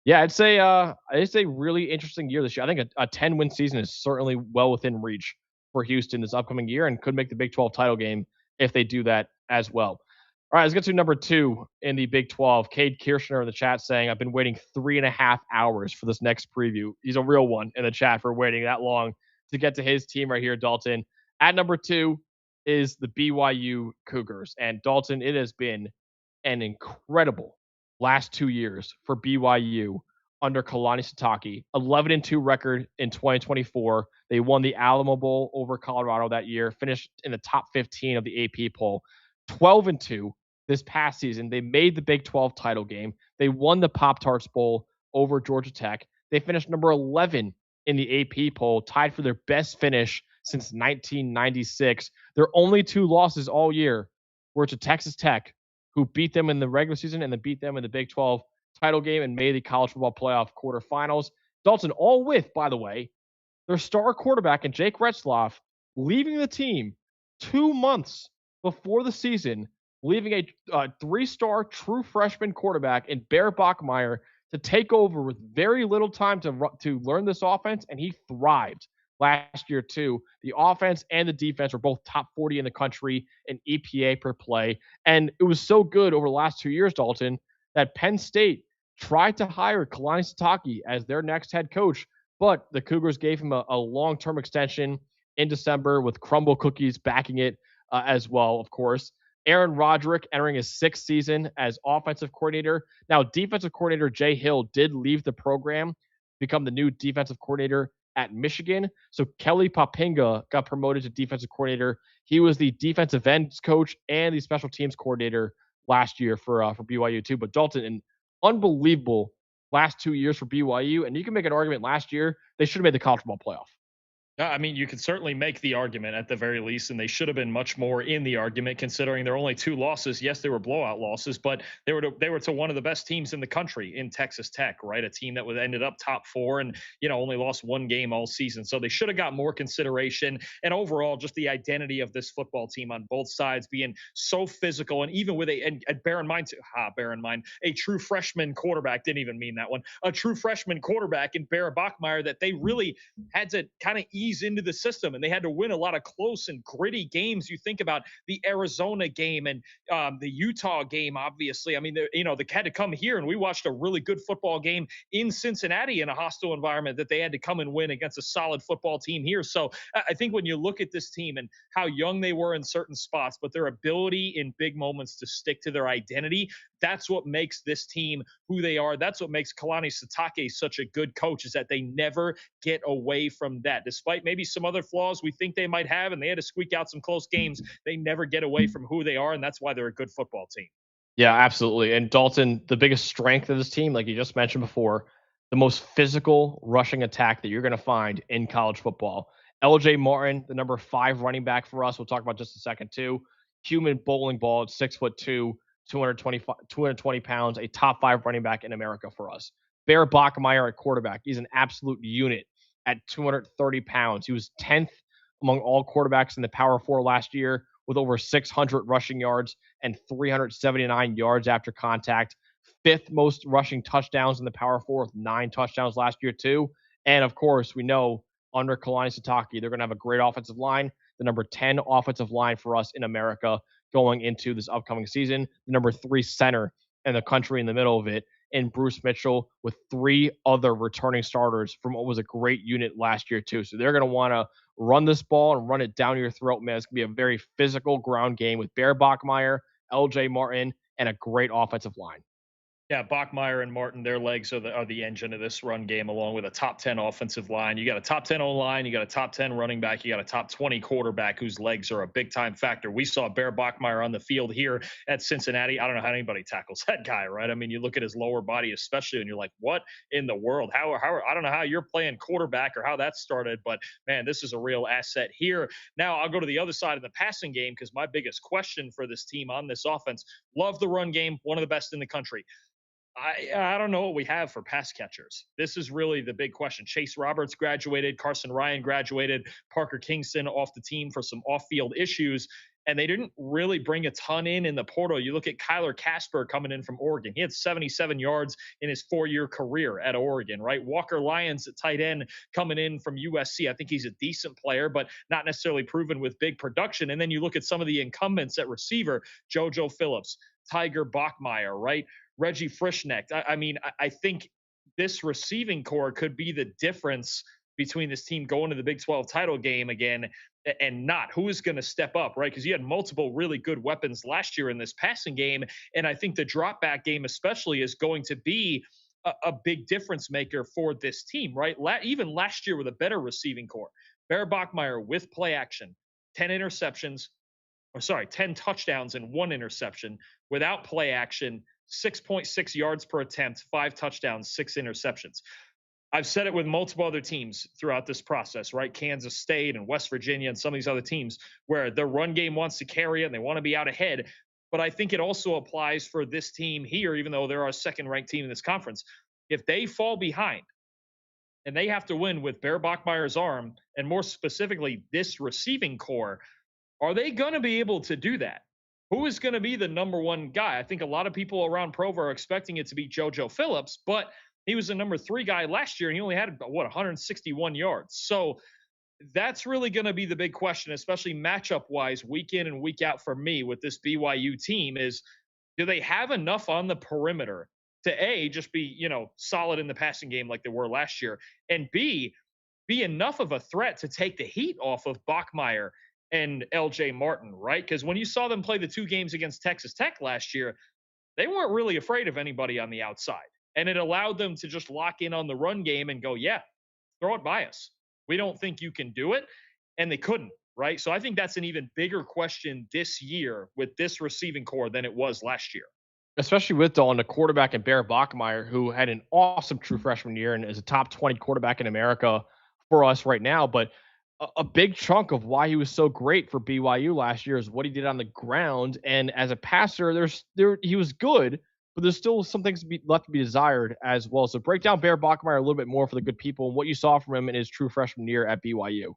yeah, it's a really interesting year this year. I think a 10-win season is certainly well within reach for Houston this upcoming year, and could make the Big 12 title game if they do that as well. All right, let's get to number 2 in the Big 12. Cade Kirshner in the chat saying, I've been waiting 3.5 hours for this next preview. He's a real one in the chat for waiting that long to get to his team right here, Dalton. At number 2 is the BYU Cougars. And Dalton, it has been an incredible last 2 years for BYU under Kalani Sitake. 11-2 record in 2024. They won the Alamo Bowl over Colorado that year, finished in the top 15 of the AP poll. 12-2 this past season. They made the Big 12 title game. They won the Pop-Tarts Bowl over Georgia Tech. They finished number 11 in the AP poll, tied for their best finish since 1996. Their only 2 losses all year were to Texas Tech, who beat them in the regular season and then beat them in the Big 12 title game and made the college football playoff quarterfinals. Dalton, all with, by the way, their star quarterback and Jake Retzloff leaving the team 2 months before the season, leaving a 3-star true freshman quarterback in Bear Bachmeier to take over with very little time to learn this offense, and he thrived last year too. The offense and the defense were both top 40 in the country in EPA per play, and it was so good over the last 2 years, Dalton, that Penn State tried to hire Kalani Sitake as their next head coach, but the Cougars gave him a long-term extension in December with Crumble Cookies backing it as well, of course. Aaron Roderick entering his 6th season as offensive coordinator. Now, defensive coordinator Jay Hill did leave the program, become the new defensive coordinator at Michigan. So Kelly Poppinga got promoted to defensive coordinator. He was the defensive ends coach and the special teams coordinator last year for BYU too. But Dalton, an unbelievable last 2 years for BYU, and you can make an argument last year they should have made the college football playoff. I mean, you could certainly make the argument at the very least, and they should have been much more in the argument considering their only 2 losses. Yes, they were blowout losses, but they were to one of the best teams in the country in Texas Tech, right? A team that ended up top 4 and, only lost 1 game all season. So they should have got more consideration. And overall, just the identity of this football team on both sides being so physical, and even with and bear in mind, a true freshman quarterback, didn't even mean that one, a true freshman quarterback in Bear Bachmeier that they really had to kind of ease into the system, and they had to win a lot of close and gritty games. You think about the Arizona game and the Utah game, obviously. I mean, they had to come here, and we watched a really good football game in Cincinnati in a hostile environment that they had to come and win against a solid football team here. So I think when you look at this team and how young they were in certain spots, but their ability in big moments to stick to their identity, that's what makes this team who they are. That's what makes Kalani Sitake such a good coach, is that they never get away from that. Despite maybe some other flaws we think they might have, and they had to squeak out some close games, they never get away from who they are, and that's why they're a good football team. Yeah, absolutely. And Dalton, the biggest strength of this team, like you just mentioned before, the most physical rushing attack that you're going to find in college football. LJ Martin, the number 5 running back for us, we'll talk about just a second too. Human bowling ball at 6'2", 220 pounds, a top 5 running back in America for us. Bear Bachmeier at quarterback. He's an absolute unit at 230 pounds. He was 10th among all quarterbacks in the Power 4 last year with over 600 rushing yards and 379 yards after contact. 5th most rushing touchdowns in the Power 4 with 9 touchdowns last year too. And of course, we know under Kalani Sitake, they're going to have a great offensive line, the number 10 offensive line for us in America going into this upcoming season, the number 3 center in the country in the middle of it, and Bruce Mitchell with 3 other returning starters from what was a great unit last year too. So they're going to want to run this ball and run it down your throat, man. It's going to be a very physical ground game with Bear Bachmeier, LJ Martin, and a great offensive line. Yeah, Bachmeier and Martin, their legs are the engine of this run game, along with a top 10 offensive line. You got a top 10 O-line, you got a top 10 running back, you got a top 20 quarterback whose legs are a big-time factor. We saw Bear Bachmeier on the field here at Cincinnati. I don't know how anybody tackles that guy, right? I mean, you look at his lower body especially, and you're like, what in the world? How I don't know how you're playing quarterback or how that started, but, man, this is a real asset here. Now, I'll go to the other side of the passing game because my biggest question for this team on this offense, love the run game, one of the best in the country. I don't know what we have for pass catchers. This is really the big question. Chase Roberts graduated. Carson Ryan graduated. Parker Kingston off the team for some off-field issues. And they didn't really bring a ton in the portal. You look at Kyler Casper coming in from Oregon. He had 77 yards in his 4-year career at Oregon, right? Walker Lyons at tight end coming in from USC. I think he's a decent player, but not necessarily proven with big production. And then you look at some of the incumbents at receiver, JoJo Phillips, Tiger Bachmeier, right? Reggie Frischnecht. I think this receiving core could be the difference between this team going to the Big 12 title game again and not. Who is going to step up, right? Because you had multiple really good weapons last year in this passing game, and I think the drop back game especially is going to be a big difference maker for this team, right? Even last year with a better receiving core, Bear Bachmeier with play action, 10 touchdowns and 1 interception. Without play action, 6.6 yards per attempt, 5 touchdowns, 6 interceptions. I've said it with multiple other teams throughout this process, right? Kansas State and West Virginia and some of these other teams where their run game wants to carry it and they want to be out ahead. But I think it also applies for this team here, even though they're our second ranked team in this conference. If they fall behind and they have to win with Bear Bachmeier's arm, and more specifically, this receiving core, are they going to be able to do that? Who is going to be the number one guy? I think a lot of people around Provo are expecting it to be JoJo Phillips, but he was the number 3 guy last year, and he only had, 161 yards. So that's really going to be the big question, especially matchup-wise, week in and week out for me with this BYU team is, do they have enough on the perimeter to, A, just be, solid in the passing game like they were last year, and B, be enough of a threat to take the heat off of Bachmeier and LJ Martin, right? Because when you saw them play the 2 games against Texas Tech last year, they weren't really afraid of anybody on the outside. And it allowed them to just lock in on the run game and go, yeah, throw it by us. We don't think you can do it. And they couldn't, right? So I think that's an even bigger question this year with this receiving core than it was last year. Especially with Dalton, a quarterback in Bear Bachmeier, who had an awesome true freshman year and is a top 20 quarterback in America for us right now. But a big chunk of why he was so great for BYU last year is what he did on the ground. And as a passer, he was good, but there's still some things left to be desired as well. So break down Bear Bachmeier a little bit more for the good people and what you saw from him in his true freshman year at BYU.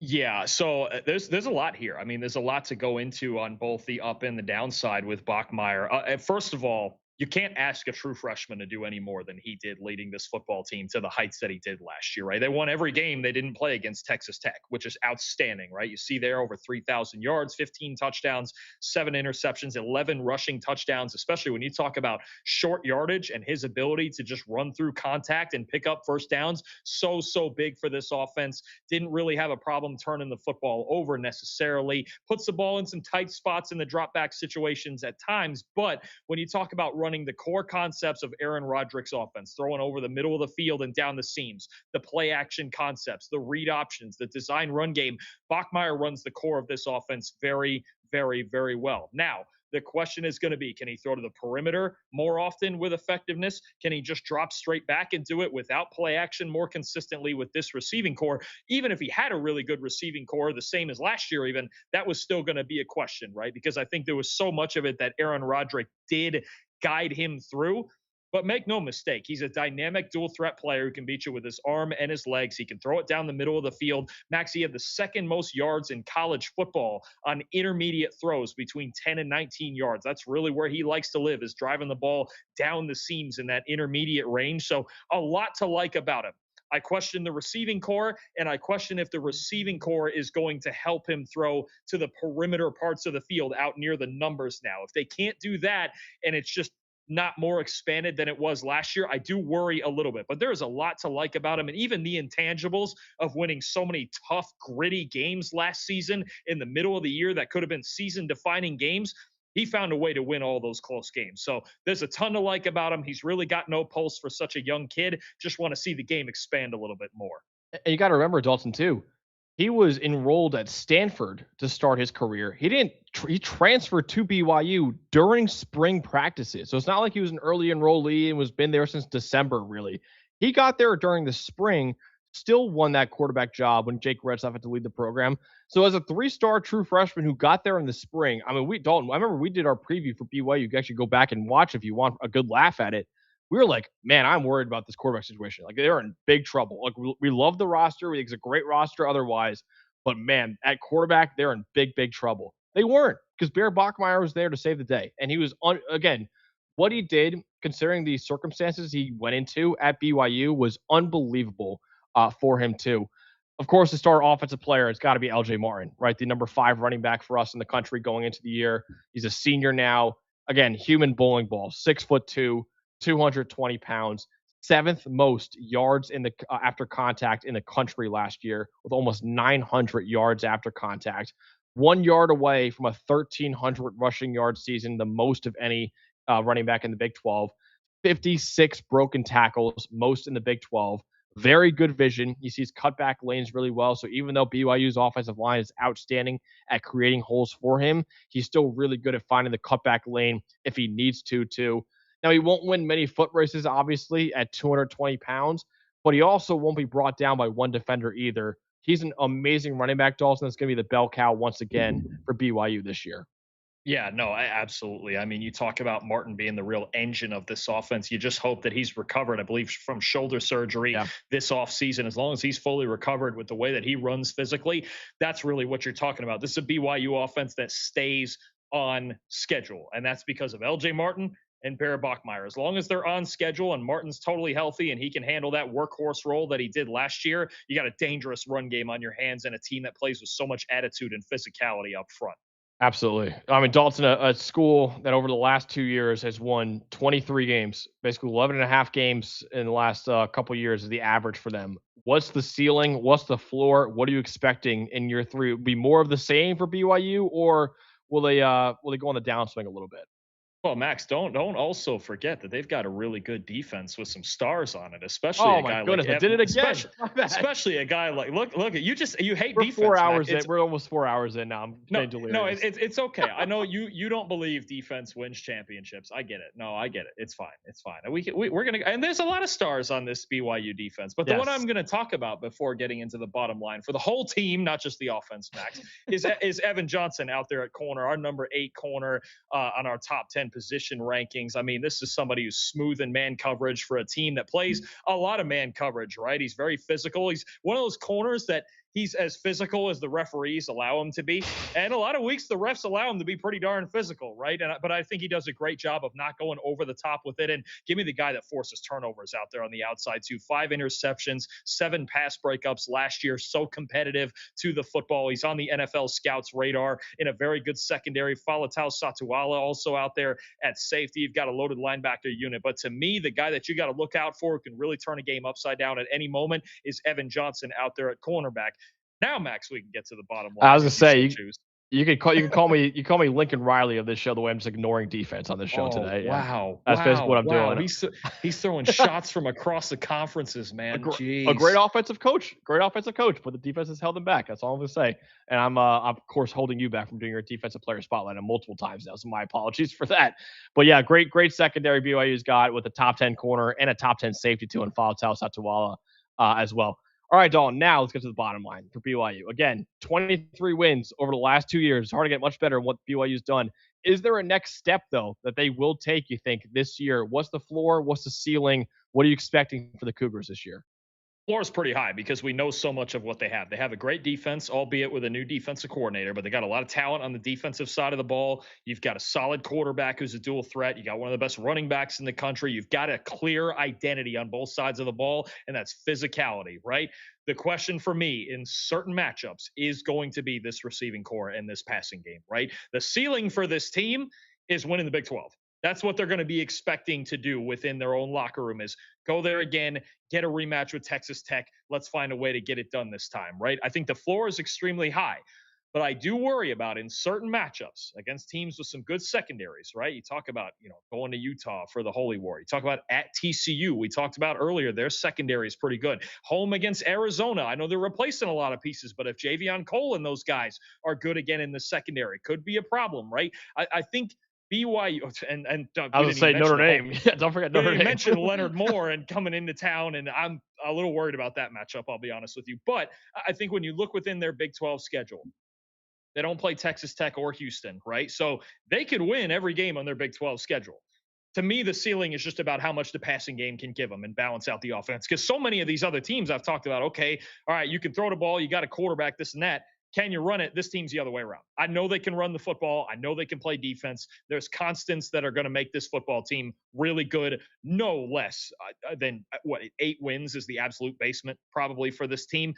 Yeah, so there's a lot here. I mean, there's a lot to go into on both the up and the downside with Bachmeier. First of all, you can't ask a true freshman to do any more than he did leading this football team to the heights that he did last year, right? They won every game they didn't play against Texas Tech, which is outstanding, right? You see there over 3,000 yards, 15 touchdowns, 7 interceptions, 11 rushing touchdowns, especially when you talk about short yardage and his ability to just run through contact and pick up first downs. So big for this offense. Didn't really have a problem turning the football over necessarily. Puts the ball in some tight spots in the drop back situations at times. But when you talk about running the core concepts of Aaron Roderick's offense, throwing over the middle of the field and down the seams, the play action concepts, the read options, the design run game, Bachmeier runs the core of this offense very, very, very well. Now, the question is going to be, can he throw to the perimeter more often with effectiveness? Can he just drop straight back and do it without play action more consistently with this receiving core? Even if he had a really good receiving core, the same as last year even, that was still going to be a question, right? Because I think there was so much of it that Aaron Roderick did guide him through. But make no mistake, he's a dynamic dual threat player who can beat you with his arm and his legs. He can throw it down the middle of the field. Max, he had the second most yards in college football on intermediate throws between 10 and 19 yards. That's really where he likes to live, is driving the ball down the seams in that intermediate range. So a lot to like about him. I question the receiving core, and I question if the receiving core is going to help him throw to the perimeter parts of the field out near the numbers now. If they can't do that and it's just not more expanded than it was last year, I do worry a little bit. But there is a lot to like about him, and even the intangibles of winning so many tough, gritty games last season in the middle of the year that could have been season-defining games. He found a way to win all those close games. So there's a ton to like about him. He's really got no pulse for such a young kid. Just want to see the game expand a little bit more. And you got to remember, Dalton, too. He was enrolled at Stanford to start his career. He transferred to BYU during spring practices. So it's not like he was an early enrollee and was been there since December, really. He got there during the spring, still won that quarterback job when Jake Retzlaff had to lead the program. So as a 3-star true freshman who got there in the spring, I mean, Dalton, I remember we did our preview for BYU. You can actually go back and watch if you want a good laugh at it. We were like, man, I'm worried about this quarterback situation. Like, they're in big trouble. Like, we love the roster. We think it's a great roster otherwise. But, man, at quarterback, they're in big, big trouble. They weren't, because Bear Bachmeier was there to save the day. And he was, again, what he did, considering the circumstances he went into at BYU, was unbelievable for him, too. Of course, the star offensive player has got to be LJ Martin, right? The number 5 running back for us in the country going into the year. He's a senior now. Again, human bowling ball, 6'2", 220 pounds, 7th most yards in the after contact in the country last year, with almost 900 yards after contact. 1 yard away from a 1,300 rushing yard season, the most of any running back in the Big 12. 56 broken tackles, most in the Big 12. Very good vision. He sees cutback lanes really well. So even though BYU's offensive line is outstanding at creating holes for him, he's still really good at finding the cutback lane if he needs to, too. Now, he won't win many foot races, obviously, at 220 pounds, but he also won't be brought down by one defender either. He's an amazing running back, Dalton. That's going to be the bell cow once again for BYU this year. Yeah, no, absolutely. I mean, you talk about Martin being the real engine of this offense. You just hope that he's recovered, I believe, from shoulder surgery this offseason. As long as he's fully recovered with the way that he runs physically, that's really what you're talking about. This is a BYU offense that stays on schedule, and that's because of LJ Martin and Bear Bachmeier. As long as they're on schedule and Martin's totally healthy and he can handle that workhorse role that he did last year, you got a dangerous run game on your hands and a team that plays with so much attitude and physicality up front. Absolutely. I mean, Dalton, a school that over the last 2 years has won 23 games, basically 11 and a half games in the last couple of years is the average for them. What's the ceiling? What's the floor? What are you expecting in year 3? Will it be more of the same for BYU, or will they go on the downswing a little bit? Well, Max, don't also forget that they've got a really good defense with some stars on it, especially a guy like Evan, I did it again. Especially a guy like look at you hate We're defense. 4 hours in. We're almost 4 hours in now. I'm getting delirious. No, it's okay. I know you don't believe defense wins championships. I get it. No, I get it. It's fine. It's fine. We're gonna, and there's a lot of stars on this BYU defense, but the one I'm gonna talk about before getting into the bottom line for the whole team, not just the offense, Max, is Evan Johnson out there at corner, our number 8 corner on our top 10 position rankings. I mean, this is somebody who's smooth in man coverage for a team that plays a lot of man coverage, right? He's very physical. He's one of those corners that he's as physical as the referees allow him to be. And a lot of weeks, the refs allow him to be pretty darn physical, right? But I think he does a great job of not going over the top with it. And give me the guy that forces turnovers out there on the outside, too. 5 interceptions, 7 pass breakups last year. So competitive to the football. He's on the NFL scouts radar in a very good secondary. Falatau Satuala also out there at safety. You've got a loaded linebacker unit. But to me, the guy that you got to look out for who can really turn a game upside down at any moment is Evan Johnson out there at cornerback. Now, Max, we can get to the bottom line. I was gonna say you could call me Lincoln Riley of this show. The way I'm just ignoring defense on this show today. Yeah. Wow, that's basically what I'm doing. He's throwing shots from across the conferences, man. A great offensive coach, but the defense has held him back. That's all I'm gonna say. And I'm of course holding you back from doing your defensive player spotlight multiple times now. So my apologies for that. But yeah, great secondary BYU's got with a top 10 corner and a top 10 safety too, and Falatau Satuala as well. All right, Dalton, now let's get to the bottom line for BYU. Again, 23 wins over the last 2 years. It's hard to get much better than what BYU's done. Is there a next step, though, that they will take, you think, this year? What's the floor? What's the ceiling? What are you expecting for the Cougars this year? Floor is pretty high because we know so much of what they have. They have a great defense, albeit with a new defensive coordinator, but they got a lot of talent on the defensive side of the ball. You've got a solid quarterback who's a dual threat. You got one of the best running backs in the country. You've got a clear identity on both sides of the ball, and that's physicality, right? The question for me in certain matchups is going to be this receiving core and this passing game, right? The ceiling for this team is winning the Big 12. That's what they're going to be expecting to do within their own locker room is go there again, get a rematch with Texas Tech. Let's find a way to get it done this time, right? I think the floor is extremely high, but I do worry about in certain matchups against teams with some good secondaries, right? You talk about, going to Utah for the Holy War. You talk about at TCU. We talked about earlier, their secondary is pretty good. Home against Arizona. I know they're replacing a lot of pieces, but if Javion Cole and those guys are good again in the secondary, could be a problem, right? I think BYU and I was going to say Notre Dame. Yeah, don't forget Notre Dame. You mentioned Leonard Moore and coming into town, and I'm a little worried about that matchup, I'll be honest with you. But I think when you look within their Big 12 schedule, they don't play Texas Tech or Houston, right? So they could win every game on their Big 12 schedule. To me, the ceiling is just about how much the passing game can give them and balance out the offense. Because so many of these other teams I've talked about, okay, all right, you can throw the ball, you got a quarterback, this and that. Can you run it? This team's the other way around. I know they can run the football. I know they can play defense. There's constants that are going to make this football team really good. No less than 8 wins is the absolute basement probably for this team.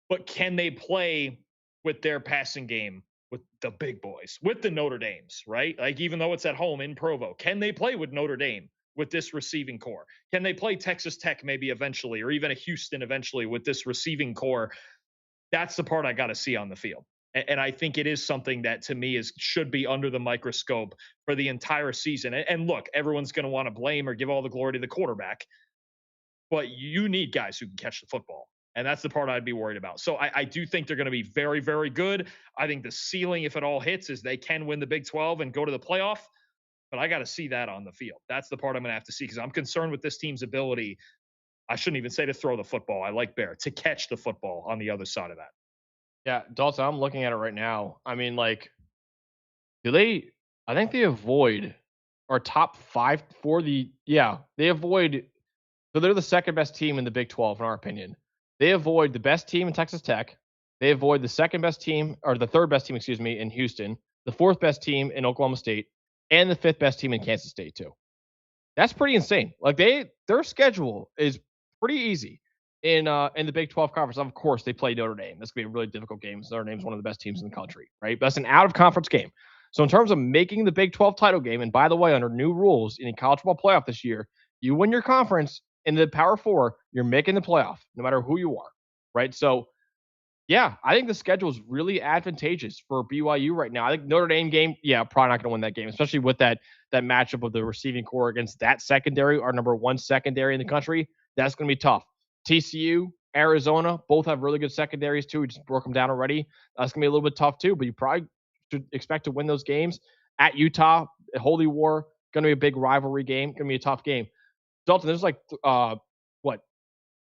But can they play with their passing game with the big boys, with the Notre Dames, right? Like even though it's at home in Provo, can they play with Notre Dame with this receiving core? Can they play Texas Tech maybe eventually, or even a Houston eventually with this receiving core? That's the part I got to see on the field. And I think it is something that to me should be under the microscope for the entire season. And look, everyone's going to want to blame or give all the glory to the quarterback, but you need guys who can catch the football. And that's the part I'd be worried about. So I do think they're going to be very, very good. I think the ceiling, if it all hits, is they can win the Big 12 and go to the playoff. But I got to see that on the field. That's the part I'm going to have to see because I'm concerned with this team's ability I shouldn't even say to throw the football. I like Bear to catch the football on the other side of that. Yeah, Dalton, I'm looking at it right now. I mean, like, I think they avoid our top 5 for they avoid, so they're the second best team in the Big 12, in our opinion. They avoid the best team in Texas Tech. They avoid the second best team, or the third best team, excuse me, in Houston, the fourth best team in Oklahoma State, and the fifth best team in Kansas State, too. That's pretty insane. Like, their schedule is pretty easy in the Big 12 conference. Of course, they play Notre Dame. That's gonna be a really difficult game. Notre Dame's one of the best teams in the country, right? But that's an out of conference game. So in terms of making the Big 12 title game, and by the way, under new rules in the college football playoff this year, you win your conference in the Power Four, you're making the playoff, no matter who you are, right? So yeah, I think the schedule is really advantageous for BYU right now. I think Notre Dame game, yeah, probably not going to win that game, especially with that matchup of the receiving core against that secondary, our number 1 secondary in the country. That's going to be tough. TCU, Arizona, both have really good secondaries too. We just broke them down already. That's going to be a little bit tough too, but you probably should expect to win those games. At Utah, Holy War, going to be a big rivalry game. Going to be a tough game. Dalton, there's like,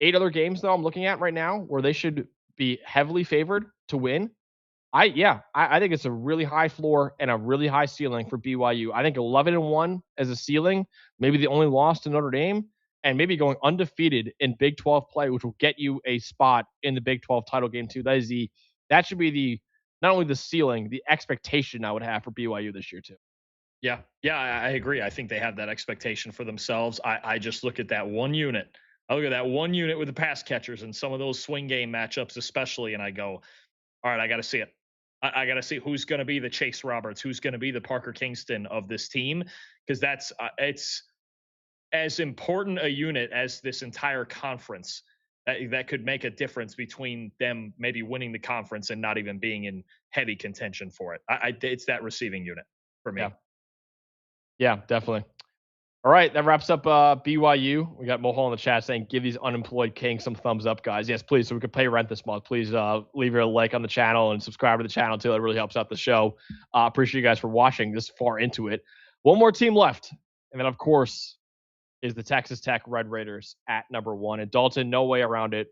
8 other games though I'm looking at right now where they should be heavily favored to win. I think it's a really high floor and a really high ceiling for BYU. I think 11-1 as a ceiling, maybe the only loss to Notre Dame, and maybe going undefeated in Big 12 play, which will get you a spot in the Big 12 title game too. That should be the not only the ceiling, the expectation I would have for BYU this year too. Yeah, I agree. I think they have that expectation for themselves. I just look at that one unit. I look at that one unit with the pass catchers and some of those swing game matchups, especially, and I go, all right, I got to see it. I got to see who's going to be the Chase Roberts, who's going to be the Parker Kingston of this team, because that's it's as important a unit as this entire conference that could make a difference between them maybe winning the conference and not even being in heavy contention for it. It's that receiving unit for me. Yeah, definitely. All right, that wraps up BYU. We got Mohol in the chat saying, give these unemployed kings some thumbs up, guys. Yes, please, so we can pay rent this month. Please leave your like on the channel and subscribe to the channel, too. That really helps out the show. Appreciate you guys for watching this far into it. One more team left, and then, of course, is the Texas Tech Red Raiders at number 1. And Dalton, no way around it.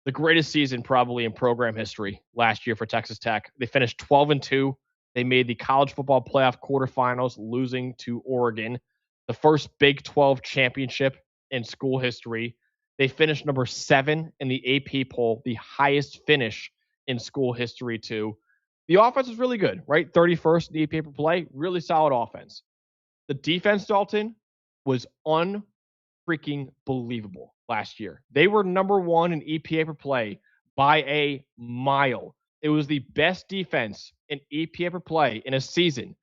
The greatest season probably in program history last year for Texas Tech. They finished 12-2. They made the college football playoff quarterfinals, losing to Oregon. The first Big 12 championship in school history. They finished number 7 in the AP poll, the highest finish in school history, too. The offense was really good, right? 31st in the AP per play, really solid offense. The defense, Dalton, was unfreaking believable last year. They were number 1 in EPA per play by a mile. It was the best defense in EPA per play in a season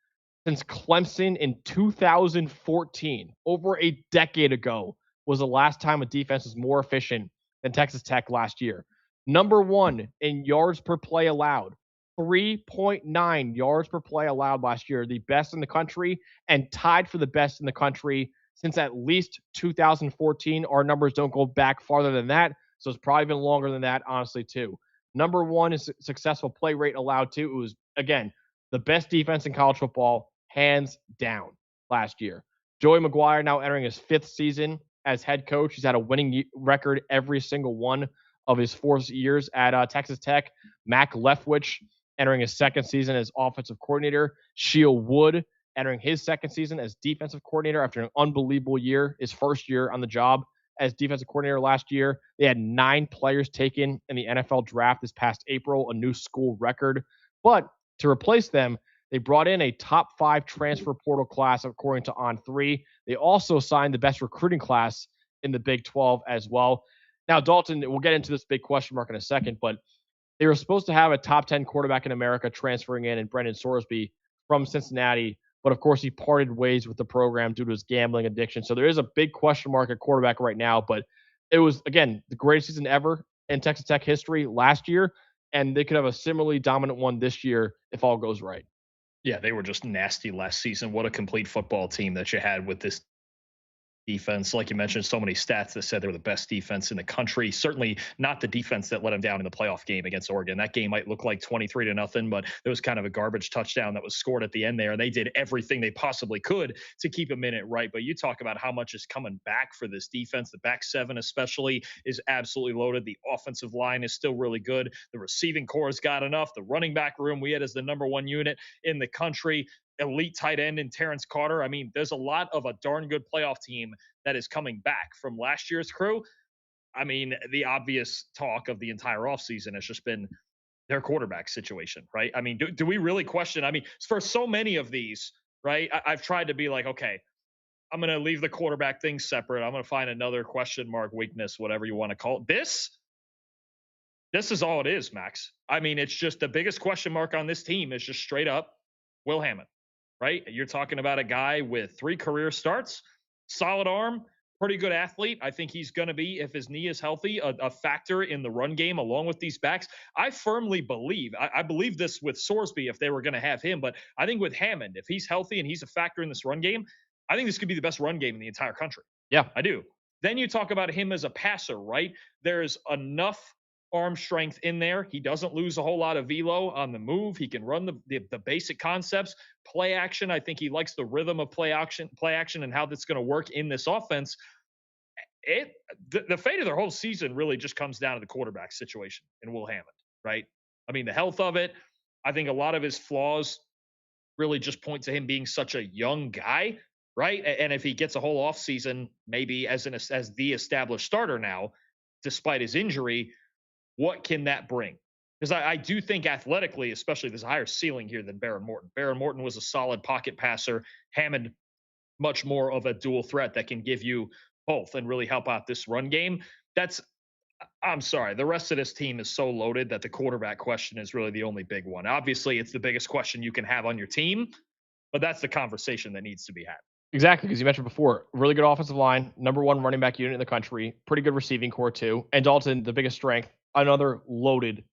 since Clemson in 2014. Over a decade ago was the last time a defense was more efficient than Texas Tech last year. Number 1 in yards per play allowed. 3.9 yards per play allowed last year. The best in the country and tied for the best in the country since at least 2014. Our numbers don't go back farther than that, so it's probably been longer than that, honestly, too. Number 1 is successful play rate allowed, too. It was, again, the best defense in college football, hands down, last year. Joey McGuire now entering his 5th season as head coach. He's had a winning record every single one of his 4 years at Texas Tech. Mac Leftwich entering his 2nd season as offensive coordinator. Sheil Wood entering his 2nd season as defensive coordinator after an unbelievable year, his first year on the job as defensive coordinator last year. They had 9 players taken in the NFL draft this past April, a new school record. But to replace them, they brought in a top 5 transfer portal class, according to On3. They also signed the best recruiting class in the Big 12 as well. Now, Dalton, we'll get into this big question mark in a second, but they were supposed to have a top 10 quarterback in America transferring in Brendan Sorsby from Cincinnati. But, of course, he parted ways with the program due to his gambling addiction. So there is a big question mark at quarterback right now. But it was, again, the greatest season ever in Texas Tech history last year. And they could have a similarly dominant one this year if all goes right. Yeah, they were just nasty last season. What a complete football team that you had with this defense. Like you mentioned, so many stats that said they were the best defense in the country. Certainly not the defense that let them down in the playoff game against Oregon. That game might look like 23-0, but it was kind of a garbage touchdown that was scored at the end there. And they did everything they possibly could to keep them in it right. But you talk about how much is coming back for this defense. The back seven, especially, is absolutely loaded. The offensive line is still really good. The receiving core has got enough. The running back room we had as the number one unit in the country. Elite tight end in Terrence Carter. I mean, there's a lot of a darn good playoff team that is coming back from last year's crew. I mean, the obvious talk of the entire offseason has just been their quarterback situation, right? I mean, do we really question? I mean, for so many of these, right? I've tried to be like, okay, I'm going to leave the quarterback thing separate. I'm going to find another question mark, weakness, whatever you want to call it. This is all it is, Max. I mean, it's just the biggest question mark on this team is just straight up Will Hammond. Right? You're talking about a guy with 3 career starts, solid arm, pretty good athlete. I think he's going to be, if his knee is healthy, a factor in the run game along with these backs. I firmly believe, I believe this with Sorsby if they were going to have him, but I think with Hammond, if he's healthy and he's a factor in this run game, I think this could be the best run game in the entire country. Yeah, I do. Then you talk about him as a passer, right? There's enough arm strength in there. He doesn't lose a whole lot of velo on the move. He can run the basic concepts, play action. I think he likes the rhythm of play action and how that's going to work in this offense. The fate of their whole season really just comes down to the quarterback situation in Will Hammond, right? I mean, the health of it. I think a lot of his flaws really just point to him being such a young guy, right? And if he gets a whole offseason, maybe as the established starter now, despite his injury, what can that bring? Because I do think athletically, especially, there's a higher ceiling here than Baron Morton. Baron Morton was a solid pocket passer. Hammond, much more of a dual threat that can give you both and really help out this run game. I'm sorry. The rest of this team is so loaded that the quarterback question is really the only big one. Obviously, it's the biggest question you can have on your team, but that's the conversation that needs to be had. Exactly, because you mentioned before, really good offensive line, number one running back unit in the country, pretty good receiving core too. And Dalton, the biggest strength, another loaded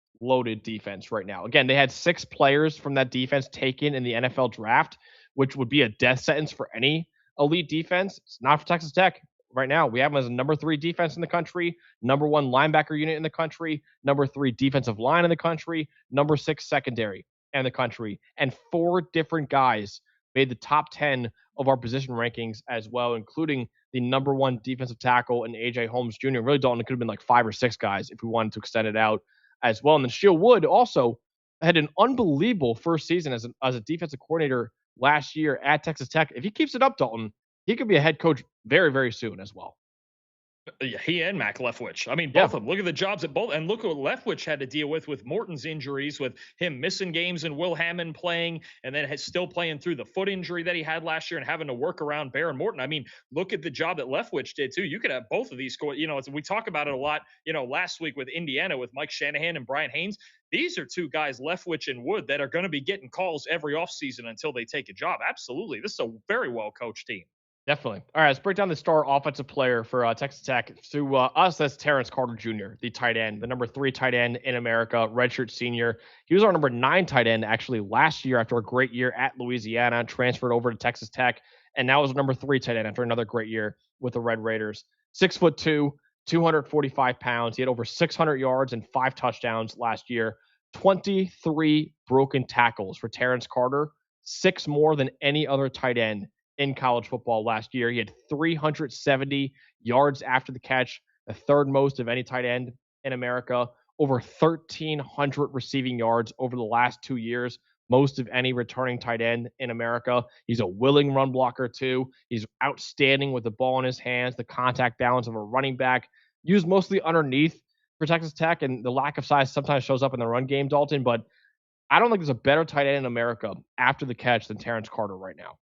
defense right now. Again, they had 6 players from that defense taken in the NFL draft, which would be a death sentence for any elite defense. It's not for Texas Tech right now. We have them as a number 3 defense in the country, number 1 linebacker unit in the country, number 3 defensive line in the country, number 6 secondary in the country, and 4 different guys made the top 10 of our position rankings as well, including the number 1 defensive tackle and A.J. Holmes Jr. Really, Dalton, it could have been like 5 or 6 guys if we wanted to extend it out as well. And then Sheil Wood also had an unbelievable first season as a defensive coordinator last year at Texas Tech. If he keeps it up, Dalton, he could be a head coach very, very soon as well. Yeah, he and Mac Leftwich. I mean, both of them. Look at the jobs at both. And look what Leftwich had to deal with Morton's injuries, with him missing games and Will Hammond playing, and then still playing through the foot injury that he had last year and having to work around Baron Morton. I mean, look at the job that Leftwich did, too. You could have both of these. We talk about it a lot, last week with Indiana with Mike Shanahan and Brian Haynes. These are 2 guys, Leftwich and Wood, that are going to be getting calls every offseason until they take a job. Absolutely. This is a very well-coached team. Definitely. All right, let's break down the star offensive player for Texas Tech. Through us, that's Terrence Carter Jr., the tight end, the number 3 tight end in America, redshirt senior. He was our number 9 tight end actually last year after a great year at Louisiana, transferred over to Texas Tech, and now is number 3 tight end after another great year with the Red Raiders. 6'2", 245 pounds. He had over 600 yards and 5 touchdowns last year. 23 broken tackles for Terrence Carter, 6 more than any other tight end in college football last year. He had 370 yards after the catch, the 3rd most of any tight end in America. Over 1,300 receiving yards over the last 2 years, most of any returning tight end in America. He's a willing run blocker too. He's outstanding with the ball in his hands, the contact balance of a running back. Used mostly underneath for Texas Tech, and the lack of size sometimes shows up in the run game, Dalton, but I don't think there's a better tight end in America after the catch than Terrence Carter right now.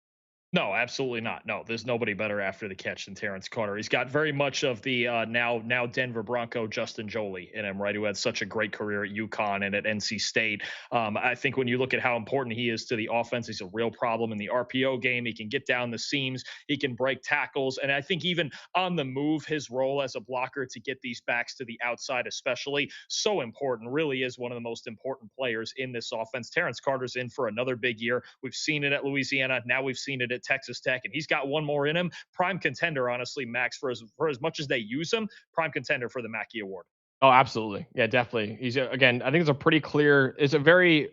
No, absolutely not. No, there's nobody better after the catch than Terrence Carter. He's got very much of the now Denver Bronco Justin Joly in him, right? Who had such a great career at UConn and at NC State. I think when you look at how important he is to the offense, he's a real problem in the RPO game. He can get down the seams. He can break tackles. And I think even on the move, his role as a blocker to get these backs to the outside especially, so important, really is one of the most important players in this offense. Terrence Carter's in for another big year. We've seen it at Louisiana. Now we've seen it at Texas Tech, and he's got one more in him. Prime contender, honestly, Max, for as much as they use him, prime contender for the Mackey Award. Oh, absolutely. Yeah, definitely. He's again, I think it's a pretty clear, it's a very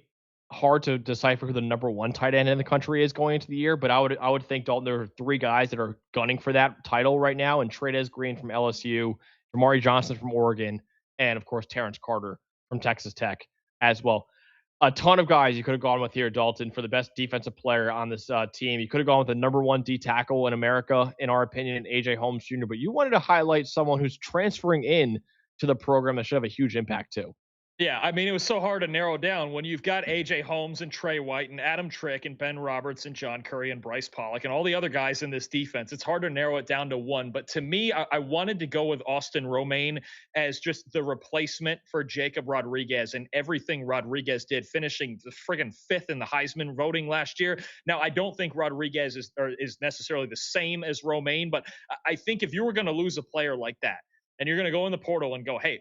hard to decipher who the number one tight end in the country is going into the year, but I would think, Dalton, there are three guys that are gunning for that title right now, and Trey'Dez Green from LSU, Jamari Johnson from Oregon, and of course Terrence Carter from Texas Tech as well. A ton of guys you could have gone with here, Dalton, for the best defensive player on this team. You could have gone with the number one D tackle in America, in our opinion, AJ Holmes Jr., but you wanted to highlight someone who's transferring in to the program that should have a huge impact too. Yeah, I mean, it was so hard to narrow down when you've got AJ Holmes and Trey White and Adam Trick and Ben Roberts and John Curry and Bryce Pollock and all the other guys in this defense. It's hard to narrow it down to one. But to me, I wanted to go with Austin Romaine as just the replacement for Jacob Rodriguez and everything Rodriguez did, finishing the friggin' fifth in the Heisman voting last year. Now, I don't think Rodriguez is necessarily the same as Romaine, but I think if you were going to lose a player like that and you're going to go in the portal and go, hey,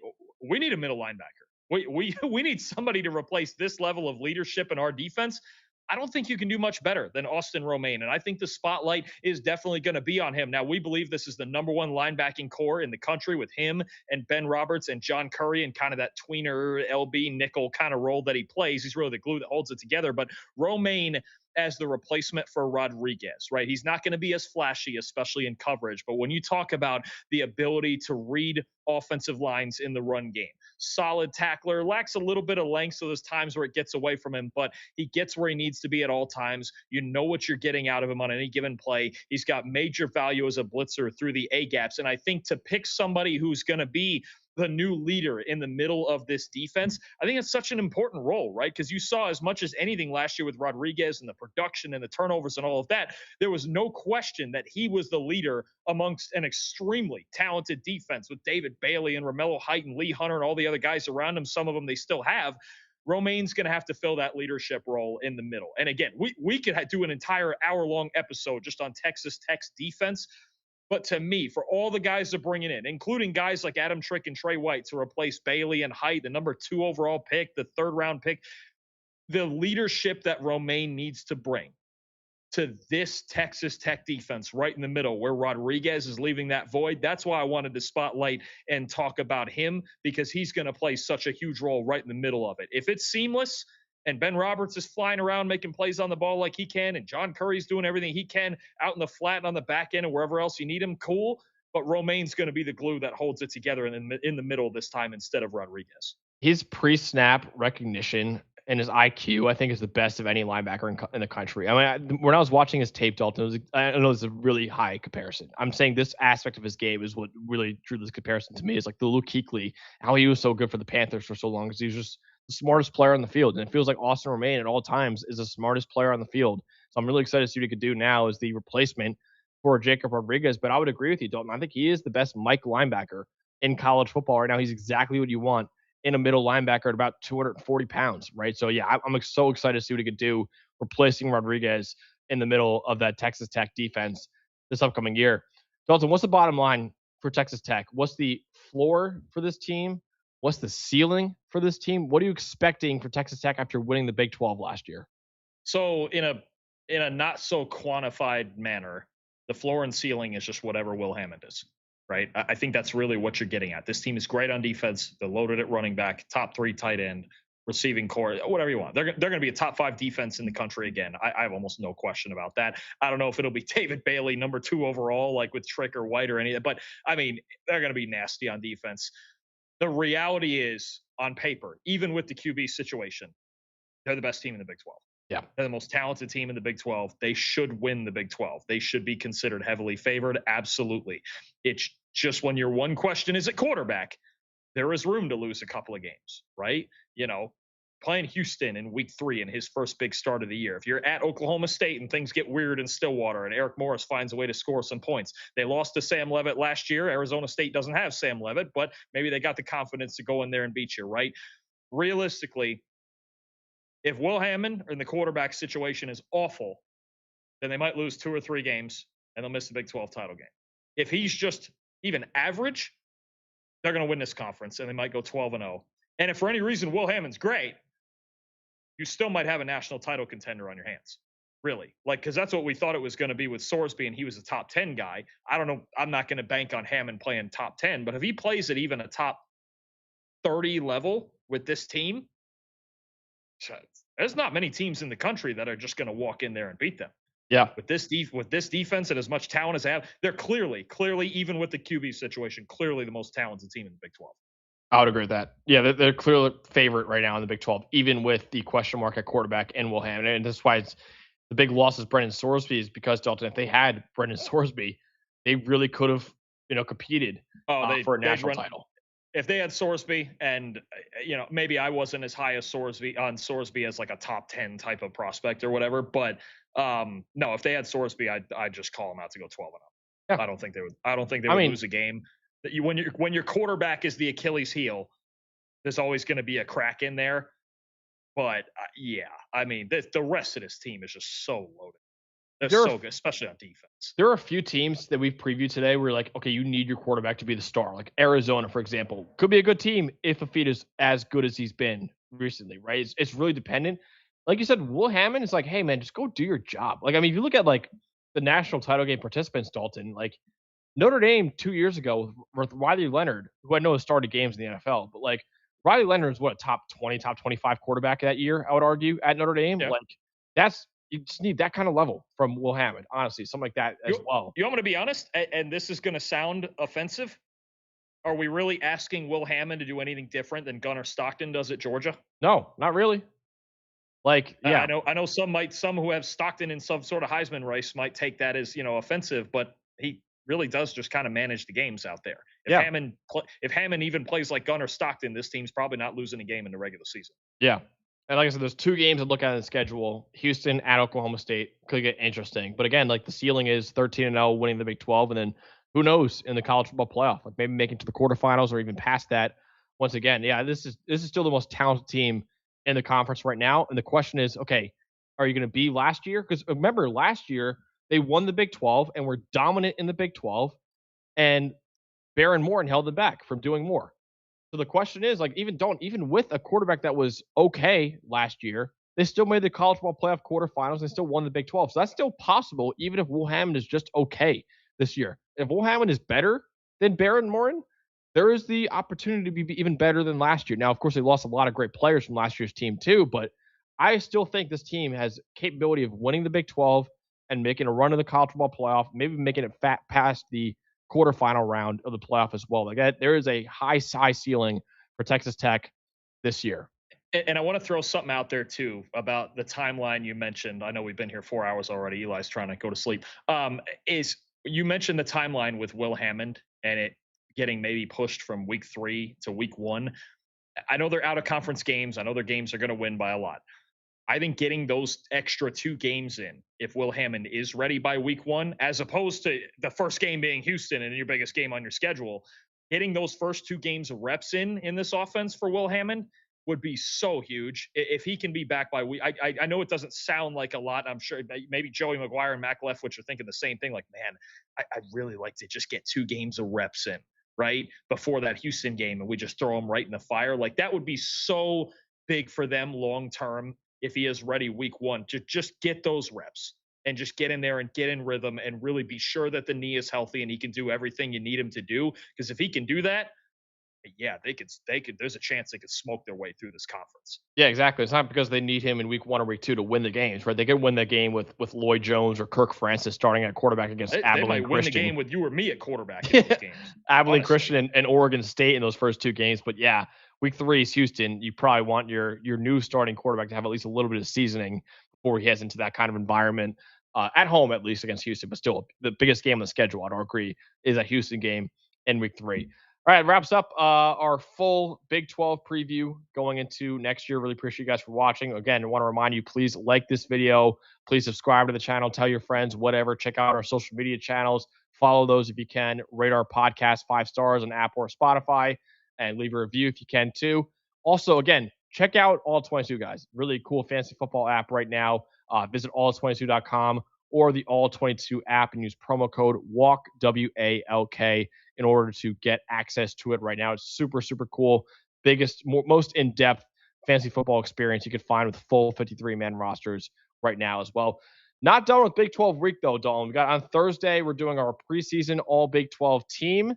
we need a middle linebacker. We need somebody to replace this level of leadership in our defense. I don't think you can do much better than Austin Romaine, and I think the spotlight is definitely going to be on him. Now, we believe this is the number one linebacking core in the country with him and Ben Roberts and John Curry and kind of that tweener LB nickel kind of role that he plays. He's really the glue that holds it together, but Romaine as the replacement for Rodriguez, right? He's not going to be as flashy, especially in coverage. But when you talk about the ability to read offensive lines in the run game, solid tackler, lacks a little bit of length, so there's times where it gets away from him, but he gets where he needs to be at all times. You know what you're getting out of him on any given play. He's got major value as a blitzer through the A-gaps. And I think to pick somebody who's going to be the new leader in the middle of this defense, I think it's such an important role, right? Because you saw as much as anything last year with Rodriguez and the production and the turnovers and all of that, there was no question that he was the leader amongst an extremely talented defense with David Bailey and Romello Height and Lee Hunter and all the other guys around him. Some of them they still have. Romaine's going to have to fill that leadership role in the middle. And again, we could do an entire hour-long episode just on Texas Tech's defense. But to me, for all the guys they're bringing in, including guys like Adam Trick and Trey White to replace Bailey and Height, the number 2 overall pick, the 3rd round pick, the leadership that Romaine needs to bring to this Texas Tech defense right in the middle where Rodriguez is leaving that void. That's why I wanted to spotlight and talk about him, because he's going to play such a huge role right in the middle of it. If it's seamless and Ben Roberts is flying around making plays on the ball like he can, and John Curry's doing everything he can out in the flat and on the back end and wherever else you need him, cool. But Romaine's going to be the glue that holds it together in the middle this time instead of Rodriguez. His pre-snap recognition and his IQ, I think, is the best of any linebacker in the country. I mean, when I was watching his tape, Dalton, I know it's a really high comparison. I'm saying this aspect of his game is what really drew this comparison to me, is like the Luke Kuechly, how he was so good for the Panthers for so long, because he was just the smartest player on the field. And it feels like Austin Romaine at all times is the smartest player on the field. So I'm really excited to see what he could do now as the replacement for Jacob Rodriguez. But I would agree with you, Dalton. I think he is the best Mike linebacker in college football right now. He's exactly what you want in a middle linebacker at about 240 pounds, right? So, yeah, I'm so excited to see what he could do replacing Rodriguez in the middle of that Texas Tech defense this upcoming year. Dalton, what's the bottom line for Texas Tech? What's the floor for this team? What's the ceiling for this team? What are you expecting for Texas Tech after winning the Big 12 last year? So in a not so quantified manner, the floor and ceiling is just whatever Will Hammond is, right? I think that's really what you're getting at. This team is great on defense. They're loaded at running back, top 3 tight end, receiving core, whatever you want. They're going to be a top 5 defense in the country again. I have almost no question about that. I don't know if it'll be David Bailey, number 2 overall, like with Trick or White or any of that, but I mean, they're going to be nasty on defense. The reality is, on paper, even with the QB situation, they're the best team in the Big 12. Yeah. They're the most talented team in the Big 12. They should win the Big 12. They should be considered heavily favored. Absolutely. It's just when your one question is at quarterback, there is room to lose a couple of games, right? You know, playing Houston in week 3 in his first big start of the year. If you're at Oklahoma State and things get weird in Stillwater and Eric Morris finds a way to score some points. They lost to Sam Leavitt last year. Arizona State doesn't have Sam Leavitt, but maybe they got the confidence to go in there and beat you, right? Realistically, if Will Hammond in the quarterback situation is awful, then they might lose 2 or 3 games and they'll miss the Big 12 title game. If he's just even average, they're going to win this conference and they might go 12-0. And if for any reason Will Hammond's great, you still might have a national title contender on your hands. really. Like, because that's what we thought it was going to be with Sorsby, and he was a top 10 guy. I don't know. I'm not going to bank on Hammond playing top 10, but if he plays at even a top 30 level with this team, there's not many teams in the country that are just going to walk in there and beat them. Yeah. With this defense and as much talent as they have, they're clearly, even with the QB situation, clearly the most talented team in the Big 12. I would agree with that. Yeah, they're clearly favorite right now in the Big 12, even with the question mark at quarterback and Will Hammond. And that's why it's the big loss is Brendan Sorsby, is because, Dalton, if they had Brendan Sorsby, they really could have, competed for a national title. If they had Sorsby, and maybe I wasn't as high as Sorsby as like a top 10 type of prospect or whatever, but no, if they had Sorsby, I'd just call them out to go 12-0. Yeah. I don't think they would lose a game. When your quarterback is the Achilles heel, there's always going to be a crack in there. But the rest of this team is just so loaded. They're so good, especially on defense. There are a few teams that we've previewed today where like, okay, you need your quarterback to be the star. Like Arizona, for example, could be a good team if Afid is as good as he's been recently, right? It's really dependent. Like you said, Will Hammond is like, hey man, just go do your job. Like, I mean, if you look at like the national title game participants, Dalton, like Notre Dame 2 years ago with Riley Leonard, who had no started games in the NFL, but like Riley Leonard is what, a top 20, top 25 quarterback that year, I would argue, at Notre Dame. Yeah. Like you just need that kind of level from Will Hammond, honestly, something like that as well. You want me to be honest? And this is going to sound offensive. Are we really asking Will Hammond to do anything different than Gunnar Stockton does at Georgia? No, not really. Like, yeah, I know some who have Stockton in some sort of Heisman race might take that as offensive, but he really does just kind of manage the games out there. If Hammond even plays like Gunnar Stockton, this team's probably not losing a game in the regular season. Yeah. And like I said, there's 2 games to look at in the schedule. Houston at Oklahoma State could get interesting. But again, like the ceiling is 13-0, winning the Big 12. And then who knows in the college football playoff, like maybe making it to the quarterfinals or even past that. Once again, yeah, this is still the most talented team in the conference right now. And the question is, okay, are you going to be last year? Because remember, last year they won the Big 12 and were dominant in the Big 12. And Baron Morton held them back from doing more. So the question is, like, even with a quarterback that was okay last year, they still made the college football playoff quarterfinals and still won the Big 12. So that's still possible, even if Will Hammond is just okay this year. If Will Hammond is better than Baron Morton, there is the opportunity to be even better than last year. Now, of course, they lost a lot of great players from last year's team too, but I still think this team has capability of winning the Big 12 and making a run in the college football playoff, maybe making it past the quarterfinal round of the playoff as well. Like that, there is a high ceiling for Texas Tech this year. And I want to throw something out there too about the timeline you mentioned. I know we've been here 4 hours already. Eli's trying to go to sleep. Is you mentioned the timeline with Will Hammond and it getting maybe pushed from week 3 to week 1. I know they're out of conference games. I know their games are going to win by a lot. I think getting those extra 2 games in, if Will Hammond is ready by week 1, as opposed to the first game being Houston and your biggest game on your schedule, getting those first 2 games of reps in this offense for Will Hammond would be so huge. If he can be back by week, I know it doesn't sound like a lot. I'm sure maybe Joey McGuire and Mac Leftwich are thinking the same thing. Like, man, I'd really like to just get 2 games of reps in, right, before that Houston game, and we just throw them right in the fire. Like, that would be so big for them long term. If he is ready week 1, to just get those reps and just get in there and get in rhythm and really be sure that the knee is healthy and he can do everything you need him to do. Because if he can do that, yeah, they could. There's a chance they could smoke their way through this conference. Yeah, exactly. It's not because they need him in week 1 or week 2 to win the games, right? They could win the game with Lloyd Jones or Kirk Francis starting at quarterback against Abilene Christian. They might win the game with you or me at quarterback in those games. Abilene Christian and Oregon State in those first 2 games. But yeah, week 3 is Houston. You probably want your new starting quarterback to have at least a little bit of seasoning before he heads into that kind of environment, at home at least against Houston. But still, the biggest game on the schedule, I'd agree, is a Houston game in week 3. All right, wraps up our full Big 12 preview going into next year. Really appreciate you guys for watching. Again, I want to remind you, please like this video. Please subscribe to the channel. Tell your friends, whatever. Check out our social media channels. Follow those if you can. Rate our podcast 5 stars on Apple or Spotify. And leave a review if you can too. Also, again, check out All 22, guys. Really cool fantasy football app right now. Visit all22.com or the All 22 app and use promo code WALK, WALK, in order to get access to it right now. It's super, super cool. Most in-depth fantasy football experience you could find with full 53-man rosters right now as well. Not done with Big 12 week, though, Dalton. We got on Thursday, we're doing our preseason all Big 12 team.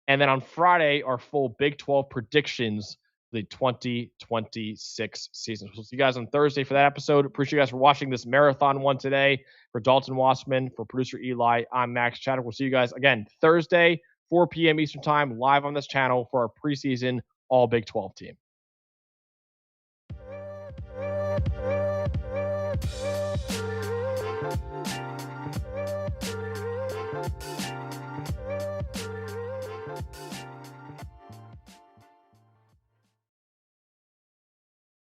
And then on Friday, our full Big 12 predictions for the 2026 season. We'll see you guys on Thursday for that episode. Appreciate you guys for watching this marathon one today. For Dalton Wasserman, for producer Eli, I'm Max Chadwick. We'll see you guys again Thursday, 4 p.m. Eastern Time, live on this channel for our preseason all Big 12 team.